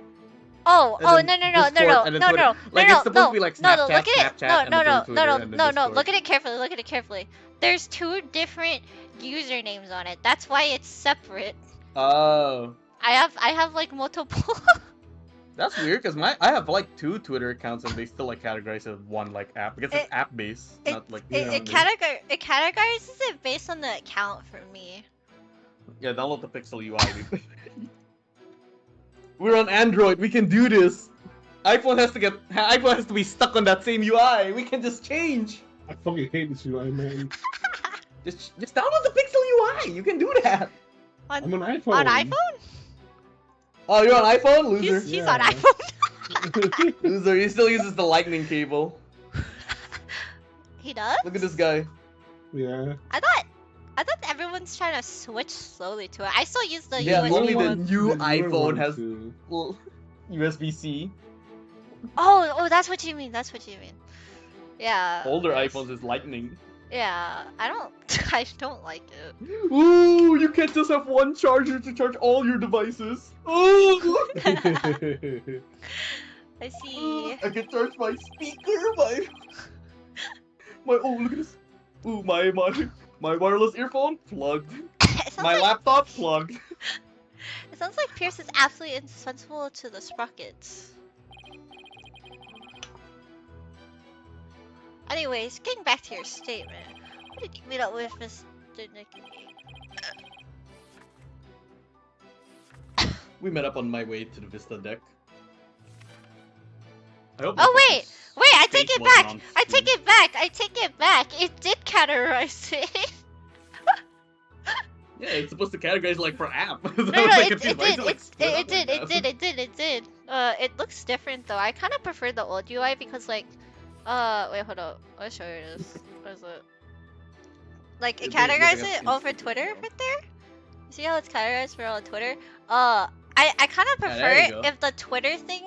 Oh, and no, then no, no, no, Discord, no, and then no, Twitter. no, Like, no, it's supposed no, to be like no, no, Snapchat, look at it. Snapchat, No, and no, then no, Twitter, no, no, and then no, no. Discord. Look at it carefully. Look at it carefully. There's 2 different usernames on it. That's why it's separate. Oh, I have like multiple. that's weird. Cause I have like 2 Twitter accounts and they still like categorize it as one like app because it's app based, not like. It categorizes it based on the account for me. Yeah, download the Pixel UI, dude. We're on Android. We can do this. iPhone has to be stuck on that same UI. We can just change. I fucking hate this UI, man. Just download the Pixel UI. You can do that. I'm on iPhone. On iPhone? Oh, you're on iPhone, loser. He's Yeah. on iPhone. Loser. He still uses the Lightning cable. He does? Look at this guy. Yeah. I thought everyone's trying to switch slowly to it. I still use the Yeah, USB only the one. new The newer iPhone one has too. USB-C. Oh, that's what you mean. That's what you mean. Yeah. Older yes. iPhones is lightning. Yeah, I don't like it. Ooh, you can't just have one charger to charge all your devices. Ooh, I see. I can charge my speaker, my oh, look at this. Ooh, my wireless earphone plugged. It sounds My like, laptop plugged. It sounds like Pierce is absolutely insensible to the sprockets. Anyways, getting back to your statement. What did you meet up with Mr. Nicky? We met up on my way to the Vista deck. I hope Oh my wait, fucking I take face it wasn't back. on I take screen. it back. I take it back. It did categorize it. Yeah, it's supposed to categorize like for app. No, it did. It looks different though. I kind of prefer the old UI because like, wait, hold up. I'll show you this. What is it? Like, it Is it like categorizes a it all for Twitter right there. You see how it's categorized for all of Twitter? I kind of Yeah, prefer there you it go. if the Twitter thing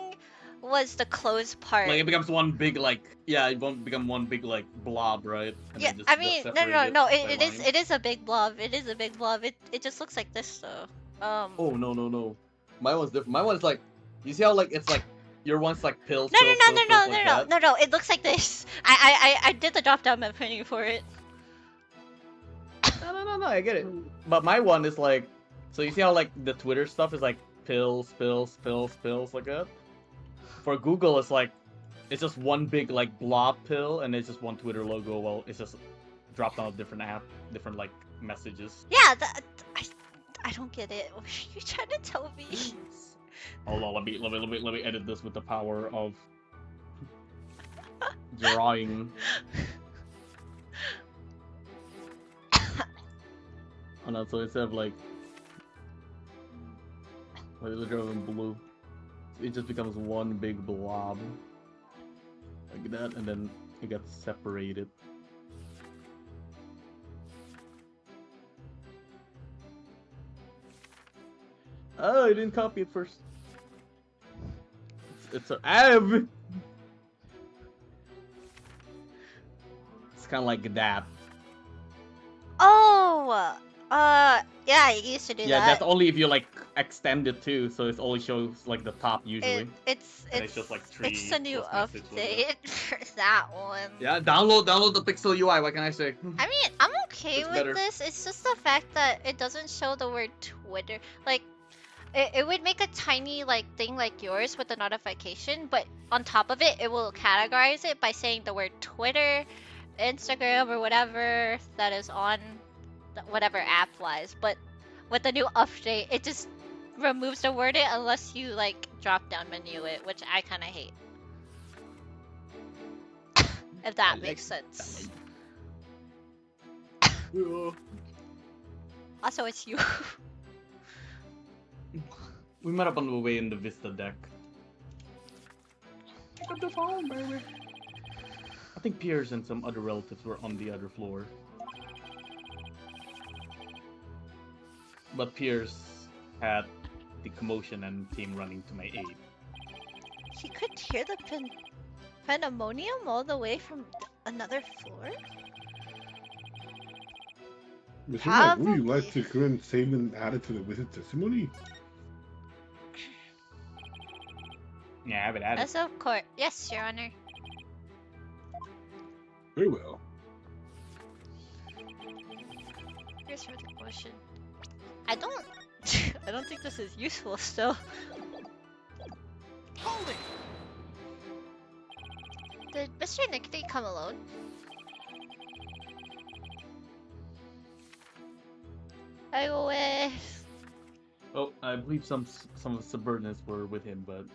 was the closed part. Like it becomes one big like it won't become one big like blob, right? And Yeah, then just I get mean, no, separated no. by It is lines. it is a big blob. It is a big blob. It just looks like this though. Oh no. My one's different. My one's like, you see how like it's like your one's like pills. No, pills, pills, pills like that? no. It looks like this. I did the drop down menu for it. No, I get it. But my one is like, so you see how like the Twitter stuff is like pills like that. For Google, it's like, it's just one big like blob pill, and it's just one Twitter logo. Well, it's just dropped on a different app, different like messages. Yeah, I don't get it. What are you trying to tell me? Hold on, let me edit this with the power of drawing. Oh no, so instead of like the draw in blue, it just becomes one big blob like that, and then it gets separated. Oh, I didn't copy it first. It's a Av. It's kind of like that. Oh, yeah, I used to do Yeah, that. that's only if you like extend it too, so it only shows like the top usually. It's And it's just like three it's a new plus message like update for that one. Yeah, download the Pixel UI. What can I say? I mean, I'm okay It's with better. this. It's just the fact that it doesn't show the word Twitter. Like, it would make a tiny like thing like yours with the notification, but on top of it, it will categorize it by saying the word Twitter, Instagram or whatever that is on whatever app wise, but with the new update, it just removes the wording unless you like drop down menu it, which I kind of hate. If that makes sense. Also, it's you. We met up on the way in the Vista deck. Pick up the phone, baby. I think Piers and some other relatives were on the other floor. But Piers had the commotion and came running to my aid. He could hear the pandemonium all the way from another floor? Mr. Knight, would you Probably. like to come and save and add it to the visit testimony? Yeah, I would add it. As of course. Yes, Your Honor. Very well. Here's for the question. I don't I don't think this is useful still. Holding. Did Mr. Nickney come alone? I wish. Oh, I believe some of the subordinates were with him, but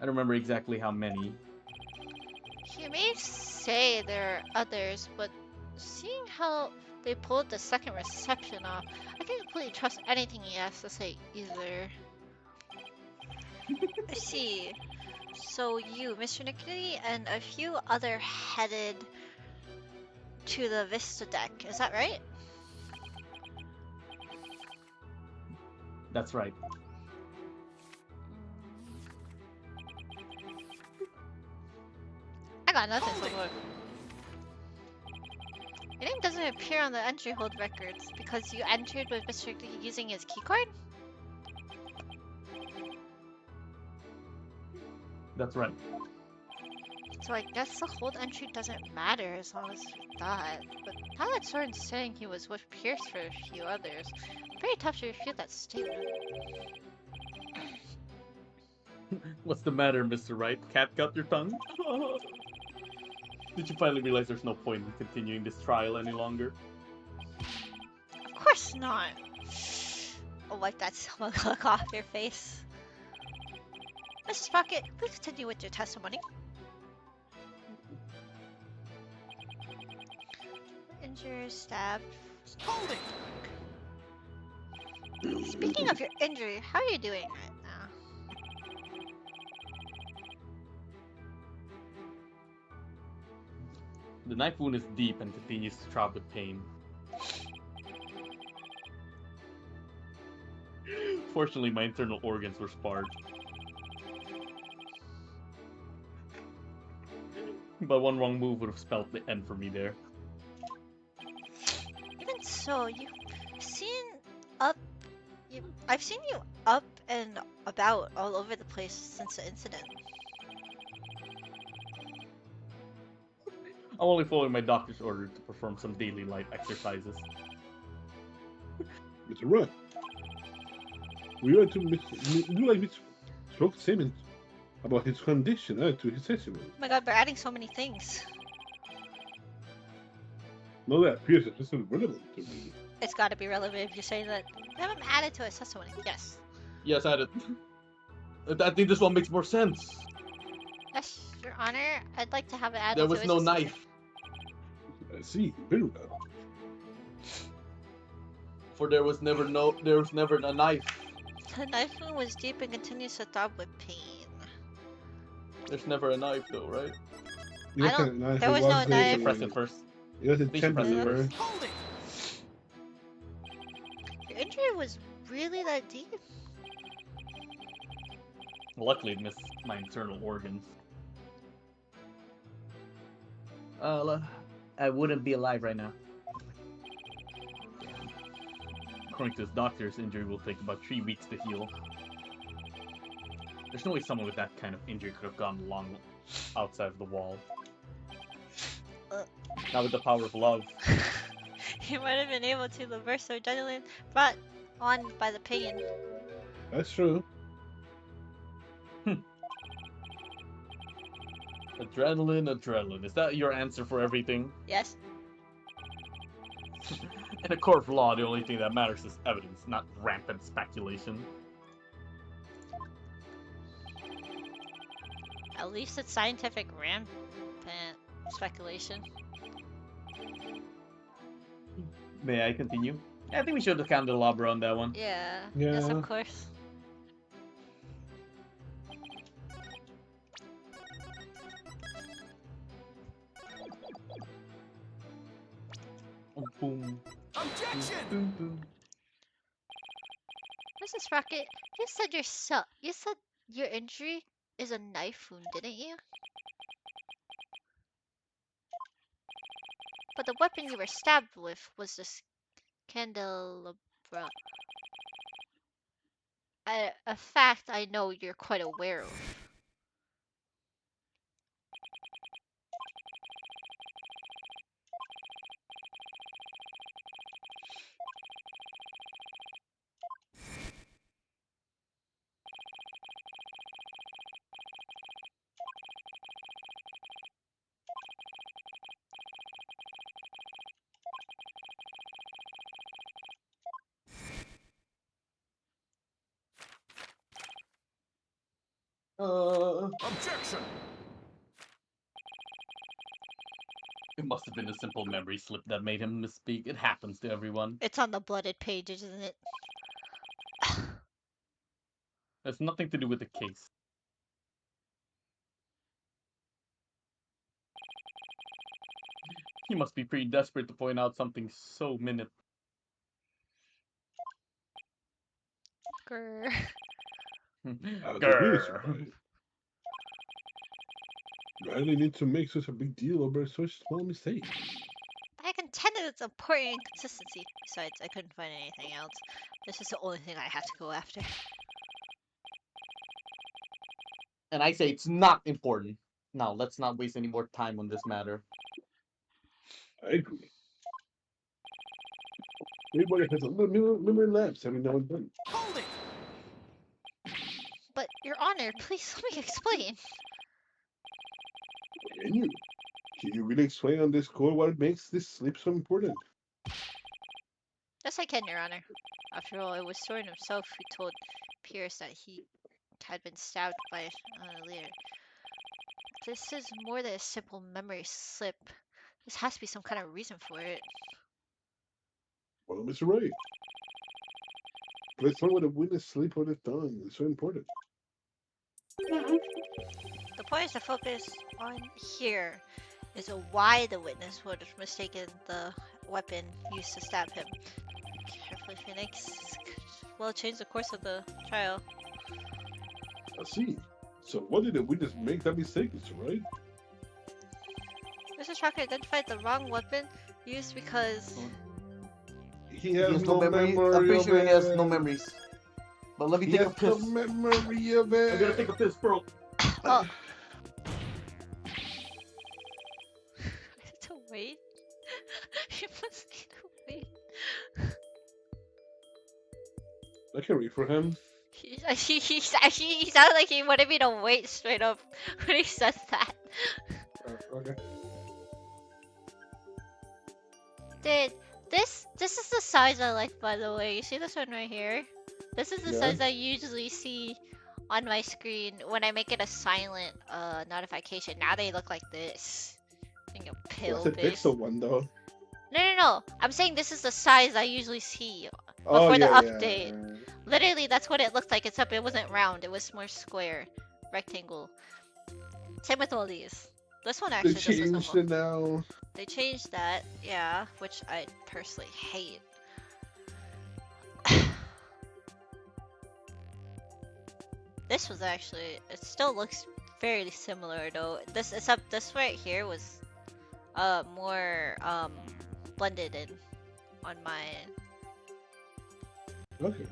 I don't remember exactly how many. He may say there are others, but seeing how they pulled the second reception off, I can't completely trust anything he has to say either. I see. So you, Mr. Nickney, and a few other headed to the Vista deck, is that right? That's right. I got nothing so far. Your name doesn't appear on the entry hold records because you entered with Mr. Nickney using his keycard? That's right. So I guess the hold entry doesn't matter as long as we thought. But now that Soren's saying he was with Pierce for a few others, very tough to refute that statement. What's the matter, Mr. Wright? Cat got your tongue? Did you finally realize there's no point in continuing this trial any longer? Of course not. Oh, wipe that smug look off your face. Mrs. Sprocket, please continue with your testimony. Injured, stabbed. Holding. Speaking of your injury, how are you doing right now? The knife wound is deep and continues to throb with pain. Fortunately, my internal organs were spared. But one wrong move would have spelled the end for me there. Even so, I've seen you up and about all over the place since the incident. I'm only following my doctor's order to perform some daily light exercises. Mr. Wright, we want to do like Mr. Stroke's statement about his condition to his testimony. Oh my god, we're adding so many things. No, that appears as just relevant to me. It's gotta be relevant if you say that. Have him added to his testimony. Yes. Yes, add it. I think this one makes more sense. Yes, Your Honor. I'd like to have it added There to was his no testimony. knife. I see, very well. For there was never a knife. The knife wound was deep and continues to throb with pain. There's never a knife though, right? I don't- there was no knife. Press it first. It was a They should press it temporary. first. Holding. Your injury was really that deep? Luckily, it missed my internal organs. I wouldn't be alive right now. According to his doctor, his injury will take about 3 weeks to heal. There's no way someone with that kind of injury could have gone long outside of the wall. Not with the power of love. He might have been able to reverse the adrenaline brought on by the pain. That's true. Adrenaline, adrenaline. Is that your answer for everything? Yes. In a court of law, the only thing that matters is evidence, not rampant speculation. At least it's scientific rampant speculation. May I continue? I think we should have candelabra on that one. Yeah. Yeah. Yes, of course. Boom. Objection! Boom, boom. Mrs. Rocket, you said your injury is a knife wound, didn't you? But the weapon you were stabbed with was this candelabra. A fact I know you're quite aware of. Objection! It must have been a simple memory slip that made him misspeak. It happens to everyone. It's on the blooded page, isn't it? Has nothing to do with the case. He must be pretty desperate to point out something so minute. Grr. I was really Grr. surprised. Why do they need to make such a big deal over such a small mistake? I contended it's important inconsistency. Besides, I couldn't find anything else. This is the only thing I have to go after. And I say it's not important. Now, let's not waste any more time on this matter. I agree. Everybody has a little memory lapse every now and then. Hold it! But, Your Honor, please let me explain. Can you really explain on this score what makes this sleep so important? Yes, I can, Your Honor. After all, it was Soren himself who told Pierce that he had been stabbed by a leader. This is more than a simple memory slip. This has to be some kind of reason for it. Well, Mr. Wright. Let's learn what a witness sleep on its tongue. It's so important. The point is to focus on here is why the witness would have mistaken the weapon used to stab him. Carefully, Phoenix. Well, change the course of the trial. I see. So what did the witness make that mistake, Mr. Wright? Mr. Shocker identified the wrong weapon used because He He has has no no memory. memory I'm pretty of sure he has it. no memories. But let me He take a has piss. no memory of it. I'm gonna take a piss, bro. oh. To wait. You must need to wait. I can read for him. He sounded like he wanted me to wait straight up when he says that. Okay. Dude, this is the size I like, by the way. You see this one right here? This is the Yeah. size I usually see on my screen when I make it a silent notification. Now they look like this. I think a pill That's a base. pixel one though. No. I'm saying this is the size I usually see Oh, before the yeah, update. yeah. Literally, that's what it looked like, except it wasn't round. It was more square, rectangle. Same with all these. This one They actually just looks changed normal. it now. They changed that, yeah, which I personally hate. This was actually, it still looks fairly similar though. This, except this right here was more blended in on mine. Okay.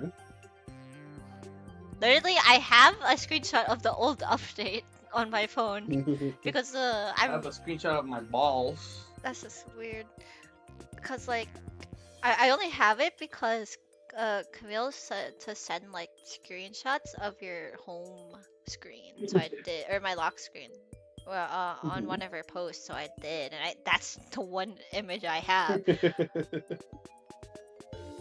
Literally, I have a screenshot of the old update on my phone because I have a screenshot of my balls. that's just weird. Because like, I only have it because Camille said to send like screenshots of your home screen, so I did, or my lock screen, on one of her posts, so I did, and that's the one image I have.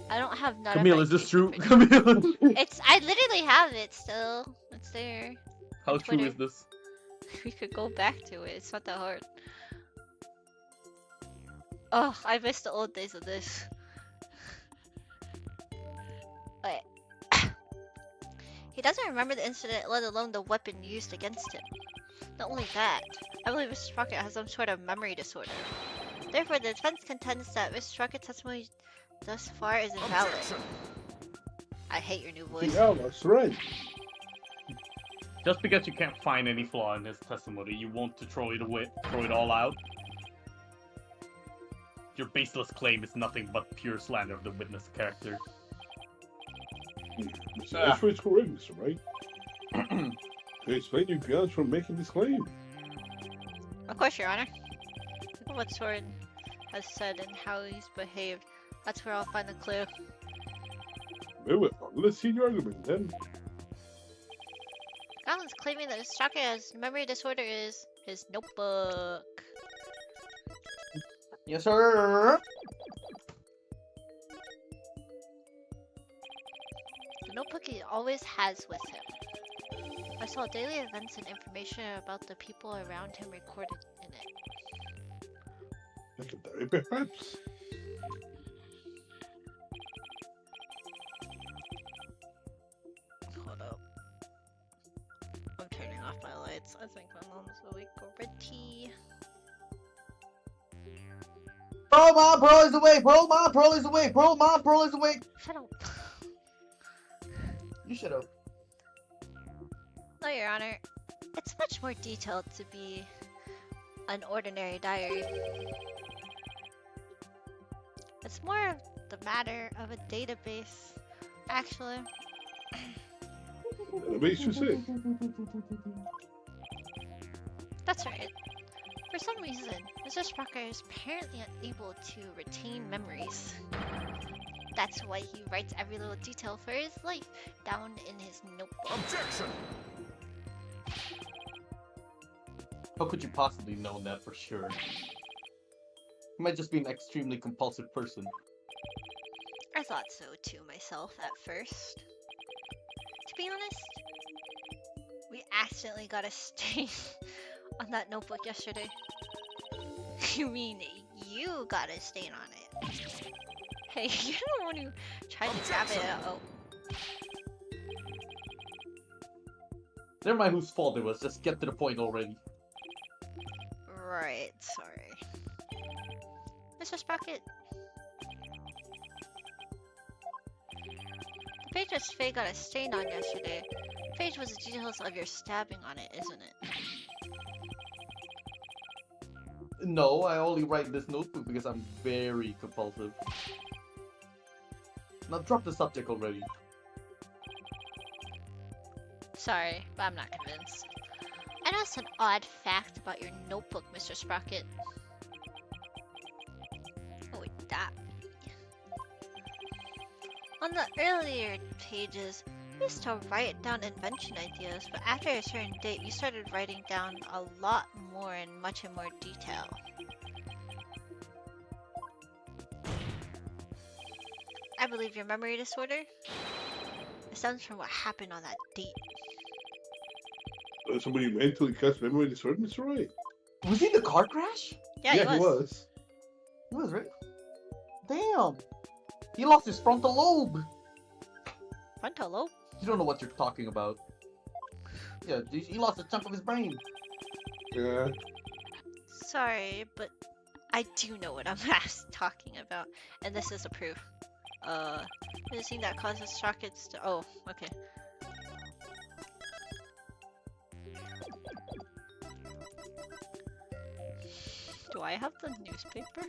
I don't have none Camille, of is my this Facebook true? pictures. Camille, I literally have it still. It's there. how On true Twitter. is this? We could go back to it. It's not that hard. Oh, I miss the old days of this. Wait. He doesn't remember the incident, let alone the weapon used against him. Not only that, I believe Mr. Sprocket has some sort of memory disorder. Therefore, the defense contends that Mr. Sprocket's testimony thus far is invalid. Objection. I hate your new voice. Yeah, that's right. Just because you can't find any flaw in his testimony, you want to throw it away, throw it all out? Your baseless claim is nothing but pure slander of the witness character. So that's where it's correct, Mr. Wright. Can you explain your grounds for making this claim? Of course, Your Honor. Look at what Soren has said and how he's behaved. That's where I'll find the clue. Very well, let's see your argument then. Gotland's claiming that Mr. Sprocket has memory disorder is his notebook. Yes, sir. The notebook he always has with him. I saw daily events and information about the people around him recorded in it. Like a diary, perhaps? Hold up. I'm turning off my lights. I think my mom's awake already. Pearl Mom, Pearl is awake. Pearl Mom, Pearl is awake. Pearl Mom, Pearl is awake. Shut up. You shut up. No, Your Honor. It's much more detailed to be an ordinary diary. It's more of the matter of a database, actually. Database, you say? That's right. For some reason, Mr. Sprocker is apparently unable to retain memories. That's why he writes every little detail for his life down in his notebook. Objection. How could you possibly know that for sure? He might just be an extremely compulsive person. I thought so too myself at first. To be honest, we accidentally got a stain on that notebook yesterday. You mean you got a stain on it? Hey, you're the one who tried to grab it. Oh, Never mind whose fault it was, just get to the point already. right. Sorry, Mr. Sprocket. The page that Faye got a stain on yesterday. The page was the details of your stabbing on it, isn't it? No, I only write this notebook because I'm very compulsive. Now drop the subject already. Sorry, but I'm not convinced. I noticed an odd fact about your notebook, Mr. Sprocket. Oh, wait, that. On the earlier pages, you used to write down invention ideas, but after a certain date, you started writing down a lot more and much in more detail. I believe your memory disorder. It stems from what happened on that date. Somebody mentally cuts memory disorder, Mr. Wright? Was he in the car crash? Yeah, he was. He was, right? Damn! He lost his frontal lobe! Frontal lobe? You don't know what you're talking about. Yeah, he lost a chunk of his brain. Yeah. Sorry, but I do know what I'm talking about, and this is a proof. Anything that causes sockets to. Oh, okay. Do I have the newspaper?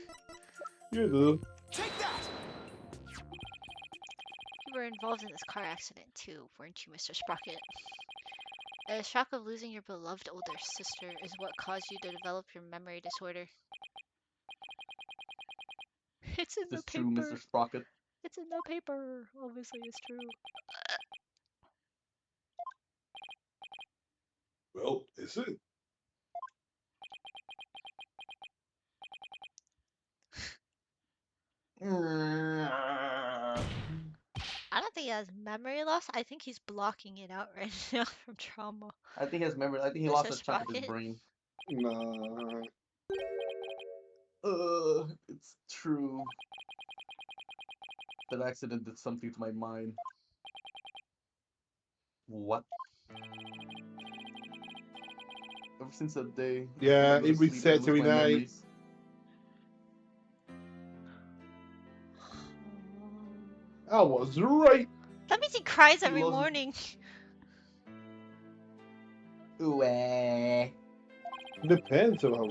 You do. Take that. You were involved in this car accident too, weren't you, Mr. Sprocket? The shock of losing your beloved older sister is what caused you to develop your memory disorder. It's in Is the this paper. true, Mr. Sprocket? It's in the paper. Obviously, it's true. Well, is it? I don't think he has memory loss. I think he's blocking it out right now from trauma. I think he has memory. I think he Mr. lost a chunk of his Sprocket? brain. Nah. It's true. That accident did something to my mind. What? Ever since that day, Yeah, when I go it to sleep, I resets lose every my night. memories. I was right. That means he cries He every lost- morning. Ooh, Depends on how.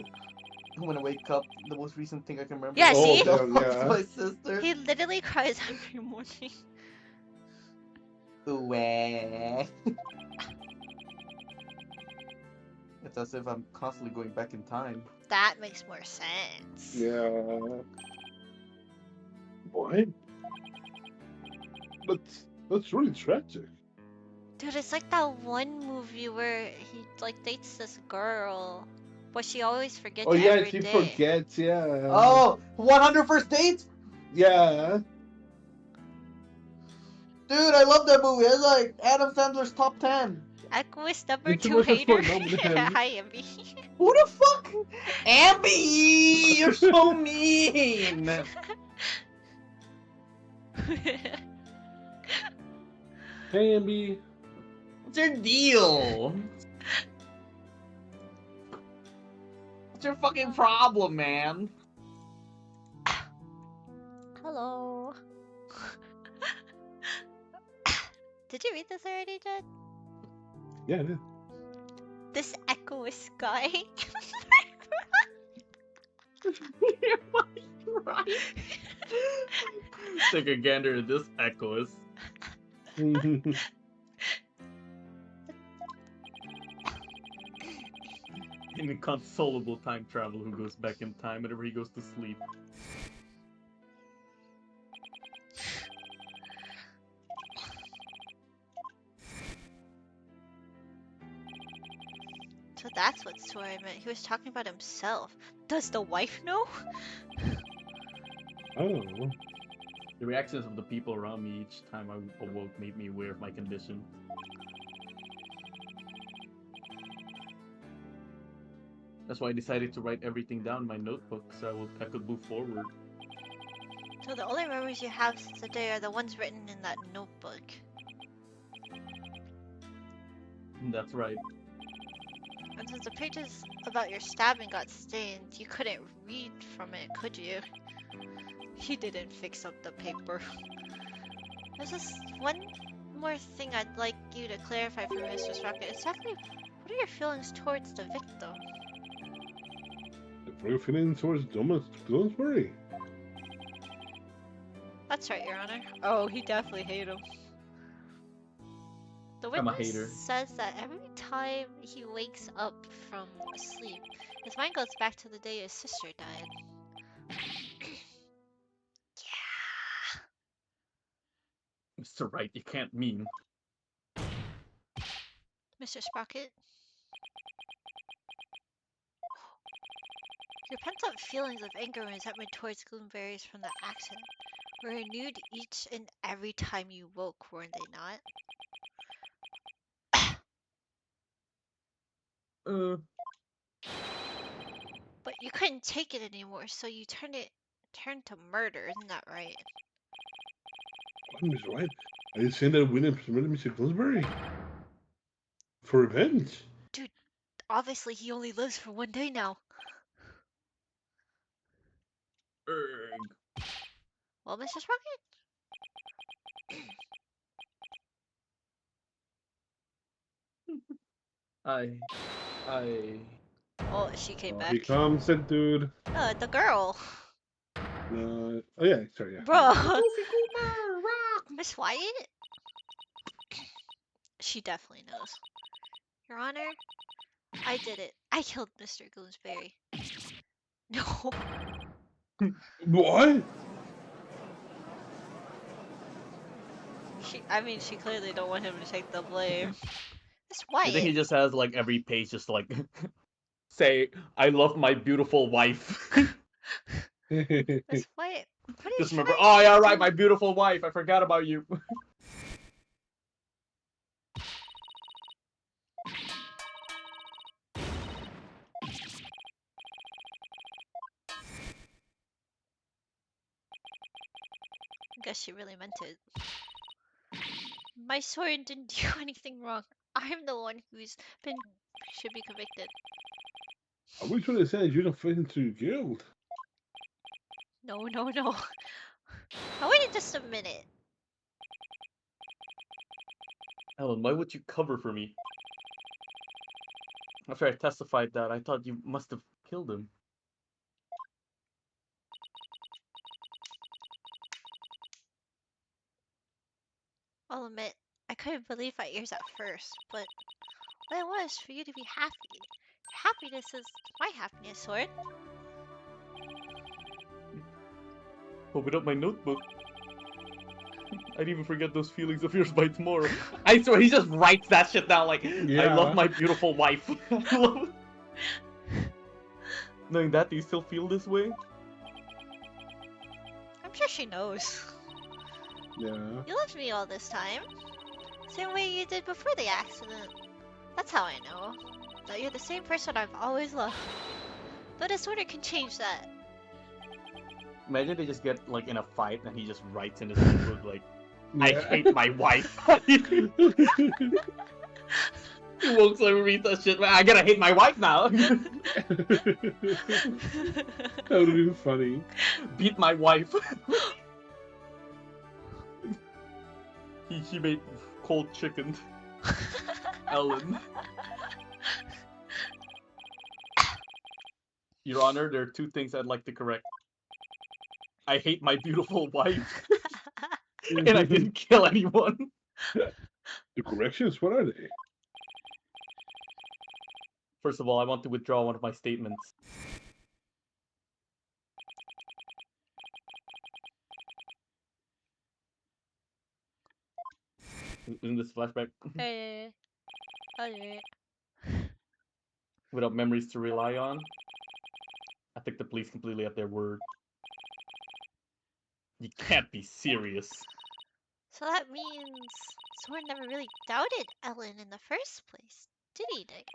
when I wake up, the most recent thing I can remember Yeah, is see? waking up Oh, next to yeah. my sister. He literally cries every morning. Ooh. It's as if I'm constantly going back in time. That makes more sense. Yeah. What? But that's really tragic. Dude, it's like that one movie where he like dates this girl, but she always forgets Oh yeah, every she day. forgets. Yeah. Oh, 100 First Dates? Yeah. Dude, I love that movie. It's like Adam Sandler's top 10. Equus number It's 2 supposed to hater. sport number 10. Hi, Emmy. Who the fuck? Abby, you're so mean. Hey, MB. What's your deal? What's your fucking problem, man? Hello. Did you read this already, Jed? Yeah, it is. This Equus guy. Take a gander at this Echoes. An inconsolable time traveler who goes back in time whenever he goes to sleep. So that's what Sora meant. He was talking about himself. Does the wife know? Oh. The reactions of the people around me each time I awoke made me aware of my condition. That's why I decided to write everything down in my notebook so I could move forward. So the only memories you have since the day are the ones written in that notebook. That's right. And since the pages about your stabbing got stained, you couldn't read from it, could you? He didn't fix up the paper. There's just one more thing I'd like you to clarify for Mr. Sprocket. Exactly what are your feelings towards the victim? For your feelings towards Thomas Bloomsbury. That's right, Your Honor. Oh, he definitely hated him. The I'm a witness hater. says that every time he wakes up from sleep, his mind goes back to the day his sister died. Yeah. Mr. Wright, you can't mean. Mr. Sprocket? Your pent-up feelings of anger and resentment towards Gloomberries from the accident were renewed each and every time you woke, weren't they not? But you couldn't take it anymore, so you turned to murder, isn't that right? I'm Mr. White. I didn't say that William murdered Mr. Bloomsbury. For revenge. Dude, obviously he only lives for one day now. Well, Mr. Sprocket? I... Oh, she came back. Here comes that dude. The girl. Oh yeah, sorry, yeah. Bro. Miss Wyatt? She definitely knows. Your Honor, I did it. I killed Mr. Gloomsbury. No. What? She clearly don't want him to take the blame. Miss I think he Wyatt. just has like every page just like say, I love my beautiful wife. Miss Wyatt, What are you Just remember, trying oh yeah, to right, do? my beautiful wife. I forgot about you. I guess she really meant it. My sword didn't do anything wrong. I'm the one should be convicted. Are we trying to say you don't fit into your guild? No, no, no. Now wait just a minute. Ellen, why would you cover for me? After I testified that, I thought you must have killed him. I'll admit, I couldn't believe my ears at first, but what it was for you to be happy. Your happiness is my happiness, Sword. Open up my notebook. I'd even forget those feelings of yours by tomorrow. I swear, he just writes that shit down like, I love my beautiful wife. I love it. Knowing that, do you still feel this way? I'm sure she knows. Yeah. You loved me all this time. Same way you did before the accident. That's how I know that you're the same person I've always loved. But a sorter can change that. Imagine they just get like in a fight and he just writes in his notebook like, I Yeah. hate my wife. He walks over and reads that shit. I gotta hate my wife now. That would have been funny. Beat my wife. He made cold chicken. Ellen. Your Honor, there are two things I'd like to correct. I hate my beautiful wife, and I didn't kill anyone. The corrections, what are they? First of all, I want to withdraw one of my statements. Isn't this flashback? Hey. Okay. Without memories to rely on, I think the police completely at their word. You can't be serious. So that means Soren never really doubted Ellen in the first place, did he, Nick?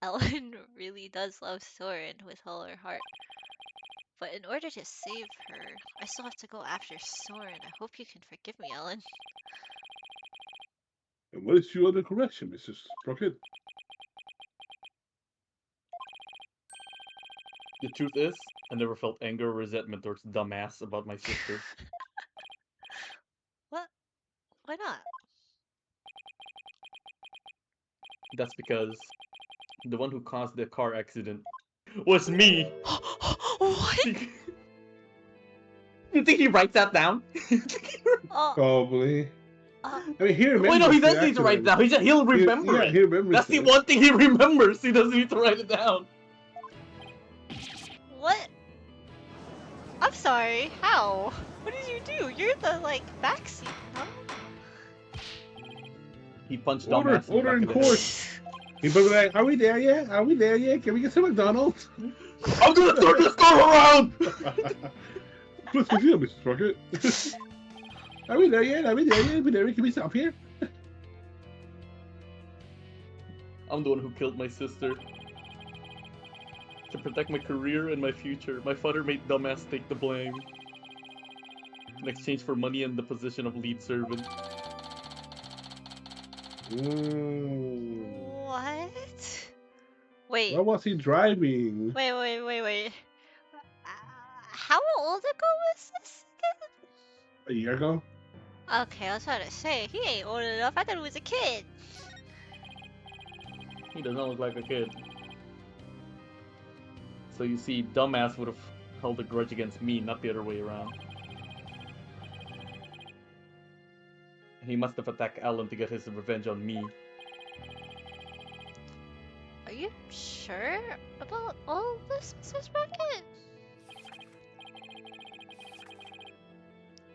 Ellen really does love Soren with all her heart. But in order to save her, I still have to go after Soren. I hope you can forgive me, Ellen. And what is your other correction, Mrs. Sprocket? The truth is, I never felt anger or resentment towards dumbass about my sister. What? Why not? That's because the one who caused the car accident was me. What? You think he writes that down? Probably. I mean, he remembers. Wait, no, he the does need to write it accident. down. He'll remember it. He remembers That's the it. one thing he remembers. He doesn't need to write it down. What? I'm sorry. How? What did you do? You're the, backseat, huh? He punched Order, dumbass. order in in the back of the court. head. He'd be like, are we there yet? Are we there yet? Can we get some McDonald's? I'm gonna turn this car around! Plus, with you, Mrs. Sprocket. Are we there yet? Are we there yet? Are we there? Can we stop here? I'm the one who killed my sister. To protect my career and my future, my father made dumbass take the blame. In exchange for money and the position of lead servant. What? Wait. What was he driving? Wait. How old ago was this again? A year ago? Okay, I was about to say, he ain't old enough. I thought he was a kid. He does not look like a kid. So you see, dumbass would have held a grudge against me, not the other way around. He must have attacked Ellen to get his revenge on me. Are you sure about all of this, Mrs. Rocket?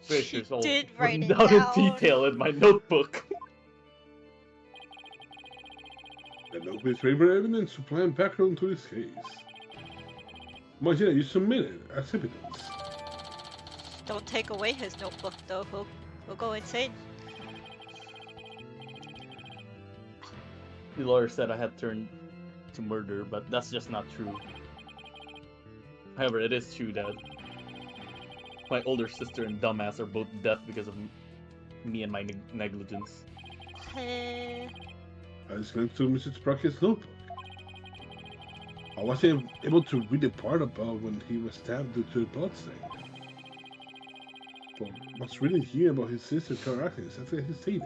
Pretty sure it's all did write written it down in down. detail in my notebook. And no place favorite evidence to plan background to this case. Imagine you submitted as evidence. Don't take away his notebook, though. He'll go insane. The lawyer said I had turned to murder, but that's just not true. However, it is true that my older sister and dumbass are both dead because of me and my negligence. I was going through Mrs. Sprockett's notebook. I wasn't able to read the part about when he was stabbed due to the bloodstain. But what's written here about his sister counteracting is exactly as he stated.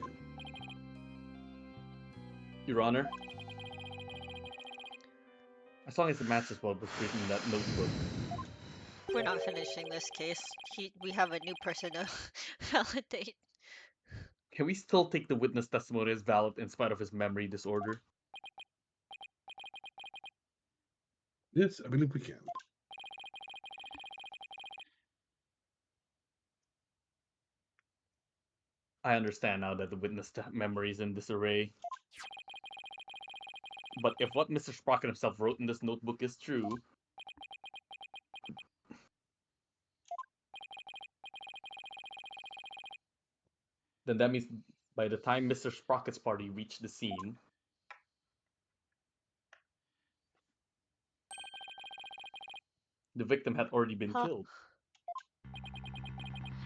Your Honor, as long as it matches what was written in that notebook. We're not finishing this case. We have a new person to validate. Can we still take the witness testimony as valid in spite of his memory disorder? Yes, I believe we can. I understand now that the witness memory is in disarray. But if what Mr. Sprocket himself wrote in this notebook is true, then that means by the time Mr. Sprocket's party reached the scene, the victim had already been killed.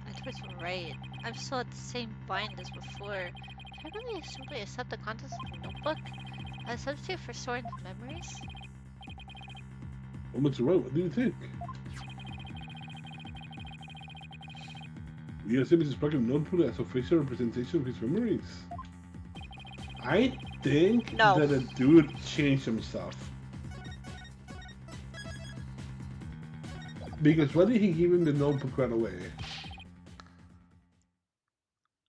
I was right. I'm still at the same bind as before. Should I really simply accept the contents of the notebook as a substitute for storing the memories? Well, Mr. Wright, what do you think? You accept Mrs. Sprocket's notebook as official representation of his memories? I think No. that the dude changed himself. Because why did he give him the notebook right away?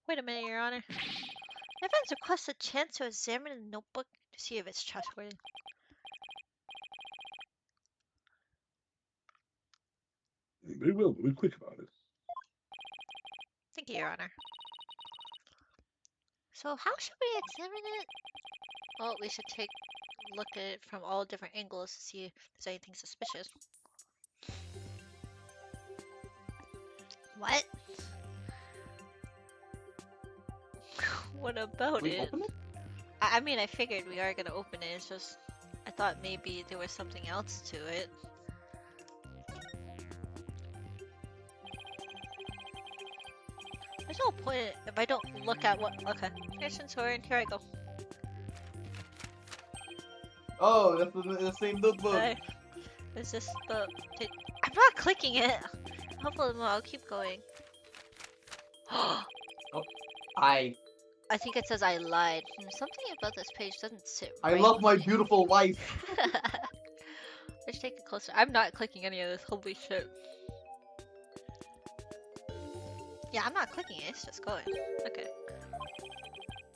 Wait a minute, Your Honor. Evans requests a chance to examine the notebook to see if it's trustworthy. Very well, be quick about it. Thank you, Your Honor. So how should we examine it? Well, we should take a look at it from all different angles to see if there's anything suspicious. What? What about We it? open it? I mean, I figured we are gonna open it. It's just, I thought maybe there was something else to it. There's no point if I don't look at what. Okay, here's an sword. Here I go. Oh, that's the same notebook. Hi. Is this the? I'm not clicking it. Hopefully, I'll keep going. I I think it says I lied. Something about this page doesn't sit I right love my with me. beautiful wife. Let's take it closer. I'm not clicking any of this. Holy shit. Yeah, I'm not clicking it. It's just going. Okay.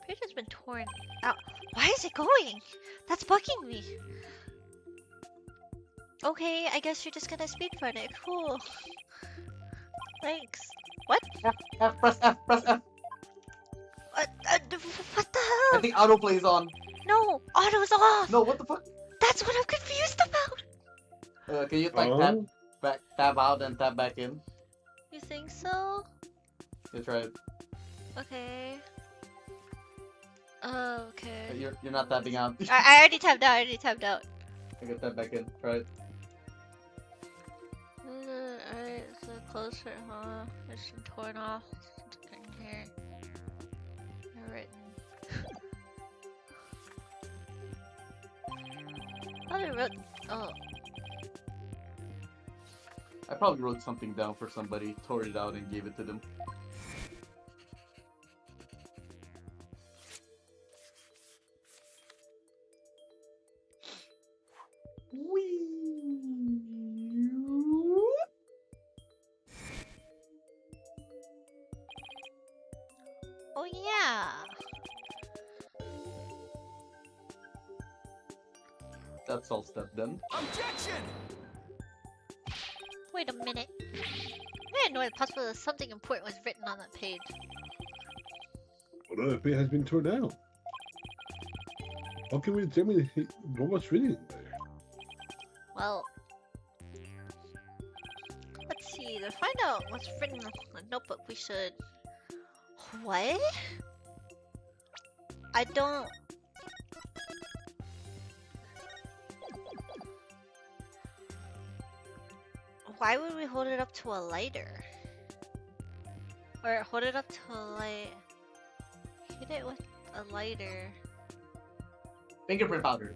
Page has been torn out. Why is it going? That's bugging me. Okay, I guess you're just gonna speedrun it. Cool. Thanks. What? F, press F, press F. What the I hell? think autoplay is on. No, auto's off. No, what the fuck? That's what I'm confused about. Can you like tab out and tab back in? You think so? You try it. Okay. Oh, okay. You're not tabbing out. I already tabbed out. I already tabbed out. I got tab back in. Try it. Alright, so closer, huh? It's been torn off. Something here. Written. I wrote. Oh. I probably wrote something down for somebody, tore it out, and gave it to them. Oh yeah. That's all step then. Objection! Wait a minute. I didn't know it possible that something important was written on that page. Another page has been torn out. How can we determine what was written in there? Well, let's see. to find out what's written in the notebook, we should. What? I don't. Why would we hold it up to a lighter? Or hold it up to a light. Hit it with a lighter. Fingerprint powder.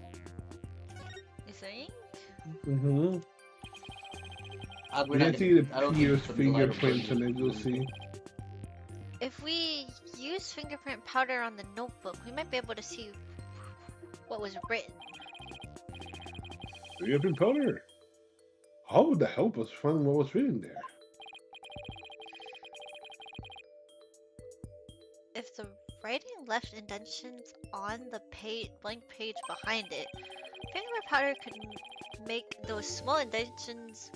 You think? Mm-hmm. We're We not have to gonna- get I don't a think Pierce it's gonna be lighter fingerprints and version. then you'll see. If we use fingerprint powder on the notebook, we might be able to see what was written. Fingerprint powder. How would that help us find what was written there? If the writing left indentions on the blank page behind it, fingerprint powder could make those small indentions.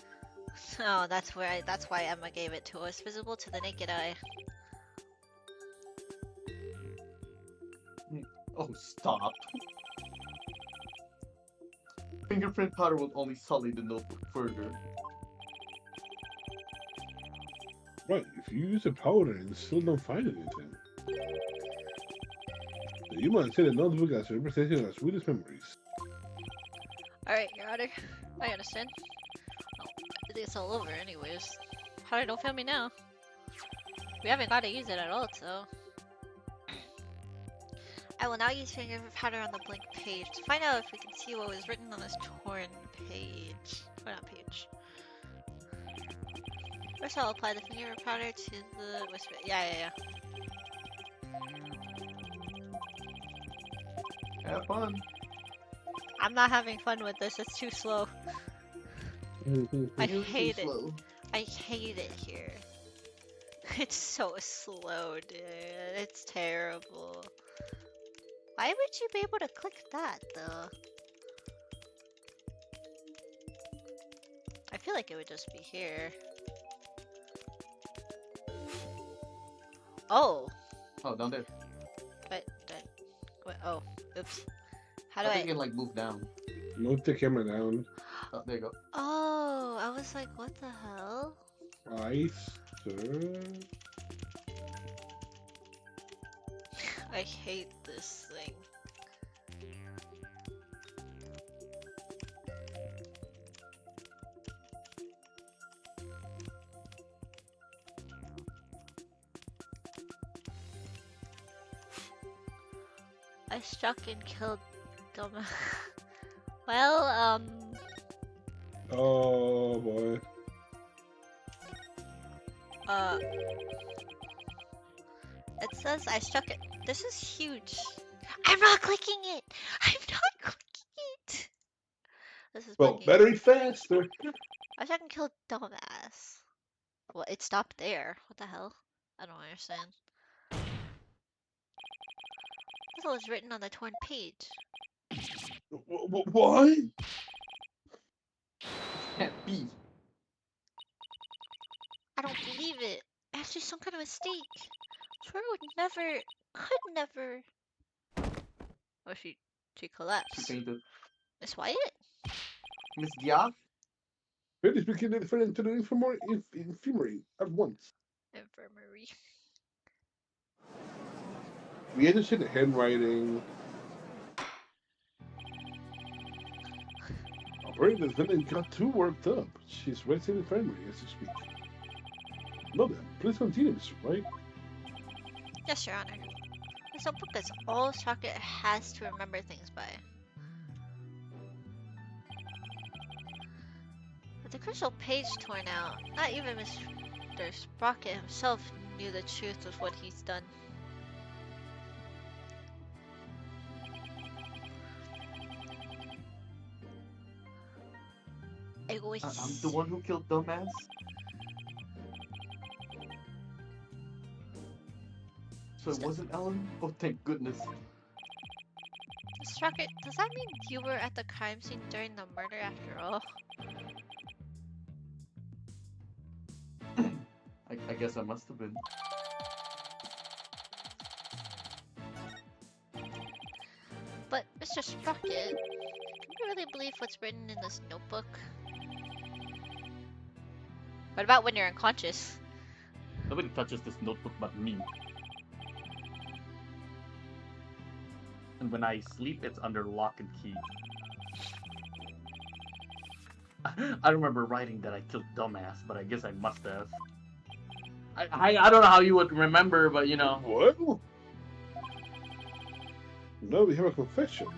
Oh, that's why Emma gave it to us, visible to the naked eye. Oh, stop. Fingerprint powder will only sully the notebook further. Right, if you use a powder and still don't find anything, then you might say the notebook as a representation of our sweetest memories. Alright, Your Honor. I understand. Oh, I think it's all over anyways. Powder don't fail me now. We haven't got to use it at all, so... I will now use fingerprint powder on the blank page to find out if we can see what was written on this torn page. Or not page. First I'll apply the fingerprint powder to the whisper. Yeah. Have fun. I'm not having fun with this, it's too slow. I You're too hate it. slow. I hate it here. It's so slow, dude. It's terrible. Why would you be able to click that, though? I feel like it would just be here. Oh! Oh, down there. What? Oh, oops. How do I I... think you can like move down. Move the camera down. Oh, there you go. Oh, I was like, what the hell? Ice, sir. I hate this thing. I struck and killed Doma. Well, Oh boy. it says I struck it. This is huge. I'm not clicking it. I'm not clicking it. This is Well, bugging. better faster. I struck and killed Dumbass. Well, it stopped there. What the hell? I don't understand. That's what was written on the torn page. What? Can't be. I don't believe it. Actually, some kind of mistake. Troy would never, could never. Oh, she She collapsed. fainted. Miss Wyatt? Miss Diaz? Please begin the different to the infirmary at once. Infirmary. We had to see the handwriting. Operator defendant got too worked up. She's right in the infirmary as you speak. No, then, please continue, Mr. White. Yes, Your Honor. This notebook is all Socket has to remember things by. With the crucial page torn out, not even Mr. Sprocket himself knew the truth of what he's done. I'm the one who killed Dumbass? So it wasn't Ellen? Oh, thank goodness. Sprocket, does that mean you were at the crime scene during the murder after all? I guess I must have been. But, Mr. Sprocket, can you really believe what's written in this notebook? What about when you're unconscious? Nobody touches this notebook but me. And when I sleep, it's under lock and key. I remember writing that I killed Dumbass, but I guess I must have. I don't know how you would remember, but you know. Well, now we have a confession.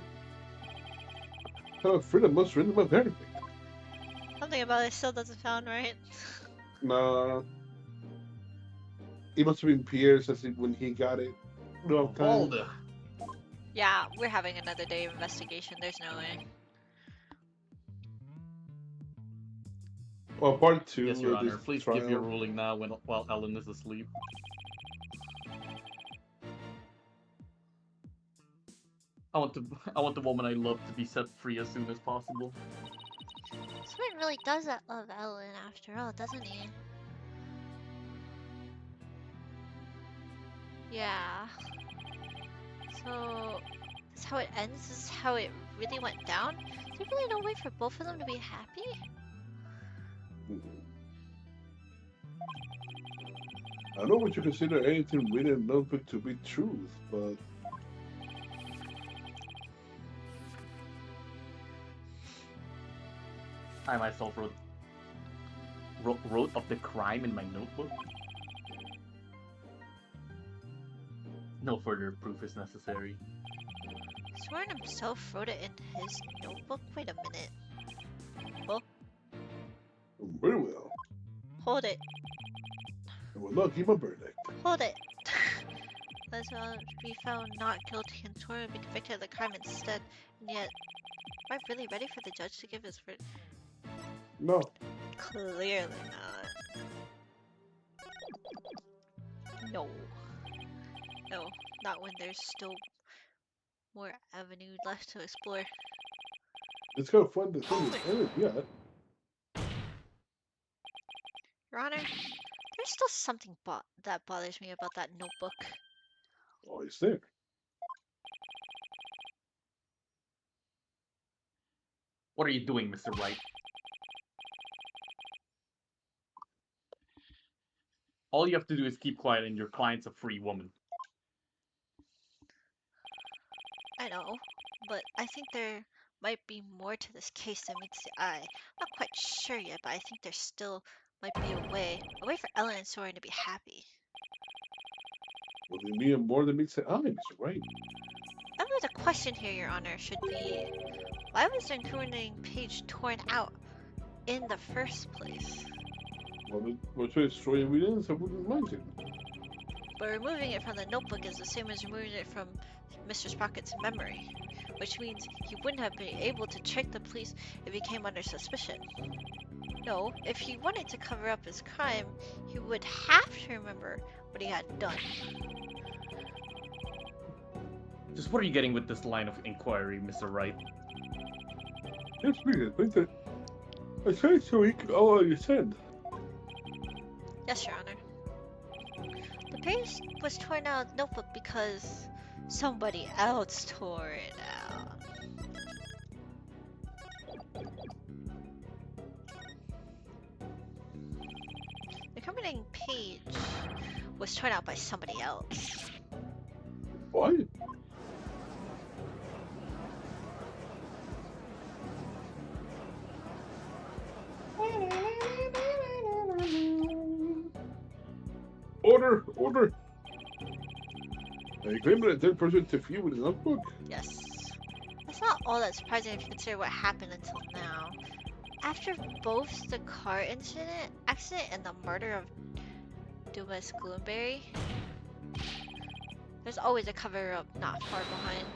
I'm afraid I must render my verdict. Something about it still doesn't sound right. Nah. It must have been Pierce when he got it. No, Hold. Yeah, we're having another day of investigation. There's no way. Well, part 2 Yes, Your of this Honor. Please trial. give your ruling now while Ellen is asleep. I want the woman I love to be set free as soon as possible. Sword really does love Ellen after all, doesn't he? Yeah. So, that's how it ends? This is how it really went down? Is there really no way for both of them to be happy? I know what you consider anything written in a notebook to be truth, but I myself wrote of the crime in my notebook. No further proof is necessary. Sworn himself wrote it in his notebook? Wait a minute. Oh, very well. hold it. I will not give a verdict. Hold it. Let's be found not guilty and Sworn would be convicted of the crime instead. And yet, am I really ready for the judge to give his verdict? No. Clearly not. No. No, not when there's still more avenue left to explore. It's kind of fun to think it's ended yet. Your Honor, there's still something that bothers me about that notebook. Oh, it's there. What are you doing, Mr. Wright? All you have to do is keep quiet and your client's a free woman. I know, but I think there might be more to this case than meets the eye. Not quite sure yet, but I think there still might be a way for Ellen and Soren to be happy. Well, then me and more than meets the eye, Mr. Right. That was a question here, Your Honor, should be, why was the incriminating page torn out in the first place? Well, to destroy evidence, I wouldn't mind it. But removing it from the notebook is the same as removing it from Mr. Sprocket's memory, which means he wouldn't have been able to trick the police if he came under suspicion. No, if he wanted to cover up his crime, he would have to remember what he had done. Just what are you getting with this line of inquiry, Mr. Wright? Yes, please. I tried to read all you said. Yes, Your Honor. The page was torn out of the notebook because somebody else tore it out. The incriminating page was torn out by somebody else. What? Order! Order! I claim that a dead person interfered with the notebook. Yes. That's not all that surprising if you consider what happened until now. After both the car accident and the murder of Dumas Gloomberry, there's always a cover-up not far behind.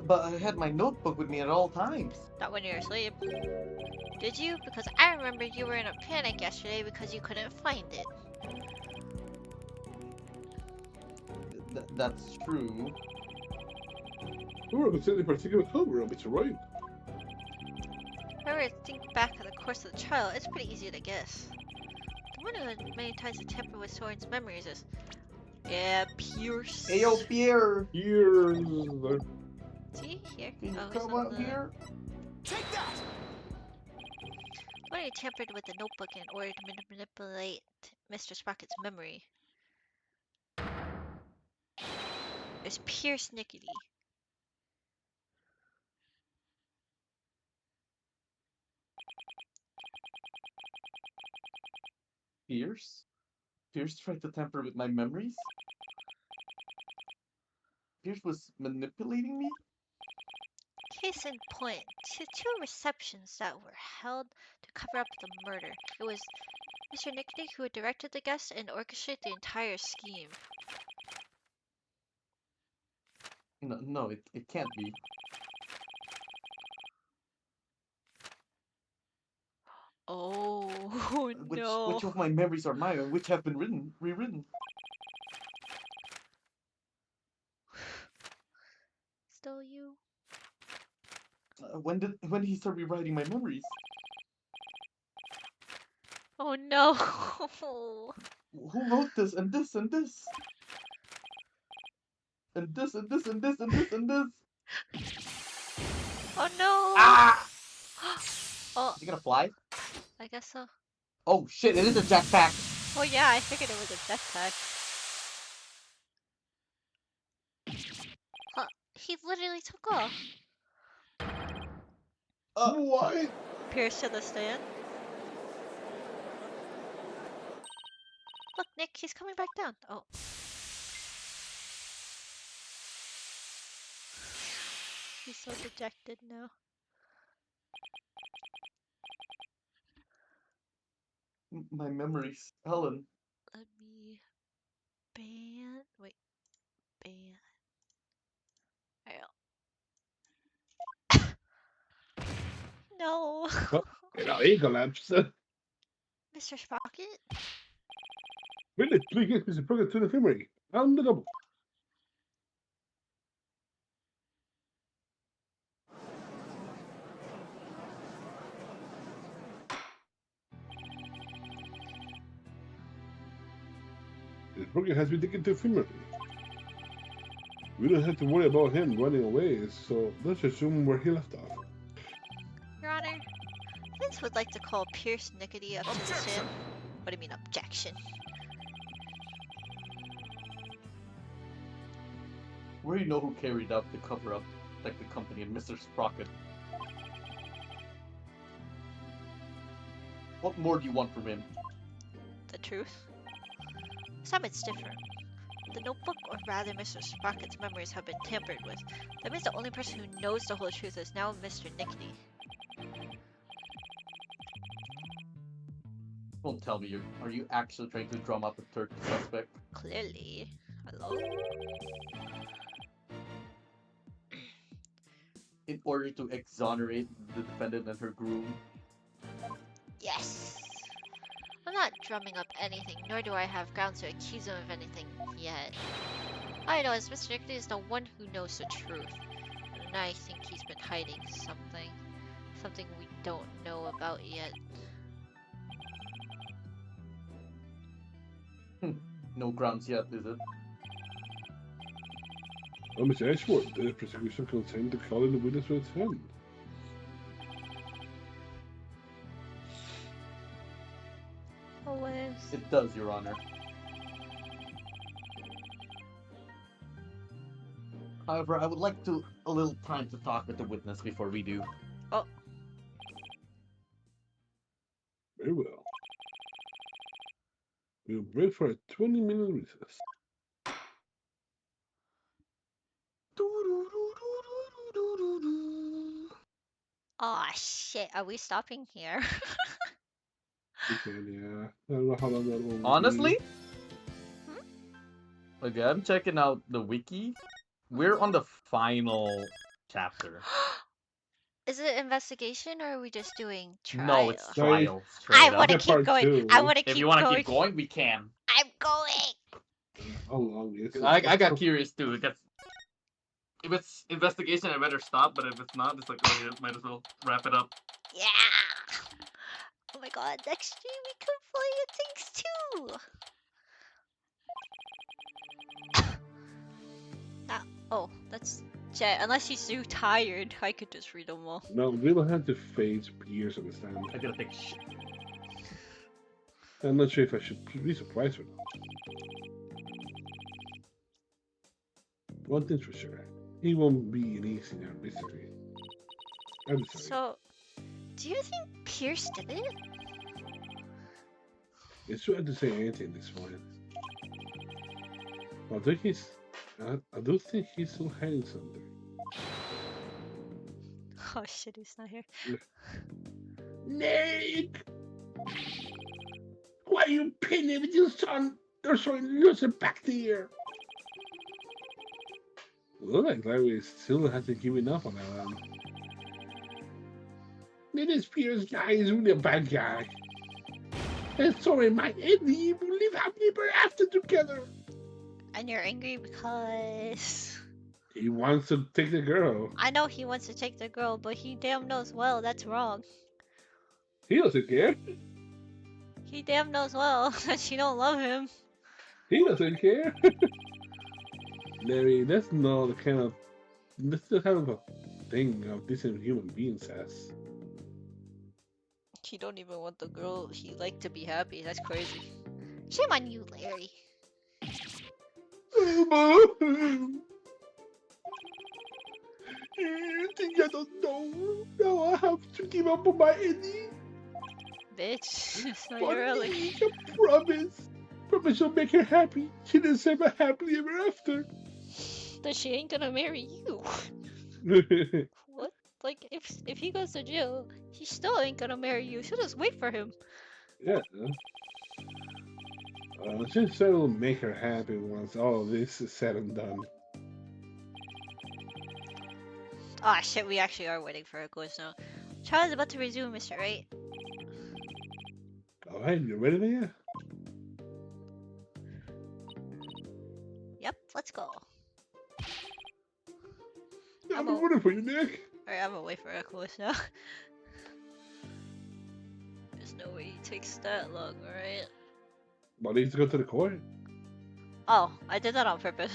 But I had my notebook with me at all times. Not when you're asleep. Did you? Because I remember you were in a panic yesterday because you couldn't find it. That's true. Who were considered a particular cover-up, Mr. Right? If I were to think back on the course of the trial, it's pretty easy to guess. The one who had many times to tamper with Soren's memories is... Yeah, Pierce. Hey, yo, Pierre! Here's... See? Here. Can you Oh, he's come on out the... here? Take that! Somebody tampered with the notebook in order to manipulate Mr. Sprocket's memory. There's Pierce Nickety. Pierce? Pierce tried to tamper with my memories? Pierce was manipulating me? Case in point, two receptions that were held to cover up the murder. It was Mr. Nickety who directed the guests and orchestrated the entire scheme. No, it can't be. Oh Which no. of my memories are mine and which have been rewritten? Still you? When did he start rewriting my memories? Oh no. Who wrote this and this and this? And this and this and this and this and this? Oh no. Ah! Oh, Is he gonna fly? I guess so. Oh shit, it is a jetpack! Oh yeah, I figured it was a jetpack. Huh, he literally took off. What? Pierce to the stand. Look, Nick, he's coming back down. Oh. He's so dejected now. My memories. Helen. Let me wait, ban. No. Ja, ik collapsed. Mr. Sprocket? Really, please get Mr. Sprocket to the infirmary. On the double. Mr. Sprocket has been taken to the infirmary. We don't have to worry about him running away, so let's assume where he left off. Your Honor, Vince would like to call Pierce Nickety up to the Objection! stand. What do you mean, objection? We already know who carried out the cover-up, like the company and Mr. Sprocket. What more do you want from him? The truth? This time it's different. The notebook, or rather Mr. Sprocket's memories, have been tampered with. That means the only person who knows the whole truth is now Mr. Nickety. Don't tell me are you actually trying to drum up a third suspect? Clearly. Hello? In order to exonerate the defendant and her groom? Yes! I'm not drumming up anything, nor do I have grounds to accuse him of anything yet. All I know is Mr. Nickety is the one who knows the truth. And I think he's been hiding something. Something we don't know about yet. No grounds yet, is it? Well, Mr. Ashworth, the prosecution consent to call in the witness with him. Always. It does, Your Honor. However, I would like a little time to talk with the witness before we do. Oh. Very well. We'll break for a 20-minute recess. Aw, shit. Are we stopping here? We can, yeah. I don't know how long that will be. Honestly? Okay, I'm checking out the wiki. We're on the final chapter. Is it investigation or are we just doing trial? No, it's Sorry. trial. I straight up. want to Get keep part going. two. I want to keep If you want to going. keep going, we can. I'm going. How long is it? I got curious too. If it's investigation, I better stop. But if it's not, it's like, oh, yeah, might as well wrap it up. Yeah. Oh my god, next year we can play It Takes Two. Oh, that's Chat, unless he's too tired, I could just read them all. No, we will have to face Pierce on the stand. I gotta take shit. I'm not sure if I should be surprised or not. One thing's for sure. He won't be an easy now, basically. I'm sorry. So, do you think Pierce did it? It's too hard to say anything at this point. I do think he's still hiding something. Oh shit, he's not here. Nick! Why are you pinning with your son? They're showing loser back there. Well, like Larry still hasn't given up on that one. This Pierce guy is really a bad guy. And sorry, my Eddie will live happily ever after together. And you're angry because... He wants to take the girl. I know he wants to take the girl, but he damn knows well that's wrong. He doesn't care. He damn knows well that she don't love him. He doesn't care. Larry, that's not the kind of... That's the kind of a thing a decent human being says. He don't even want the girl he liked to be happy. That's crazy. Shame on you, Larry. You think I don't know? Now I have to give up on my Eddie. Bitch, it's not But early. Nick, I promise. Promise you'll make her happy. She deserves a happily ever after. That she ain't gonna marry you. What? Like, if he goes to jail, he still ain't gonna marry you. So just wait for him. Yeah. Just so it'll make her happy once all of this is said and done. Ah, shit, we actually are waiting for a quiz now. Trial is about to resume, Mr. Right. Alright, you ready there? Yep, let's go. I'm rooting for you, Nick. Alright, I'm gonna wait for a quiz now. There's no way he takes that long, alright? But he needs to go to the court. Oh, I did that on purpose.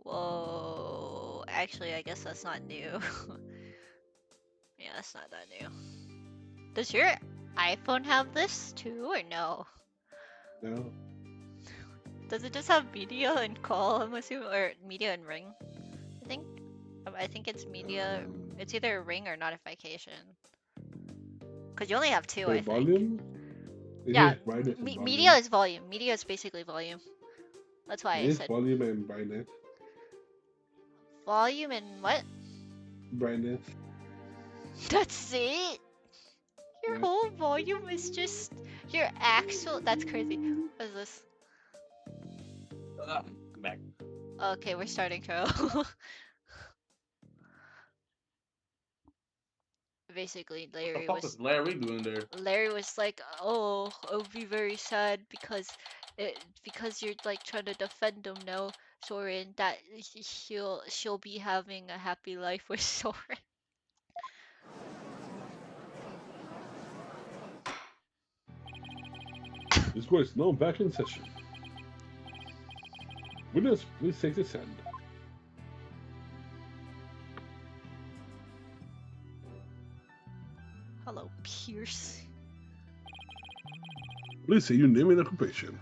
Whoa, actually, I guess that's not new. Yeah, that's not that new. Does your iPhone have this too, or no? No. Does it just have media and call, I'm assuming, or media and ring? I think it's media. It's either ring or notification. Cause you only have two, I think. Volume? Yeah, Brightness and volume. media is volume. Media is basically volume. That's why I It is said volume and brightness. volume and what? Brightness. That's it. Your Yeah. whole volume is just your actual. That's crazy. What is this? Back. Okay, we're starting trial. Basically, The Larry fuck was is Larry doing there? Larry was like, "Oh, I'll be very sad because you're like trying to defend him now, Soren. That she'll be having a happy life with Soren." This court is now back in session. Winners, please take the stand. Hello, Pierce. Please say your name and occupation.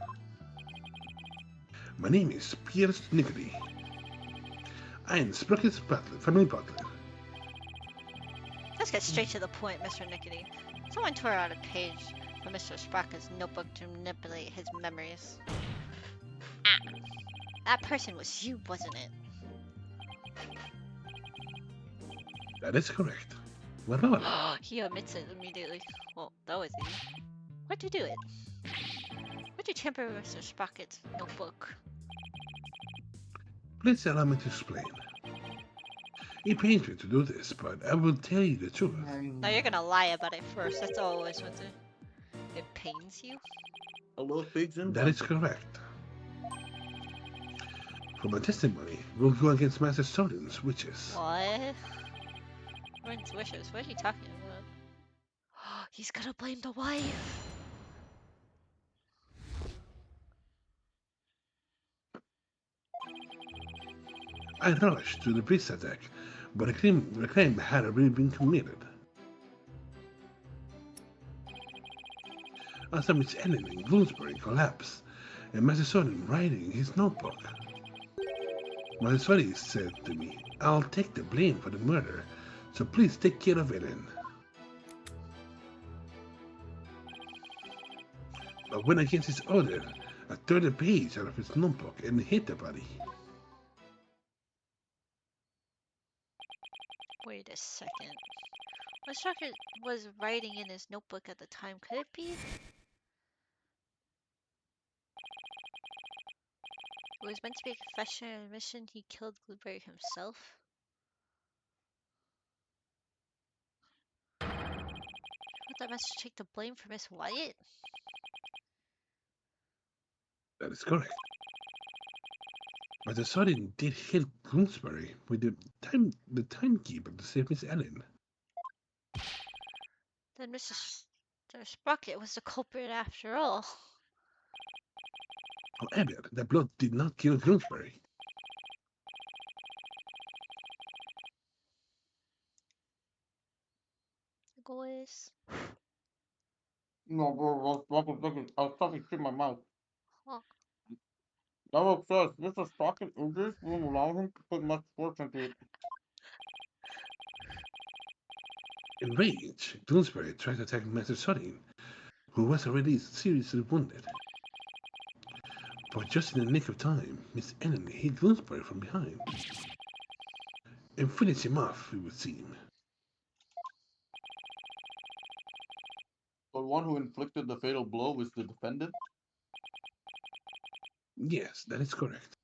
My name is Pierce Nickley. I am Sprocket's butler, family butler. Let's get straight to the point, Mr. Nickety. Someone tore out a page from Mr. Sprocket's notebook to manipulate his memories. Ah! That person was you, wasn't it? That is correct. What about it? He admits it immediately. Well, that was easy. Why'd you do it? Why'd you tamper with Mr. Sprocket's notebook? Please allow me to explain. It pains me to do this, but I will tell you the truth. No, you're gonna lie about it first. That's all I always want to. It pains you? A little pigs in. That is correct. For my testimony, we'll go against Master Soden's witches. What? When's wishes? What are you talking about? He's gonna blame the wife. I rushed to the pizza deck, but the crime had already been committed. I saw Miss Ellen in Bloomsbury collapse, and Mr. Soden writing in his notebook. My Soddy said to me, I'll take the blame for the murder, so please take care of Ellen. But went against his order, I tore the page out of his notebook and hit the body. Wait a second. Mr. Rocket was writing in his notebook at the time. Could it be? It was meant to be a confession and admission he killed Blueberry himself. Would that message take the blame for Miss Wyatt? That is correct. But the Sodden did hit Bloomsbury with the timekeeper to save Miss Ellen. Then Mr. Sprocket was the culprit after all. However, the blood did not kill Bloomsbury. Guys. No, bro, I was talking shit in my mouth. Huh. That says Mr. Sprocket injuries won't allow him to put much force into it. Enraged, Bloomsbury tried to attack Master Sodden, who was already seriously wounded. But just in the nick of time, Miss Ellen hit Bloomsbury from behind and finished him off, it would seem. The one who inflicted the fatal blow is the defendant? Yes, that is correct.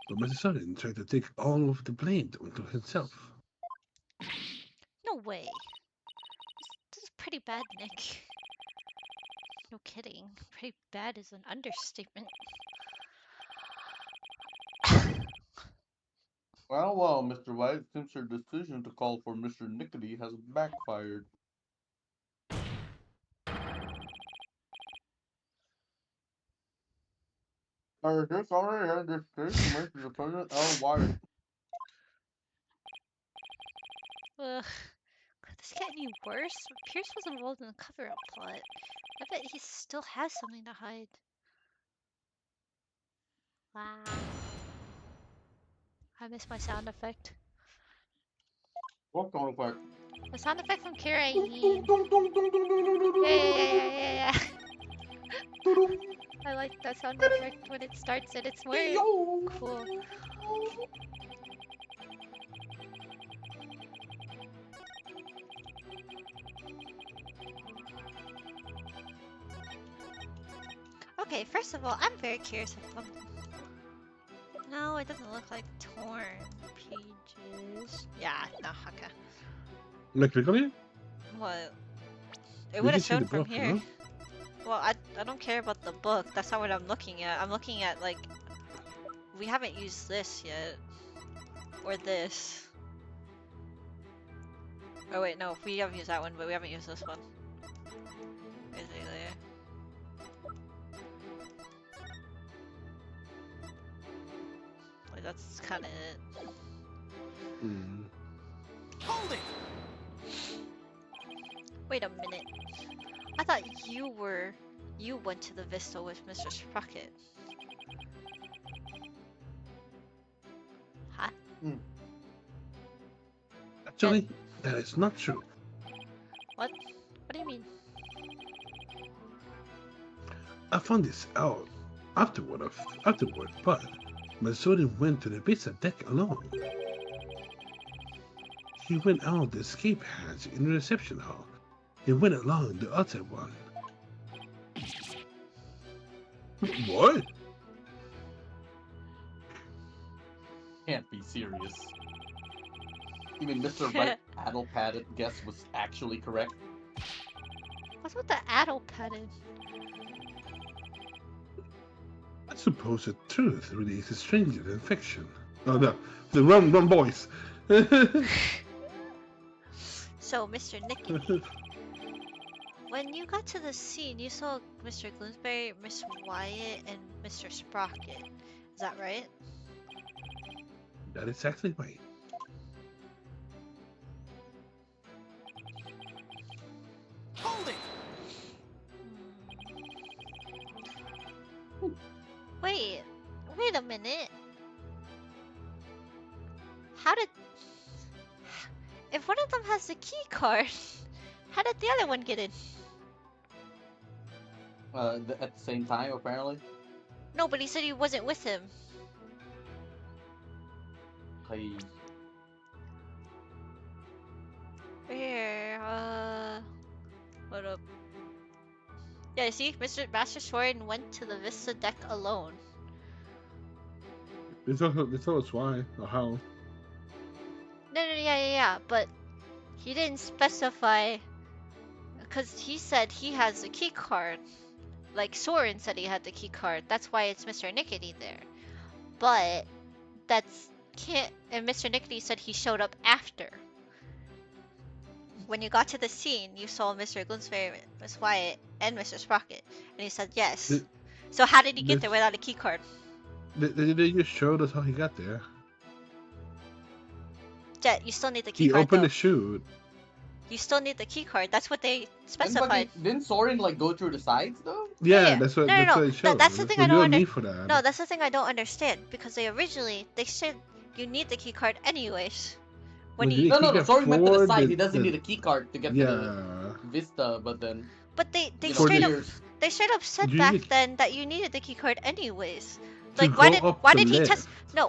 But Master Sodden tried to take all of the blame onto himself. No way. This is pretty bad, Nick. No kidding. Pretty bad is an understatement. Well, Mr. White, it seems your decision to call for Mr. Nickety has backfired. This already had this case to make the defendant L. Wyatt. Ugh. Could this get any worse? Pierce was involved in the cover-up plot. I bet he still has something to hide. Wow. I missed my sound effect. What sound effect? The sound effect from Kira Yee. Yeah. I like that sound effect when it starts and it's weird. Cool. Okay, first of all, I'm very curious of them. No, it doesn't look like torn pages. Yeah, no, okay. Like click on it? What? It You would can have see the shown from book, here. you know? Well, I don't care about the book. That's not what I'm looking at. I'm looking at, like, we haven't used this yet. Or this. Oh wait, no, we haven't used that one, but we haven't used this one. Is it there? Like, that's kind of it. Hmm. Hold it! Wait a minute. I thought you went to the Vista with Mr. Sprocket. Huh? Actually, that is not true. What? What do you mean? I found this out afterward, but Masudi went to the pizza deck alone. He went out the escape hatch in the reception hall and went along the other one. What? Can't be serious. Even Mr. Right addle-padded guess was actually correct. What's with the addle padded? I suppose the truth really is stranger than fiction. Oh no, the wrong voice. So, Mr. Nicky, when you got to the scene, you saw Mr. Gloomsbury, Miss Wyatt, and Mr. Sprocket. Is that right? That is exactly right. Hold it! Wait a minute. How did... If one of them has the key card, how did the other one get in? At the same time, apparently. No, but he said he wasn't with him. I... Here, what up? Yeah, see, Mr. Master Soren went to the Vista deck alone. They told us why or how. No, yeah, but he didn't specify, because he said he has the key card. Like Soren said he had the key card. That's why it's Mr. Nickety there. But that's can't. And Mr. Nickety said he showed up after. When you got to the scene, you saw Mr. Gloomsbury, Miss Wyatt, and Mr. Sprocket, and he said yes. So how did he get there without a key card? They just showed us how he got there. Jet, you still need the key He card opened though. the chute. You still need the key card. That's what they specified. Didn't Soren like go through the sides though? Yeah, that's what No. they showed. That's the thing I You don't need understand. for that. No, that's the thing I don't understand because they said you need the key card anyways. When Well, you the- No. Soren went to the for side. the- He doesn't the- need a key card to get to the Vista, but then. but they you know, For the- straight up said You back need- then that you needed the key card anyways. To Like why go up did the he lift.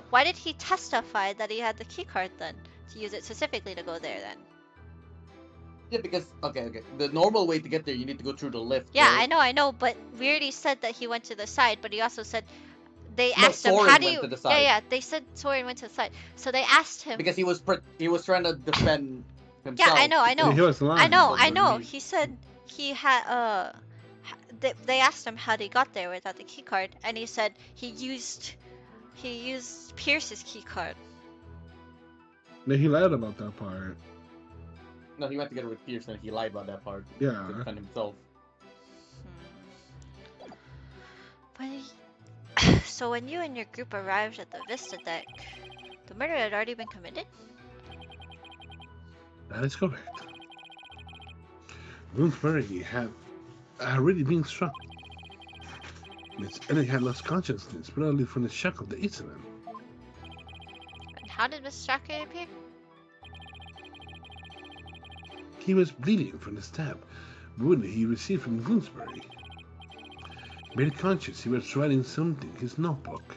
why did he testify that he had the key card then to use it specifically to go there then? Yeah, because okay. The normal way to get there, you need to go through the lift. Yeah, right? I know, but we already said that he went to the side, but he also said they No, asked him Soren how do went you to the side. Yeah, they said Soren went to the side. So they asked him Because he was trying to defend himself. Yeah, I know. He was lying. I know. he- He said he had they asked him how he got there without the key card, and he said he used Pierce's key card. No, he lied about that part. No, he went together with Pierce and he lied about that part Yeah. to defend himself. But so when you and your group arrived at the Vista deck, the murder had already been committed? That is correct. Bloomsbury had already been struck. Miss Ellie had lost consciousness, probably from the shock of the incident. And how did Miss Straka appear? He was bleeding from the stab wound he received from Bloomsbury. Made conscious, he was writing something in his notebook.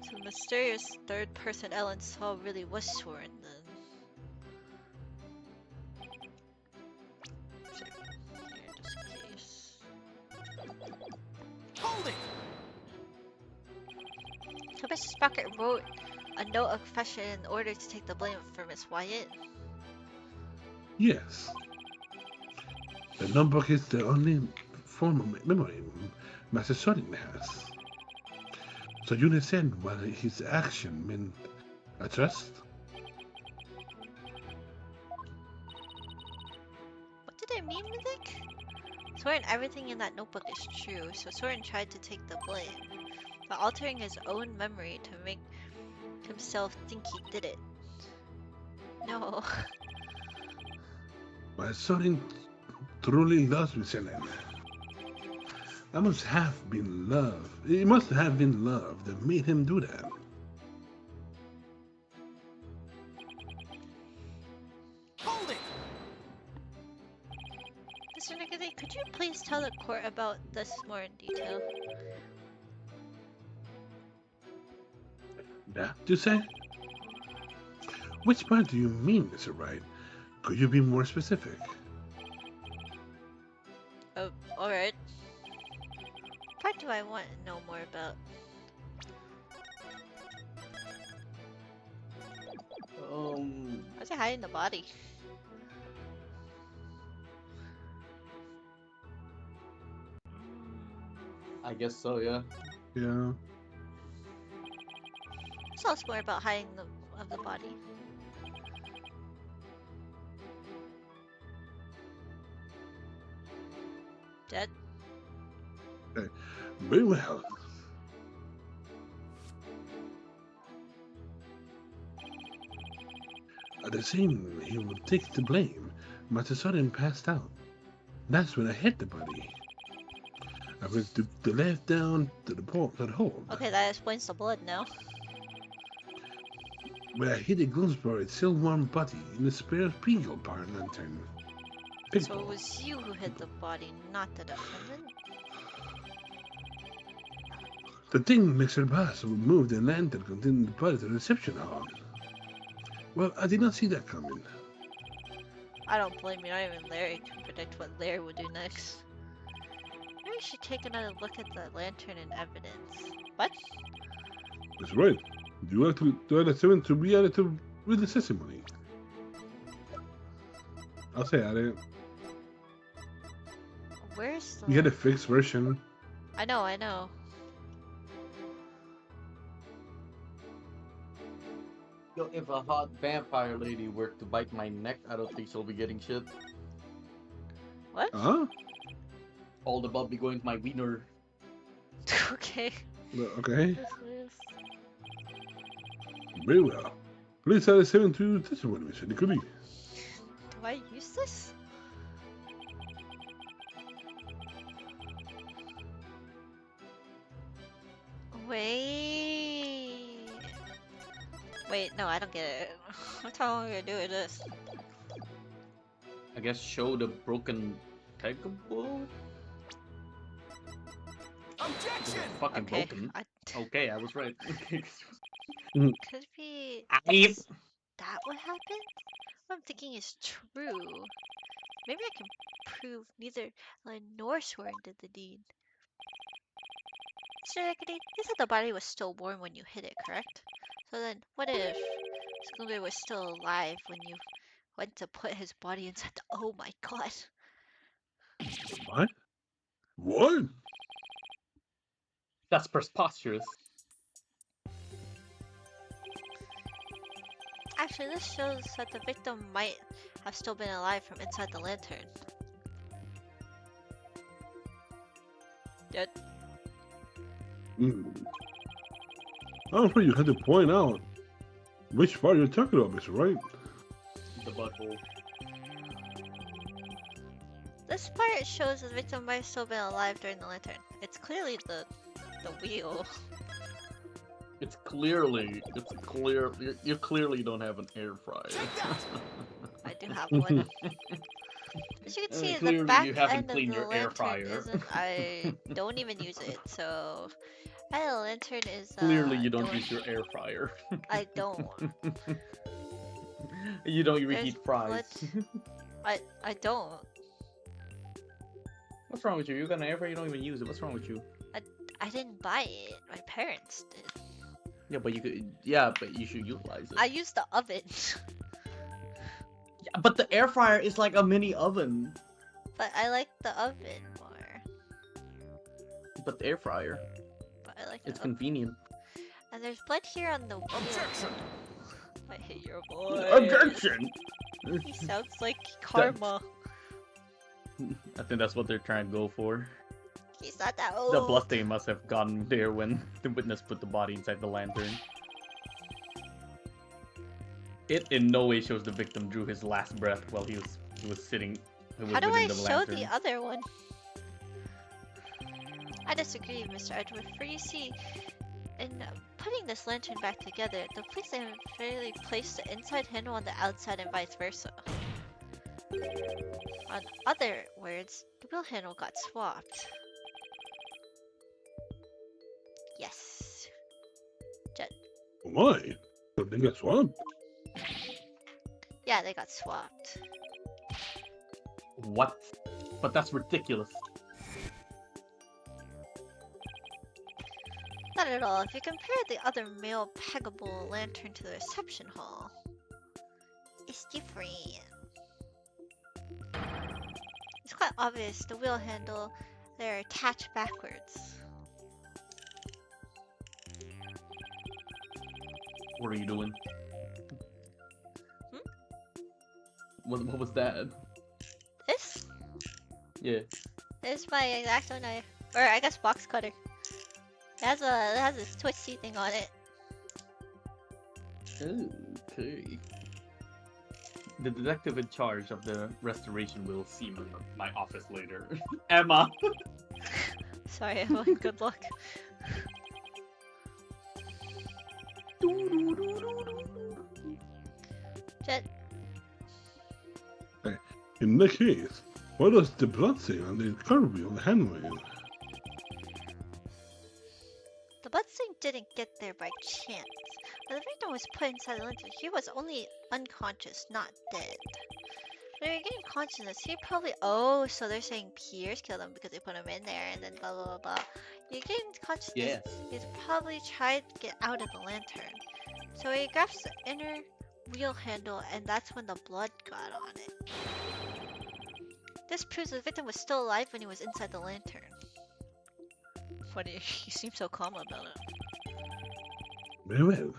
So the mysterious third person Ellen saw really was Soren then. Here, just in case. Hold it! So Mr. Sprocket wrote a note of confession in order to take the blame for Miss Wyatt. Yes. The notebook is the only form of memory Master Sorin has. So you understand why his action meant a trust? What did it mean, Nick? Soren, everything in that notebook is true, so Soren tried to take the blame, by altering his own memory to make himself think he did it. No. My Sorin truly loves Miss Ellen. It must have been love that made him do that. Hold it! Mr. Nickety, could you please tell the court about this more in detail? That you say? Which part do you mean, Mr. Wright? Could you be more specific? Oh, alright. What do I want to know more about? Why's he hiding the body? I guess so, yeah. Yeah. Tell us more about hiding the body. Dead? Very well. saying he would take the blame, but I saw him passed out. That's when I hit the body. I went to the left down to the hole. Okay, that explains the blood now. Where I hit the Gloomsbury's still warm body in the spare Pringle bar lantern. So it was you who hit the body, not the defendant? The thing Mr. Bass would move the lantern containing the body to the reception hall. Well, I did not see that coming. I don't blame you, not even Larry can predict what Larry would do next. Maybe we should take another look at the lantern and evidence. What? That's right. Do you like to add a 7 to be added to with the testimony? I'll say add it. Where's the... You get a fixed version. I know. Yo, if a hot vampire lady were to bite my neck, I don't think she'll be getting shit. What? Huh? All the blood be going to my wiener. Okay. Okay. This is... Very well. Please add a 7 to testimony, Mr. Nicoli. Do I use this? Wait, no, I don't get it. What am I gonna do with this? I guess show the broken Pegable? Objection! Fucking Okay, broken. I... Okay, I was right. Could be... Is that what happened? What I'm thinking is true. Maybe I can prove neither Ellen nor Soren did the deed. Mr. Rickety, you said the body was still warm when you hit it, correct? So then, what if Scooby was still alive when you went to put his body inside the... Oh my god. What? What? That's preposterous. Actually, this shows that the victim might have still been alive from inside the lantern. Dead. I'm afraid you had to point out which part you're talking about, Mr. Right? The butthole. This part shows the victim might have still been alive during the lantern. It's clearly the wheel. It's clear. You clearly don't have an air fryer. I do have one. As you can see, the Clearly back you haven't end of cleaned the your air lantern fryer. isn't. I don't even use it, so. And the lantern is. Clearly you don't use your air fryer. I don't. You don't There's reheat fries. I don't. What's wrong with you? You got an air fryer, you don't even use it. What's wrong with you? I didn't buy it. My parents did. Yeah, but you could. Yeah, but you should utilize it. I used the oven. Yeah, but the air fryer is like a mini oven. But I like the oven more. But the air fryer, But I like it's the oven. convenient. And there's blood here on the wheel. Objection! I hate your voice. Objection! He sounds like Karma. I think that's what they're trying to go for. He's not that old. The blood stain must have gotten there when the witness put the body inside the lantern. It in no way shows the victim drew his last breath while he was sitting. How do I within the show lantern. the other one? I disagree, Mr. Edward, for you see, in putting this lantern back together, the police unfairly placed the inside handle on the outside and vice versa. On other words, the wheel handle got swapped. Yes. Jet. Why? They got swamped. Yeah, they got swapped. What? But that's ridiculous. Not at all. If you compare the other male peggable lantern to the reception hall, it's different. It's quite obvious the wheel handle, they're attached backwards. What are you doing? Hmm? What was that? This Yeah. is my X-Acto knife, or I guess box cutter. It has this twisty thing on it. Okay. The detective in charge of the restoration will see me in my office later. Emma. Sorry, Emma. Good luck. Jet, In that case, what does the blood say on the curvy on the handwheel? the bloodstain didn't get there by chance. When the victim was put inside the lantern, he was only unconscious, not dead. When he regained consciousness, he probably. Oh, so they're saying Pierce killed him because they put him in there and then blah blah blah blah. He gained consciousness. Yes. He's probably tried to get out of the lantern. So he grabs the inner wheel handle, and that's when the blood got on it. This proves the victim was still alive when he was inside the lantern. Funny, he seems so calm about it. Very well.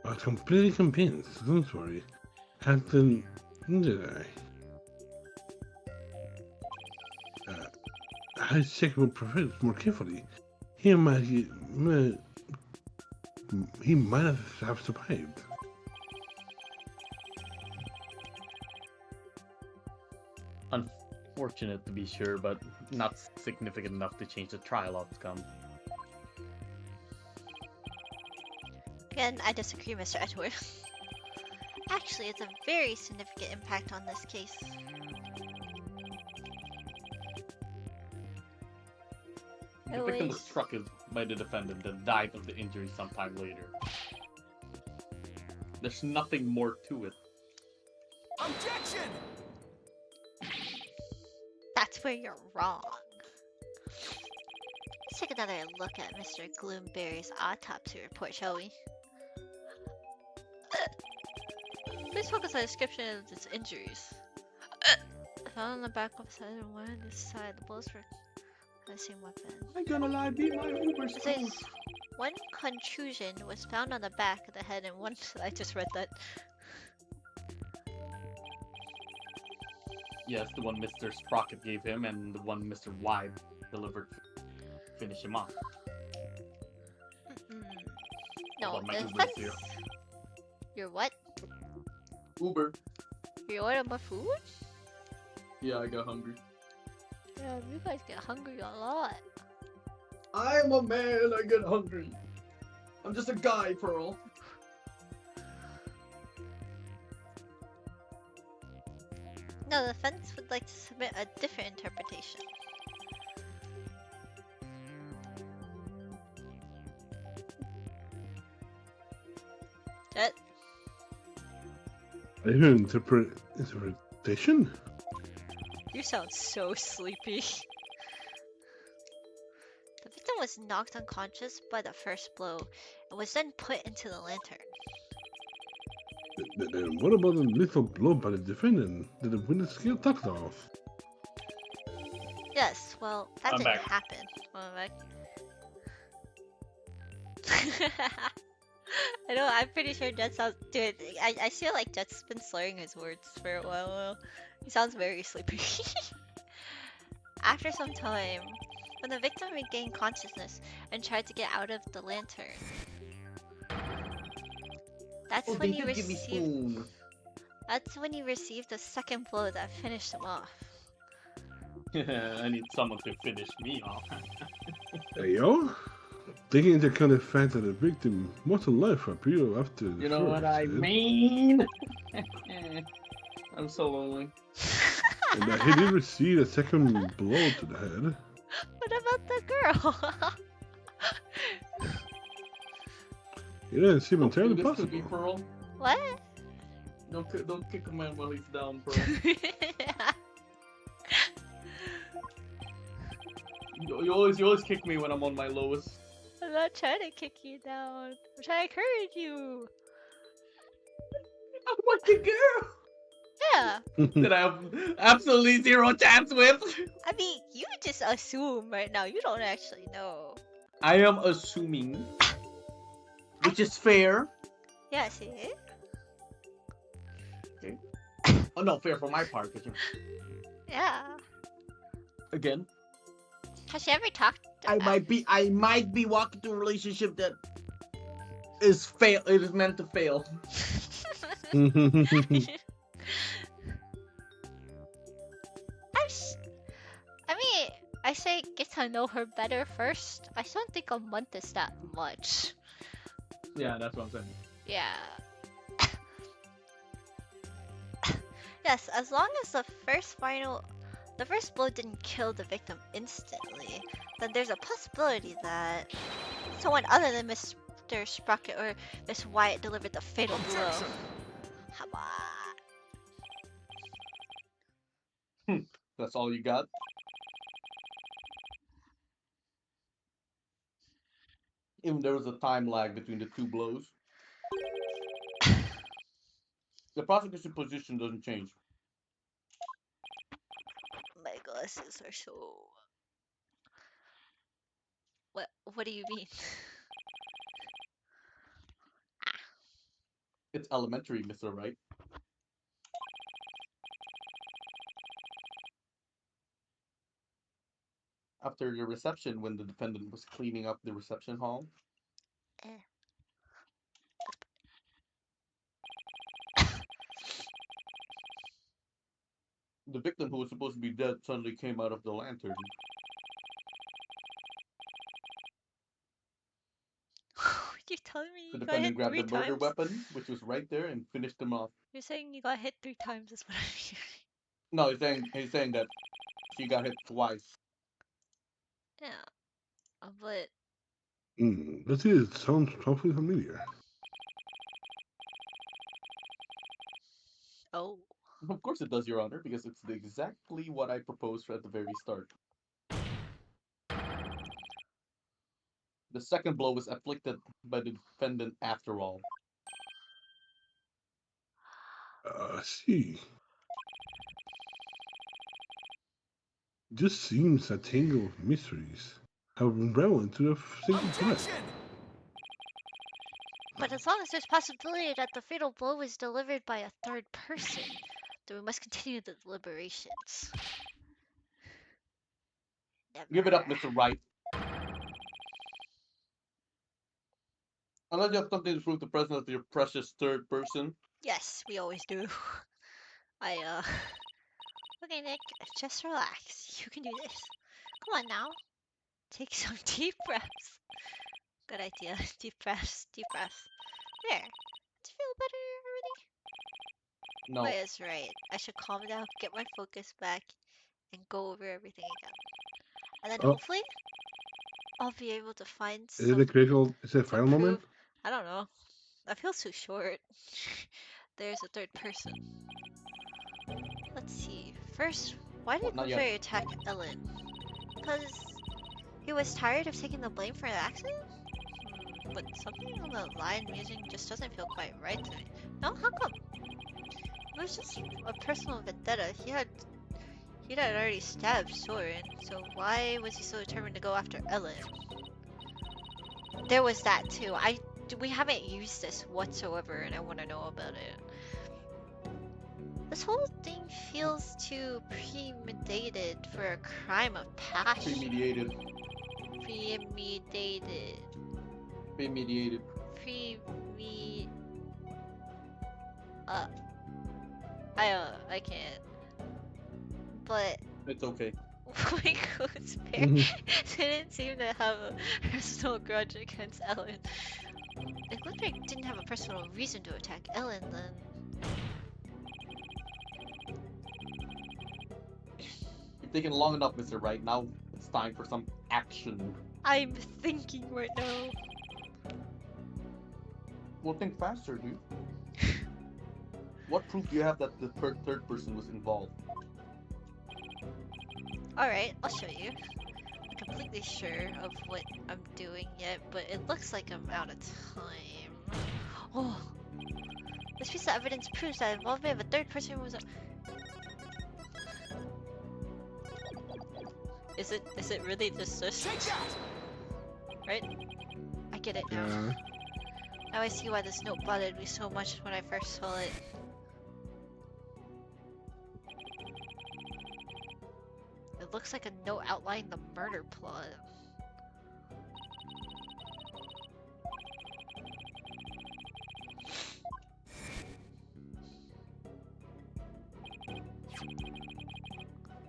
I'm completely convinced. Don't worry. Captain, did I? I check with Professor more carefully. He might have survived. Unfortunate to be sure, but not significant enough to change the trial outcome. Again, I disagree, Mr. Edward. Actually, it's a very significant impact on this case. The victim was struck by the defendant and died of the injury sometime later. There's nothing more to it. Objection! That's where you're wrong. Let's take another look at Mr. Gloomberry's autopsy report, shall we? Please focus on the description of his injuries. Found on the back of his head and one on his side. The bullets were the same weapon. I'm gonna lie, be my Uber It says one contusion was found on the back of the head and one. I just read that. Yes, the one Mr. Sprocket gave him and the one Mr. Wybe delivered to finish him off. No, Well, my the Uber's defense. here. Your what? Uber. You order more food? Yeah, I got hungry. Yeah, you guys get hungry a lot. I'm a man, I get hungry. I'm just a guy, Pearl. No, the defense would like to submit a different interpretation. Jet? Are you interpretation? You sound so sleepy. The victim was knocked unconscious by the first blow and was then put into the lantern. Then what about the lethal blow by the defendant? Did the witness get tucked off? Yes, well, that I'm didn't back. happen. Well, I'm back. I know, I'm pretty sure Jet sounds. Dude, I feel like Jet's been slurring his words for a while now. He sounds very sleepy. After some time, when the victim regained consciousness and tried to get out of the lantern, that's Oh, when they he did give me received. spoon. That's when he received the second blow that finished him off. I need someone to finish me off. Hey yo, taking into account the fact that the victim was alive for a period after the You know what first I hit, mean? I'm so lonely. and that he did receive a second blow to the head. What about the girl? It is even Don't do entirely this to me, possible. Pearl. What? Don't kick a man while he's down, Pearl. You always kick me when I'm on my lowest. I'm not trying to kick you down. I'm trying to encourage you. I'm like the girl Yeah. that I have absolutely zero chance with. I mean, you just assume right now. You don't actually know. I am assuming, which is fair. Yeah, see? Oh no, fair for my part. 'Cause Yeah. again, Has she ever talked I might be walking through a relationship that is fail. It is meant to fail. I say get to know her better first. I don't think a month is that much. Yeah, that's what I'm saying. Yeah. Yes, as long as the first blow didn't kill the victim instantly, then there's a possibility that someone other than Mr. Sprocket or Miss Wyatt delivered the fatal blow. Objection! Come on. That's all you got? Even there was a time lag between the two blows. The prosecution position doesn't change. My glasses are so. What do you mean? It's elementary, Mr. Wright. After the reception, when the defendant was cleaning up the reception hall, the victim who was supposed to be dead suddenly came out of the lantern. You're telling me The you got hit defendant grabbed 3 the murder times? weapon, which was right there, and finished him off. You're saying you got hit 3 times is what I'm hearing. No, he's saying that she got hit twice. Yeah. But That is, sounds awfully familiar. oh. Of course it does, Your Honor, because it's exactly what I proposed at the very start. The second blow was afflicted by the defendant after all. I see. This seems a tangle of mysteries have unraveled into a single thread. Objection! But as long as there's possibility that the fatal blow was delivered by a third person, then we must continue the deliberations. Give it up, Mr. Wright. Unless you have something to prove to the presence of your precious third person. Yes, we always do. Okay, Nick, just relax. You can do this. Come on now. Take some deep breaths. Good idea. Deep breaths, deep breaths. There. Do you feel better already? No. Maya's right. I should calm down, get my focus back, and go over everything again. And then hopefully, I'll be able to find Is it a critical? Is it a to final moment? prove- I don't know. That feels too short. There's a third person. Let's see. First, why did Not yet. Blueberry attack Ellen? Because he was tired of taking the blame for the accident? But something on the line musing just doesn't feel quite right to me. No, how come? It was just a personal vendetta. He had already stabbed Soren, so why was he so determined to go after Ellen? There was that too. We haven't used this whatsoever, and I want to know about it. This whole thing feels too premeditated for a crime of passion. Premediated. Premeditated. Premediated. I can't. But It's okay. my ghost bear didn't seem to have a personal grudge against Ellen. If Ludwig didn't have a personal reason to attack Ellen, then You've taken long enough, Mr. Wright. Now it's time for some action. I'm thinking right now. Well, think faster, dude. What proof do you have that the third person was involved? Alright, I'll show you. I'm completely sure of what I'm doing yet, but it looks like I'm out of time. Oh! This piece of evidence proves that involvement of a third person was Is it really just this? Take that! Right? I get it now. Yeah. Now I see why this note bothered me so much when I first saw it. It looks like a note outlining the murder plot.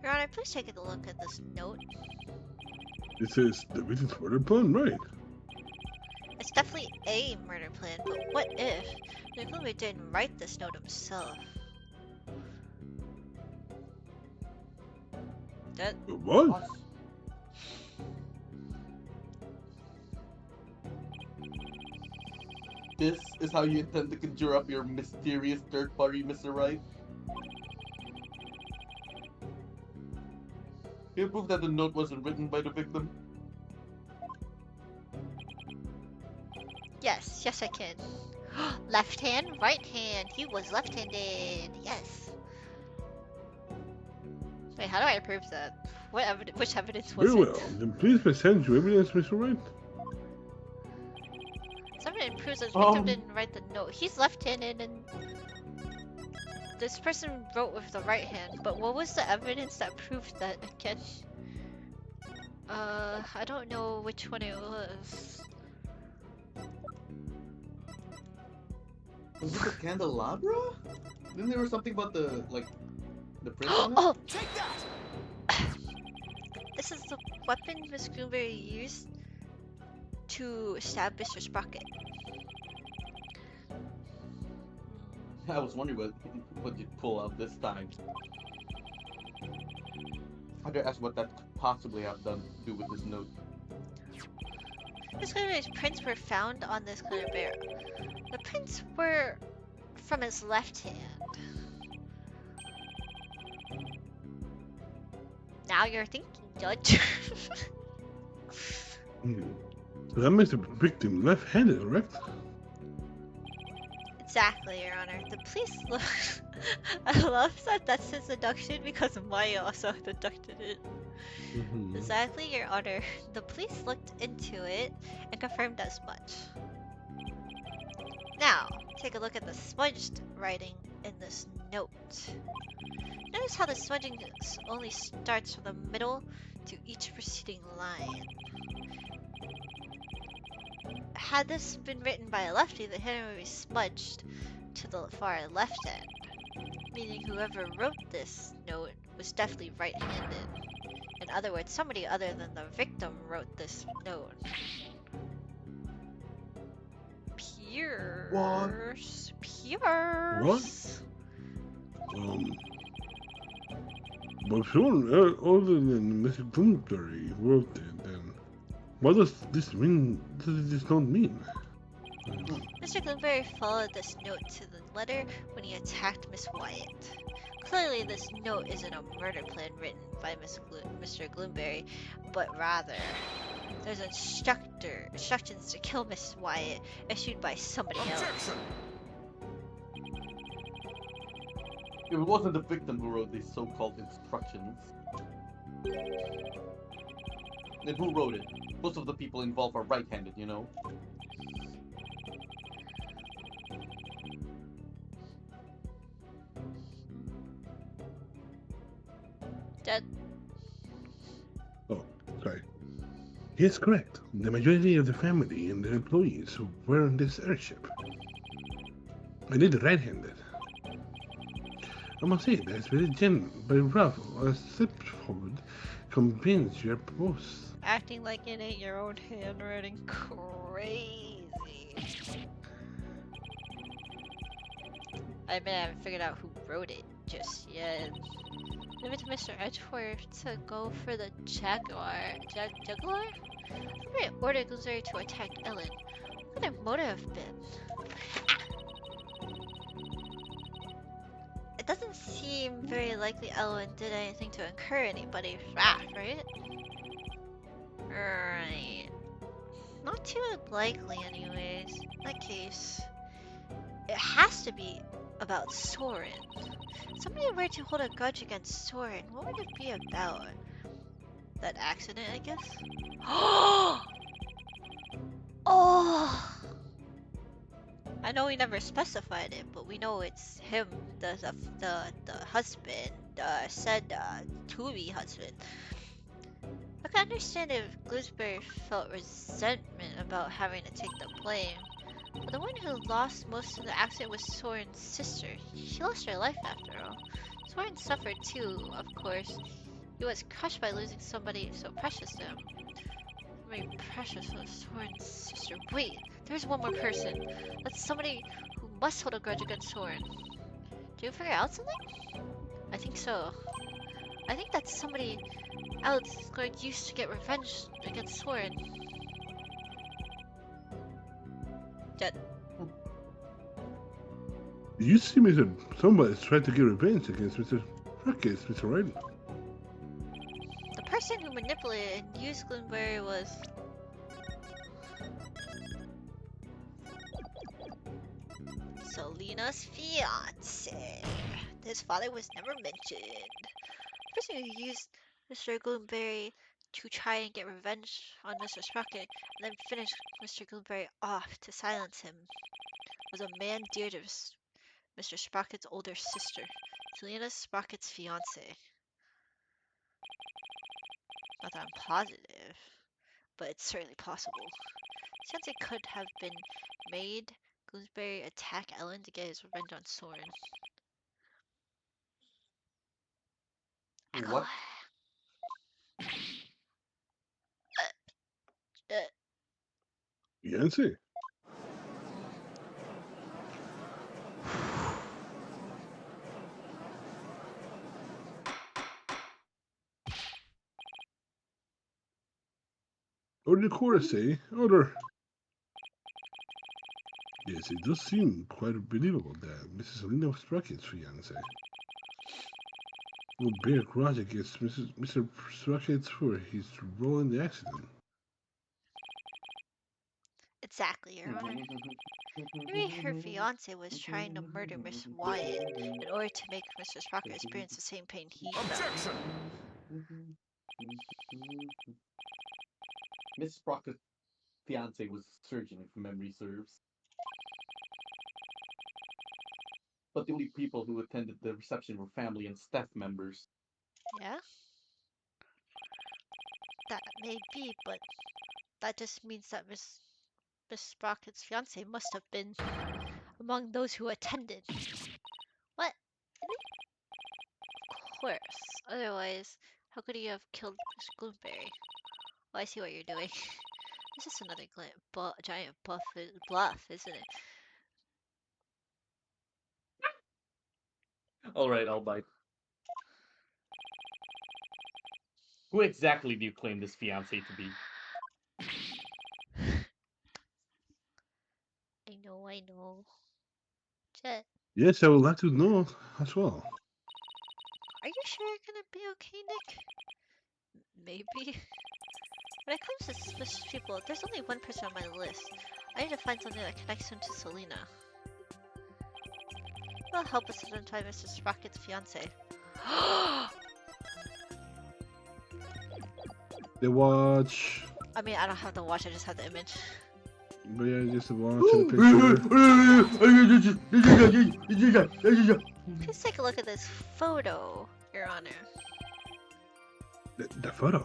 Your Honor, please please take a look at this note? It says the victim's murder plan, right? It's definitely a murder plan, but what if the Gloomy didn't write this note himself? That What? This is how you intend to conjure up your mysterious third party, Mr. Wright? Can you prove that the note wasn't written by the victim? yes, yes I can. Left hand, right hand. He was left-handed. Yes. Wait, how do I prove that? Which evidence was Very it? well. Then please present your evidence, Mr. Wright. Somebody proves that the victim didn't write the note. He's left-handed and this person wrote with the right hand. But what was the evidence that proved that again? I don't know which one it was. Was it the candelabra? Then there was something about the, like, the print on it? Oh! Take that! This is the weapon Miss Gloomberry used to stab Mr. Sprocket. I was wondering what you'd pull out this time. I dare ask what that could possibly have done to do with this note. Miss Gloomberry's prints were found on this clear bear. The prints were from his left hand. Now you're thinking, Judge. So that makes the victim left-handed, correct? Exactly, Your Honor. The police look. I love that that's his deduction because Maya also deducted it. Exactly, Your Honor. The police looked into it and confirmed as much. Now, take a look at the smudged writing in this note. Notice how the smudging only starts from the middle to each preceding line. Had this been written by a lefty, the hand would be smudged to the far left end, meaning whoever wrote this note was definitely right-handed. In other words, somebody other than the victim wrote this note. Pierce. Pierce. What? But sure, other than Mr. Bloomsbury wrote it, then what does this mean? What does this not mean? Mr. Gloomberry followed this note to the letter when he attacked Miss Wyatt. Clearly, this note isn't a murder plan written by Mr. Gloomberry, but rather there's instructions to kill Miss Wyatt issued by somebody else. Objection! It wasn't the victim who wrote these so-called instructions. Then who wrote it? Most of the people involved are right-handed, you know? That Oh, sorry. He is correct. The majority of the family and their employees were on this airship. I did the right-handed. I must say that's very rough. A step forward, convince your boss. acting like it ain't your own handwriting. Crazy. I bet I haven't figured out who wrote it just yet. Leave it to Mr. Edgeworth to go for the Jaguar. Jaguar? I ordered Gluzari to attack Ellen. What would their motive have been? It doesn't seem very likely Ellen did anything to incur anybody's wrath, right? Right. Not too likely anyways. In that case, it has to be about Soren. Somebody were to hold a grudge against Soren, what would it be about? That accident, I guess? Oh! I know we never specified it, but we know it's him, the husband, said to-be husband. I can understand if Gooseberry felt resentment about having to take the blame, but the one who lost most of the accident was Soren's sister. She lost her life after all. Soren suffered too, of course. He was crushed by losing somebody so precious to him. Somebody precious was Soren's sister. Wait, there's one more person. That's somebody who must hold a grudge against Soren. Did you figure out something? I think so. I think that's somebody else going to use to get revenge against Soren. Jet. You see, somebody's trying to get revenge against Mr. Rockets, Mr. Wright. The person who manipulated and used Gloomberry was... Selena's fiance. His father was never mentioned. The person who used Mr. Gloomberry to try and get revenge on Mr. Sprocket and then finish Mr. Gloomberry off to silence him was a man dear to Mr. Sprocket's older sister, Selena Sprocket's fiance. Not that I'm positive, but it's certainly possible. Fiance could have been made Gloomsbury attack Ellen to get his revenge on Soren. What? Fiance? Or did the chorus say, Order? Yes, it does seem quite believable that Mrs. Selena Sprocket's fiance will bear a grudge against Mr. Sprocket for his role in the accident. Exactly, Your Honor. Maybe her fiance was trying to murder Miss Wyatt in order to make Mr. Sprocket experience the same pain he felt. Objection! Miss Sprocket's fiance was a surgeon, if memory serves. But the only people who attended the reception were family and staff members. Yeah? That may be, but that just means that Miss Sprocket's fiance must have been among those who attended. What? Of course. Otherwise, how could he have killed Miss Gloomberry? Oh, I see what you're doing. This is another giant bluff, isn't it? Alright, I'll bite. Who exactly do you claim this fiance to be? I know. Jet, Yes, I would like to know as well. are you sure you're gonna be okay, Nick? Maybe. When it comes to suspicious people, there's only one person on my list. I need to find something that connects him to Selena. It'll help us identify Mr. Sprocket's fiance. The watch. I mean, I don't have the watch, I just have the image. But yeah, just the watch and the picture. Please take a look at this photo, Your Honor. The photo.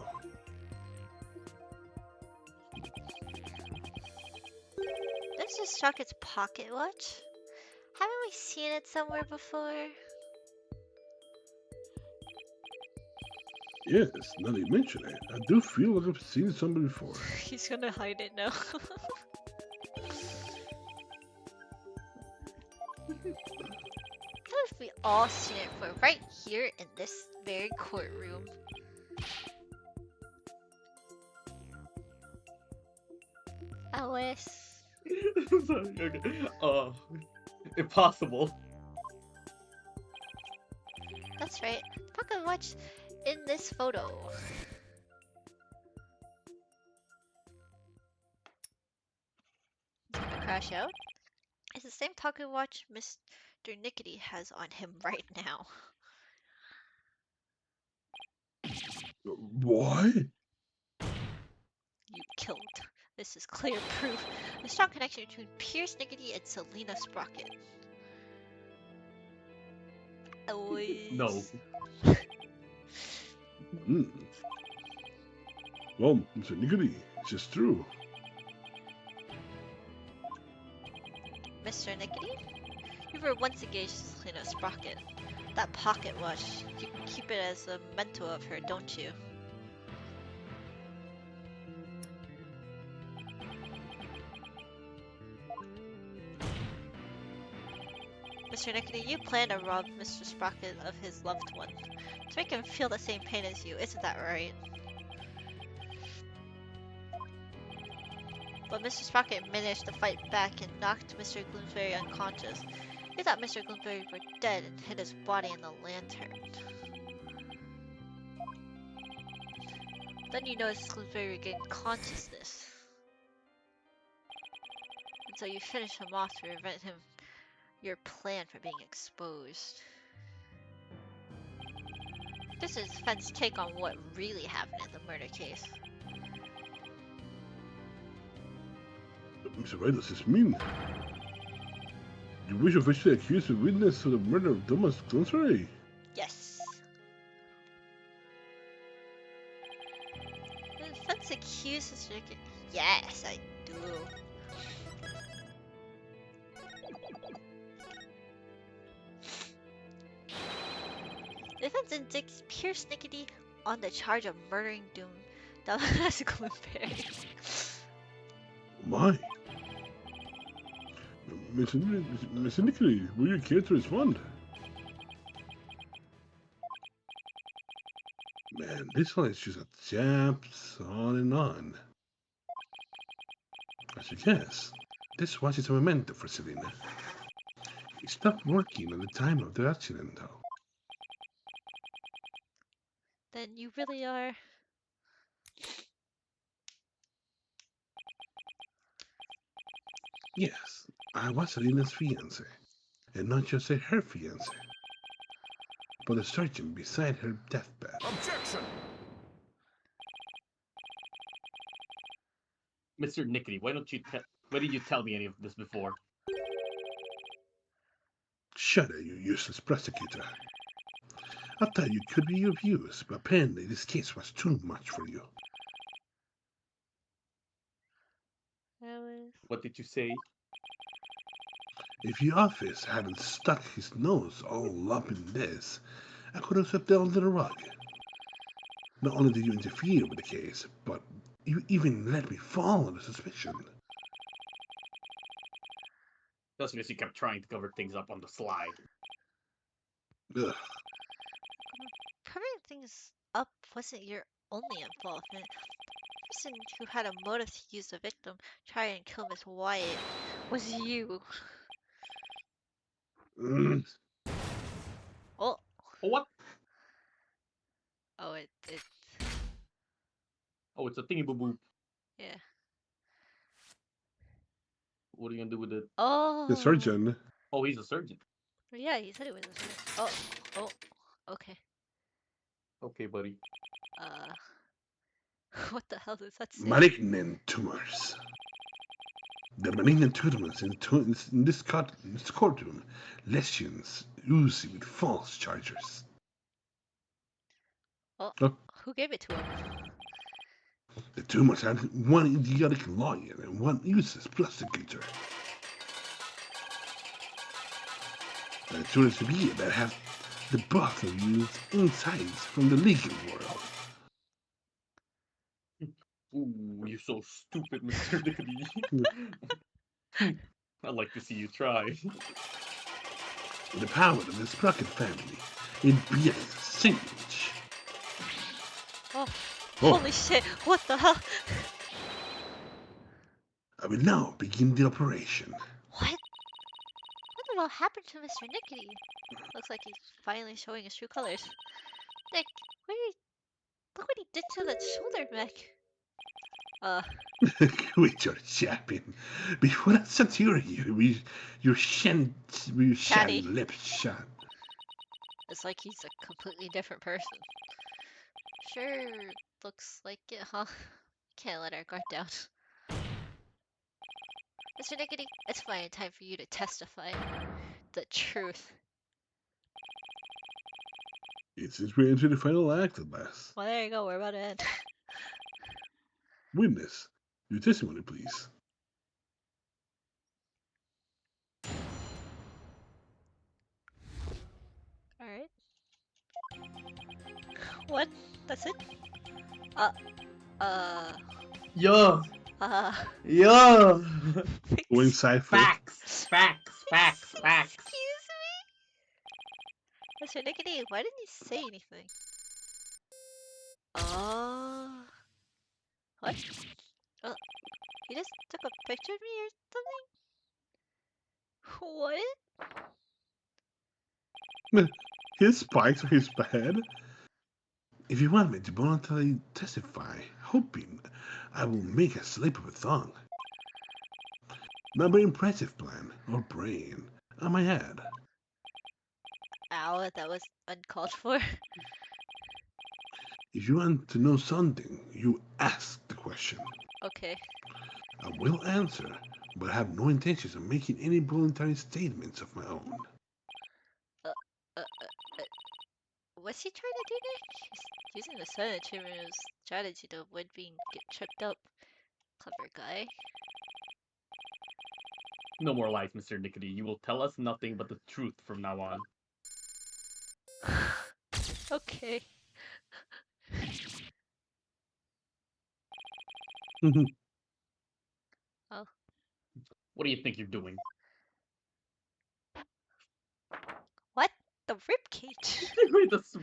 This is Sprocket's pocket watch. Haven't we seen it somewhere before? Yes, now that you mention it, I do feel like I've seen somebody before. He's gonna hide it now. What if we all seen it for right here in this very courtroom? Alice. Sorry, okay. Impossible. That's right. The pocket watch in this photo. It's gonna crash out. It's the same pocket watch Mr. Nickety has on him right now. Why? You killed. This is clear proof. A strong connection between Pierce Nickety and Selena Sprocket. Always. No. Well, Mr. Niggity, it's just true. Mr. Nickety? You were once engaged in a sprocket. That pocket watch, you can keep it as a memento of her, don't you? Mr. Nickety, you plan to rob Mr. Sprocket of his loved one. To make him feel the same pain as you, isn't that right? But Mr. Sprocket managed to fight back and knocked Mr. Gloomsberry unconscious. You thought Mr. Gloomsberry were dead and hid his body in the lantern. Then you noticed Gloomsberry regained consciousness. And so you finished him off to prevent your plan from being exposed. This is Fenn's take on what really happened in the murder case. Mr. Wright, does this mean? You wish to officially accuse the witness of the murder of Thomas Gloomsbury? Yes. Fenn's accused Mr. Nickety. Yes, I do. Defense indicts Pierce Nickety on the charge of murdering Thomas Gloomsberry. My. Mr. Nickety, will you care to respond? Man, this one is just a jabs on and on. As you guess, this watch is a memento for Selena. He stopped working at the time of the accident, though. Then you really are. Yes, I was Selena's fiancé, and not just her fiancé, but a surgeon beside her deathbed. Objection! Mr. Nickety, why did you tell me any of this before? Shut it, you useless prosecutor. I thought you could be of use, but apparently this case was too much for you. What did you say? If your office hadn't stuck his nose all up in this, I could have swept it under the rug. Not only did you interfere with the case, but you even let me fall under suspicion. Just because you kept trying to cover things up on the sly. Ugh. Covering things up wasn't your only involvement. The person who had a motive to use the victim, try and kill Miss Wyatt, was you. Mm. Oh. Oh, what? Oh, it. Oh, it's a thingy boo boo. Yeah. What are you gonna do with it? Oh. The surgeon. Oh, he's a surgeon. Yeah, he said it was a surgeon. Oh. Okay. Okay, buddy. What the hell does that say? Malignant tumors. The malignant tumors in this courtroom, lesions oozing with false charges. Oh, Huh? who gave it to him? The tumors had one idiotic lawyer and one useless prosecutor. And it turns to be that have the both of you insights from the legal world. Ooh, you're so stupid, Mr. Nickety. I'd like to see you try. The power of the Sprocket family, it be a sandwich. Oh, Oh. holy shit! What the hell? I will now begin the operation. What? What the hell happened to Mr. Nickety? Looks like he's finally showing his true colors. Nick, look what he did to that shoulder mech. Quit your chapping. Before I censure you, your shan Chatty. lips shut. It's like he's a completely different person. Sure, looks like it, huh? Can't let our guard down. Mr. Nickety, it's finally time for you to testify. The truth. Since we enter the final act at last. Well, there you go, we're about to end. Witness, your testimony, please. What? That's it? Uh, Yeah. uh, Yeah. Going side flip. Facts. Facts. Facts. Facts. Excuse me? Mr. Nickety, why didn't you say anything? Oh. What? Oh, he just took a picture of me or something? What? His spikes are his bad. If you want me to voluntarily testify, hoping I will make a slip of a tongue. Not very impressive plan, or brain, I might add. Ow, that was uncalled for. If you want to know something, you ask the question. Okay. I will answer, but I have no intentions of making any voluntary statements of my own. Uh, uh, uh, what's he trying to do, Nick? He's using the silent treatment strategy to avoid get tripped up. Clever guy. No more lies, Mr. Nickety. You will tell us nothing but the truth from now on. Okay. Oh. What do you think you're doing? What? The ribcage? Wait, that's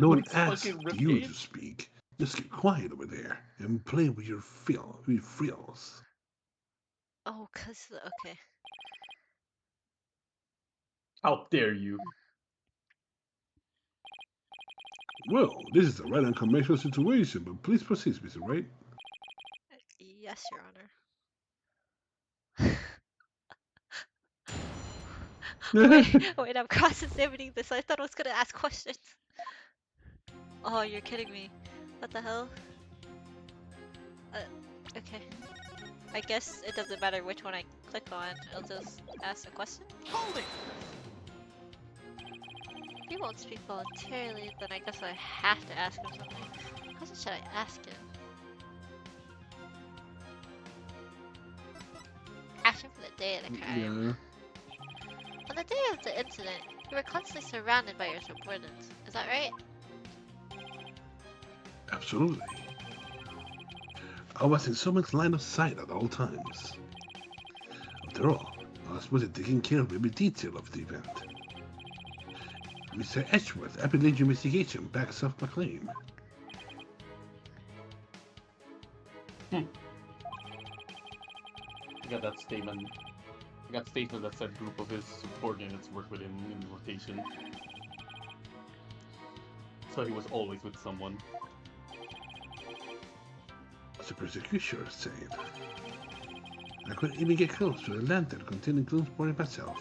No one Edward's asked fucking you to ribcage? speak. Just get quiet over there and play with your frills. Oh, okay. How dare you? Well, this is a right unconventional situation, but please proceed, Mr. Wright. Yes, Your Honor. Wait, I'm cross-examining this. I thought I was gonna ask questions. Oh, you're kidding me. What the hell? Okay. I guess it doesn't matter which one I click on. I'll just ask a question. Hold it! If he won't speak voluntarily, then I guess I have to ask him something. What question should I ask him? Ask him for the day of the crime. Yeah, On the day of the incident, you were constantly surrounded by your subordinates. Is that right? absolutely. I was in someone's line of sight at all times. After all, I was supposed to taking care of every detail of the event. Mr. Edgeworth, I believe your investigation backs up my claim. I got that statement. I got statement that said group of his subordinates work with him in rotation. So he was always with someone. As the prosecutor said, I couldn't even get close to a lantern containing Gloomsbury myself,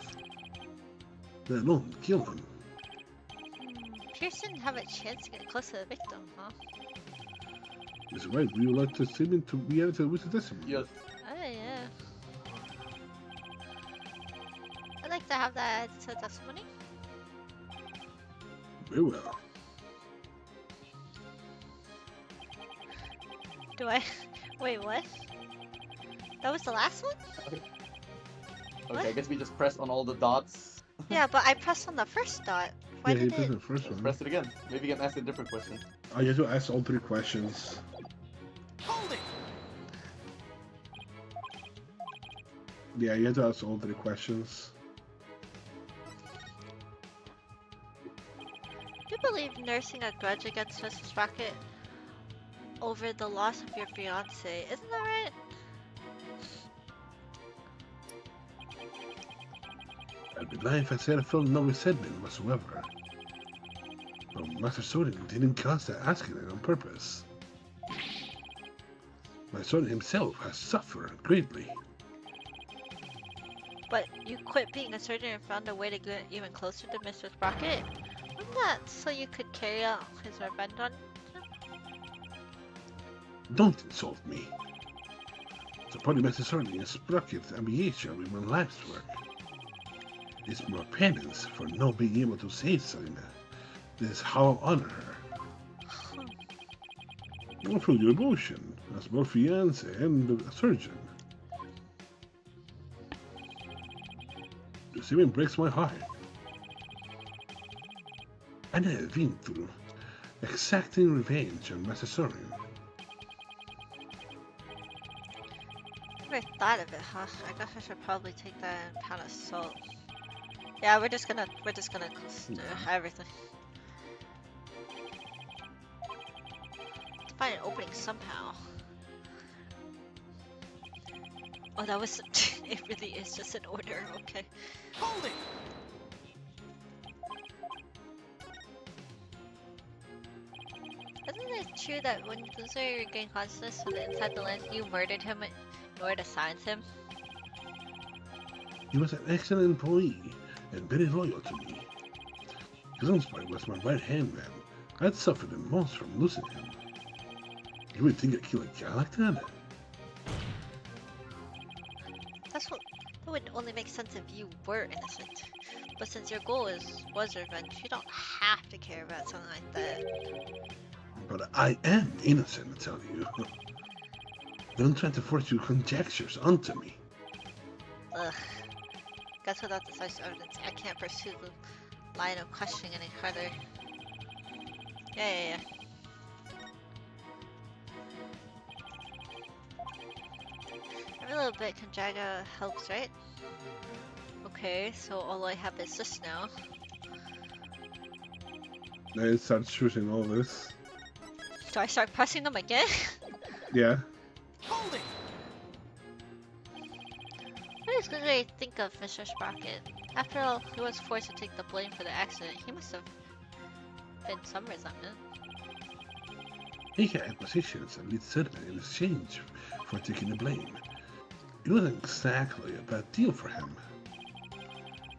let alone kill him. Pierce didn't have a chance to get close to the victim, huh? Mr. Wright, would you like the statement to be added to the witness testimony? Yes. Oh, yeah. I'd like to have that added to the testimony. Very well. Do I? Wait, what? That was the last one? Okay, What? I guess we just press on all the dots. Yeah, but I pressed on the first dot. Why Yeah, he did pressed it? the first Let's one. press it again. Maybe you can ask a different question. Oh, you have to ask all three questions. Hold it! Yeah, you have to ask all three questions. Do you believe nursing a grudge against Mrs. Rocket over the loss of your fiance? Isn't that right? I'd be lying if I said I felt no resentment whatsoever. But Master Soden didn't cause that asking it on purpose. My son himself has suffered greatly. But you quit being a surgeon and found a way to get even closer to Mr. Sprocket? Wasn't that so you could carry out his revenge on him? Don't insult me. Supporting Master Soden is Sprocket's ambition with my life's work. It's more penance for not being able to save Selena. This is how I honor her. I feel your emotion as both fiance and a surgeon. This even breaks my heart. I have been through exacting revenge on Master Soren. Never thought of it, huh? I guess I should probably take that and pound of salt. Yeah, we're just gonna do everything. Let's find an opening somehow. Oh, that was. It really is just an order. Okay. Hold it! Isn't it true that when Loser gained consciousness from the inside the lens, you murdered him in order to silence him? He was an excellent employee and very loyal to me. Glunspite was my right-hand man. I'd suffered the most from losing him. You would think I'd kill a guy like that? That would only make sense if you were innocent. But since your goal was revenge, you don't have to care about something like that. But I am innocent, I tell you. Don't try to force your conjectures onto me. Ugh. Guess without decisive evidence, I can't pursue the line of questioning any further. Yeah. Every little bit Conjaga helps, right? Okay, so all I have is this now. I start shooting all this. Do I start pressing them again? Yeah. Hold it! What is good I think of Mr. Sprocket? After all, he was forced to take the blame for the accident. He must have been some resentment. He had positions and lead Sedman in exchange for taking the blame. It wasn't exactly a bad deal for him.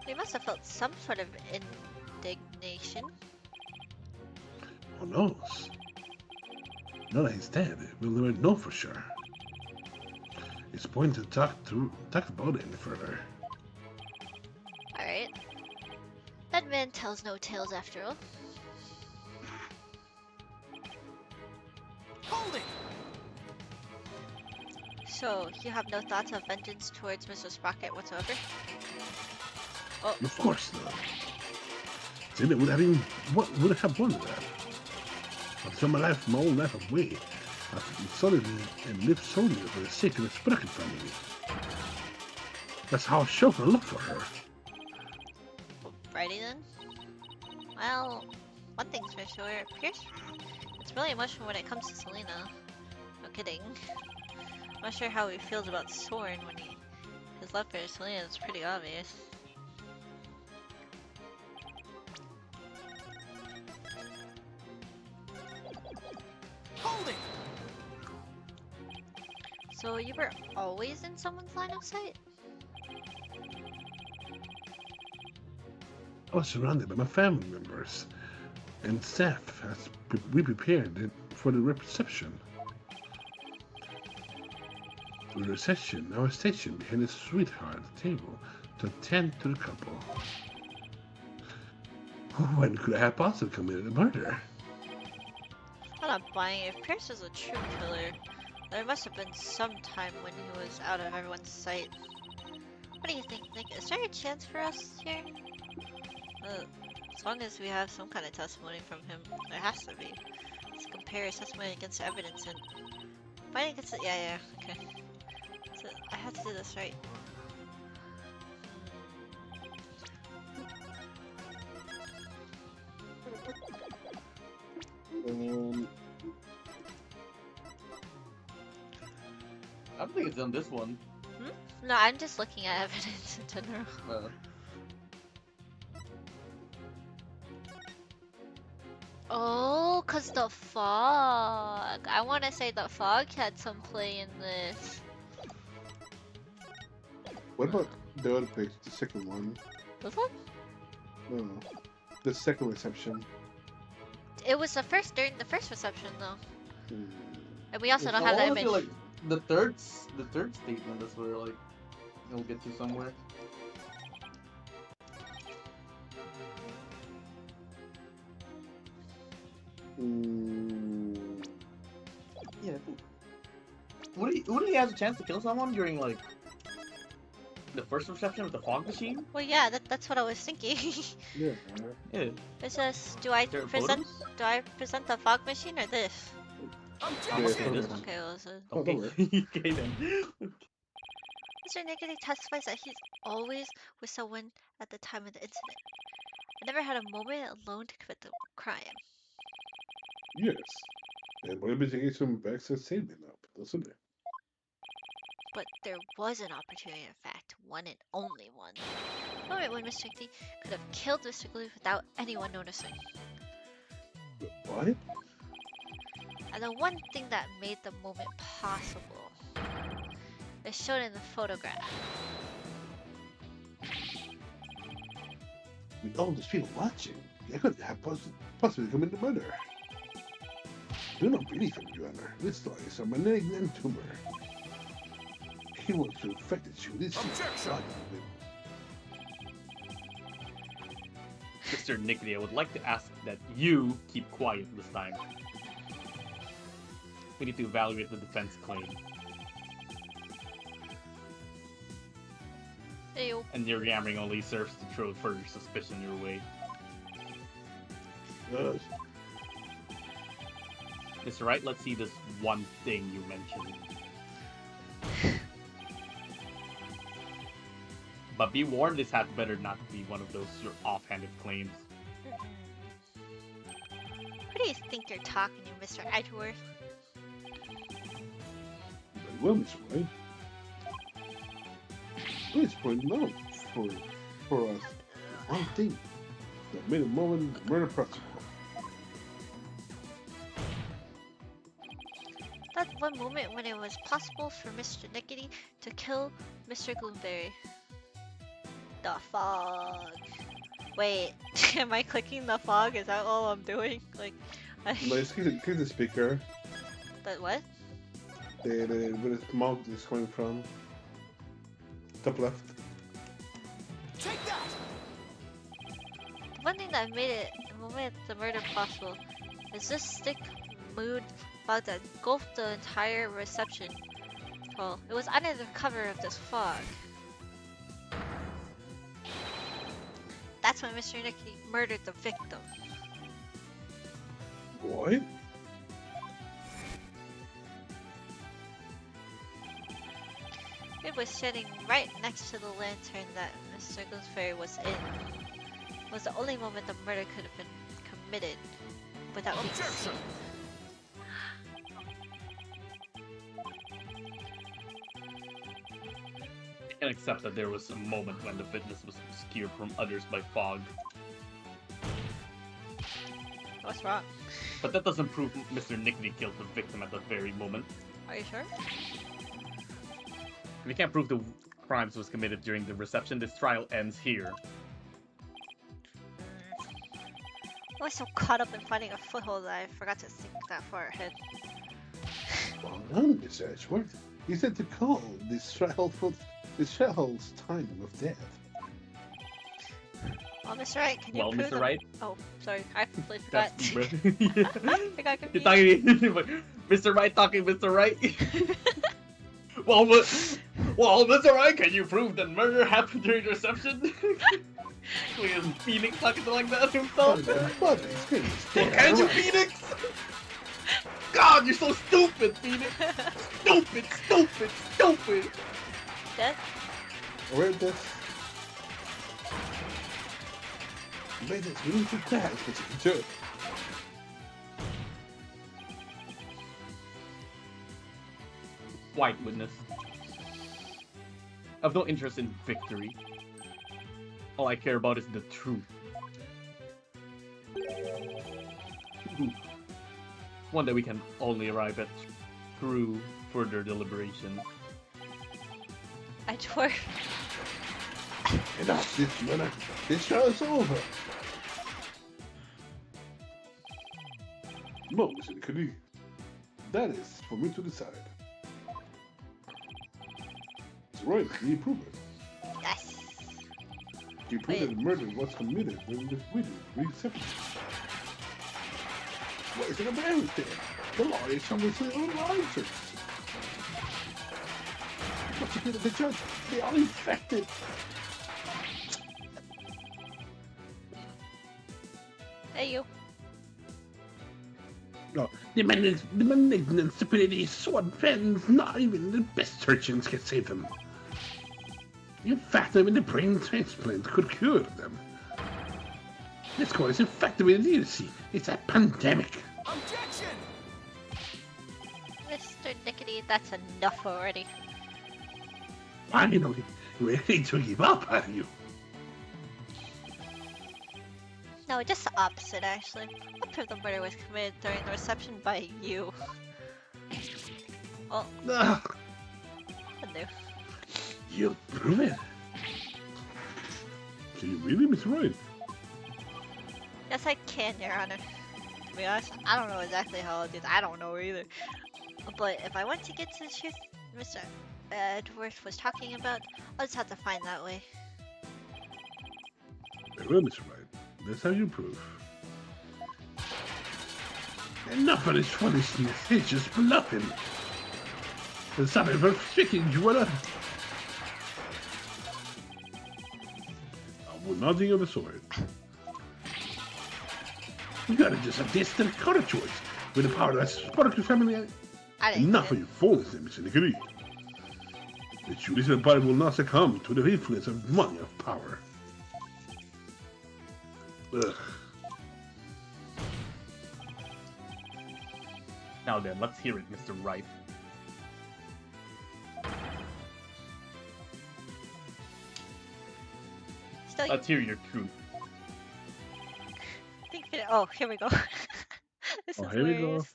He must have felt some sort of indignation. Who knows? Now that he's dead, we'll never know for sure. It's pointless to talk about it any further. Alright. That man tells no tales after all. Hold it! So, you have no thoughts of vengeance towards Mr. Sprocket whatsoever? Oh, Of course not. Then would have won that. I've thrown my own life away. I've solely and lived solely for the sake of the Sprocket family. That's how I show my love for her. righty then. Well, one thing's for sure, Pierce. It's really emotional when it comes to Selena. No kidding. I'm not sure how he feels about Soren when his love for Selena is pretty obvious. Hold it! So you were always in someone's line of sight? I was surrounded by my family members and staff as we prepared it for the reception. For the reception, I was stationed behind the sweetheart table to attend to the couple. When could I have possibly committed a murder? I'm not buying it. If Pierce was a true killer, there must have been some time when he was out of everyone's sight. What do you think, Nick? Is there a chance for us here? As long as we have some kind of testimony from him, there has to be. Let's compare his testimony against the evidence and fighting against it. Yeah, okay. So I have to do this right. I don't think it's on this one. No, I'm just looking at evidence in general. Oh, cause the fog. I want to say the fog had some play in this. What about the other page, the second one? This one? No, the second reception. It was during the first reception though, Hmm. and we also It's don't have that honestly, image. like the third statement is where like he'll get to somewhere. Yeah, I think. Would he have a chance to kill someone during like The first reception with the fog machine? Well, yeah, that's what I was thinking. Yeah. Yeah. It says, do I There are present photos? the fog machine or this? Objection! Yeah, Okay, well, so Oh, Okay. don't worry. Okay then. Mr. Niggity testifies that he's always with someone at the time of the incident. I never had a moment alone to commit the crime. Yes. And one investigation backs that statement up, doesn't it? But there was an opportunity, in fact, one and only one. A moment when Mr. Niggity could have killed Mr. Glue without anyone noticing. What? And the one thing that made the moment possible is shown in the photograph. With all these people watching, I couldn't have possibly committed murder. Do not believe him, Your Honor. This lies a malignant tumor. He wants to infect you. This Objection! Mr. Nickety, I would like to ask that you keep quiet this time. We need to evaluate the defense claim. Ew. And your yammering only serves to throw further suspicion your way. Yes. Mr. Wright, let's see this one thing you mentioned. But be warned, this had better not be one of those your offhanded claims. Who do you think you're talking to, Mr. Edgeworth? Very well, Mr. White. Please point out for us one thing that made a moment murder possible. That one moment when it was possible for Mr. Nickety to kill Mr. Gloomberry. The fog. Wait, am I clicking the fog? Is that all I'm doing? Like, Let's click the speaker. But what? Where the mouth is coming from. Top left. Take that! One thing that made it the moment the murder possible is this thick mood fog that engulfed the entire reception hall. It was under the cover of this fog. That's when Mr. Nicky murdered the victim. What? It was sitting right next to the lantern that Mr. Gooseberry was in. It was the only moment the murder could have been committed without being Objection! seen. I can accept that there was a moment when the witness was obscured from others by fog, What's wrong? but that doesn't prove Mr. Nickety killed the victim at that very moment. Are you sure? If you can't prove the crimes was committed during the reception, this trial ends here. I was so caught up in finding a foothold that I forgot to think that far ahead. Well done, Miss Edgeworth. You said to call this trial for this trial's time of death. Well, Mr. Wright, can you Well, prove Mr. the- Wright, Oh, sorry, I completely forgot. that's I got You're confused. talking, Mr. Wright talking, Mr. Wright. well, Mr. Wright, can you prove that murder happened during the reception? Look at Phoenix talking like that himself. But it's good. Can't you, Phoenix? God, you're so stupid, Phoenix. Stupid, stupid, stupid. Death? Where this? Ladies, we need to crash, but you can do it. White witness. I've no interest in victory. All I care about is the truth. One that we can only arrive at through further deliberation. I twerk. Enough, this trial is over. No, Mr. Nickety. That is for me to decide. It's right, can you prove it? Yes. Can you prove that the murder was committed during this reception? What is it about everything? The law is something to all answers. What's the good of the judge? They all infected. Hey, you. No, the malignant stupidity sword fans, not even the best surgeons can save them. In fact, even the brain transplant could cure them. This call is infected with idiocy. It's a pandemic. Objection! Mr. Nickety, that's enough already. Finally, ready to give up, are you? No, just the opposite, actually. What proof the murder was committed during the reception by you? Oh, Ugh, I knew. you'll prove it. Can you really, Mr. Wright? Yes, I can, Your Honor. To be honest, I don't know exactly how I'll do that. I don't know either. But if I want to get to the truth Mr. Edworth was talking about, I'll just have to find that way. Very well, Mr. Wright. Let's have your proof. Enough of this foolishness. It's just bluffing. And something for tricking you, what? I will nothing of the sort. You gotta just a distant color choice with the power that sparked your family. I didn't Enough get of your foolishness, Mr. Nickety. The judicial body will not succumb to the influence of money of power. Ugh. Now then, let's hear it, Mr. Wright. Still, Let's hear your truth. think oh, here we go. This Oh, is here we go. hilarious.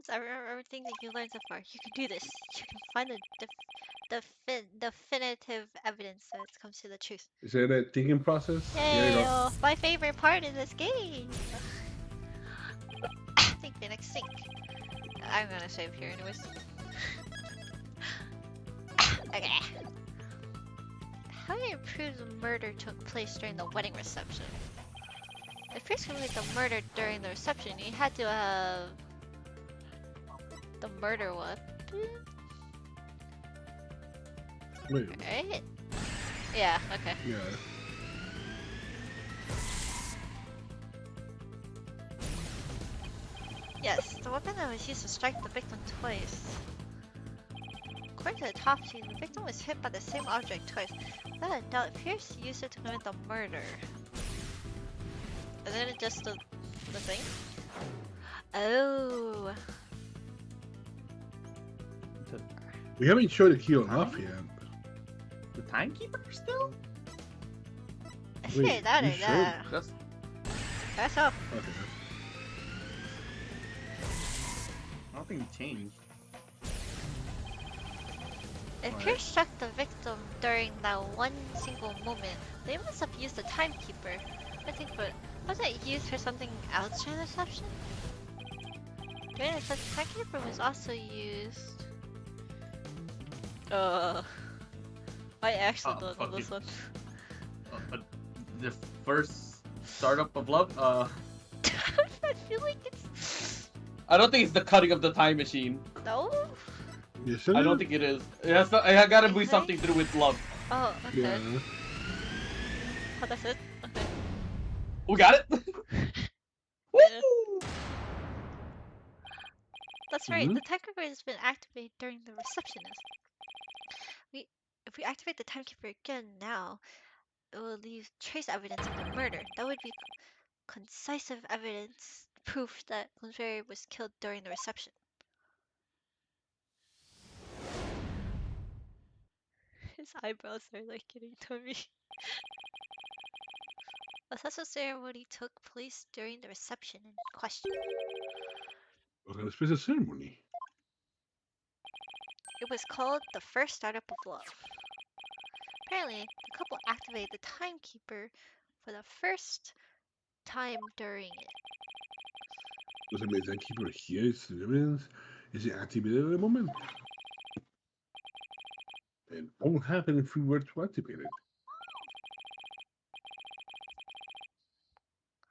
So I remember everything that you learned so far. You can do this. You can find the definitive evidence that it comes to the truth. Is that that thinking process? There you Yay! go. My favorite part in this game. Think Phoenix, think. I'm gonna save here anyways. Okay. How do you prove the murder took place during the wedding reception? If Chris committed the murder during the reception, he had to have the murder weapon, Wait, right? Yeah. Okay. yeah. Yes, the weapon that was used to strike the victim twice. According to the autopsy, the victim was hit by the same object twice. Without a doubt, Pierce used it to commit the murder. Isn't it just the thing? Oh. We haven't showed the key off yet. The timekeeper still? I Wait, figured that you or sure? that. That's all. Okay. I don't think it changed. If Alright. Pierce struck the victim during that one single moment, they must have used the timekeeper. I think, but was it used for something else during the reception? During the reception, the timekeeper was also used. I actually Oh, don't know fuck this you. one. The first startup of love? I feel like it's I don't think it's the cutting of the time machine. no. Yes, I don't think it is. It has gotta be Okay. something to do with love. Oh, okay. Yeah. Oh, that's it. Okay. We got it. Yeah. That's right. Mhm. The timekeeper has been activated during the receptionist. If we activate the timekeeper again now, it will leave trace evidence of the murder. That would be concisive evidence, proof that Bloomsbury was killed during the reception. His eyebrows are like getting to me. A special ceremony took place during the reception in question. What kind of special ceremony? It was called the first startup of love. Apparently, the couple activated the timekeeper for the first time during it. Does it make that keeper here? Is the evidence? Is it activated at the moment? And what will happen if we were to activate it?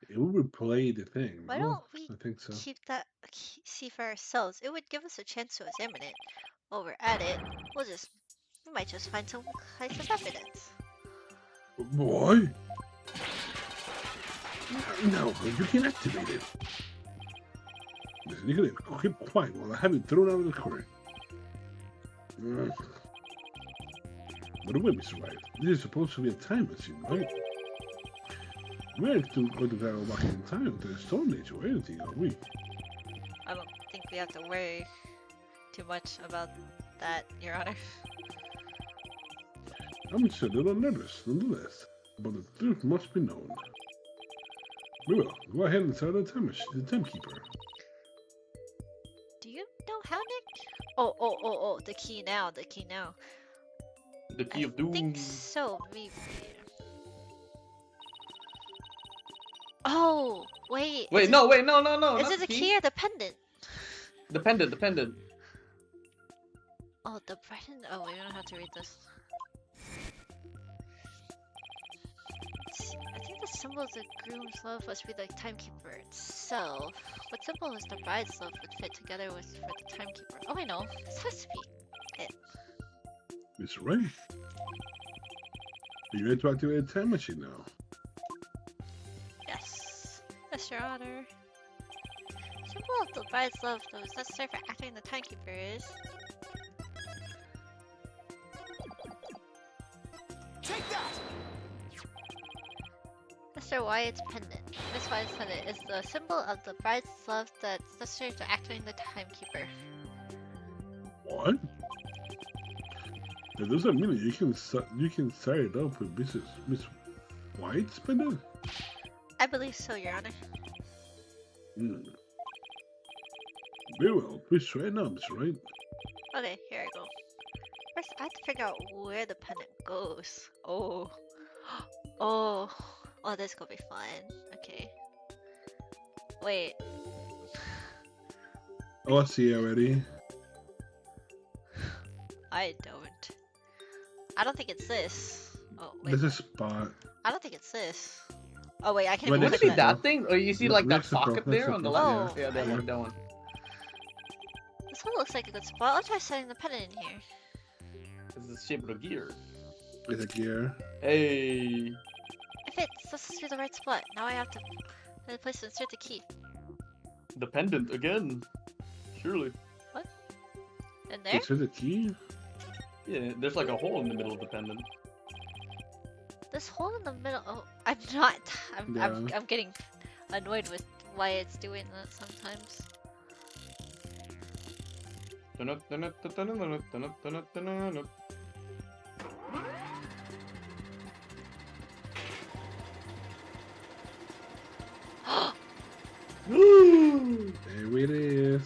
It will replay the thing. Why no? don't we I think so. see for ourselves? It would give us a chance to examine it. While we're at it, we'll just We might just find some kinds of evidence. Boy? No, you can activate it. Listen, you gotta keep quiet while I have it thrown out of the current. But wait, Mr. White, this is supposed to be a time machine, right? We're going to go back in time to the Stone Age or anything, are we? I don't think we have to worry too much about that, Your Honor. I'm just a little nervous, nonetheless. But the truth must be known. We will. Go ahead and start the timekeeper. Do you know how, Nick? Oh, the key now, the key now. The key of I doom. think so, maybe. Oh, wait. Wait, is no, it, no. Is not it the key or the pendant? The pendant. Oh, the pendant. Oh, we don't have to read this. I think the symbol of the groom's love must be the timekeeper itself. What symbol is the bride's love would fit together with for the timekeeper? Oh, I know. This has to be it. Mr. Wright, are you ready to activate the time machine now? Yes. Yes, Your Honor. Symbol of the bride's love that was necessary for activating the timekeeper is... Take that! Mr. Wyatt's pendant. Miss Wyatt's pendant is the symbol of the bride's love that's necessary to activating the timekeeper. What? That doesn't mean that you can start it up with Miss White's pendant? I believe so, Your Honor. Very well. Please try it now, Mr. Wright. Okay, here I go. First, I have to figure out where the pendant goes. Oh. Oh, this could be fun. Okay. Wait. Oh, I see already. I don't think it's this. Oh, wait. There's a spot. I don't think it's this. Oh, wait, I can't But even Would it's it be open that. that thing? Or you see like that That's the pro- pocket that's there the on the pro- left? Oh. Yeah, that one. This one looks like a good spot. I'll try setting the pendant in here. This is the shape of the gear. It's a gear. Hey. It fits. This is the right spot. Now I have to find a place to insert the key. The pendant again. Surely. In there? Is it the key? Yeah, there's like a hole in the middle of the pendant. This hole in the middle. Oh, I'm not. I'm getting annoyed with why it's doing that sometimes. There it is.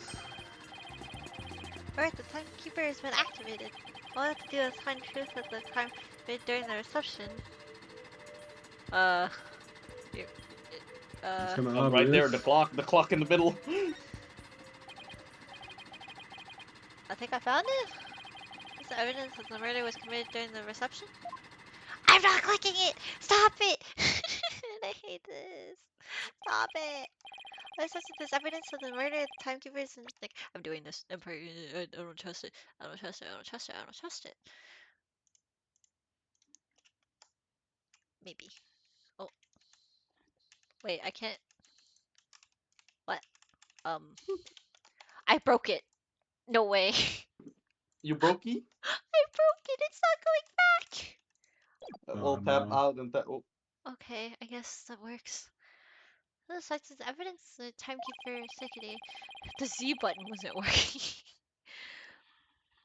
Alright, the timekeeper has been activated. All I have to do is find proof of the crime made during the reception. It's kind of Oh, right there, the clock in the middle. I think I found it. Is the evidence that the murder was committed during the reception? I'm not clicking it! Stop it! I hate this. Stop it! There's evidence of the murder of the timekeepers and like I'm doing this. I don't trust it. I don't trust it. I don't trust it. I don't trust it. Maybe. Oh. Wait, I can't. What? I broke it. No way. You brokey? I broke it. It's not going back. We'll tap no. out and tap. Oh. Okay, I guess that works. The sites is evidence the timekeeper secretary. The Z button wasn't working.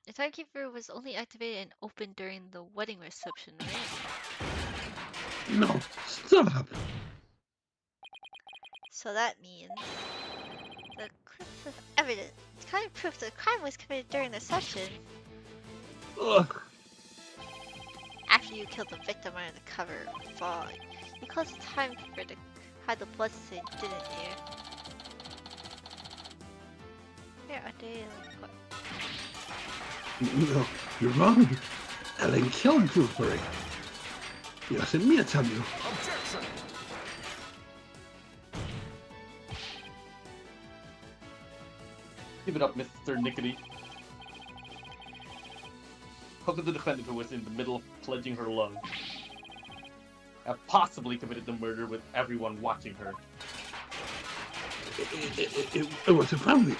The timekeeper was only activated and opened during the wedding reception, right? No, stop! So that means the clips of evidence kind of proof the crime was committed during the session Ugh. after you killed the victim under the cover of fog. You caused the timekeeper to hide the blood stain, didn't you? Here are daily report. No, you're wrong. Ellen killed Gooseberry. You sent me to tell you. Objection! Give it up, Mr. Nickety. How could the defendant, who was in the middle of pledging her love, have possibly committed the murder with everyone watching her? It was a family.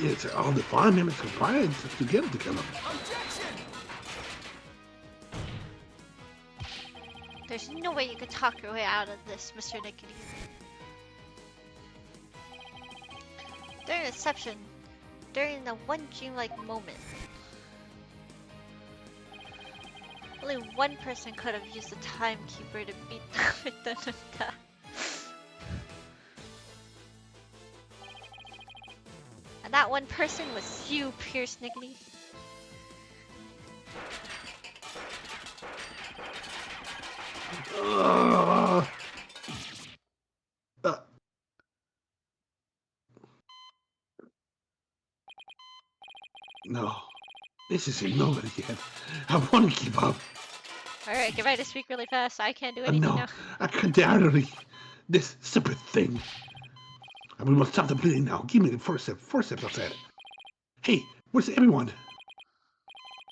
It's all the family members conspired together to kill him. Objection! There's no way you could talk your way out of this, Mr. Nickety. During reception, during the one dreamlike moment, only one person could have used the timekeeper to beat the victim to death. And that one person was you, Pierce Nickety. No, this isn't over yet. I want to keep up. Alright, get ready to speak really fast. I can't do anything No, now. I can't artery. This stupid thing. And we must stop the bleeding now. Give me the forceps, I said. Hey, where's everyone?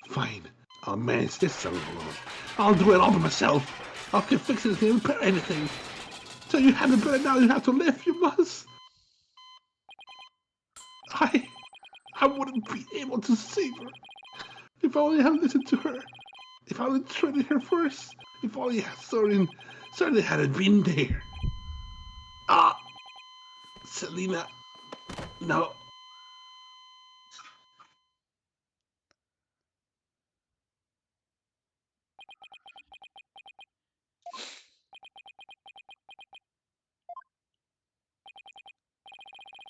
Fine. I'll manage this son of a woman. I'll do it all by myself. I can fix it and repair anything. So you have the better now, you have to live, you must. I wouldn't be able to save her. If I only had listened to her. If I only treated her first. If only Soren hadn't been there. Selena. No.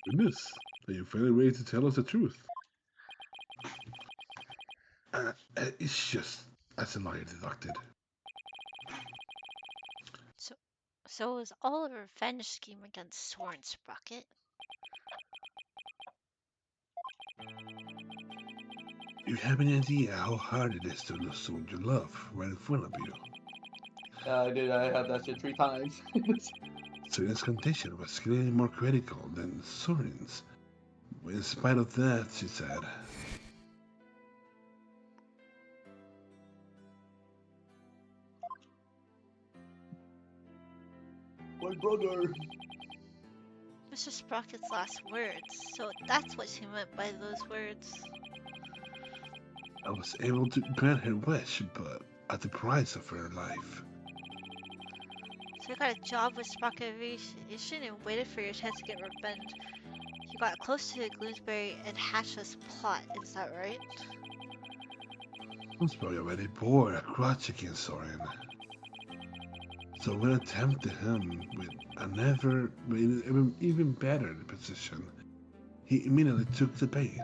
Goodness, are you finally ready to tell us the truth? It's just as a lawyer deducted. So it was all a revenge scheme against Soren Sprocket? You have any idea how hard it is to lose someone you love right in front of you? I did. I had that shit 3 times. Soren's condition was clearly more critical than Soren's. In spite of that, she said. My brother. Mr. Sprocket's last words, so that's what she meant by those words. I was able to grant her wish, but at the price of her life. So you got a job with Sprocket Aviation and waited for your chance to get revenge. You got close to Gloomsbury and hatched this plot, is that right? Bloomsbury already bore a grudge against Soren. So when I tempted him with even better position, he immediately took the bait.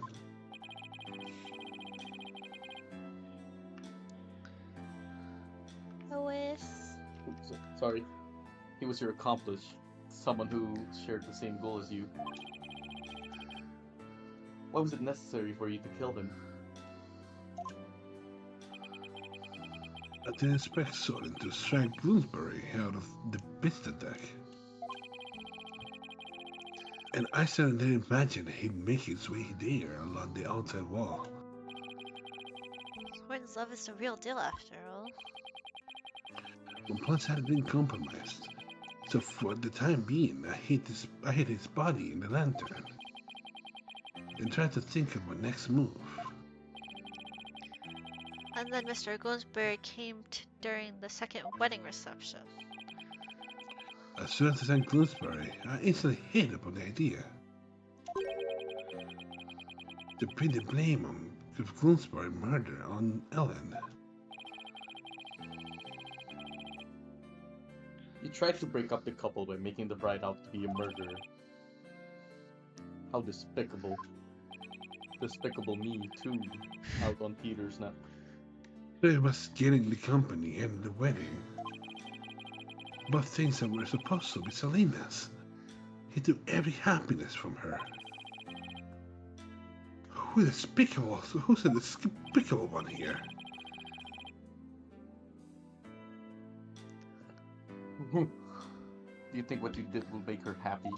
Lois. Oops, sorry. He was your accomplice. Someone who shared the same goal as you. Why was it necessary for you to kill him? I didn't expect Soren to strike Bloomsbury out of the business deck. And I certainly didn't imagine he'd make his way there along the outside wall. Soren's love is the real deal after all. When plans had been compromised, so for the time being, I hid his body in the lantern and tried to think of my next move. And then Mr. Gloomsbury came during the second wedding reception. As soon as I said Gloomsbury, I instantly hit upon the idea to pin the blame on the Gloomsbury murder on Ellen. You tried to break up the couple by making the bride out to be a murderer. How despicable. Despicable me, too, out on Peter's now. It was getting the company and the wedding. But things that were supposed to be Selena's. He took every happiness from her. Who's the despicable one here? Do you think what you did will make her happy?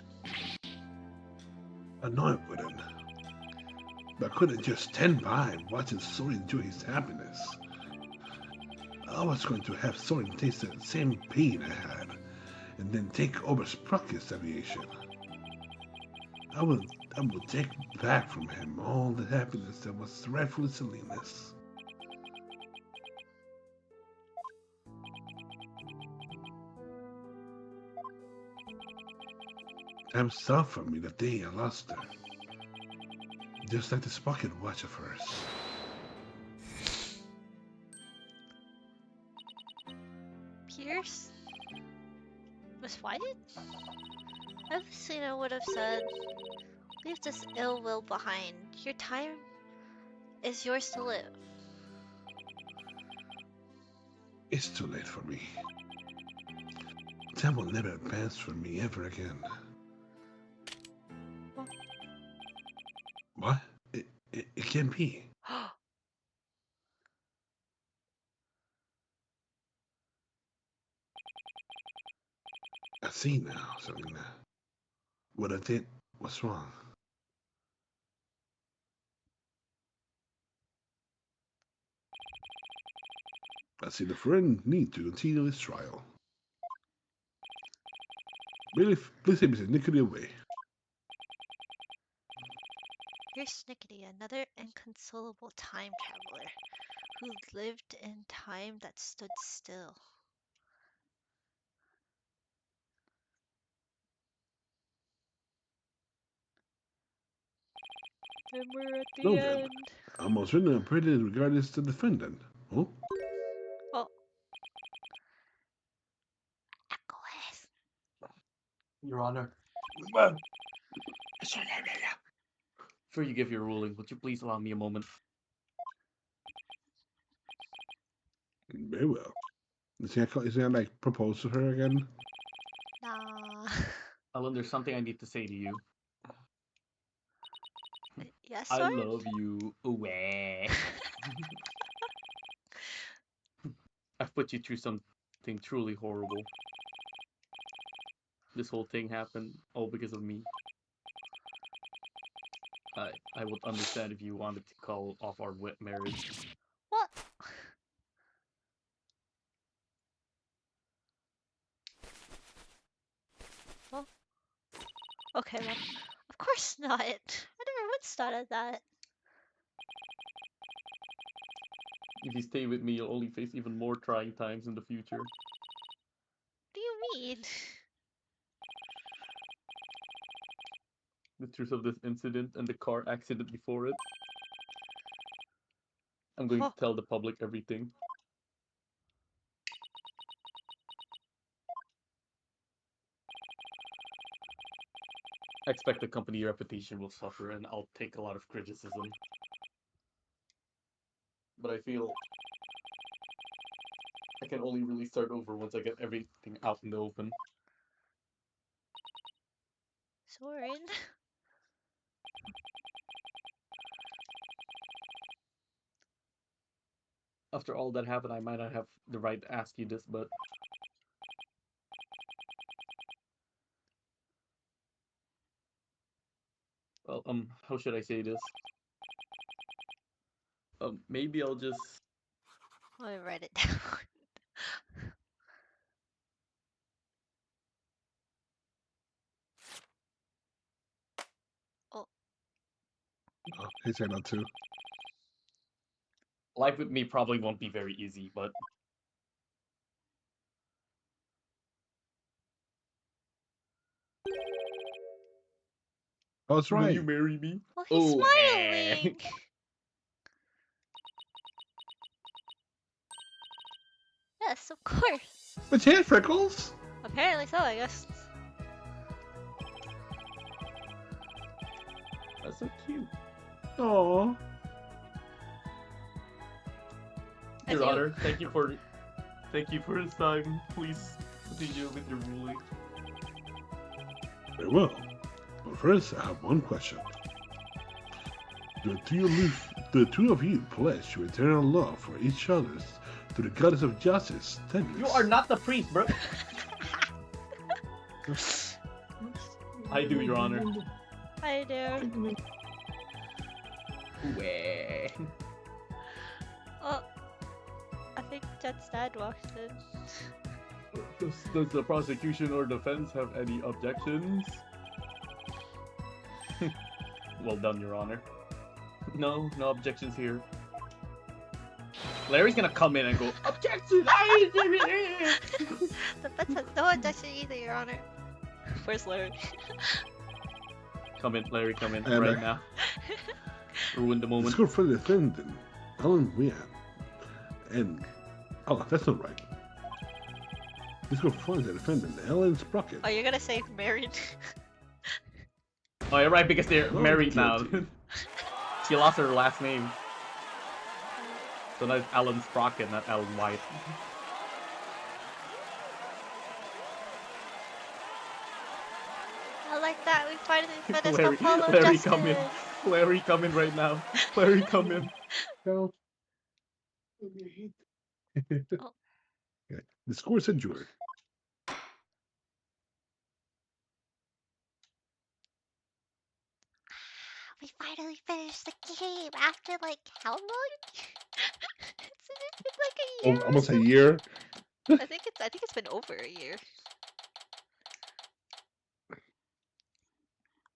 I know it wouldn't. But I couldn't just stand by watching Soren enjoy his happiness. I was going to have Soren taste the same pain I had, and then take over Sprocket's aviation. I will take back from him all the happiness that was rightfully Selena's. I'm sorry for me the day I lost her. Just like this pocket watch of hers. Pierce? Miss White? Evelina would have said, leave this ill will behind. Your time is yours to live. It's too late for me. Time will never advance for me ever again. What? It can't be. I see now, Selena. What I did was wrong. I see the friend need to continue his trial. Really, please take Mrs. Nickety away. Here's Snickety, another inconsolable time traveler who lived in time that stood still. And we're at the Well then, end. I must render a pretty regarded as the defendant. Oh? Oh. Your Honor. Before you give your ruling, would you please allow me a moment? Very well. Is he gonna like propose to her again? Nah. Ellen, there's something I need to say to you. Yes, I sir? love you. Wowoei. I've put you through something truly horrible. This whole thing happened all because of me. I would understand if you wanted to call off our wet marriage. What? Oh. Okay, well, of course not. I never once thought of that. If you stay with me, you'll only face even more trying times in the future. What do you mean? The truth of this incident and the car accident before it. I'm going to tell the public everything. I expect the company reputation will suffer and I'll take a lot of criticism. But I feel I can only really start over once I get everything out in the open. Soren? After all that happened, I might not have the right to ask you this, but well, how should I say this? Maybe I'll just Let me write it down. Oh, he said that too. life with me probably won't be very easy, but I was will right. you marry me? Oh, he's Oh, smiling! Yes, of course. But she had freckles. Apparently so, I guess. That's so cute. Aww. Your Honor, thank you for his time. Please continue with your ruling. Very well. But first, I have one question. The two of you pledge to eternal love for each other to the goddess of justice, Themis. You are not the priest, bro. I do, Your Honor. I do. Weh. Oh, I think Judge Dad walks in. Does the prosecution or defense have any objections? Well done, Your Honor. No objections here. Larry's gonna come in and go, objection! The defense has no objection either, Your Honor. Where's Larry? Come in, Larry, come in I'm right back. now. Ruin the The moment. score for the defendant, Alan Wian. And oh, that's not right. The score for the defendant, Alan Sprocket. Oh, you're gonna say married? Oh, you're right, because they're Oh, married now. guilty. She lost her last name. So now it's Alan Sprocket, not Alan White. I like that. We finally finished Larry, Apollo Larry, Justice. come in. Larry, come in right now. Larry, come in. Go. Oh. Okay. The score is adjourned. We finally finished the game after like how long? It's been like a year. or Almost a something. year. I think it's been over a year.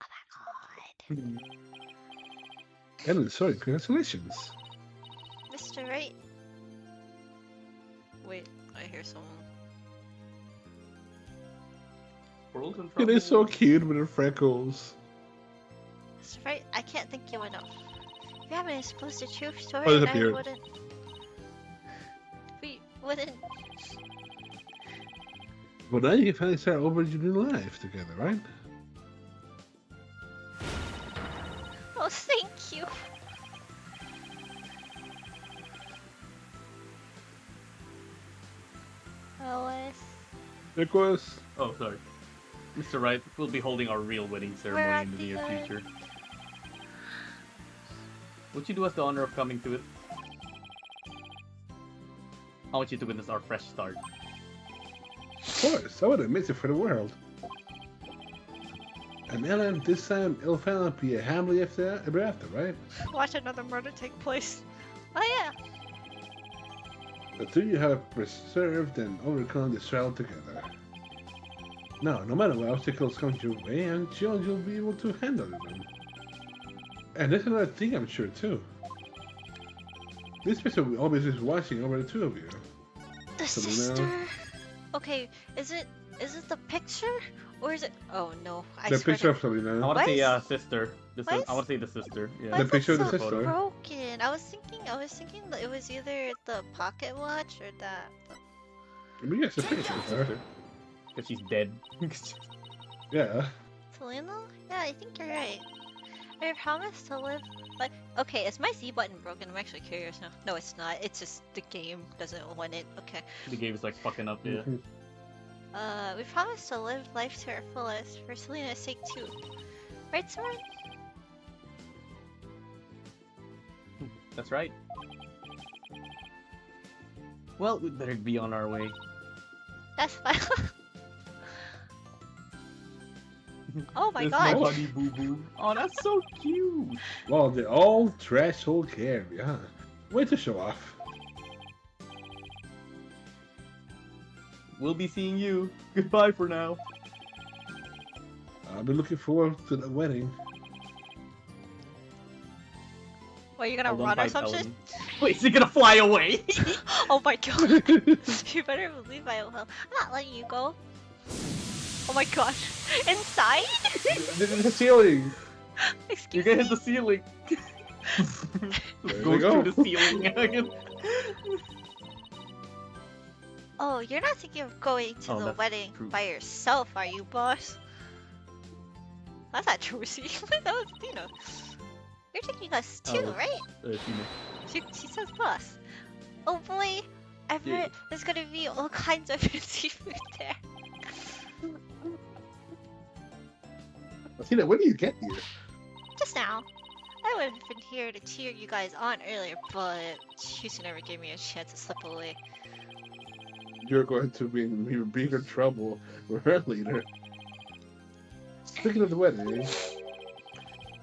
Oh my god. Alan, sorry, congratulations. Mr. Right. Wait, I hear someone. World's in It is so trouble. cute with her freckles. Mr. Right, I can't thank you enough. If you haven't exposed the truth story, Oh, it I appeared. wouldn't. We wouldn't. But now you can finally start over your new life together, right? Oh, thank you. Lois. Nicholas. Oh, sorry. Mr. Wright, we'll be holding our real wedding ceremony at in the the near end. future. Would you do us the honor of coming to it? I want you to witness our fresh start. Of course, I would have missed it for the world. And Ellen, this time it'll finally be a happily ever after, right? Watch another murder take place. Oh yeah. The two you have preserved and overcome this trial together. Now, no matter what obstacles come your way, I'm sure you'll be able to handle them. And there's another thing I'm sure too. This person will always be watching over the two of you. The Selena. sister. Okay, is it the picture or is it? Oh no, I The swear. picture of I Selena. want to say What? sister. What? I want to say the sister. Yeah. Why The is it picture of the so sister. broken? I was thinking that it was either the pocket watch or that. Maybe yes, the picture of her. Because she's dead. Yeah. Selena? Yeah, I think you're right. I promise to live. But okay, is my Z button broken? I'm actually curious now. No, it's not. It's just the game doesn't want it. Okay. The game is like fucking up, yeah. We promise to live life to our fullest for Selena's sake too. Right, Soren? That's right. Well, we'd better be on our way. That's fine. Oh my There's god. my honey boo boo. Oh, that's so cute. Well, the old threshold carry, huh? Way to show off. We'll be seeing you. Goodbye for now. I'll be looking forward to the wedding. What, you gonna Hold on, run or five, some shit? Ellen. Wait, is he gonna fly away? Oh my god. You better believe I will. I'm not letting you go. Oh my god. Inside? This is the ceiling. You're Excuse gonna me? hit the ceiling. There Go we go. through the ceiling. Oh, you're not thinking of going to Oh, the that's wedding true. by yourself, are you, boss? That's not true, see? That was Tina. You're taking us too, Oh. right? Tina. She says boss. Oh boy, I've Yeah. heard there's gonna be all kinds of fancy food there. Tina, when do you get here? Just now. I would have been here to cheer you guys on earlier, but Shusu never gave me a chance to slip away. You're going to be in even bigger trouble with her later. Speaking of the wedding,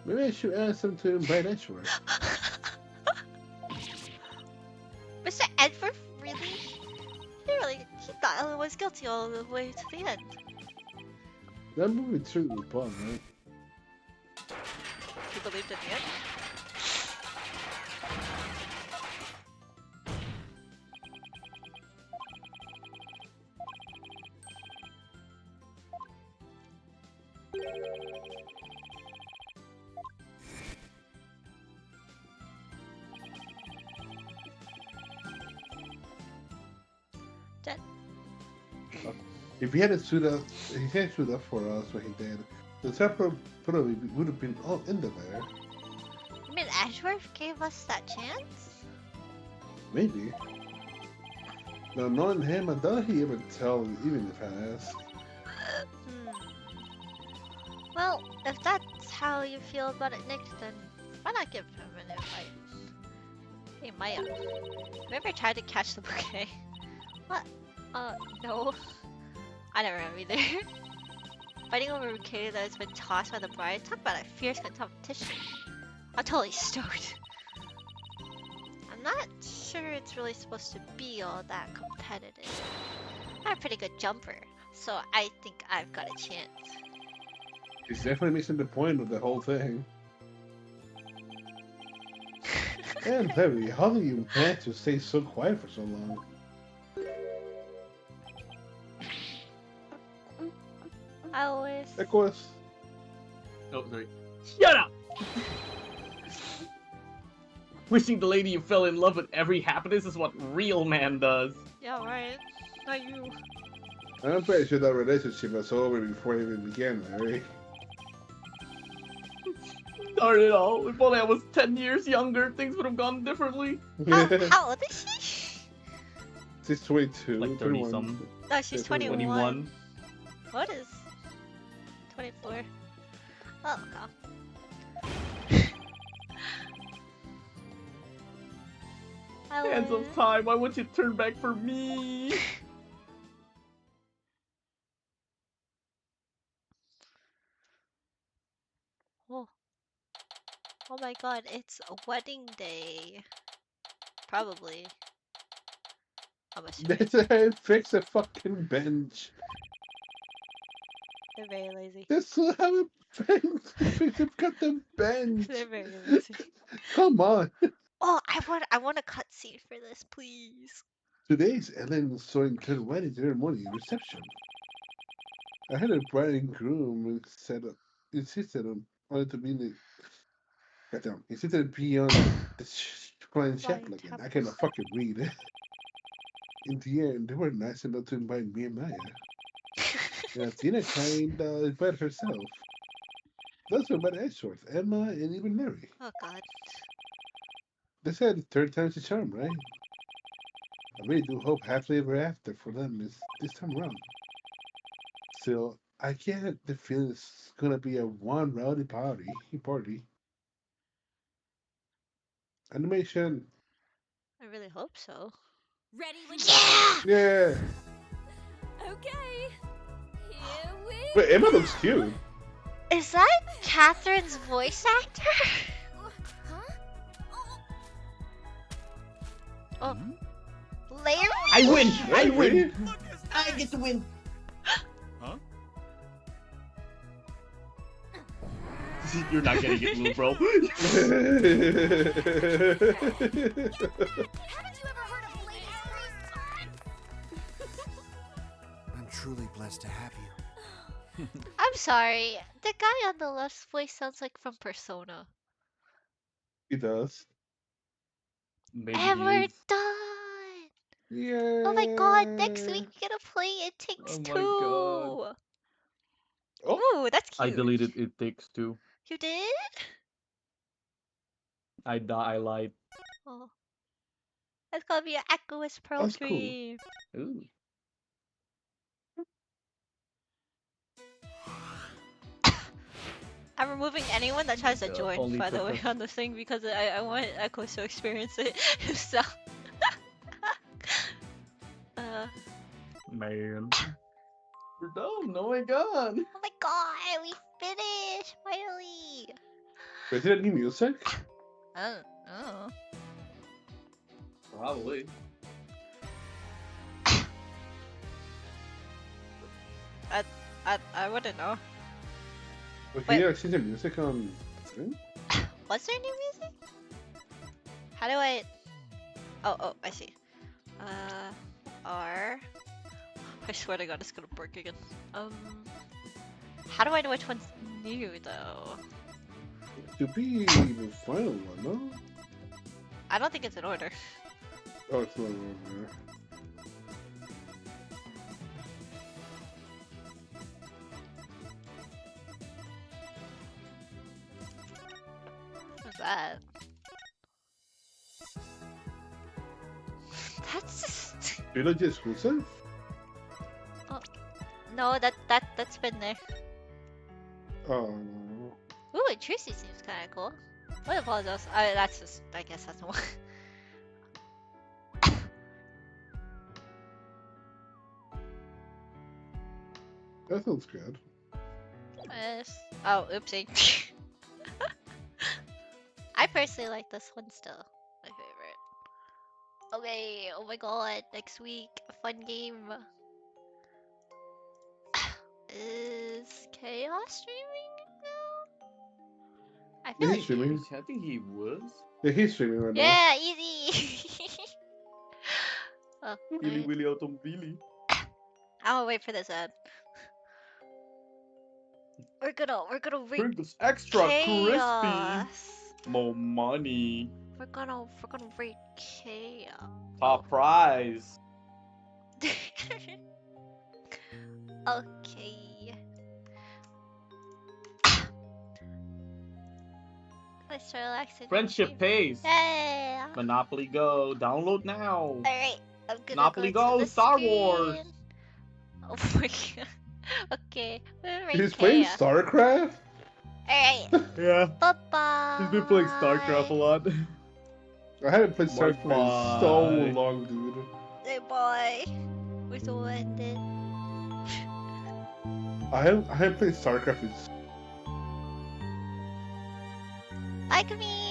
maybe I should ask them to invite Edgeworth. Mr. Edward, really? was guilty all the way to the end. That movie certainly fun, right? He believed in the end. Dead. If he hadn't stood up, he hadn't stood up for us when he did, the Zephyr probably would have been all in the lair. You mean Ashworth gave us that chance? Maybe. Now, knowing him, I doubt he ever tell even if I asked. Hmm. Well, if that's how you feel about it, Nick, then why not give him an invite? Hey, Maya, have you ever tried to catch the bouquet? What? No. I never have either. Fighting over a bouquet that has been tossed by the bride? Talk about a fierce competition. I'm totally stoked. I'm not sure it's really supposed to be all that competitive. I'm a pretty good jumper, so I think I've got a chance. He's definitely missing the point of the whole thing. And Larry, how do you manage to stay so quiet for so long? I always... Of course. Oh, sorry. Shut up! Wishing the lady you fell in love with every happiness is what real man does. Yeah, right. Not you. I'm pretty sure that relationship was over before it even began, Larry. Darn it all. If only I was 10 years younger, things would have gone differently. How old is she? She's 22. Like 30 21. something. No, she's Yeah, 21. 21. What is 24? Oh, God. Hands of time, why won't you turn back for me? Oh. Oh my god, it's a wedding day. Probably. I'm assuming. That's how fix a fucking bench. They're very lazy. That's how it fix it. Cut the bench. They're very lazy. Come on. Oh, I want a cutscene for this, please. Today's Ellen's so included wedding ceremony and reception. I had a bride and groom insisted on it to be the. Goddamn, insisted to be on the flying chapel again. I cannot fucking read it. In the end, they were nice enough to invite me and Maya. And Tina kind invited herself. Those were about Ashworth, Emma, and even Mary. Oh god. They said third time's the charm, right? I really do hope happily ever after for them this time around. Still, I get the feeling it's gonna be a one rowdy party. Animation. I really hope so. Ready when Yeah! Yeah. Okay. Here we Wait, Emma looks cute. Is that Catherine's voice actor? Huh? Oh. Larry? I win! I win! Really? I get to win! Huh? You're not getting it, Lou, bro. Haven't you ever heard of ladies' first? I'm truly blessed to have you. I'm sorry. The guy on the left's voice sounds like from Persona. He does. Maybe And he we're is. done! Yeah. Oh my god, next week we're gonna play It Takes Oh my Two! God. Oh. Ooh, that's cute. I deleted It Takes Two. You did? I lied. Oh. That's gonna be an Aqueous Pearl That's cool. stream. Ooh. I'm removing anyone that tries to The join, only by the way, profession- on this thing because I want Aqueous to experience it himself. Man. We're done. Oh my god. Oh my god, we finished! Finally! Is it any music? Oh, oh. Probably. I wouldn't know. Well, Wait. can you actually the music on stream? What's their new music? How do I? Oh, I see. R. I swear to God, it's gonna break again. How do I know which one's new though? To be the final one, no? I don't think it's in order. Oh, it's not over there. What's that? That's just... Trilogy exclusive? No, that's been there. Oh, no. Ooh, Tracy seems kind of cool. I apologize. That's just, I guess that's the one. That sounds good. Yes. Oh, oopsie. I personally like this one still. My favorite. Okay, oh my god, next week, a fun game. Is Chaos streaming now? I feel Yeah, like... he's streaming. I think he was. Yeah, he's streaming right now. Yeah, easy! Oh, Willy wait. Willy Autombili. I'll wait for this ad. We're gonna ring Pringles extra crispy. chaos. More money. We're gonna ring chaos. Top prize. Okay. Let's relax. and Friendship stream. pays. Yeah. Monopoly Go. Download now. Alright, I'm gonna Monopoly go Go, to the Star screen. Wars. Oh my god. Okay, we're He's playing chaos. StarCraft? Alright, Yeah. bye bye. He's been playing StarCraft a lot. I haven't played StarCraft in so Bye. long, dude. Say bye. We're so ended. I haven't played StarCraft in Bye, Camille.